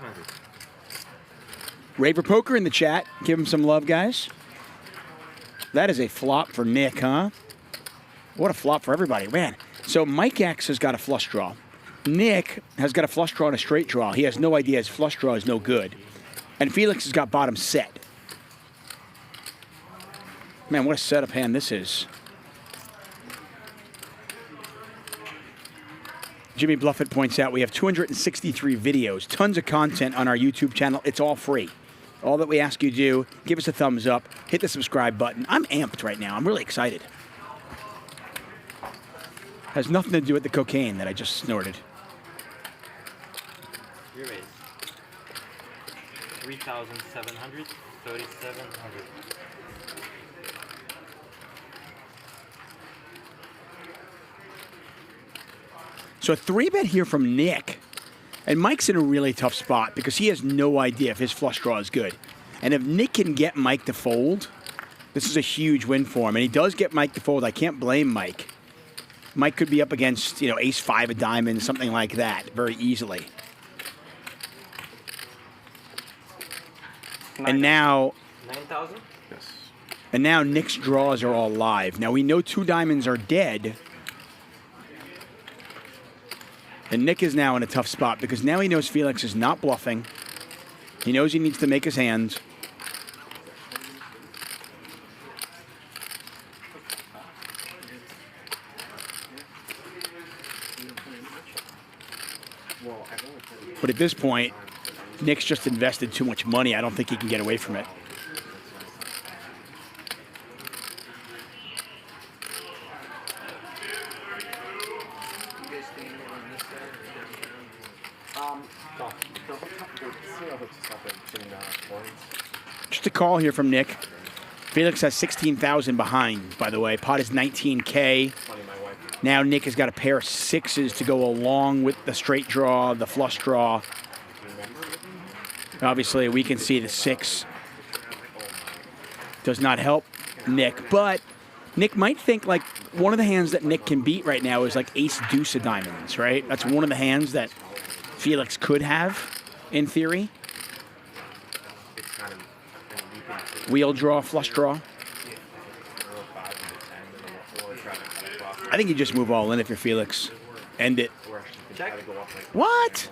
Raver Poker in the chat. Give him some love, guys. That is a flop for Nick, huh? What a flop for everybody. Man, so Mike X has got a flush draw. Nick has got a flush draw and a straight draw. He has no idea his flush draw is no good. And Felix has got bottom set. Man, what a setup hand this is. Jimmy Bluffett points out we have 263 videos, tons of content on our YouTube channel. It's all free. All that we ask you to do, give us a thumbs up, hit the subscribe button. I'm amped right now. I'm really excited. Has nothing to do with the cocaine that I just snorted. Your raise. 3,700, 3,700. So a 3-bet here from Nick. And Mike's in a really tough spot because he has no idea if his flush draw is good. And if Nick can get Mike to fold, this is a huge win for him. And he does get Mike to fold. I can't blame Mike. Mike could be up against, ace-5 of diamonds, something like that, very easily. And now... 9,000? Yes. And now Nick's draws are all live. Now we know 2 diamonds are dead. And Nick is now in a tough spot because now he knows Felix is not bluffing. He knows he needs to make his hands. But at this point, Nick's just invested too much money. I don't think he can get away from it. Just a call here from Nick. Felix has 16,000 behind, by the way. Pot is 19K. Now Nick has got a pair of 6s to go along with the straight draw, the flush draw. Obviously, we can see the 6 does not help Nick, but Nick might think like one of the hands that Nick can beat right now is like ace-deuce of diamonds, right? That's one of the hands that Felix could have, in theory. Wheel draw, flush draw. I think you just move all in if you're Felix. End it. What?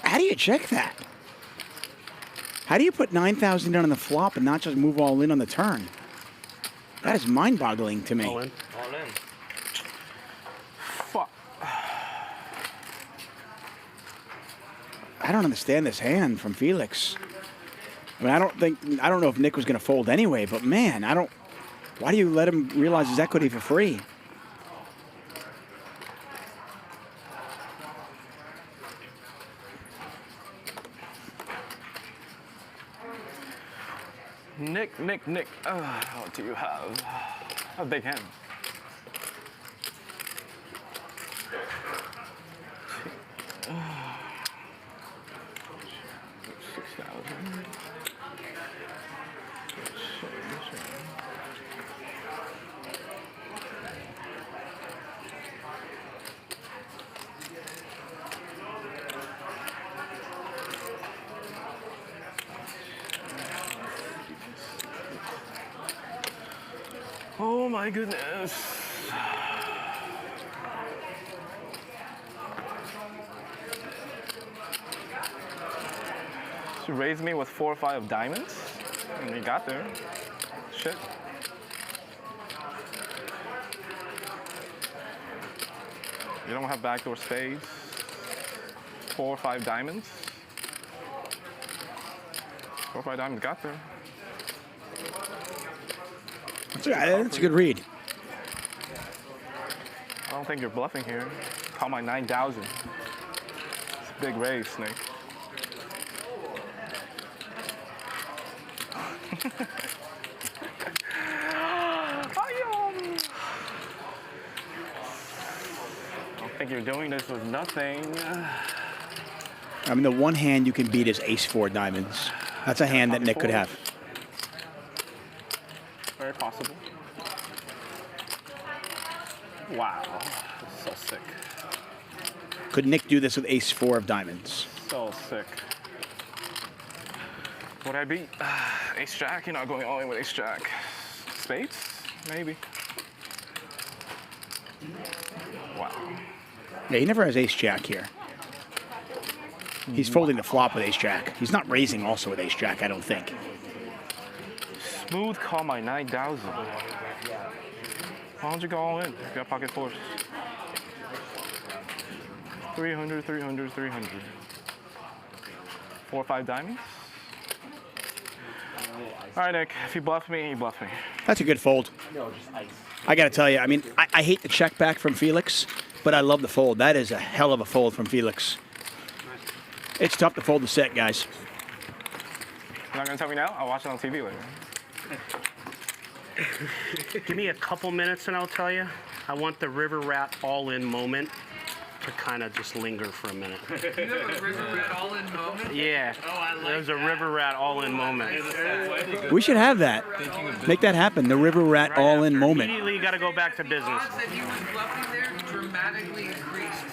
How do you check that? How do you put 9,000 down on the flop and not just move all in on the turn? That is mind-boggling to me. All in. Fuck. I don't understand this hand from Felix. I mean, I don't know if Nick was going to fold anyway, but man, why do you let him realize his equity for free? Nick. What do you have? A big hand. Oh my goodness. She raised me with 4 or 5 of diamonds, and we got there. Shit. You don't have backdoor spades. 4 or 5 diamonds. 4 or 5 diamonds got there. That's a good read. I don't think you're bluffing here. Call my 9,000. It's a big raise, Snake. I don't think you're doing this with nothing. I mean, the one hand you can beat is ace-4 diamonds. That's a hand that Nick could have. Very possible. Wow, this is so sick. Could Nick do this with ace-4 of diamonds? So sick. Would I beat ace-jack? You're not going all in with ace-jack. Spades? Maybe. Wow. Yeah, he never has ace-jack here. He's folding the flop with ace-jack. He's not raising also with ace-jack, I don't think. Smooth call my 9,000. Why don't you go all in? You got pocket fours. 300, 300, 300. 4 or 5 diamonds. All right, Nick. If you bluff me, you bluff me. That's a good fold. No, just ice. I got to tell you, I mean, I hate the check back from Felix, but I love the fold. That is a hell of a fold from Felix. It's tough to fold the set, guys. You're not going to tell me now? I'll watch it on TV later. Give me a couple minutes and I'll tell you. I want the River Rat all-in moment to kind of just linger for a minute. You have a River Rat all-in moment? Yeah. Oh, I like There's a River Rat all-in moment. We should have that. Make that happen. The River Rat all-in moment. Immediately, you got to go back to business. Odds that he was bluffing there dramatically increased.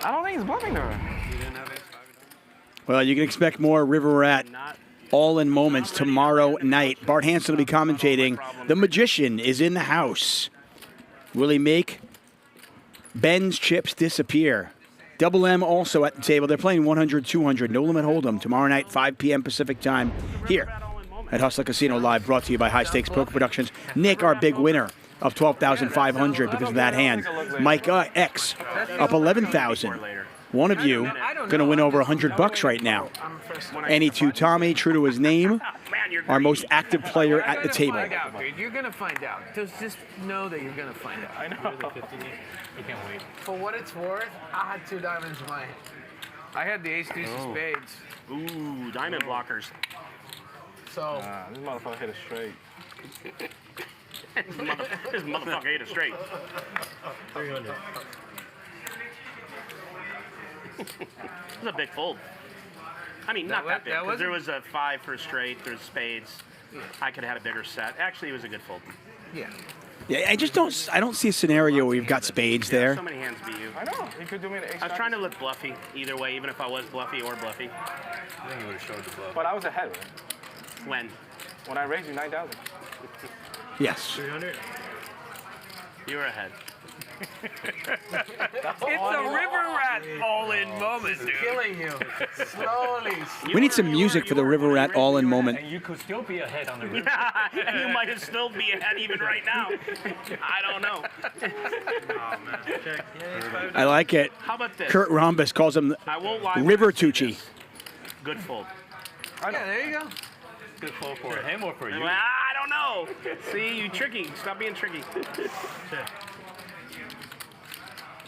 I don't think he's bluffing there. Well, you can expect more River Rat all-in moments tomorrow night. Bart Hanson will be commentating. The Magician is in the house. Will he make Ben's chips disappear? Double M also at the table. They're playing 100-200. No Limit Hold'em tomorrow night, 5 p.m. Pacific time, here at Hustler Casino Live, brought to you by High Stakes Poker Productions. Nick, our big winner of $12,500 because of that hand. Mike X up 11,000. One of you going to win over $100 right now. NE2 Tommy, true to his name, our most active player at the table. You're going to find out. Just know that you're going to find out. I know. You can't wait. For what it's worth, I had 2 diamonds in my hand. I had the ace, deuce, of spades. Ooh, diamond blockers. So this motherfucker hit a straight. This motherfucker hit a straight. 300. This is a big fold. I mean, not that big. Because there was a 5 for a straight. There's spades. I could have had a bigger set. Actually, it was a good fold. Yeah. Yeah, I don't see a scenario where you've got spades there. So many hands beat you. I know. He could do me an ace. I was trying to look bluffy either way, even if I was bluffy or bluffy. I think you would have showed the bluff. But I was ahead, right? When? When I raised you 9,000. Yes. 300. You were ahead. It's a River Rat all-in moment, dude. Killing you. Slowly. We need some music for the River Rat all-in moment. And you could still be ahead on the river. And you might still be ahead even right now. I don't know. Oh, man. Check. Yeah, I like it. How about this? Kurt Rhombus calls him I won't lie. River Tucci. Good fold. Yeah, there you go. Good fold for him or for you? I don't know. See, you tricky. Stop being tricky. Check.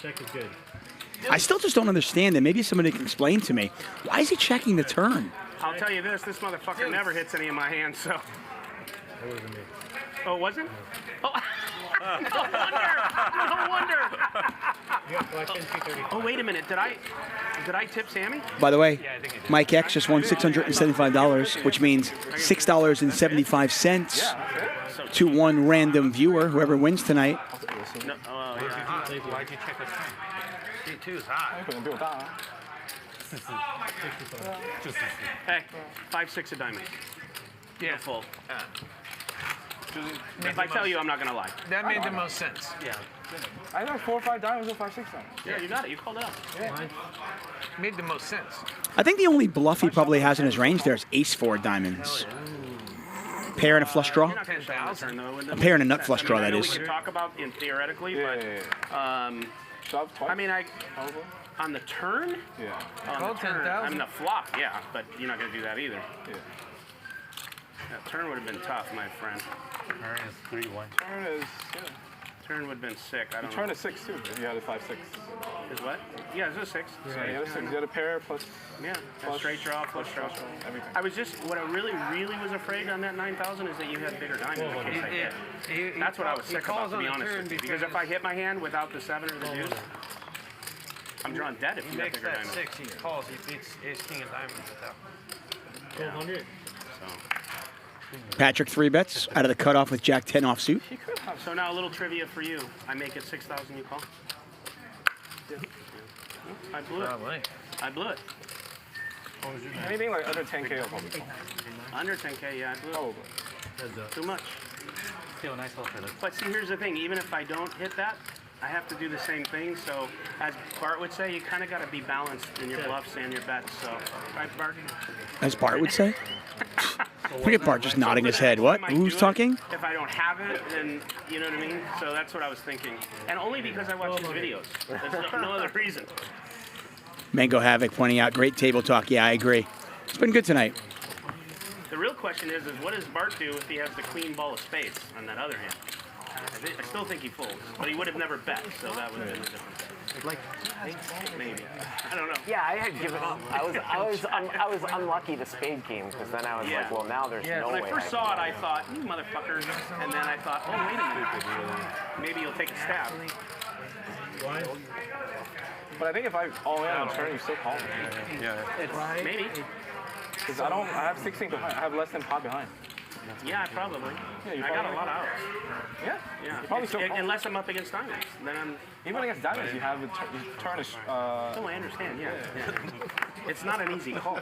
Check is good. I still just don't understand it. Maybe somebody can explain to me. Why is he checking the turn? I'll tell you this motherfucker never hits any of my hands, so. That wasn't me. Oh, it wasn't? Oh, no wonder. Oh, wait a minute. Did I tip Sammy? By the way, Mike X just won $675, which means $6.75 to one random viewer, whoever wins tonight. No, Why'd you check us? C2's hot. Hey, 5-6 of diamonds. Yeah, full. If I tell you, I'm not gonna lie. That made the most sense. Yeah. I got 4 or 5 diamonds or 5, 6 diamonds. Yeah, you got it. You called it out. Yeah. Made the most sense. I think the only bluff he probably has in his range there is ace-4 diamonds. Pair and a flush draw? A pair and a nut flush draw, that We is. can talk about in theoretically, but I mean, on the turn. Yeah. On the turn, I mean the flop, yeah, but you're not gonna do that either. Yeah. That turn would have been tough, my friend. Curran is 3-1. Turn is. Turn would have been sick. I don't know. Turn is 6 too. If you had a 5-6. Is what? Yeah, it's a 6. Yeah, you had a 6. You had a pair plus. Yeah, plus straight draw, flush draw, everything. I was just what I really was afraid on that 9,000 is that you had bigger diamonds. In case I hit. That's what I was sick about, to be honest with you. Because if I hit my hand without the 7 or the deuce, I'm drawing dead if you have bigger diamonds. He calls. He beats ace king of diamonds without. 1,200. Patrick 3-bets out of the cutoff with Jack 10 offsuit. So now a little trivia for you. I make it 6,000. You call. I blew it. I blew it. Anything like under 10K, I'll probably call. Under 10K, yeah, I blew it. Too much. Still a nice offer. But see, here's the thing. Even if I don't hit that, I have to do the same thing. So, as Bart would say, you kind of got to be balanced in your bluffs and your bets. So, right, Bart? As Bart would say? Look at Bart just nodding his head. What? Who's talking? If I don't have it, then you know what I mean. So that's what I was thinking, and only because I watch his videos. There's no other reason. Mango Havoc pointing out great table talk. Yeah, I agree. It's been good tonight. The real question is what does Bart do if he has the queen ball of spades on that other hand? I still think he folds, but he would have never bet, so that would have been a different thing. Like, maybe. I don't know. Yeah, I had given up. I was unlucky the spade game because then I was like, well, now there's no way. When I first saw it, I thought, you motherfuckers, and then I thought, oh, wait a minute, maybe you'll take a stab. But I think if I all in on turn, you still call me. Yeah. Maybe. Because I have 16 behind. I have less than pot behind. Yeah, probably. Yeah, I got a lot of outs. Yeah? Yeah. You probably still call. Unless I'm up against diamonds. Then I'm... Even against diamonds, you have a turn is... Oh, I understand, yeah. It's not an easy call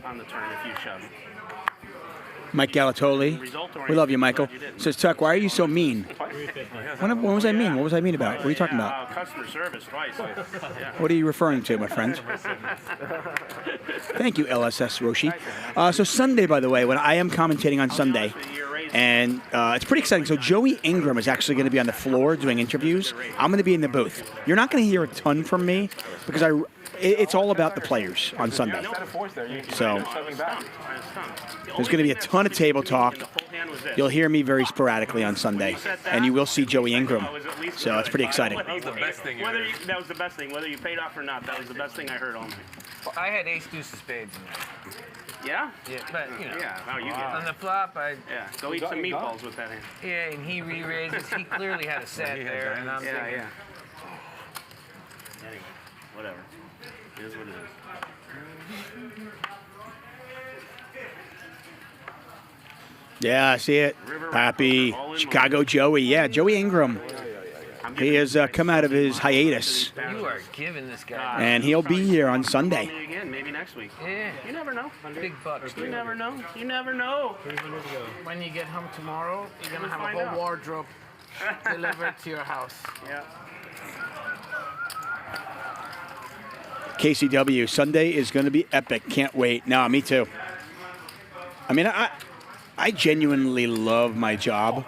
on the turn if you shove. Mike Galatoli. We love you, Michael. Says, Tuck, why are you so mean? When was I mean? What was I mean about? What are you talking about? Customer service twice. Yeah. What are you referring to, my friend? Thank you, LSS Roshi. So Sunday, by the way, when I am commentating on Sunday, and it's pretty exciting. So Joey Ingram is actually going to be on the floor doing interviews. I'm going to be in the booth. You're not going to hear a ton from me because it's all about the players on Sunday. So there's going to be a ton of table talk. You'll hear me very sporadically on Sunday, and you will see Joey Ingram. So it's pretty exciting. That was the best thing. That was the best thing. Whether you paid off or not, that was the best thing I heard all night. I had ace deuce of spades in there. Yeah? Yeah, but you know. Yeah, how you get on the flop, go eat some meatballs with that hand. Yeah, and he re-raises. He clearly had a set there, and I'm thinking. Anyway, whatever. It is what it is. Yeah, I see it. Happy Chicago Joey. Yeah, Joey Ingram. He has come out of his hiatus. You are giving this guy. And he'll be here on Sunday. Again, maybe next week. Yeah. You never know. Big bucks. You never know. You never know. When you get home tomorrow, you're going to have a find whole out. wardrobe delivered to your house. Yeah. KCW, Sunday is going to be epic. Can't wait. No, me too. I mean, I genuinely love my job.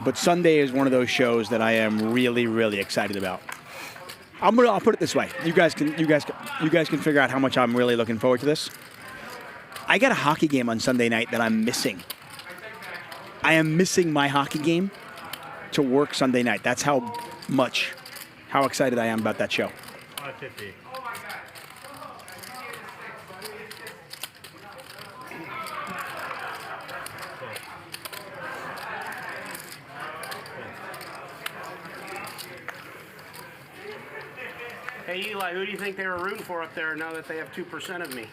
But Sunday is one of those shows that I am really, really excited about. I'll put it this way. You guys can figure out how much I'm really looking forward to this. I got a hockey game on Sunday night that I'm missing. I am missing my hockey game to work Sunday night. That's how excited I am about that show. 550. Hey, Eli, who do you think they were rooting for up there now that they have 2% of me?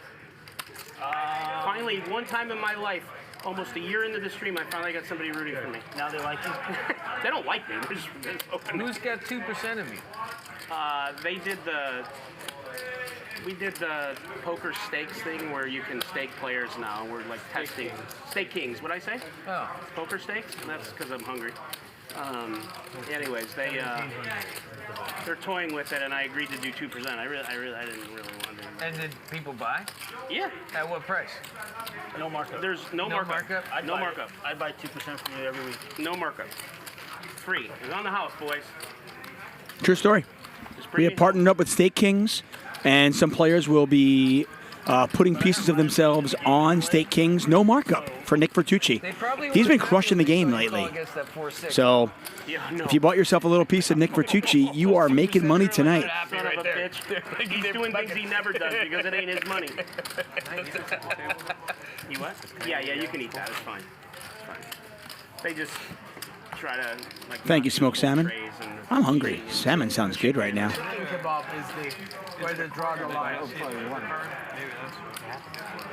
Finally, one time in my life, almost a year into the stream, I finally got somebody rooting for me. Now they like you? They don't like me. They're just open. Who's got 2% of you? We did the poker stakes thing where you can stake players now. We're like testing. Stake kings, what'd I say? Oh. Poker stakes? That's because I'm hungry. Anyways, they're toying with it, and I agreed to do 2%. I didn't really want to. And did people buy? Yeah. At what price? No markup. There's no markup. No markup. I buy 2% from you every week. No markup. Free. It's on the house, boys. True story. We have partnered up with Stake Kings, and some players will be putting pieces of themselves on Stake Kings. No markup for Nick Vertucci. He's been crushing the game lately. So if you bought yourself a little piece of Nick Vertucci, you are making money tonight. Son of a bitch. He's doing things he never does because it ain't his money. You what? Yeah, you can eat that. It's fine. It's fine. They just try to like. Thank you, smoked salmon. I'm hungry. Salmon sounds good right now. Chicken kebab is where they draw the line.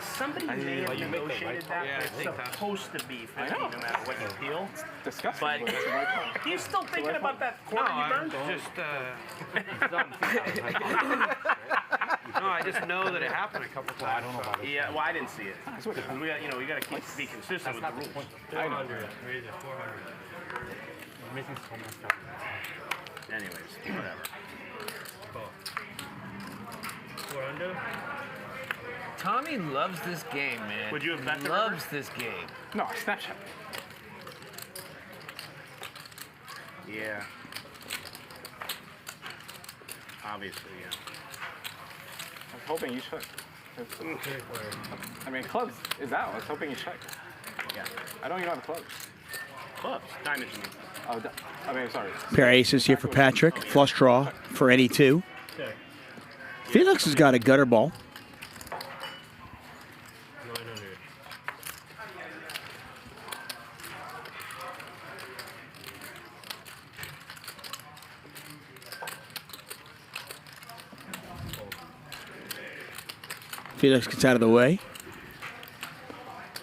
Somebody may have negotiated that, but it's supposed to be 50 no matter what you peel. Disgusting. But you still thinking about that quarter you burned? No, I just know that it happened a couple times. I don't know about it. Yeah, well, I didn't see it. We got to be consistent with the rules. 400. Raise it 400. You're missing so much stuff. Anyways, whatever. 400. Tommy loves this game, man. Would you have bet He the loves this game. No, Snapchat. Yeah. Obviously, yeah. I was hoping you should. I mean, clubs is out. I was hoping you checked. Yeah. I don't even have clubs. Clubs. Diamonds, you mean? Oh, I mean, sorry. Pair of aces here for Patrick. Flush draw for any two. Okay. Felix has got a gutter ball. 900. Felix gets out of the way.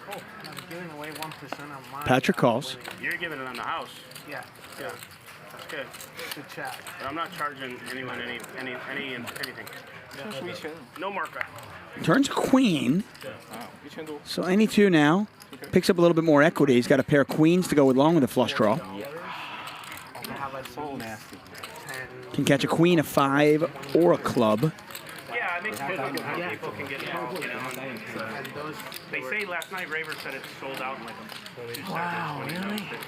Oh, I'm giving away 1% of mine. Patrick calls. You're giving it on the house. Yeah. Yeah. That's good. Good chat. But I'm not charging anyone anything. No markup. Turns a queen. Oh, So any two now. Picks up a little bit more equity. He's got a pair of queens to go along with the flush draw. So nasty. Can catch a queen, a five, or a club. Yeah, it makes people can get involved, you know. And those, they say last night Raver said it sold out in like 2 seconds. Wow, when he really? announced it.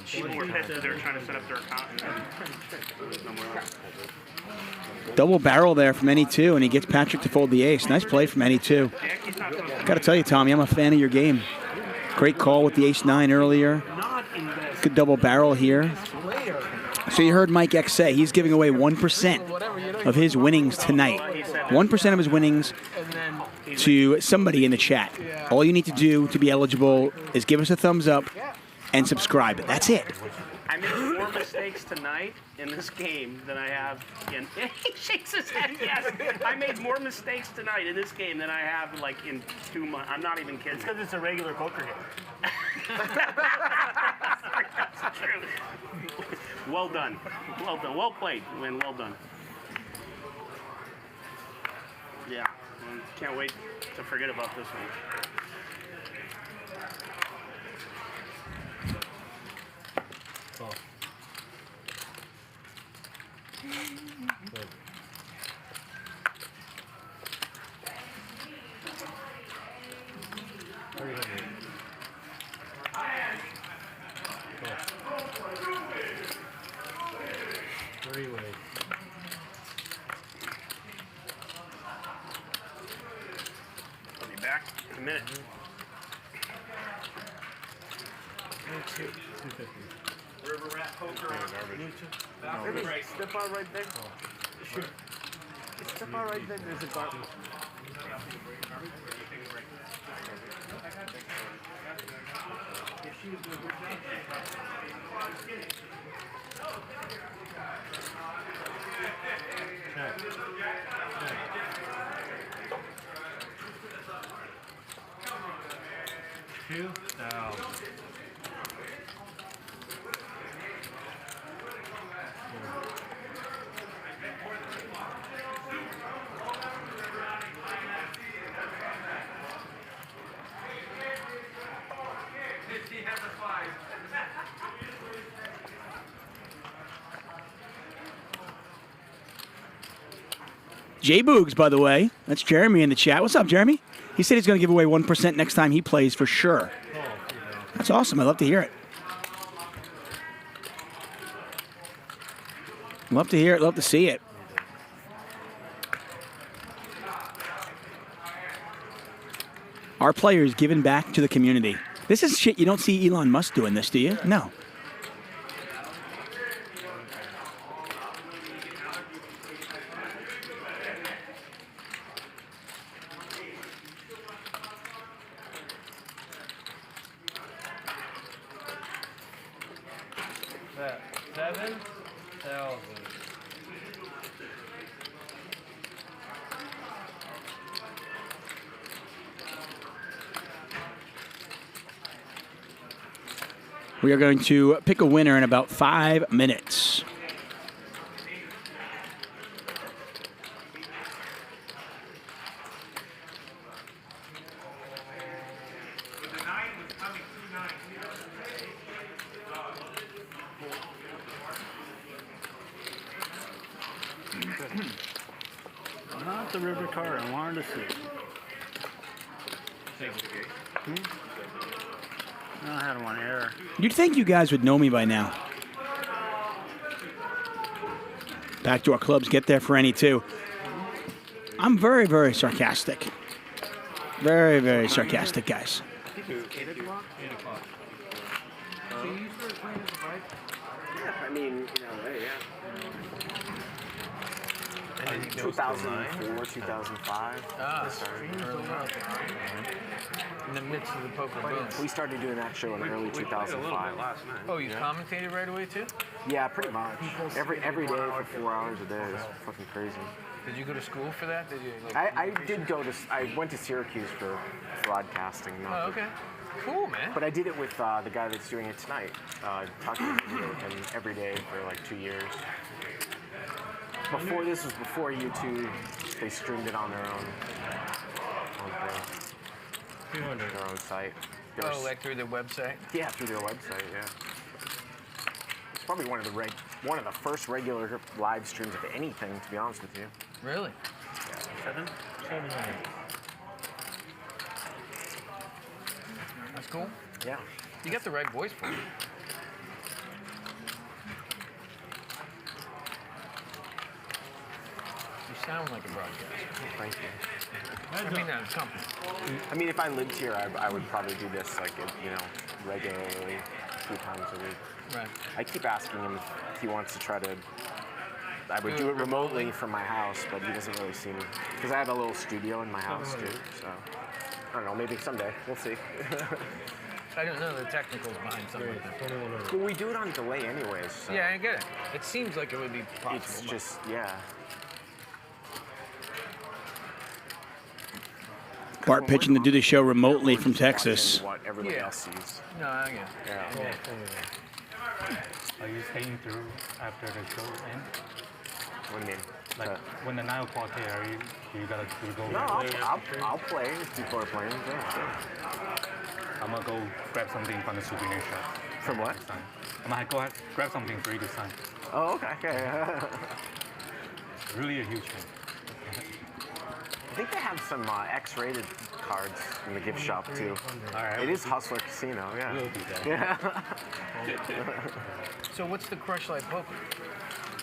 People were pissed that they were trying to set up their account and somewhere else. Double barrel there from any two, and he gets Patrick to fold the ace. Nice play from any two. Got to tell you, Tommy, I'm a fan of your game. Great call with the ace-9 earlier. Good double barrel here. So you heard Mike X say he's giving away 1% of his winnings tonight. 1% of his winnings to somebody in the chat. All you need to do to be eligible is give us a thumbs up and subscribe. That's it. I made more mistakes tonight in this game than I have in. He shakes his head. Yes, I made more mistakes tonight in this game than I have like in 2 months. I'm not even kidding. It's because it's a regular poker game. That's true. Well done. Well done. Well played, Win. Well done. Yeah. Can't wait to forget about this one. Three-way. I'll be back in a minute. 250. River Rat Poker on. River Rat, step out right there. Step out right there. There's a garbage. J Boogs, by the way. That's Jeremy in the chat. What's up, Jeremy? He said he's going to give away 1% next time he plays for sure. That's awesome. I'd love to hear it. Love to hear it. Love to see it. Our players giving back to the community. This is shit you don't see Elon Musk doing this, do you? No. That 7,000. We are going to pick a winner in about 5 minutes. Not the river card. I wanted to see. I had him on air. You'd think you guys would know me by now. Backdoor clubs get there for any two. I'm very, very sarcastic. Very, very sarcastic, guys. 8 o'clock? 8 o'clock. So you started playing as a bike? Yeah, I mean, in LA, yeah. And then 2004, 2005. In the midst of the poker boom. We started doing that show in early 2005. Oh, you commentated right away too? Yeah, pretty much. Every day for 4 hours a day. It's fucking crazy. Did you go to school for that? Did you? I went to Syracuse for broadcasting. Oh, okay. Cool, man. But I did it with the guy that's doing it tonight, Tuchman, and every day for like 2 years. This was before YouTube. They streamed it on their own site. Like through their website? Yeah, through their website. Yeah. It's probably one of the first regular live streams of anything, to be honest with you. Really? Yeah. 7. That's cool. Yeah. You got the right voice for it. You sound like a broadcaster. Thank you. I mean that as compliment. I mean, if I lived here, I would probably do this regularly, 2 times a week. Right. I keep asking him if he wants to try to. I would do it remotely from my house, but he doesn't really seem. Because I have a little studio in my house too, so I don't know. Maybe someday. We'll see. I don't know the technicals behind something like that. Well, we do it on delay anyways. So. Yeah, I get it. It seems like it would be possible. It's just, yeah. Bart pitching to do the show remotely from Texas. What everybody else sees. No, I get it. Yeah. Are you staying through after the show ends? What do you mean? Like when the 9 o'clock hit, you gotta go? No, I'll play if people are playing. Yeah, sure. I'm gonna go grab something from the souvenir shop. From what? I'm gonna go ahead, grab something for you to sign. Oh, okay. Really a huge thing. I think they have some X-rated cards in the gift shop too. All right. It is Hustler Casino, yeah. We'll do that. Yeah. So what's the Crush Light Poker?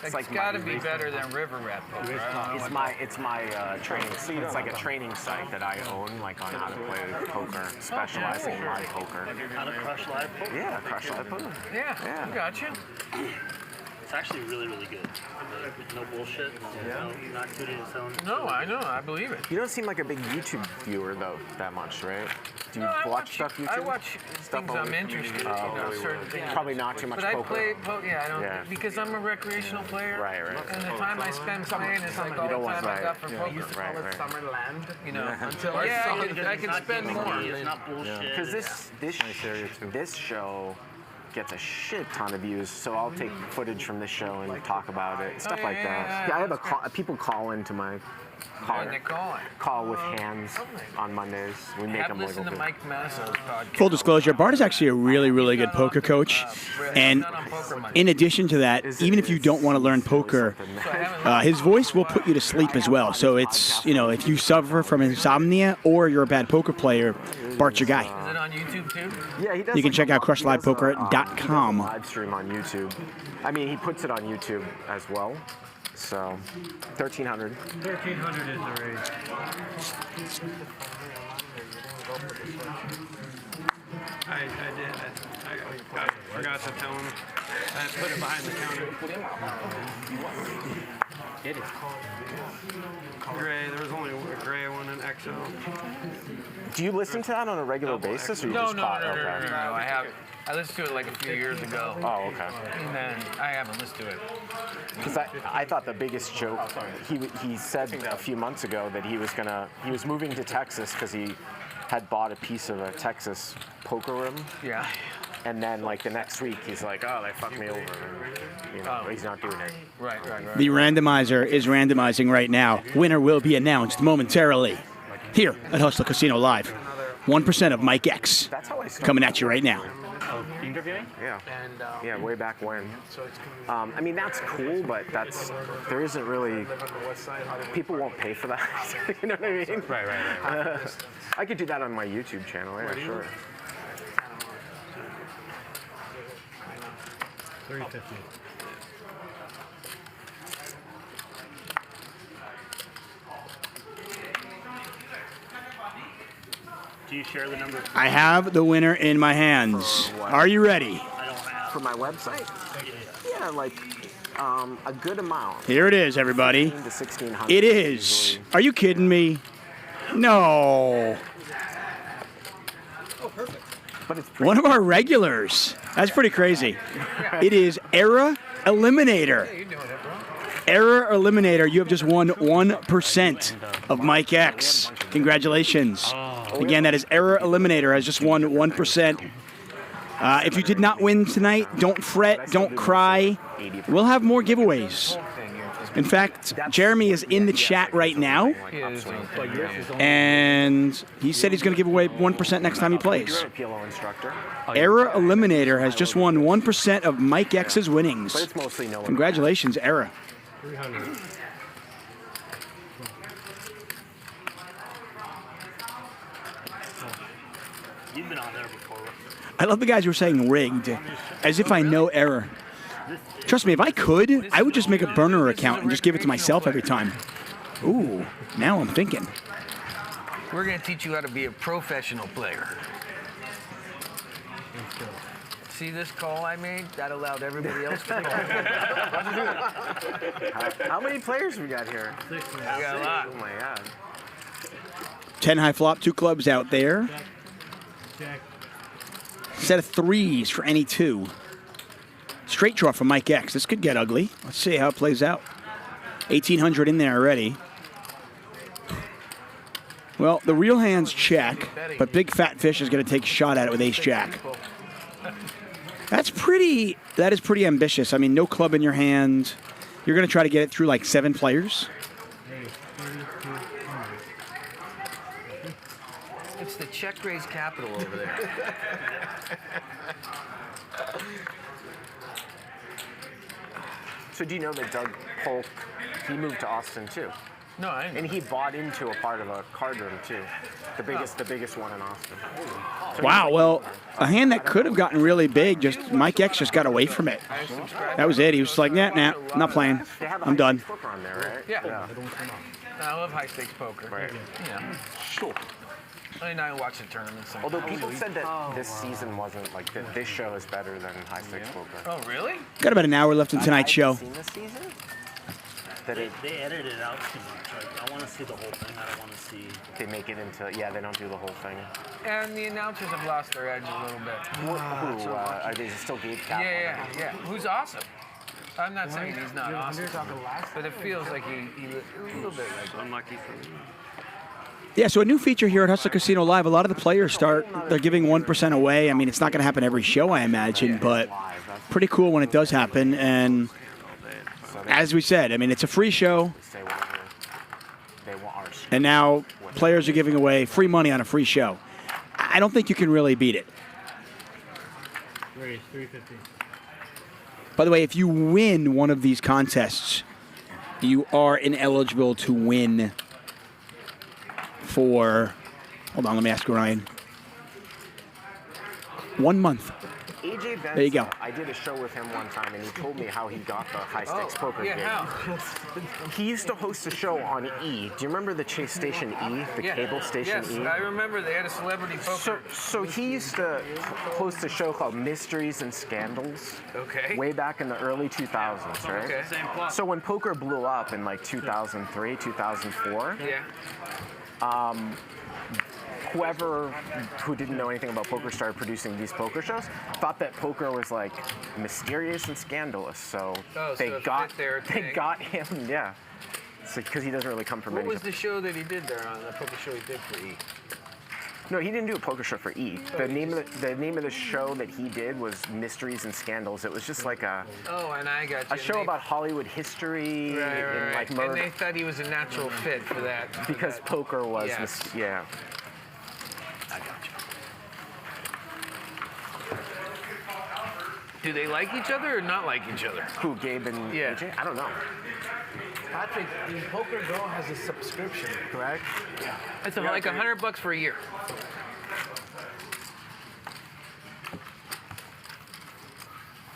It's like got to be better than River Rat Poker. It's my training. It's like a training site that I own, like on how to play poker, specializing in live poker. How to Crush Live Poker? Yeah, Crush Live Poker. Yeah, I got you. It's actually really, really good. No bullshit. Not tooting its own. No, I know. I believe it. You don't seem like a big YouTube viewer though, that much, right? Do you watch stuff YouTube? I watch things I'm interested in. Certain things. Probably not too much but poker. But I play poker. Yeah, I don't because I'm a recreational player. Right. And the time I spend playing is like all the time I got for poker. Right. Summerland. You know. Until I can spend more. It's not bullshit. Because this show gets a shit ton of views, so I'll take footage from this show and talk about it, stuff like that. Yeah, I have people call into my call with hands on Mondays. We make them listen to Mike Masso's podcast. Full disclosure, Bart is actually a really, really good poker coach. And in addition to that, even if you don't want to learn poker, his voice will put you to sleep as well. So it's, if you suffer from insomnia or you're a bad poker player, Bart's your guy. Is it on YouTube too? Yeah, he does. You can check out crushlivepoker.com. Live stream on YouTube. I mean, he puts it on YouTube as well. So, 1,300. 1,300 is the raise. I did. I forgot to tell him. I put it behind the counter. Get it. Gray. There was only a gray one in XO. Do you listen to that on a regular basis, or you just caught it? No. I listened to it like a few years ago. Oh, okay. And then I haven't listened to it. Because I thought the biggest joke, he said a few months ago that he was moving to Texas because he had bought a piece of a Texas poker room. Yeah. And then like the next week he's like, oh, they fucked me over. He's not doing it. Right. The randomizer is randomizing right now. Winner will be announced momentarily. Here at Hustler Casino Live. 1% of Mike X coming at you right now. interviewing. Yeah. And Yeah, way back when. So it's I mean, that's cool, but there isn't really, people won't pay for that. You know what I mean? Right. I could do that on my YouTube channel, yeah, sure. 350. Do you share the number? I have the winner in my hands. Are you ready? For my website? Yeah, like a good amount. Here it is, everybody. 15 to 1600. It is. Are you kidding me? No. Oh, perfect. But it's One of our regulars. That's pretty crazy. It is Era Eliminator. Era Eliminator, you have just won 1% of Mike X. Congratulations. Again, that is Era Eliminator, has just won 1%. If you did not win tonight, don't fret, don't cry. We'll have more giveaways. In fact, Jeremy is in the chat right now, and he said he's going to give away 1% next time he plays. Era Eliminator has just won 1% of Mike X's winnings. Congratulations, Era. 300. You've been on there before. I love the guys who are saying rigged, as if I know Era. Trust me, if I could, I would just make a burner account and just give it to myself every time. Ooh, now I'm thinking. We're going to teach you how to be a professional player. See this call I made? That allowed everybody else to call. How many players we got here? We got a lot. Oh my God. 10 high flop, 2 clubs out there. Set of 3s for any 2. Straight draw from Mike X. This could get ugly. Let's see how it plays out. 1,800 in there already. Well, the real hands check, but Big Fat Fish is going to take a shot at it with Ace-Jack. That is pretty ambitious. I mean, no club in your hand. You're going to try to get it through like 7 players. It's the check raise capital over there. So do you know that Doug Polk, he moved to Austin too? No, I didn't. And he bought into a part of a card room too. The biggest one in Austin. So Wow, well, a hand that could have gotten really big, just Mike X just got away from it. That was it. He was just like, nah, I'm not playing. I'm done. on there, right? Yeah. I love high stakes poker. Right. Yeah. Sure. I mean, I watch the tournaments. Although people said that this season wasn't like that. This show is better than high stakes poker. Oh, really? Got about an hour left in tonight's show. Seen this season? They edited it out too much. Like, I want to see the whole thing. I don't want to see. They make it into they don't do the whole thing. And the announcers have lost their edge a little bit. Who are they still Gabe Kaplan? Yeah. Who's awesome. I'm not saying he's not awesome, but it feels like he a little bit like unlucky for me. Yeah, so a new feature here at Hustler Casino Live. A lot of the players they're giving 1% away. I mean, it's not going to happen every show, I imagine, but pretty cool when it does happen. And as we said, I mean, it's a free show. And now players are giving away free money on a free show. I don't think you can really beat it. Raise 350. By the way, if you win one of these contests, you are ineligible to win for, hold on, let me ask Ryan. 1 month. AJ Benson, There you go. I did a show with him one time, and he told me how he got the high stakes poker game. How? He used to host a show on E. Do you remember the Chase Station E, the cable station yes, E? I remember they had a celebrity poker. So he used to host a show called Mysteries and Scandals. Okay. Way back in the early 2000s, right? Okay. Same plot. So when poker blew up in like 2003, 2004. Yeah. Whoever who didn't know anything about poker started producing these poker shows thought that poker was like mysterious and scandalous. So they got him, yeah. Because he doesn't really come from What any. was the show that he did there on the poker show he did for E? No, he didn't do a poker show for E. The name of the show that he did was Mysteries and Scandals. It was just like a and I got you. a show about Hollywood history and like murder. And they thought he was a natural fit for that. Because poker was yeah. I got you. Do they like each other or not like each other? Who, Gabe and AJ? I don't know. Patrick, the Poker Go has a subscription, correct? Yeah. It's like $100 for a year.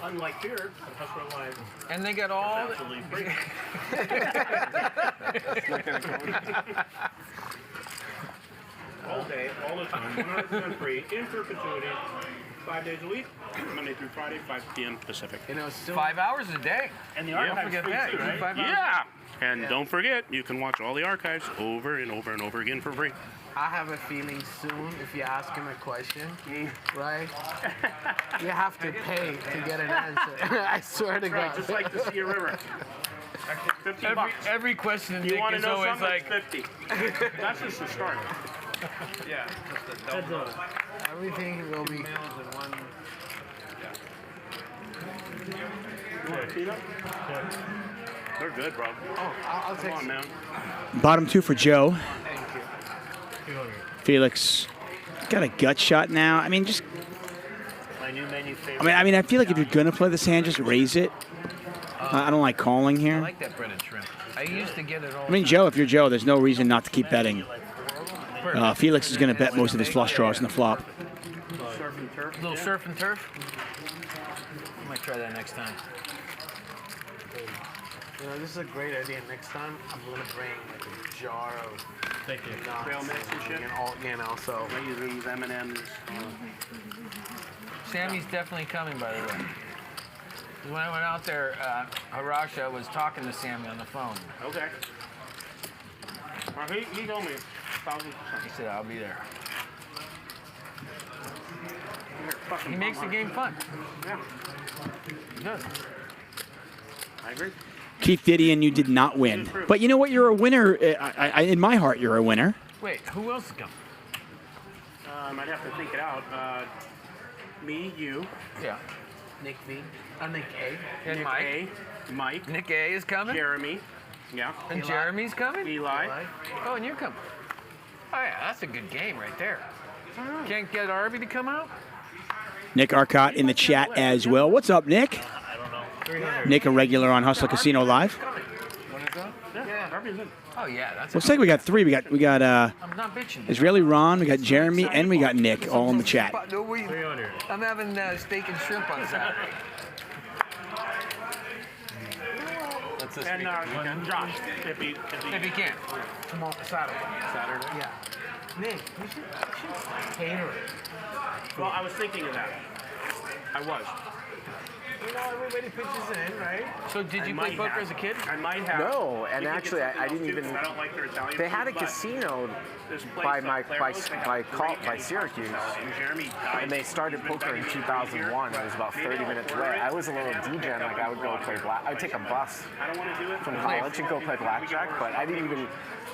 Unlike beer, that's what wine. And they got all absolutely free. All day, all the time, 100% free, in perpetuity, 5 days a week, Monday through Friday, 5 p.m. Pacific. You know, still 5 hours a day. And the Don't archive's forget free that. too, right? 5 hours. Yeah. And don't forget, you can watch all the archives over and over and over again for free. I have a feeling soon, if you ask him a question, right? You have to pay to get an answer. I swear to Right, God. just like to see a river. Actually, $50. Every question You Nick want to is know always something? like, It's 50. That's just the start. yeah. Everything will be. You want a peanut? They're good, bro. Oh, I'll take Come on, man. Bottom 2 for Joe. Thank you. Felix got a gut shot now. I mean, just. My new menu favorite. I feel like if you're gonna play this hand, just raise it. I don't like calling I here. like that breaded shrimp. I used to get it all. I mean, Joe, if you're Joe, there's no reason not to keep betting. Felix is gonna bet most of his flush draws in the flop. Surf and turf. Little surf and turf. I might try that next time. You know, this is a great idea. Next time, I'm gonna bring like a jar of nuts Trail mix and shit. and all, you know. So Raisins, M&Ms. Sammy's definitely coming, by the way. When I went out there, Harasha was talking to Sammy on the phone. Okay. He told me 1,000%. He said, I'll be there. He makes the game fun. Yeah. He does. I agree. Keith Didion, you did not win. But you know what? You're a winner. In my heart, you're a winner. Wait, who else is coming? I'd have to think it out. Me, you. Yeah. Nick V. Nick A. And Nick Mike. A. Mike. Nick A is coming? Jeremy. Yeah. And Jeremy's coming? Eli. Oh, and you're coming. Oh, yeah, that's a good game right there. Can't get Arby to come out? Nick Arcott in the chat as well. What's up, Nick? I don't know. Nick, a regular on Hustler Casino Live. When is that? Yeah, Arby's in. Oh, yeah, that's Looks like we got 3. We got I'm not bitching. Israeli Ron, we got Jeremy, and we got Nick all in the chat. No, I'm having steak and shrimp on Saturday. That's this and Josh, if he can. Tomorrow, Saturday. Yeah. Nick, we should cater it. Well, I was thinking of that. I was. You know, everybody pitches in, right? So did you play poker as a kid? I might have. No, and actually, I didn't even. I don't like their Italian They had a food, but casino this place by that Claire's, they have great Syracuse, and Jeremy died. and they started poker in 2001. It was about 30 minutes away. I was a little degen, like I would go play black. I would take a bus from college and go play blackjack, but I didn't even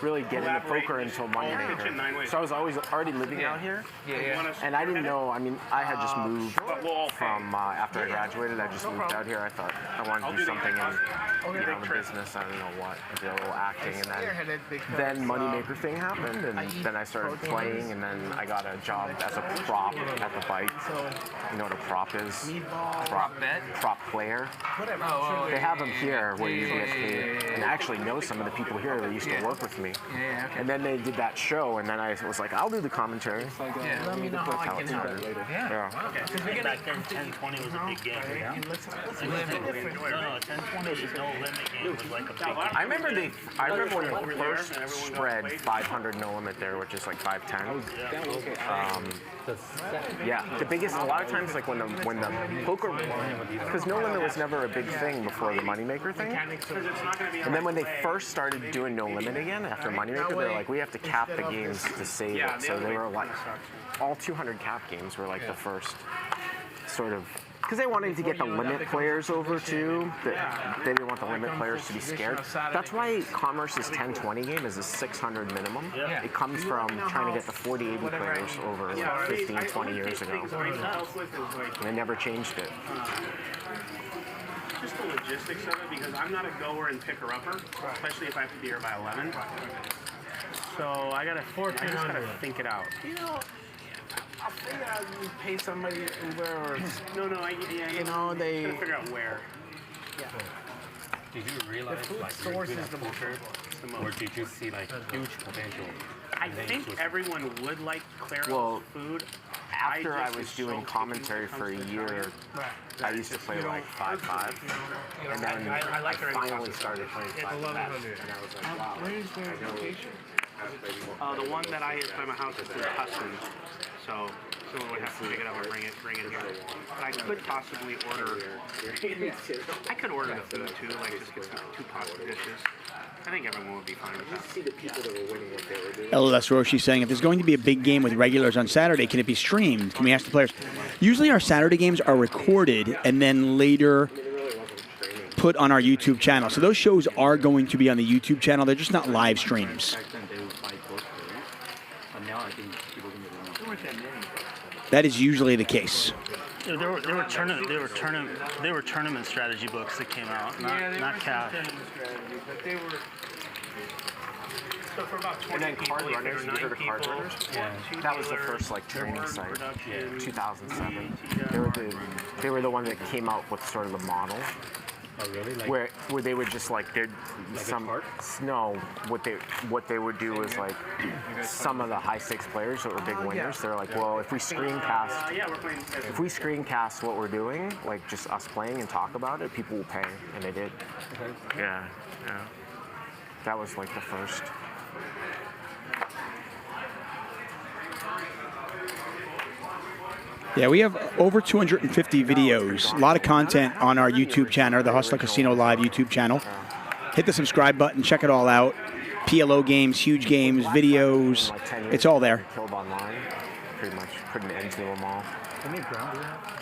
really get into poker until Moneymaker. So I was always already living out here. Yeah. And I didn't know. I mean, I had just moved from after I graduated. I just moved out here. I thought I wanted to do something in the business. I don't know what. I did a little acting, and then Moneymaker thing happened, and then I started playing, and then I got a job as a prop at the bite. You know what a prop is? Prop player. They have them here where you get paid, and I actually know some of the people here that used to work with me. And then they did that show, and then I was like, I'll do the commentary. Let me know how I can help. Yeah. Back then, 10-20 was a big game. Yeah. No, 10-20 was no limit game. Was like a big game. I remember when they first spread 500 no limit there, which is like 510. Yeah, the biggest. A lot of times, like when the poker, because no limit was never a big thing before the Moneymaker thing. And then when they first started doing no limit again after Moneymaker, they were like, we have to cap the games to save it. So they were like, all 200 cap games were like the first sort of. Because they wanted to get the limit players over too. They didn't want the limit players to be scared. That's why Commerce's 10-20 game is a 600 minimum. It comes from trying to get the 40-80 players over like 15, 20 years ago. And they never changed it. Just the logistics of it, because I'm not a goer and picker-upper, especially if I have to be here by 11. So I just gotta think it out. You know, I'll figure out you pay somebody Uber or you know they gotta figure out where. Yeah. Did you realize food like you're source good is at the most poker, important. or did you see like huge potential? I think everyone would like Claro's Well, food. After I just was so doing picky commentary when it for a comes to year, Italian. I used to play like 5-5, and then I like her finally started playing 5-5, and I was like, wow. Where is their location? The one that I by my house is in Hudson, so someone would have to pick it up and bring it here. But I could possibly order. I could order the food too, like just get some 2 pasta dishes. I think everyone would be fine with that. See the people that were winning what they were doing. LLS Roshi saying, if there's going to be a big game with regulars on Saturday, can it be streamed? Can we ask the players? Usually our Saturday games are recorded and then later put on our YouTube channel. So those shows are going to be on the YouTube channel. They're just not live streams. That is usually the case. There were tournament strategy books that came out, not cash. But they were. So for about 20 And then people, Card Runners, you heard of Card people, Runners? Yeah. That was the first like training site, production, 2007. They were the one that came out with sort of the model. Oh really? Like Where they would just like there'd like some a no what they would do is like some of the high stakes players that were big winners. They're like, well, if we screencast what we're doing, like just us playing and talk about it, people will pay, and they did. Yeah. That was like the first. Yeah, we have over 250 videos, a lot of content on our YouTube channel, the Hustler Casino Live YouTube channel. Hit the subscribe button, check it all out. PLO games, huge games, videos, it's all there. Killed online, pretty much put an end to them all. How many ground do you have?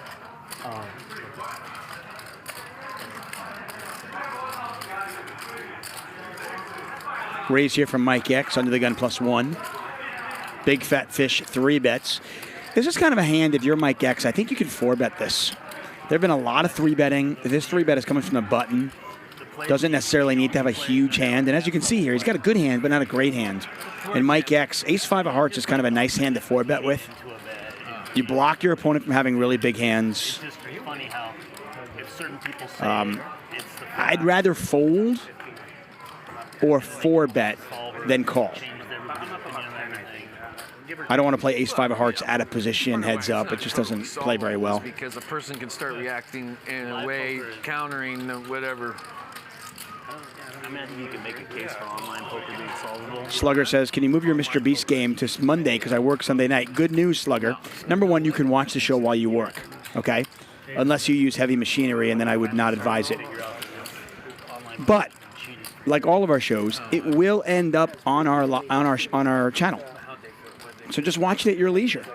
Raise here from Mike X, Under the Gun +1. Big Fat Fish, 3 bets. This is kind of a hand, if you're Mike X, I think you can 4-bet this. There have been a lot of 3-betting. This 3-bet is coming from the button. Doesn't necessarily need to have a huge hand. And as you can see here, he's got a good hand, but not a great hand. And Mike X, Ace-5 of Hearts is kind of a nice hand to 4-bet with. You block your opponent from having really big hands. It's just funny how if certain people say I'd rather fold or 4-bet than call. I don't want to play Ace-5 of Hearts out of position, heads up. It just doesn't play very well. Because a person can start reacting in a way, countering whatever. I mean, I think you can make a case for online poker being solvable. Slugger says, can you move your Mr. Beast game to Monday because I work Sunday night? Good news, Slugger. Number one, you can watch the show while you work, okay? Unless you use heavy machinery, and then I would not advise it. But, like all of our shows, it will end up on our channel. So just watch it at your leisure.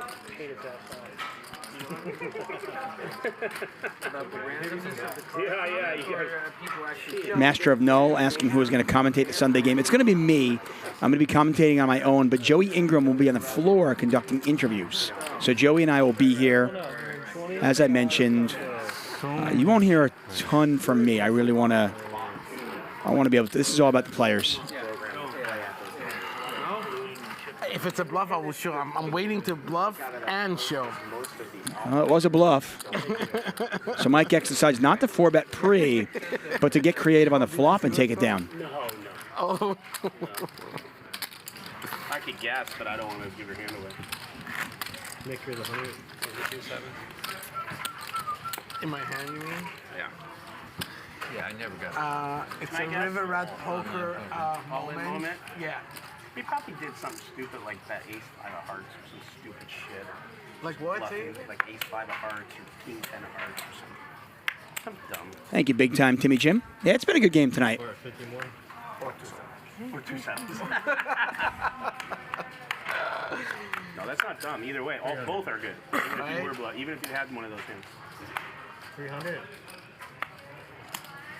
Master of Null asking who is going to commentate the Sunday game. It's going to be me. I'm going to be commentating on my own, but Joey Ingram will be on the floor conducting interviews. So Joey and I will be here. As I mentioned, you won't hear a ton from me. I really want to. I want to be able to. This is all about the players. If it's a bluff, I will show. I'm waiting to bluff and show. It was a bluff. So Mike X decides not to 4-bet pre, but to get creative on the flop and take it down. Oh. I could guess, but I don't want to give her hand away. Nick, you're the 100. In my hand, you mean? Yeah. Yeah, I never got it. It's a river rat poker moment. Yeah. He probably did something stupid like that Ace-5 of Hearts or some stupid shit. Or like what? Bluffing, like Ace-5 of Hearts or King 10 of Hearts or something. Something dumb. Thank you, big time, Timmy Jim. Yeah, it's been a good game tonight. Or 50 more. Or 2 sevens. No, that's not dumb. Either way, both are good. Even if you were bluff, even if you had one of those hands. 300.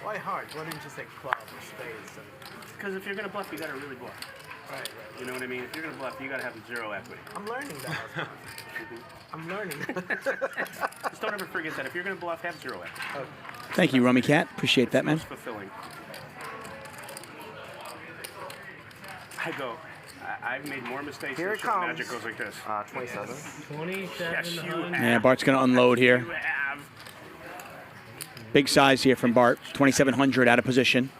Why heart? Why didn't you say club or spades? Because if you're gonna bluff, you gotta really bluff. Right. You know what I mean? If you're gonna bluff, you gotta have 0 equity. I'm learning that. I'm learning. Just don't ever forget that. If you're gonna bluff, have 0 equity. Okay. Thank you, Rummy Cat. Appreciate that, man. Most fulfilling. I go. I've made more mistakes. Here than it comes. Magic goes like this. 27. 27. Yes, you have. Yeah, Bart's going to unload here. You have. Big size here from Bart. 2,700 out of position.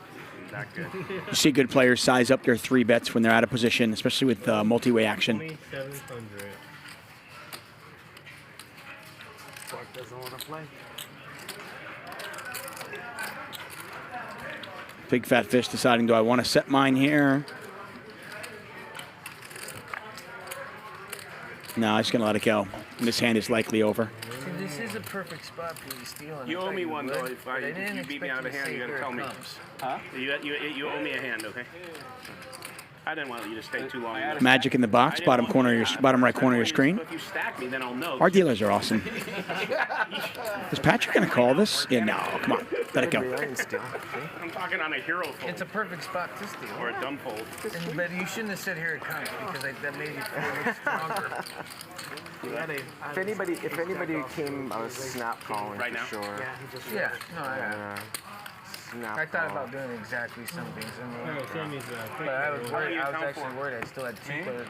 That good. You see good players size up their 3 bets when they're out of position, especially with multi-way action. 2,700. Bart doesn't want to play. Big fat fish deciding, do I want to set mine here? No, I'm just going to let it go. This hand is likely over. See, this is a perfect spot for you stealing. You owe me one, though. would, If but I didn't you beat me expect out of you to hand, say you gotta here tell it me. comes. Huh? You owe me a hand, okay? I didn't want you to stay too long. Magic in the box, bottom right corner of your screen. If you stack me, then I'll know. Our dealers are awesome. Is Patrick going to call this? Yeah, no, come on. Let it go. I'm talking on a hero fold. It's a perfect spot to steal. Or a dumb fold. But you shouldn't have said here it comes because that made it look stronger. If anybody came, I was snap calling right now. For sure. Yeah, no, I thought about doing exactly something similar. But I was worried. I was actually worried. I still had 2 players.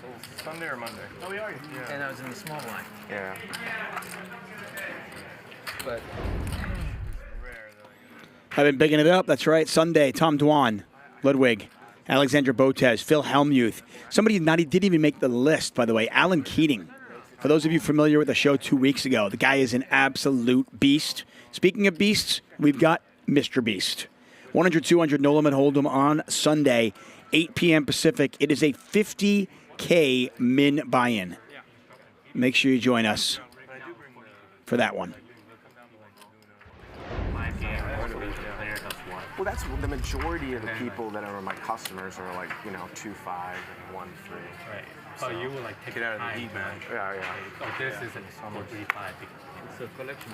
Till Sunday or Monday. Oh, we are. Yeah. And I was in the small line. Yeah. But I've been bigging it up. That's right. Sunday, Tom Dwan, Ludwig, Alexander Botez, Phil Hellmuth. Somebody didn't even make the list, by the way. Alan Keating. For those of you familiar with the show 2 weeks ago, the guy is an absolute beast. Speaking of beasts, we've got Mr. Beast. 100-200 no limit hold'em on Sunday, 8 p.m. Pacific. It is a 50K min buy-in. Make sure you join us for that one. Well, that's the majority of the people that are my customers are like, 2.5 and 1.3. Right. So you will like take it out of the heat, man. Yeah. Oh, this is so much. It's a collection.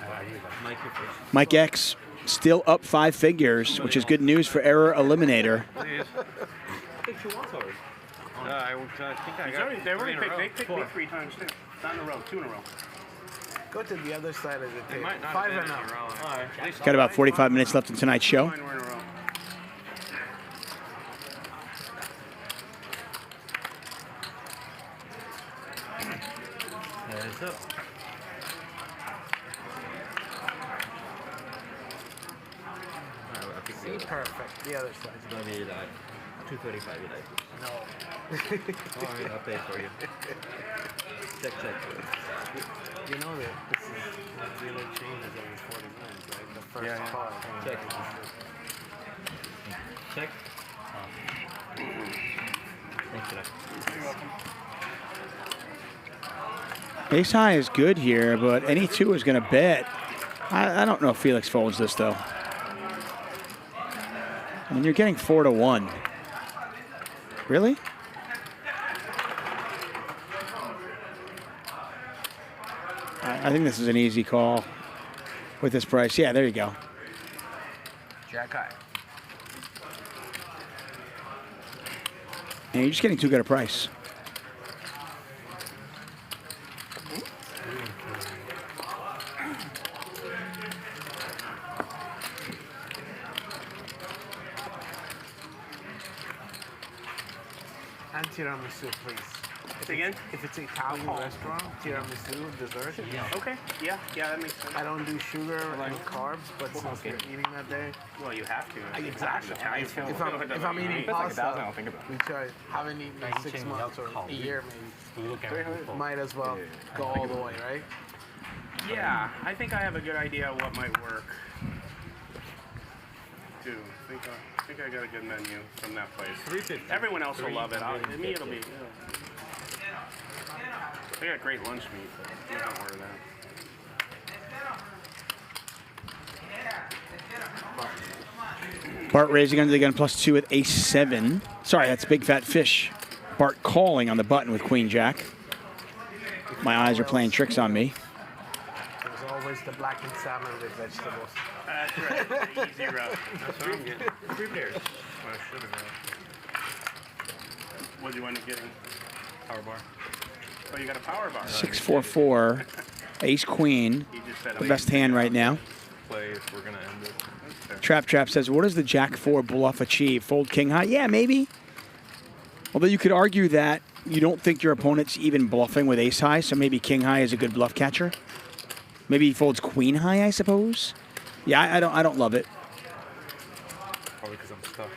Mike X still up 5 figures, which is good news for Error Eliminator. Please. I think she wants already. I think I got They already 3 in a row. picked me 3 times too. Not in a row, 2 in a row. Go to the other side of the They table. might not 5 have and been out. in a row. All right. Got about 45 minutes left in tonight's show. Mine were in a row. Heads up. See, perfect. The other side. It's gonna be like 235. You like? No. All right, I'll pay for you. Check. You know that this is the dealer changes every 40 minutes, right? The first call. Check. Check. Thank you. You're welcome. Ace high is good here, but any 2 is going to bet. I don't know if Felix folds this, though. I mean, you're getting 4-1. Really? I think this is an easy call with this price. Yeah, there you go. Jack high. And you're just getting too good a price. And tiramisu, please. Say again? If it's Italian restaurant, tiramisu, dessert. Okay. Yeah, that makes sense. I don't do sugar and carbs, but since you're eating that day, Well, you have to. exactly. Italian food. If I'm eating pasta, I'll think about it. which I haven't eaten in 6 months or a year maybe, might as well go all the way, right? Yeah, I think I have a good idea what might work. Too. I think I got a good menu from that place. Everyone else will love it. Me, it'll be. They got great lunch meat. So don't order that. Bart raising under the gun +2 with ace-7. Sorry, that's big fat fish. Bart calling on the button with queen jack. My eyes are playing tricks on me. There's always the blackened salmon with vegetables. That's right. Easy route. That's what I'm getting. 3 pairs. What I should have got. What did you end up getting? Power bar. Oh, you got a power bar. 6-4-4. Ace-queen. The best hand right now. Play if we're going to end it. Trap says, what does the Jack 4 bluff achieve? Fold king high? Yeah, maybe. Although you could argue that you don't think your opponent's even bluffing with ace high, so maybe king high is a good bluff catcher. Maybe he folds queen high, I suppose. Yeah, I don't love it. Probably because I'm stuck.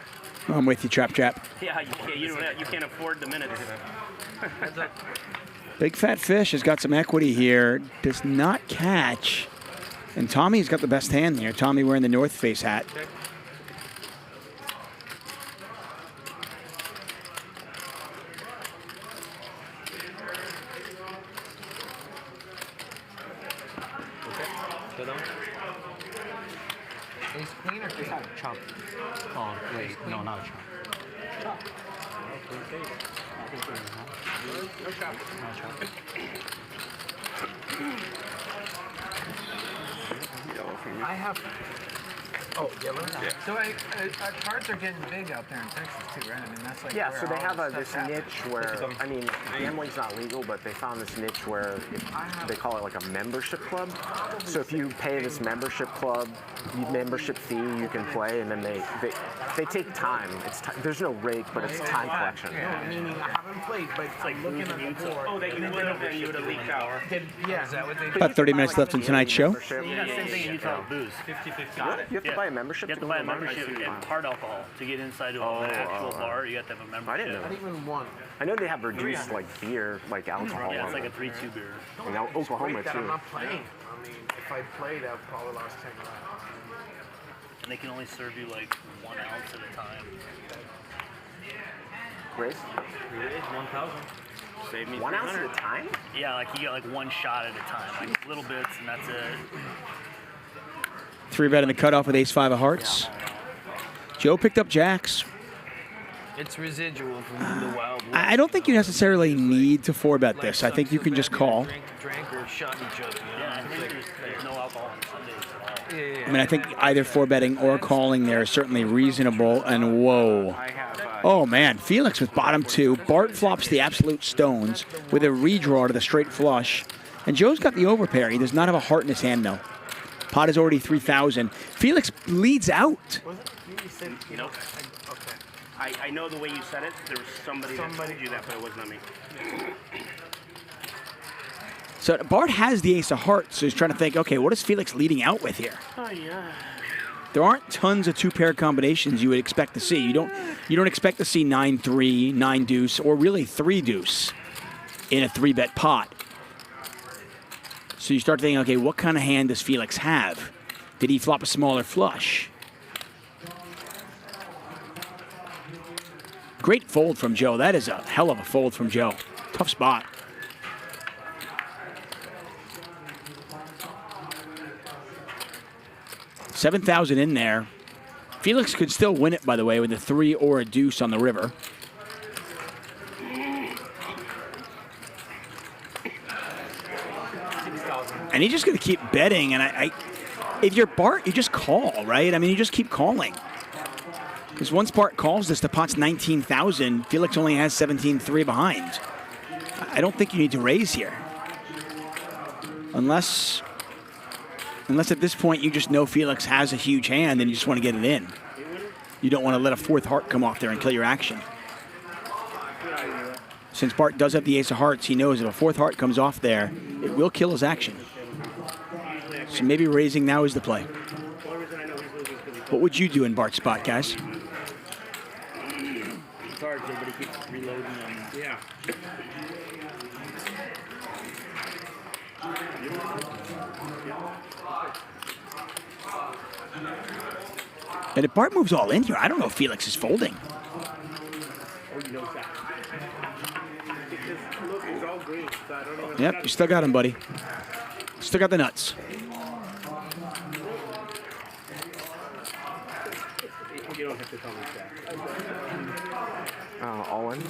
I'm with you, Trap. Yeah, you can't afford the minutes. Big Fat Fish has got some equity here. Does not catch. And Tommy's got the best hand here. Tommy wearing the North Face hat. Ace queen or king? Chop. Oh, wait. No, not a chop. Chop. No chop. I have. Oh, yellow. Yeah. So cards are getting big out there in Texas too, right? I mean, that's like Yeah, where so they all have this this stuff niche happens. where, I mean, gambling's not legal, but they found this niche where they call it like a membership club. So if you pay this membership club, membership fee, you can play, and then they take time. There's no rake, but it's time collection. Yeah, meaning I haven't played, but it's like looking at the board. Oh, that you would have been, you would have leaked out. Yeah, is that what they do? About 30 minutes left in tonight's show. You got the same thing in Utah with booze. 50-50. Got it. You have to buy a membership? You have to buy a membership and hard alcohol to get inside to an actual bar. You have to have a membership. I didn't know. Not even one. I know they have reduced like beer, like alcohol. Yeah, it's like a 3-2 beer. And now Oklahoma Great that I'm too. not playing. I mean, if I played, I'd probably lost 10 grand. And they can only serve you like 1 ounce at a time. Race? 1,000. Save me 1 ounce at a 300. time? Yeah, like you get like one shot at a time, like little bits, and that's it. 3-bet in the cutoff with ace-5 of hearts. Joe picked up jacks. It's residual from the Wild West. I don't think you necessarily need to 4-bet this. I think you can just call. Drink or shot each other. You know? Yeah, I think there's no alcohol on Sundays at all. Yeah. I mean, I think either 4-betting or calling there is certainly reasonable. And whoa. Oh, man. Felix with bottom 2. Bart flops the absolute stones with a redraw to the straight flush. And Joe's got the overpair. He does not have a heart in his hand, though. Pot is already 3,000. Felix leads out. You know? Okay. I know the way you said it. There was somebody that told you that, but it was not me. So Bart has the ace of hearts, so he's trying to think, okay, what is Felix leading out with here? Oh, yeah. There aren't tons of 2-pair combinations you would expect to see. You don't expect to see 9-3, 9-deuce, or really 3-deuce in a 3-bet pot. So you start thinking, okay, what kind of hand does Felix have? Did he flop a smaller flush? Great fold from Joe. That is a hell of a fold from Joe. Tough spot. $7,000 in there. Felix could still win it, by the way, with a 3 or a deuce on the river. And he's just going to keep betting. And if you're Bart, you just call, right? I mean, you just keep calling. Because once Bart calls this, the pot's 19,000. Felix only has 17.3 behind. I don't think you need to raise here. Unless at this point you just know Felix has a huge hand and you just want to get it in. You don't want to let a 4th heart come off there and kill your action. Since Bart does have the ace of hearts, he knows if a 4th heart comes off there, it will kill his action. So maybe raising now is the play. What would you do in Bart's spot, guys? It's hard, everybody keeps reloading them. Yeah. And if Bart moves all in here, I don't know if Felix is folding. Oh, you know that. Because, look, it's all green, so I don't know. Yep, you still got him, buddy. Still got the nuts. You don't have to tell me that. All in?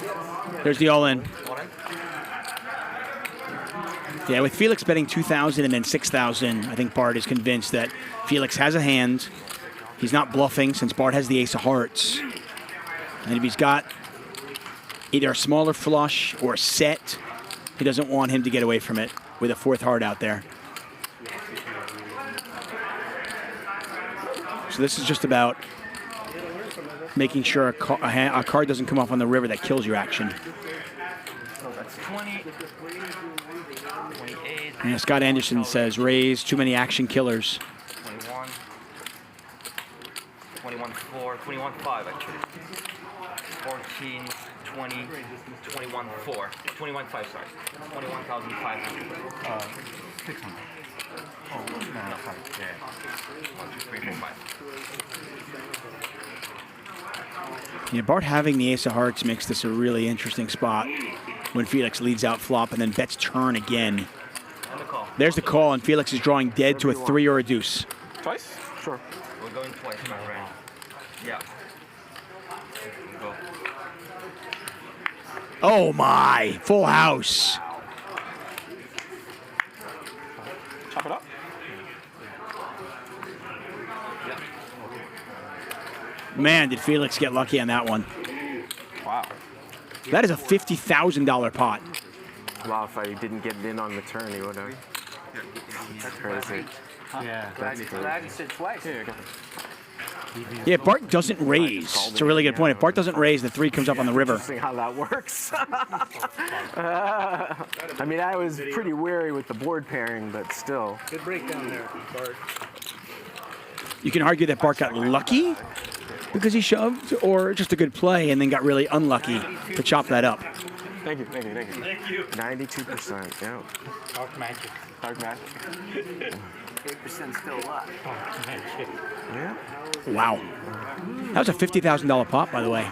There's the all in. Yeah, with Felix betting 2,000 and then 6,000, I think Bart is convinced that Felix has a hand. He's not bluffing since Bart has the ace of hearts. And if he's got either a smaller flush or a set, he doesn't want him to get away from it with a 4th heart out there. So this is just about making sure a card doesn't come off on the river that kills your action. So that's 20. 28. And Scott Anderson says, raise too many action killers. 21. 21-4. 21-5 actually. 14. 20. 21-4. 21-5, sorry. 21,500. 600. Oh, no, sorry. Yeah. 1, 2, 3, 4, 5. Yeah, Bart having the ace of hearts makes this a really interesting spot when Felix leads out flop and then bets turn again. And the call. There's the call, and Felix is drawing dead to a 3 or a deuce. Twice? Sure. We're going twice, my friend. Yeah. Go. Oh my, full house. Chop it up. Man, did Felix get lucky on that one. Wow. That is a $50,000 pot. Wow, if I didn't get it in on the turn, he would have. That's crazy. Yeah. That's crazy. Glad you said twice. Yeah, if Bart doesn't raise. It's a really good point. If Bart doesn't raise, the 3 comes up on the river. Interesting how that works. I mean, I was pretty wary with the board pairing, but still. Good breakdown there, Bart. You can argue that Bart got lucky because he shoved, or just a good play and then got really unlucky to chop that up. Thank you, thank you, thank you. Thank you. 92%, yeah. Dark magic. Dark magic. 8% still a lot. Dark magic. Yeah. Wow. That was a $50,000 pot, by the way.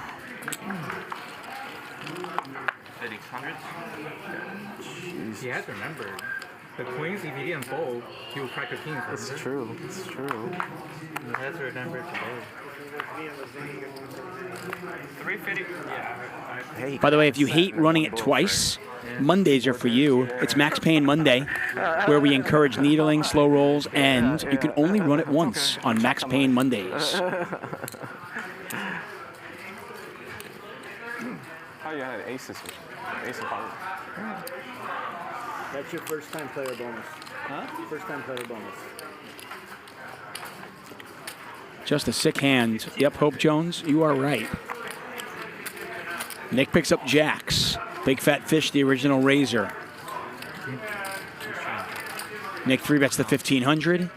600. He has to remember. The queens, if he didn't fold, he would crack the kings. It's true. It's true. He has to remember today. 350. Yeah. Hey, By the way, if you hate running it twice, Mondays are for you. It's Max Payne Monday, where we encourage needling, slow rolls, and you can only run it once on Max Payne Mondays. Oh, you had aces. Ace of hearts. That's your first time player bonus. Huh? First time player bonus. Just a sick hand. Yep, Hope Jones, you are right. Nick picks up jacks. Big Fat Fish, the original razor. Nick 3-bets the 1,500.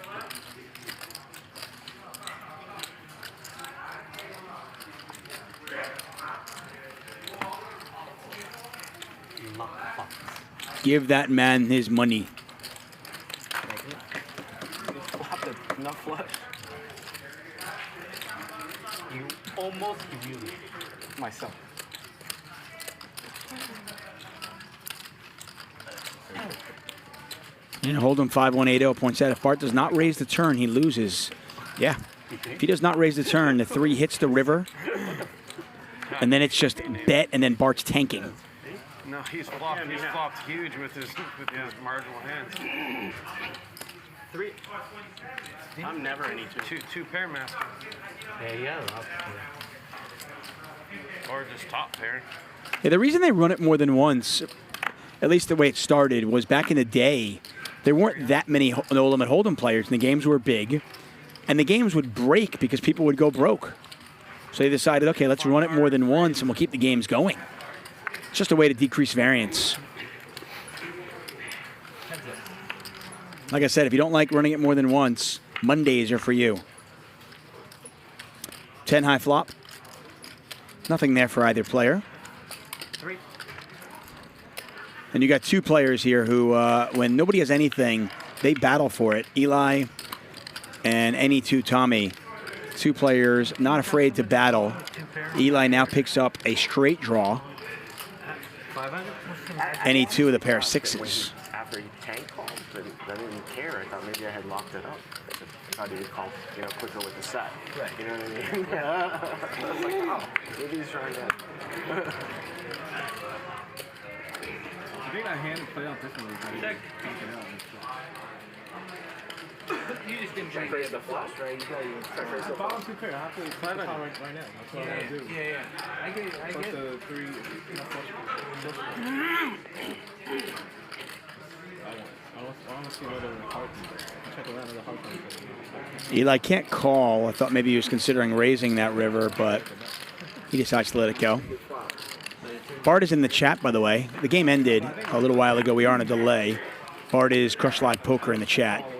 Give that man his money. Enough flush. You almost abused myself. And Hold'em 5180 points out if Bart does not raise the turn, he loses. Yeah. If he does not raise the turn, the 3 hits the river. And then it's just bet, and then Bart's tanking. No, he's flopped huge with his marginal hands. 3. I'm never any two pair master. Yeah. Or just top pair. Yeah, the reason they run it more than once, at least the way it started, was back in the day, there weren't that many no limit Hold'em players, and the games were big, and the games would break because people would go broke. So they decided, okay, let's run it more than once, and we'll keep the games going. It's just a way to decrease variance. Like I said, if you don't like running it more than once, Mondays are for you. 10 high flop. Nothing there for either player. 3. And you got 2 players here who, when nobody has anything, they battle for it. Eli and NE2 Tommy. 2 players not afraid to battle. Eli now picks up a straight draw. 500. NE2 with a pair of 6s. After he tank called, but I didn't care. I thought maybe I had locked it up. I thought he would call, quicker with the set. Right. You know what I mean? Yeah. I was like, oh, maybe he's trying to. I think that hand played out differently. Check. You just didn't check raise the flush, right? You got to the bottom 2 pair. I have to play that right now. That's what I do. Yeah. I get Plus the 3. I want to see another heart. Check around another heart. Eli can't call. I thought maybe he was considering raising that river, but He decides to let it go. Bart is in the chat, by the way. The game ended a little while ago. We are on a delay. Bart is Crush Live Poker in the chat.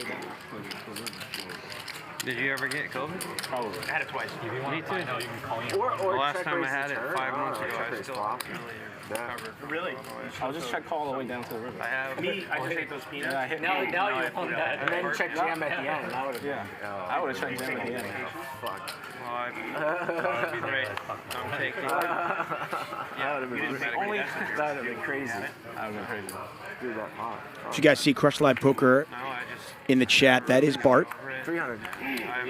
Did you ever get COVID? Probably. I had it twice. If you want to find out, you can call me. The last time I had it 5 months ago, I still haven't really recovered. Really? I'll just check call all the way down to the river. I have. I take those peanuts. Yeah, I hit Now you're on that. that. And then check jam at the end. I would have checked jam at the end. Fuck. Well, that'd be great. I'm taking. That would have been crazy. That would have been crazy. Do that hot. Did you guys see Crush Live Poker in the chat? That is Bart. 300. I'm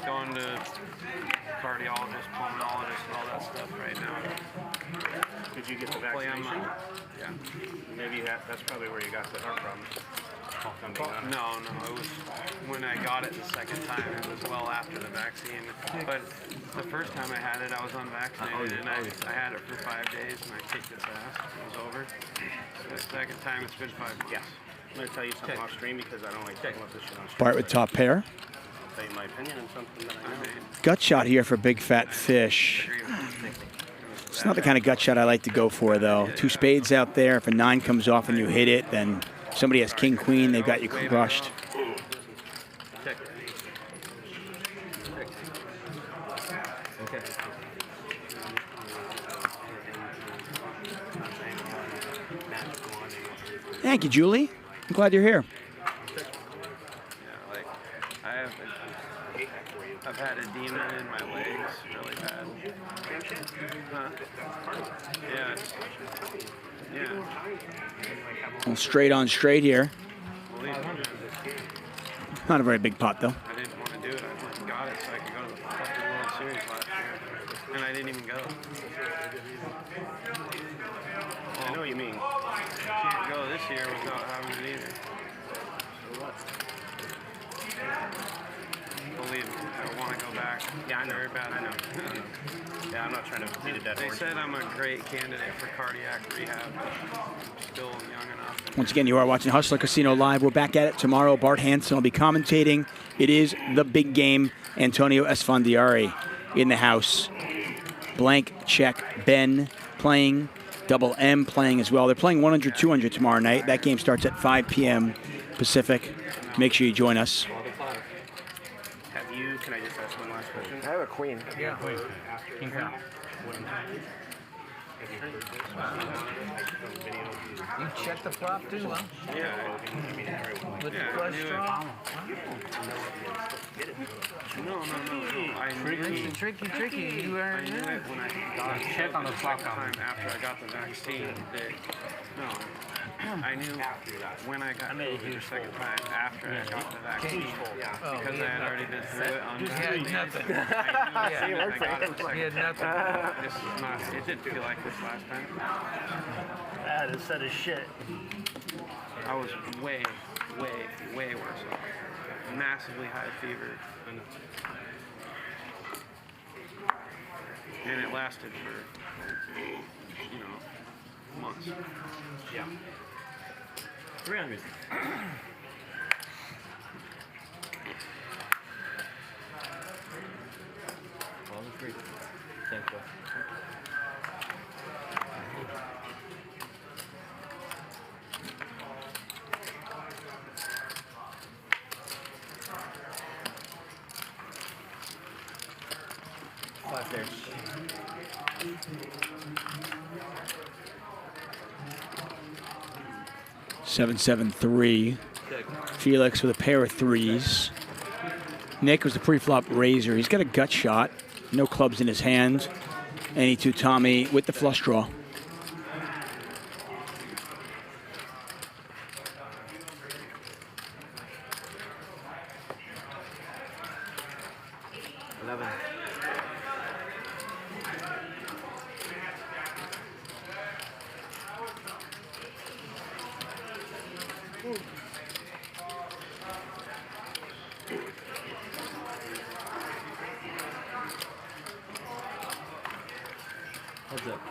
going to cardiologist, pulmonologist, and all that stuff right now. Did you get the Hopefully vaccination? Yeah. Maybe that's probably where you got the heart problem. No, it was when I got it the second time. It was well after the vaccine. But the first time I had it, I was unvaccinated, and I had it for 5 days, and I kicked its ass. It was over. The second time, it's been 5 months. Yeah. I'm going to tell you something off stream because I don't like talking about this shit on stream. Bart with top pair. I'll tell you my opinion on something that I know. Gut shot here for Big Fat Fish. It's not the kind of gut shot I like to go for, though. 2 spades out there. If a 9 comes off and you hit it, then somebody has king, queen. They've got you crushed. Thank you, Julie. I'm glad you're here. Like I've had edema in my legs really bad. Yeah. Well, straight on straight here. Not a very big pot, though. I didn't want to do it. I went and got it so I could go to the fucking World Series last year. And I didn't even go. I know what you mean. Can't go this year without having it either. Believe me, I want to go back. Yeah, I know. Very bad. I know. Yeah, I'm not trying to beat a dead They horse. said I'm a great candidate for cardiac rehab, but I'm still young enough. Once again, you are watching Hustler Casino Live. We're back at it tomorrow. Bart Hanson will be commentating. It is the big game. Antonio Esfandiari in the house. Blank check. Ben playing. Double M playing as well. They're playing 100-200 tomorrow night. That game starts at 5 p.m. Pacific. Make sure you join us. Can I just ask one last question? I have a queen. Yeah. King crown. You check the flop too, huh? Yeah. With the flush draw? No. Tricky. You are. I knew it when I got it. Check on the second time after I got the vaccine. I knew when I got it the second time after I got the vaccine because I had already been through it on He had nothing. He had nothing. This is not. It didn't feel like this last time. That is set of shit. I was way worse off. Massively high fever. And it lasted for, months. Yeah. 300. Well, the 3. Thank you. There. 7-7-3. Felix with a pair of 3s. Nick was the pre-flop raiser. He's got a gut shot. No clubs in his hand. And he Tommy with the flush draw. Heads up.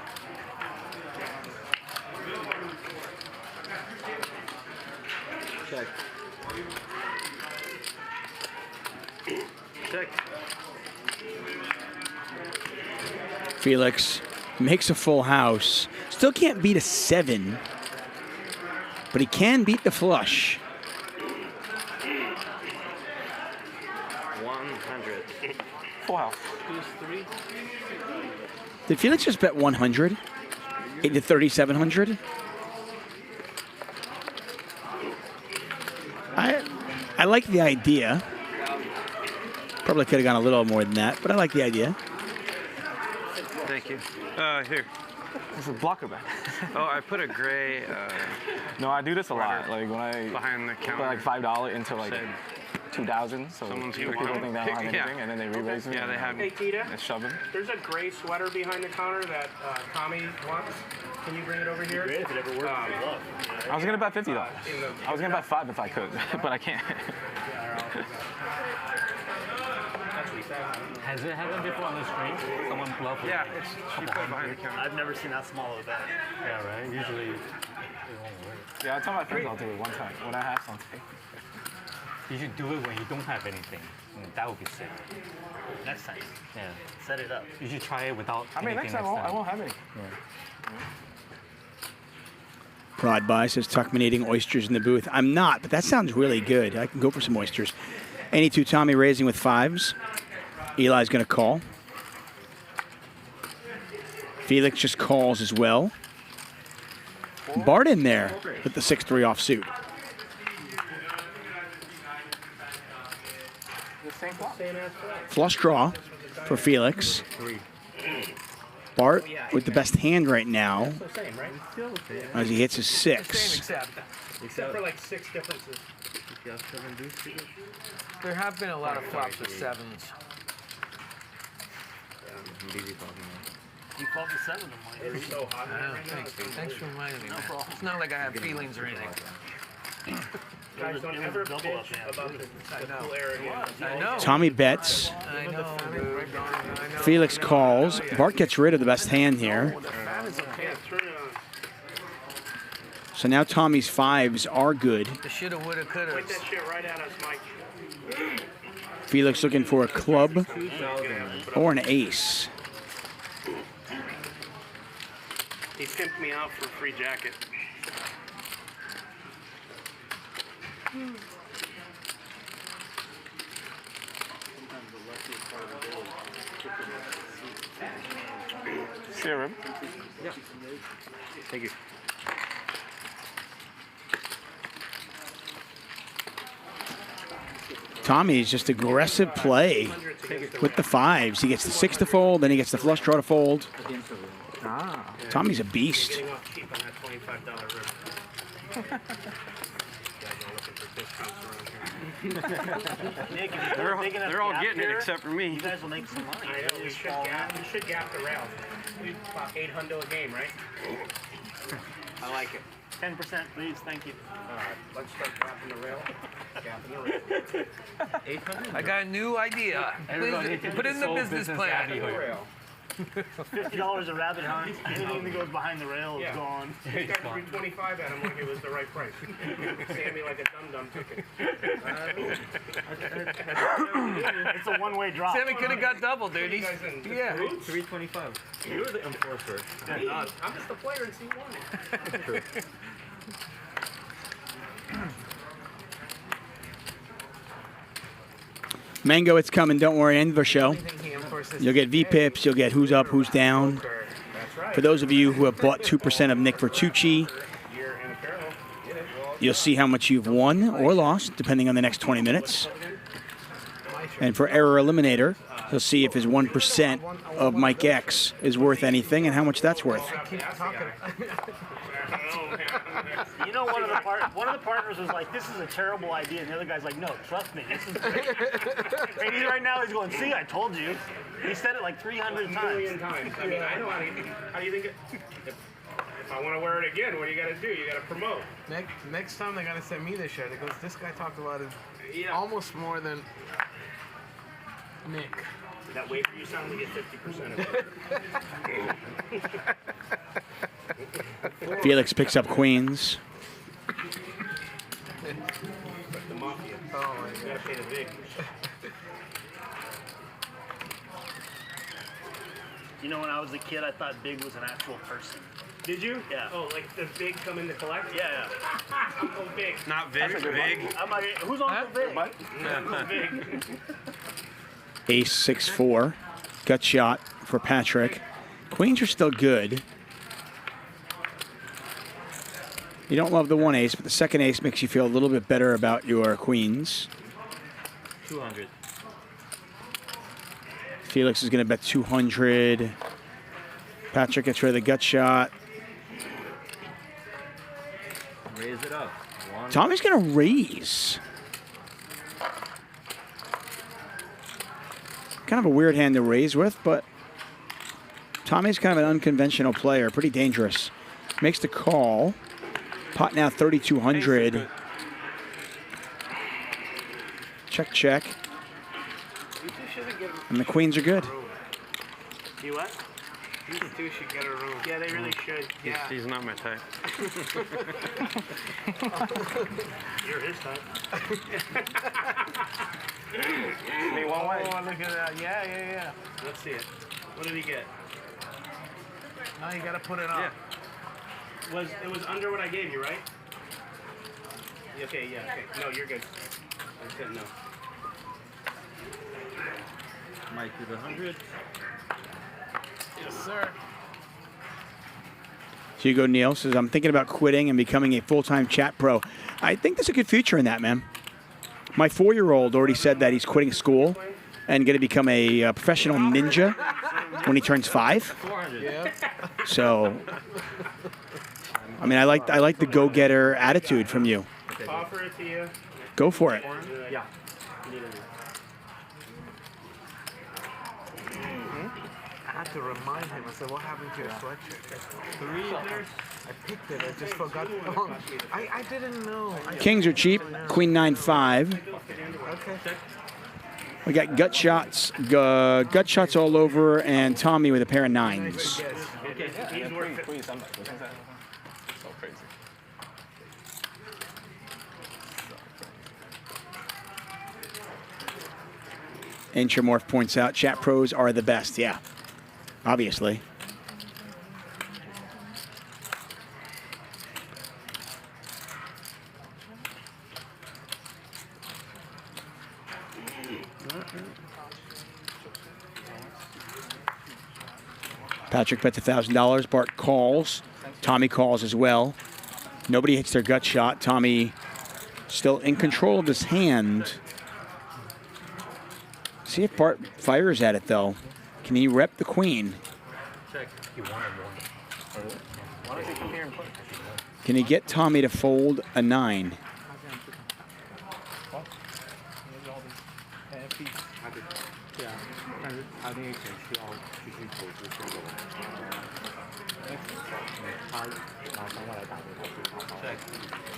Check. Check. Felix makes a full house. Still can't beat a 7, but he can beat the flush. 100. Full house. Did Felix just bet 100 into 3,700? I like the idea. Probably could have gone a little more than that, but I like the idea. Thank you. Here. It's a blocker bet. Oh, I put a gray. No, I do this a lot. Like when I behind the counter. put like $5 into like 2,000, so Someone's people here. think they don't have anything, Yeah. and then they re-raise me. Yeah, they have. Hey, Tita. And shove them. There's a gray sweater behind the counter that Tommy wants. Can you bring it over here? Great if it ever works. I was gonna bet $50. I was gonna bet 5 if I could, but I can't. Has it happened before on the screen? Someone bluff? Yeah, she put behind the counter. I've never seen that small of a bet. Yeah, right. Usually. Yeah, I tell my friends I'll do it one time when I have something. You should do it when you don't have anything. That would be sick. Next time. Yeah. Set it up. You should try it without. I mean, next time I won't have any. Yeah. Prod by says Tuchman eating oysters in the booth. I'm not, but that sounds really good. I can go for some oysters. Any two Tommy raising with 5s. Eli's going to call. Felix just calls as well. Bart in there with the 6-3 offsuit. Flush draw for Felix. Bart with the best hand right now as he hits his 6. Except for like 6 differences. There have been a lot of flops with 7s. You called the 7 of mine. It's so hot. I know, thanks. Thanks for reminding me. No problem. It's not like I have feelings or anything. Guys, don't ever bitch about the cool area. I know. Tommy bets. I know, dude. I know. Felix calls. Bart gets rid of the best hand here. So now Tommy's 5s are good. The shoulda, woulda, coulda. Point that shit right at us, Mike. Felix looking for a club or an ace. He simped me out for a free jacket. Serum. Yeah. Thank you. Tommy's just aggressive play with the 5s. He gets the 6 to fold, then he gets the flush draw to fold. Tommy's a beast. Getting off cheap on that $25 river. Nick, They're all getting it except for me. You guys will make some money. I know, we should gap the rails. We about $800 a game, right? I like it. 10%, please. Thank you. Let's start gapping the rail. Gapping the rail. 800? I got a new idea. Put it in the business plan. $50 a rabbit hunt. Anything that goes behind the rail is gone. This guy threw 25 at him like it was the right price. Sammy like a dum-dum ticket. It's a one-way drop. Sammy could have got double, dude. Yeah. 325. You're the enforcer. I'm just a player in C1. True. Mango, it's coming. Don't worry. End of the show. You'll get V-pips. You'll get who's up, who's down. For those of you who have bought 2% of Nick Vertucci, you'll see how much you've won or lost, depending on the next 20 minutes. And for Error Eliminator, he'll see if his 1% of Mike X is worth anything and how much that's worth. You know, one of the partners was like, "This is a terrible idea," and the other guy's like, "No, trust me, this is great." And he's right now he's going, "See, I told you." He said it like 300 times. A million times. I mean, I know how do you think it? If I want to wear it again, what do you got to do? You got to promote. Next time they gotta send me this shirt. It goes, this guy talked about it almost more than Nick. That way for you sound like you get 50% of it. Felix picks up queens. The mafia. Oh, you got to pay the big. You know, when I was a kid, I thought big was an actual person. Did you? Yeah. Oh, like the big come in to collect? Yeah, Uncle Big. Not Vic, big. I'm like, who's Uncle Big? Uncle Big. Ace 6-4. Gut shot for Patrick. Queens are still good. You don't love the one ace, but the second ace makes you feel a little bit better about your queens. 200. Felix is going to bet 200. Patrick gets rid of the gut shot. Raise it up. One. Tommy's going to raise. Kind of a weird hand to raise with, but Tommy's kind of an unconventional player, pretty dangerous. Makes the call. Pot now 3,200. Check, check. And the queens are good. You what? These two should get a room. Yeah, they really should. Yeah. He's not my type. You're his type. Me one way. Oh, look at that. Yeah. Let's see it. What did he get? Now you gotta put it on. Yeah. It was under what I gave you, right? Okay, yeah, okay. No, you're good. I said no. Mike with 100. Yes, sir. Hugo Neal says, I'm thinking about quitting and becoming a full-time chat pro. I think there's a good future in that, man. My 4-year-old already said that he's quitting school and going to become a professional ninja when he turns 5. 400. Yeah. So, I mean, I like the go-getter attitude from you. Offer it to you. Go for it. Yeah. I had to remind him. I said, what happened to your sweatshirt? 3 years? I picked it. I just forgot. I didn't know. Kings are cheap. Queen 9-5. Okay. We got gut shots all over, and Tommy with a pair of 9s. Okay, please, so crazy. Intramorph points out, chat pros are the best. Yeah, obviously. Patrick bets $1,000. Bart calls. Tommy calls as well. Nobody hits their gut shot. Tommy still in control of his hand. See if Bart fires at it, though. Can he rep the queen? Check. He wanted one. Why does he come here and play? Can he get Tommy to fold a 9?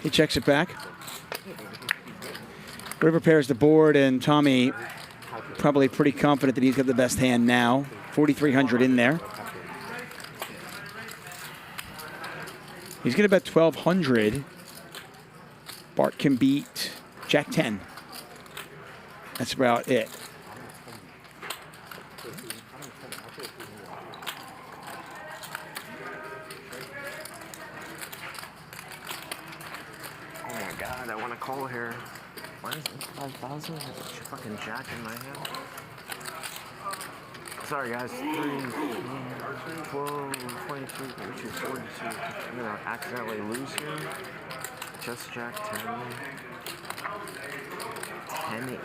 He checks it back. River pairs the board, and Tommy probably pretty confident that he's got the best hand now. 4,300 in there. He's going to bet 1,200. Bart can beat Jack 10. That's about it. Oh my God, I want to call here. Why is it 5,000? There's a fucking jack in my hand. Sorry guys, 3, 12, 22, 42, 42. I'm gonna accidentally lose here. Just jack 10. 10, 8.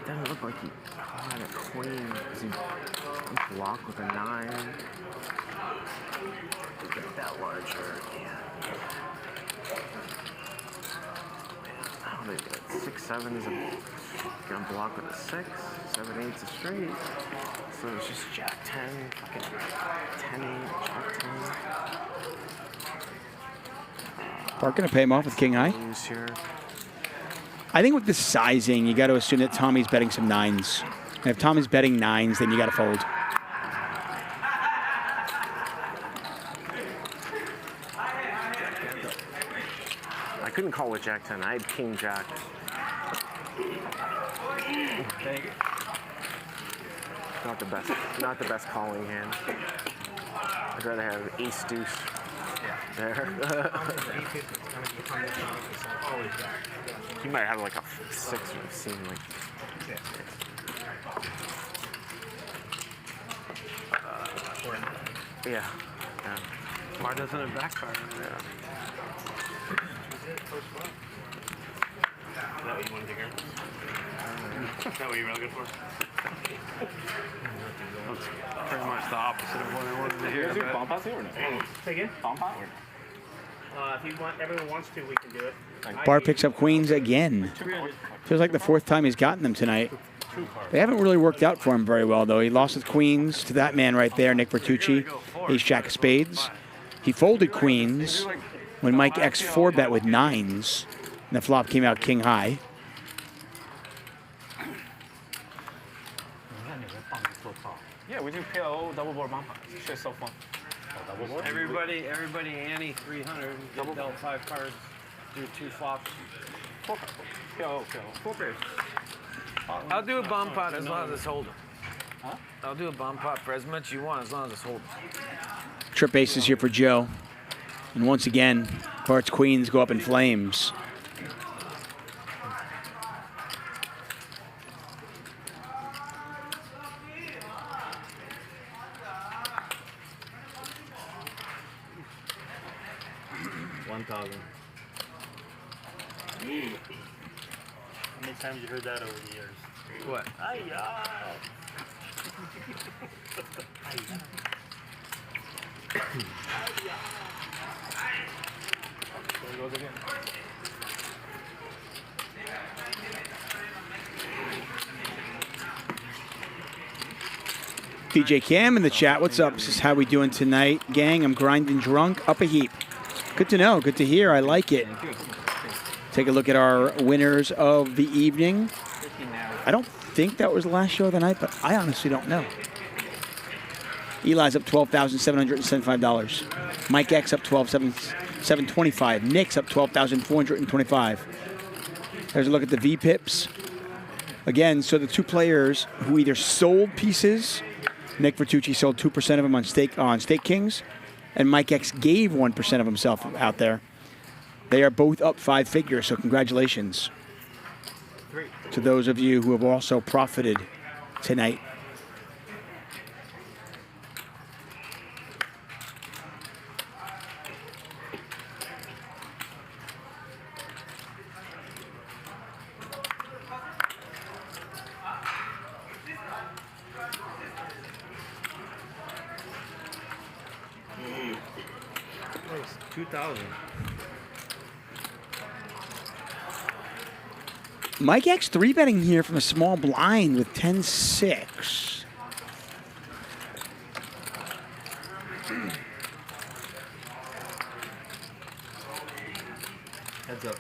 Doesn't look like he had a queen. Is he blocked with a 9? Get that larger, yeah. Oh, they got 6, 7 is gonna block with a 6. 7, 8's a straight. So it's just jack 10, fucking 10, 8, jack 10. Bart gonna pay him off with king high. I think with the sizing, you got to assume that Tommy's betting some 9s. And if Tommy's betting 9s, then you got to fold. I couldn't call with jack 10. I had king jack. Thank you. Not the best calling hand. I'd rather have ace deuce. There. He might have like a 6 I've seen like. Yeah. Why doesn't it backfire? Is that what you want to hear? Is that what you're really good for? That's pretty much the opposite of what I wanted to You hear. guys do bomb pots here or no? Say again? Bomb pot or If you want, everyone wants to, we can do it. Bart picks up queens again. Feels like the 4th time he's gotten them tonight. They haven't really worked out for him very well, though. He lost with queens to that man right there, Nick Vertucci, ace-jack of spades. He folded queens when Mike X 4-bet with 9s, and the flop came out king high. Yeah, we do PO double board bomb pots. It's just so fun. Double board? Everybody ante 300. Get dealt 5 cards. Do 2 flops. 4 cards. PO. 4 pairs. I'll do a bomb pot as long as it's holding. Huh? I'll do a bomb pot for as much you want as long as it's holding. Trip aces here for Joe. And once again, Bart's queens go up in flames. How many times you heard that over the years? What? There he goes again. DJ Cam in the chat. What's up? This is how we doing tonight, gang. I'm grinding drunk up a heap. Good to know. Good to hear. I like it. Take a look at our winners of the evening. I don't think that was the last show of the night, but I honestly don't know. Eli's up $12,775. Mike X up $12,725. Nick's up $12,425. There's a look at the V-pips. Again, so the 2 players who either sold pieces, Nick Vertucci sold 2% of them on Stake Kings, and Mike X gave 1% of himself out there. They are both up 5 figures, so congratulations to those of you who have also profited tonight. Nice. 2,000. Mike X 3-betting here from a small blind with 10-6. Heads up.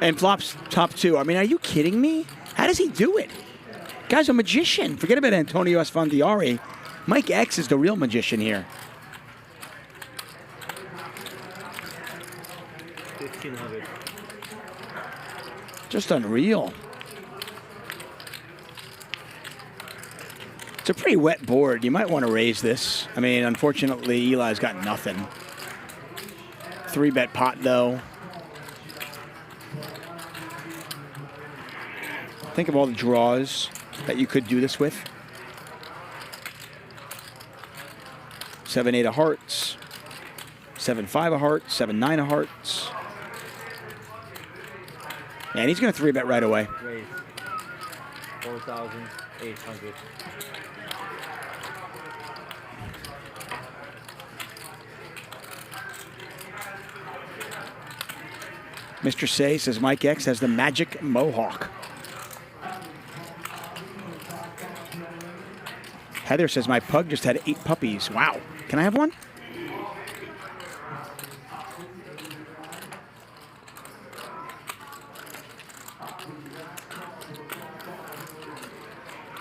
And flops top 2. I mean, are you kidding me? How does he do it? Guy's a magician. Forget about Antonio Esfandiari. Mike X is the real magician here. 1,500. Just unreal. It's a pretty wet board. You might want to raise this. I mean, unfortunately, Eli's got nothing. 3-bet pot, though. Think of all the draws that you could do this with. 7-8 of hearts. 7-5 of hearts. 7-9 of hearts. And he's going to 3-bet right away. Raise. 4,800. Mr. Say says Mike X has the magic mohawk. Heather says my pug just had 8 puppies. Wow. Can I have one?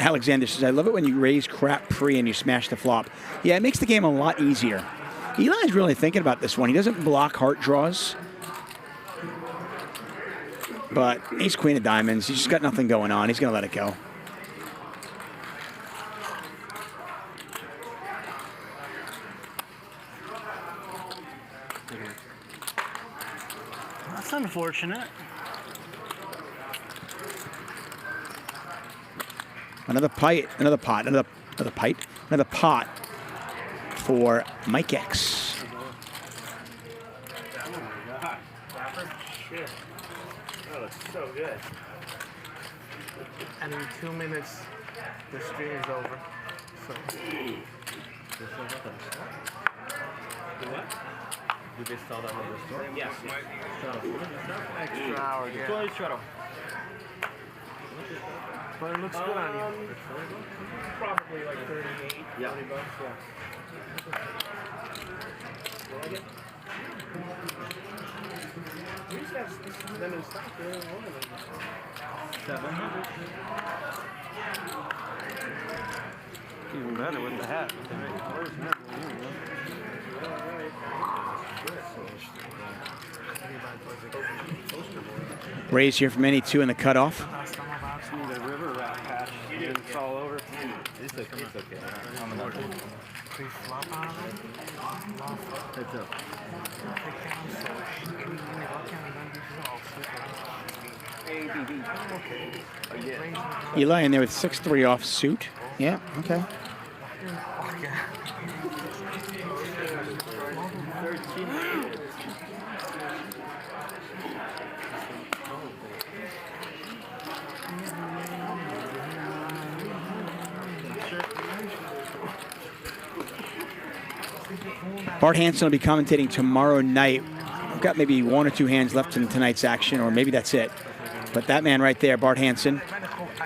Alexander says, I love it when you raise crap pre and you smash the flop. Yeah, it makes the game a lot easier. Eli's really thinking about this one. He doesn't block heart draws. But ace queen of diamonds. He's just got nothing going on. He's going to let it go. That's unfortunate. Another pot for Mike X. Shit. That looks so good. And in 2 minutes, the stream is over. So. Did they sell that in the store? Yes. Extra hour, yeah. But it looks good on you. Probably like 38, Yeah. 40 bucks, yeah. We used to have them in stock. They don't order them. 700. Even better with the hat. Raise here from any two in the cutoff. The river rat patch. It's all over. It's okay. On the market. Heads up. Eli in there with 6-3 off suit. Yeah, okay. Bart Hanson will be commentating tomorrow night. We've got maybe 1 or 2 hands left in tonight's action, or maybe that's it. But that man right there, Bart Hanson,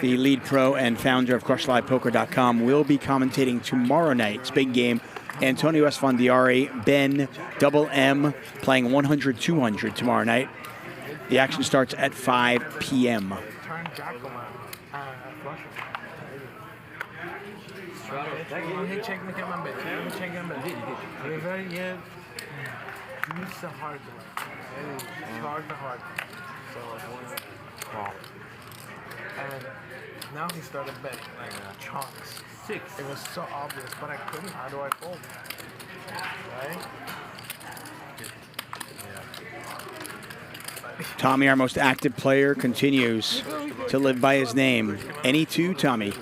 the lead pro and founder of CrushLivePoker.com, will be commentating tomorrow night. It's a big game. Antonio Esfandiari, Ben, Double M, playing 100-200 tomorrow night. The action starts at 5 p.m. And now he started betting like chunks. 6. It was so obvious, but I couldn't. How do I fold? Right? Tommy, our most active player, continues to live by his name. Any two, Tommy.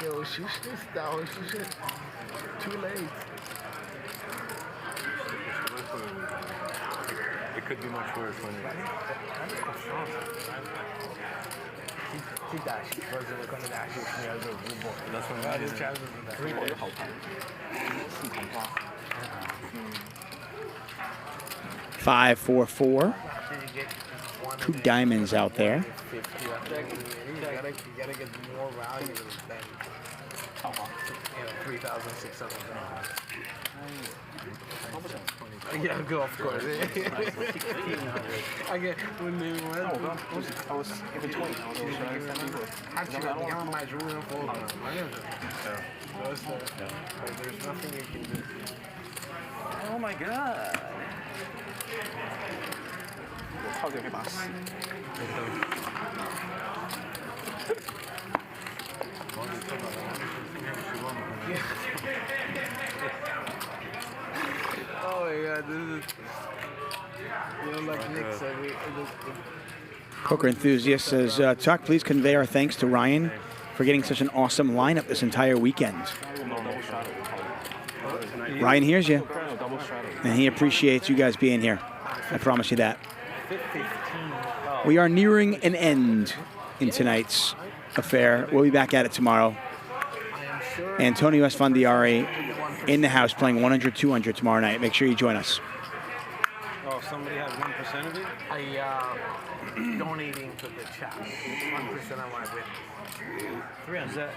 Yo, she should. Too late. It could be much worse when Five, 4, 4. 2 diamonds out there. You gotta get more value than 3,600. Yeah, go of course. I get when they went. I was in between. Actually, I don't mind ruling for there's nothing you can do. Oh my god. Oh my god, this is. You know, like Nick said, Poker Enthusiast says, Tuck, please convey our thanks to Ryan for getting such an awesome lineup this entire weekend. Ryan hears you, and he appreciates you guys being here. I promise you that. We are nearing an end in tonight's affair. We'll be back at it tomorrow. Antonio Esfandiari in the house playing 100-200 tomorrow night. Make sure you join us. Oh, somebody has 1% of it? I donating to the chat. 1% of my win. 300.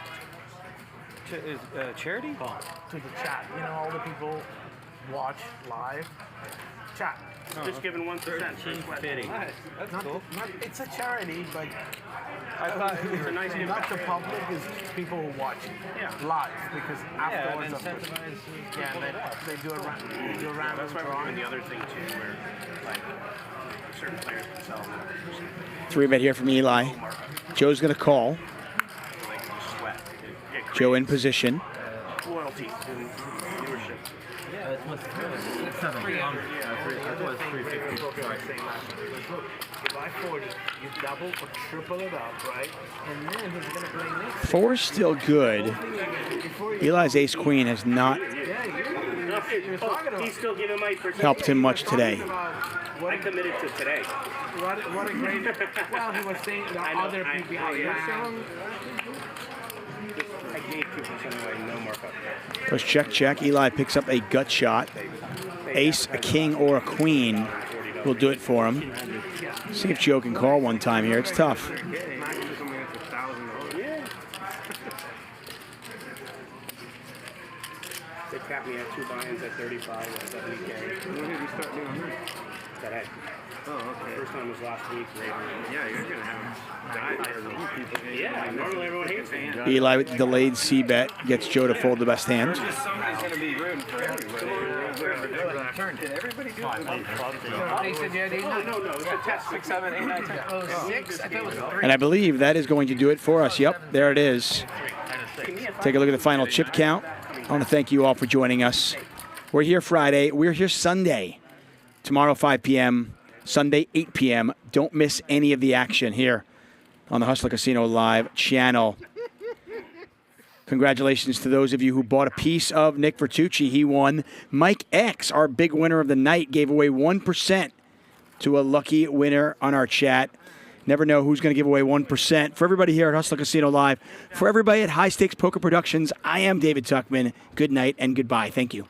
Is that charity? To the chat. You know, all the people watch live. Chat. Just giving 1% for sweat. That's cool. It's a charity, but I thought it was a nice gift. not the public, is people who watch live, because afterwards, they do a round. That's why we're doing the other thing too, where like certain players can sell them. 3-bet here from Eli. Joe's going to call. Joe in position. Loyalty and viewership. Yeah, it's not very long. It was 350. You buy 40, you double or triple it up, right? And then he's going to bring next. 4's still good. Eli's ace-queen has not He's still giving my percentage. helped him much today. I committed to today. What a great. Well, he was saying that other people out there. I gave 2% away, no markup. Goes check. Eli picks up a gut shot. Ace, a king, or a queen will do it for him. See if Joe can call one time here. It's tough. They capped me at 2 buy-ins at 35 at 70K. When did you start doing that? Today. Oh, okay. First time was last week. Yeah, you're going to have Yeah, normally everyone hates me. Eli with the delayed C-bet gets Joe to fold the best hand. Somebody's going to be rooting for everybody. Did everybody do it? They said, yeah, they no, it's a test. 6, 7, 8, 9, 10. Oh, 6? I thought it was 3. And I believe that is going to do it for us. Yep, there it is. Take a look at the final chip count. I want to thank you all for joining us. We're here Friday. We're here Sunday. Tomorrow, 5 p.m. Sunday, 8 p.m. Don't miss any of the action here on the Hustler Casino Live channel. Congratulations to those of you who bought a piece of Nick Vertucci. He won. Mike X, our big winner of the night, gave away 1% to a lucky winner on our chat. Never know who's going to give away 1%. For everybody here at Hustler Casino Live, for everybody at High Stakes Poker Productions, I am David Tuchman. Good night and goodbye. Thank you.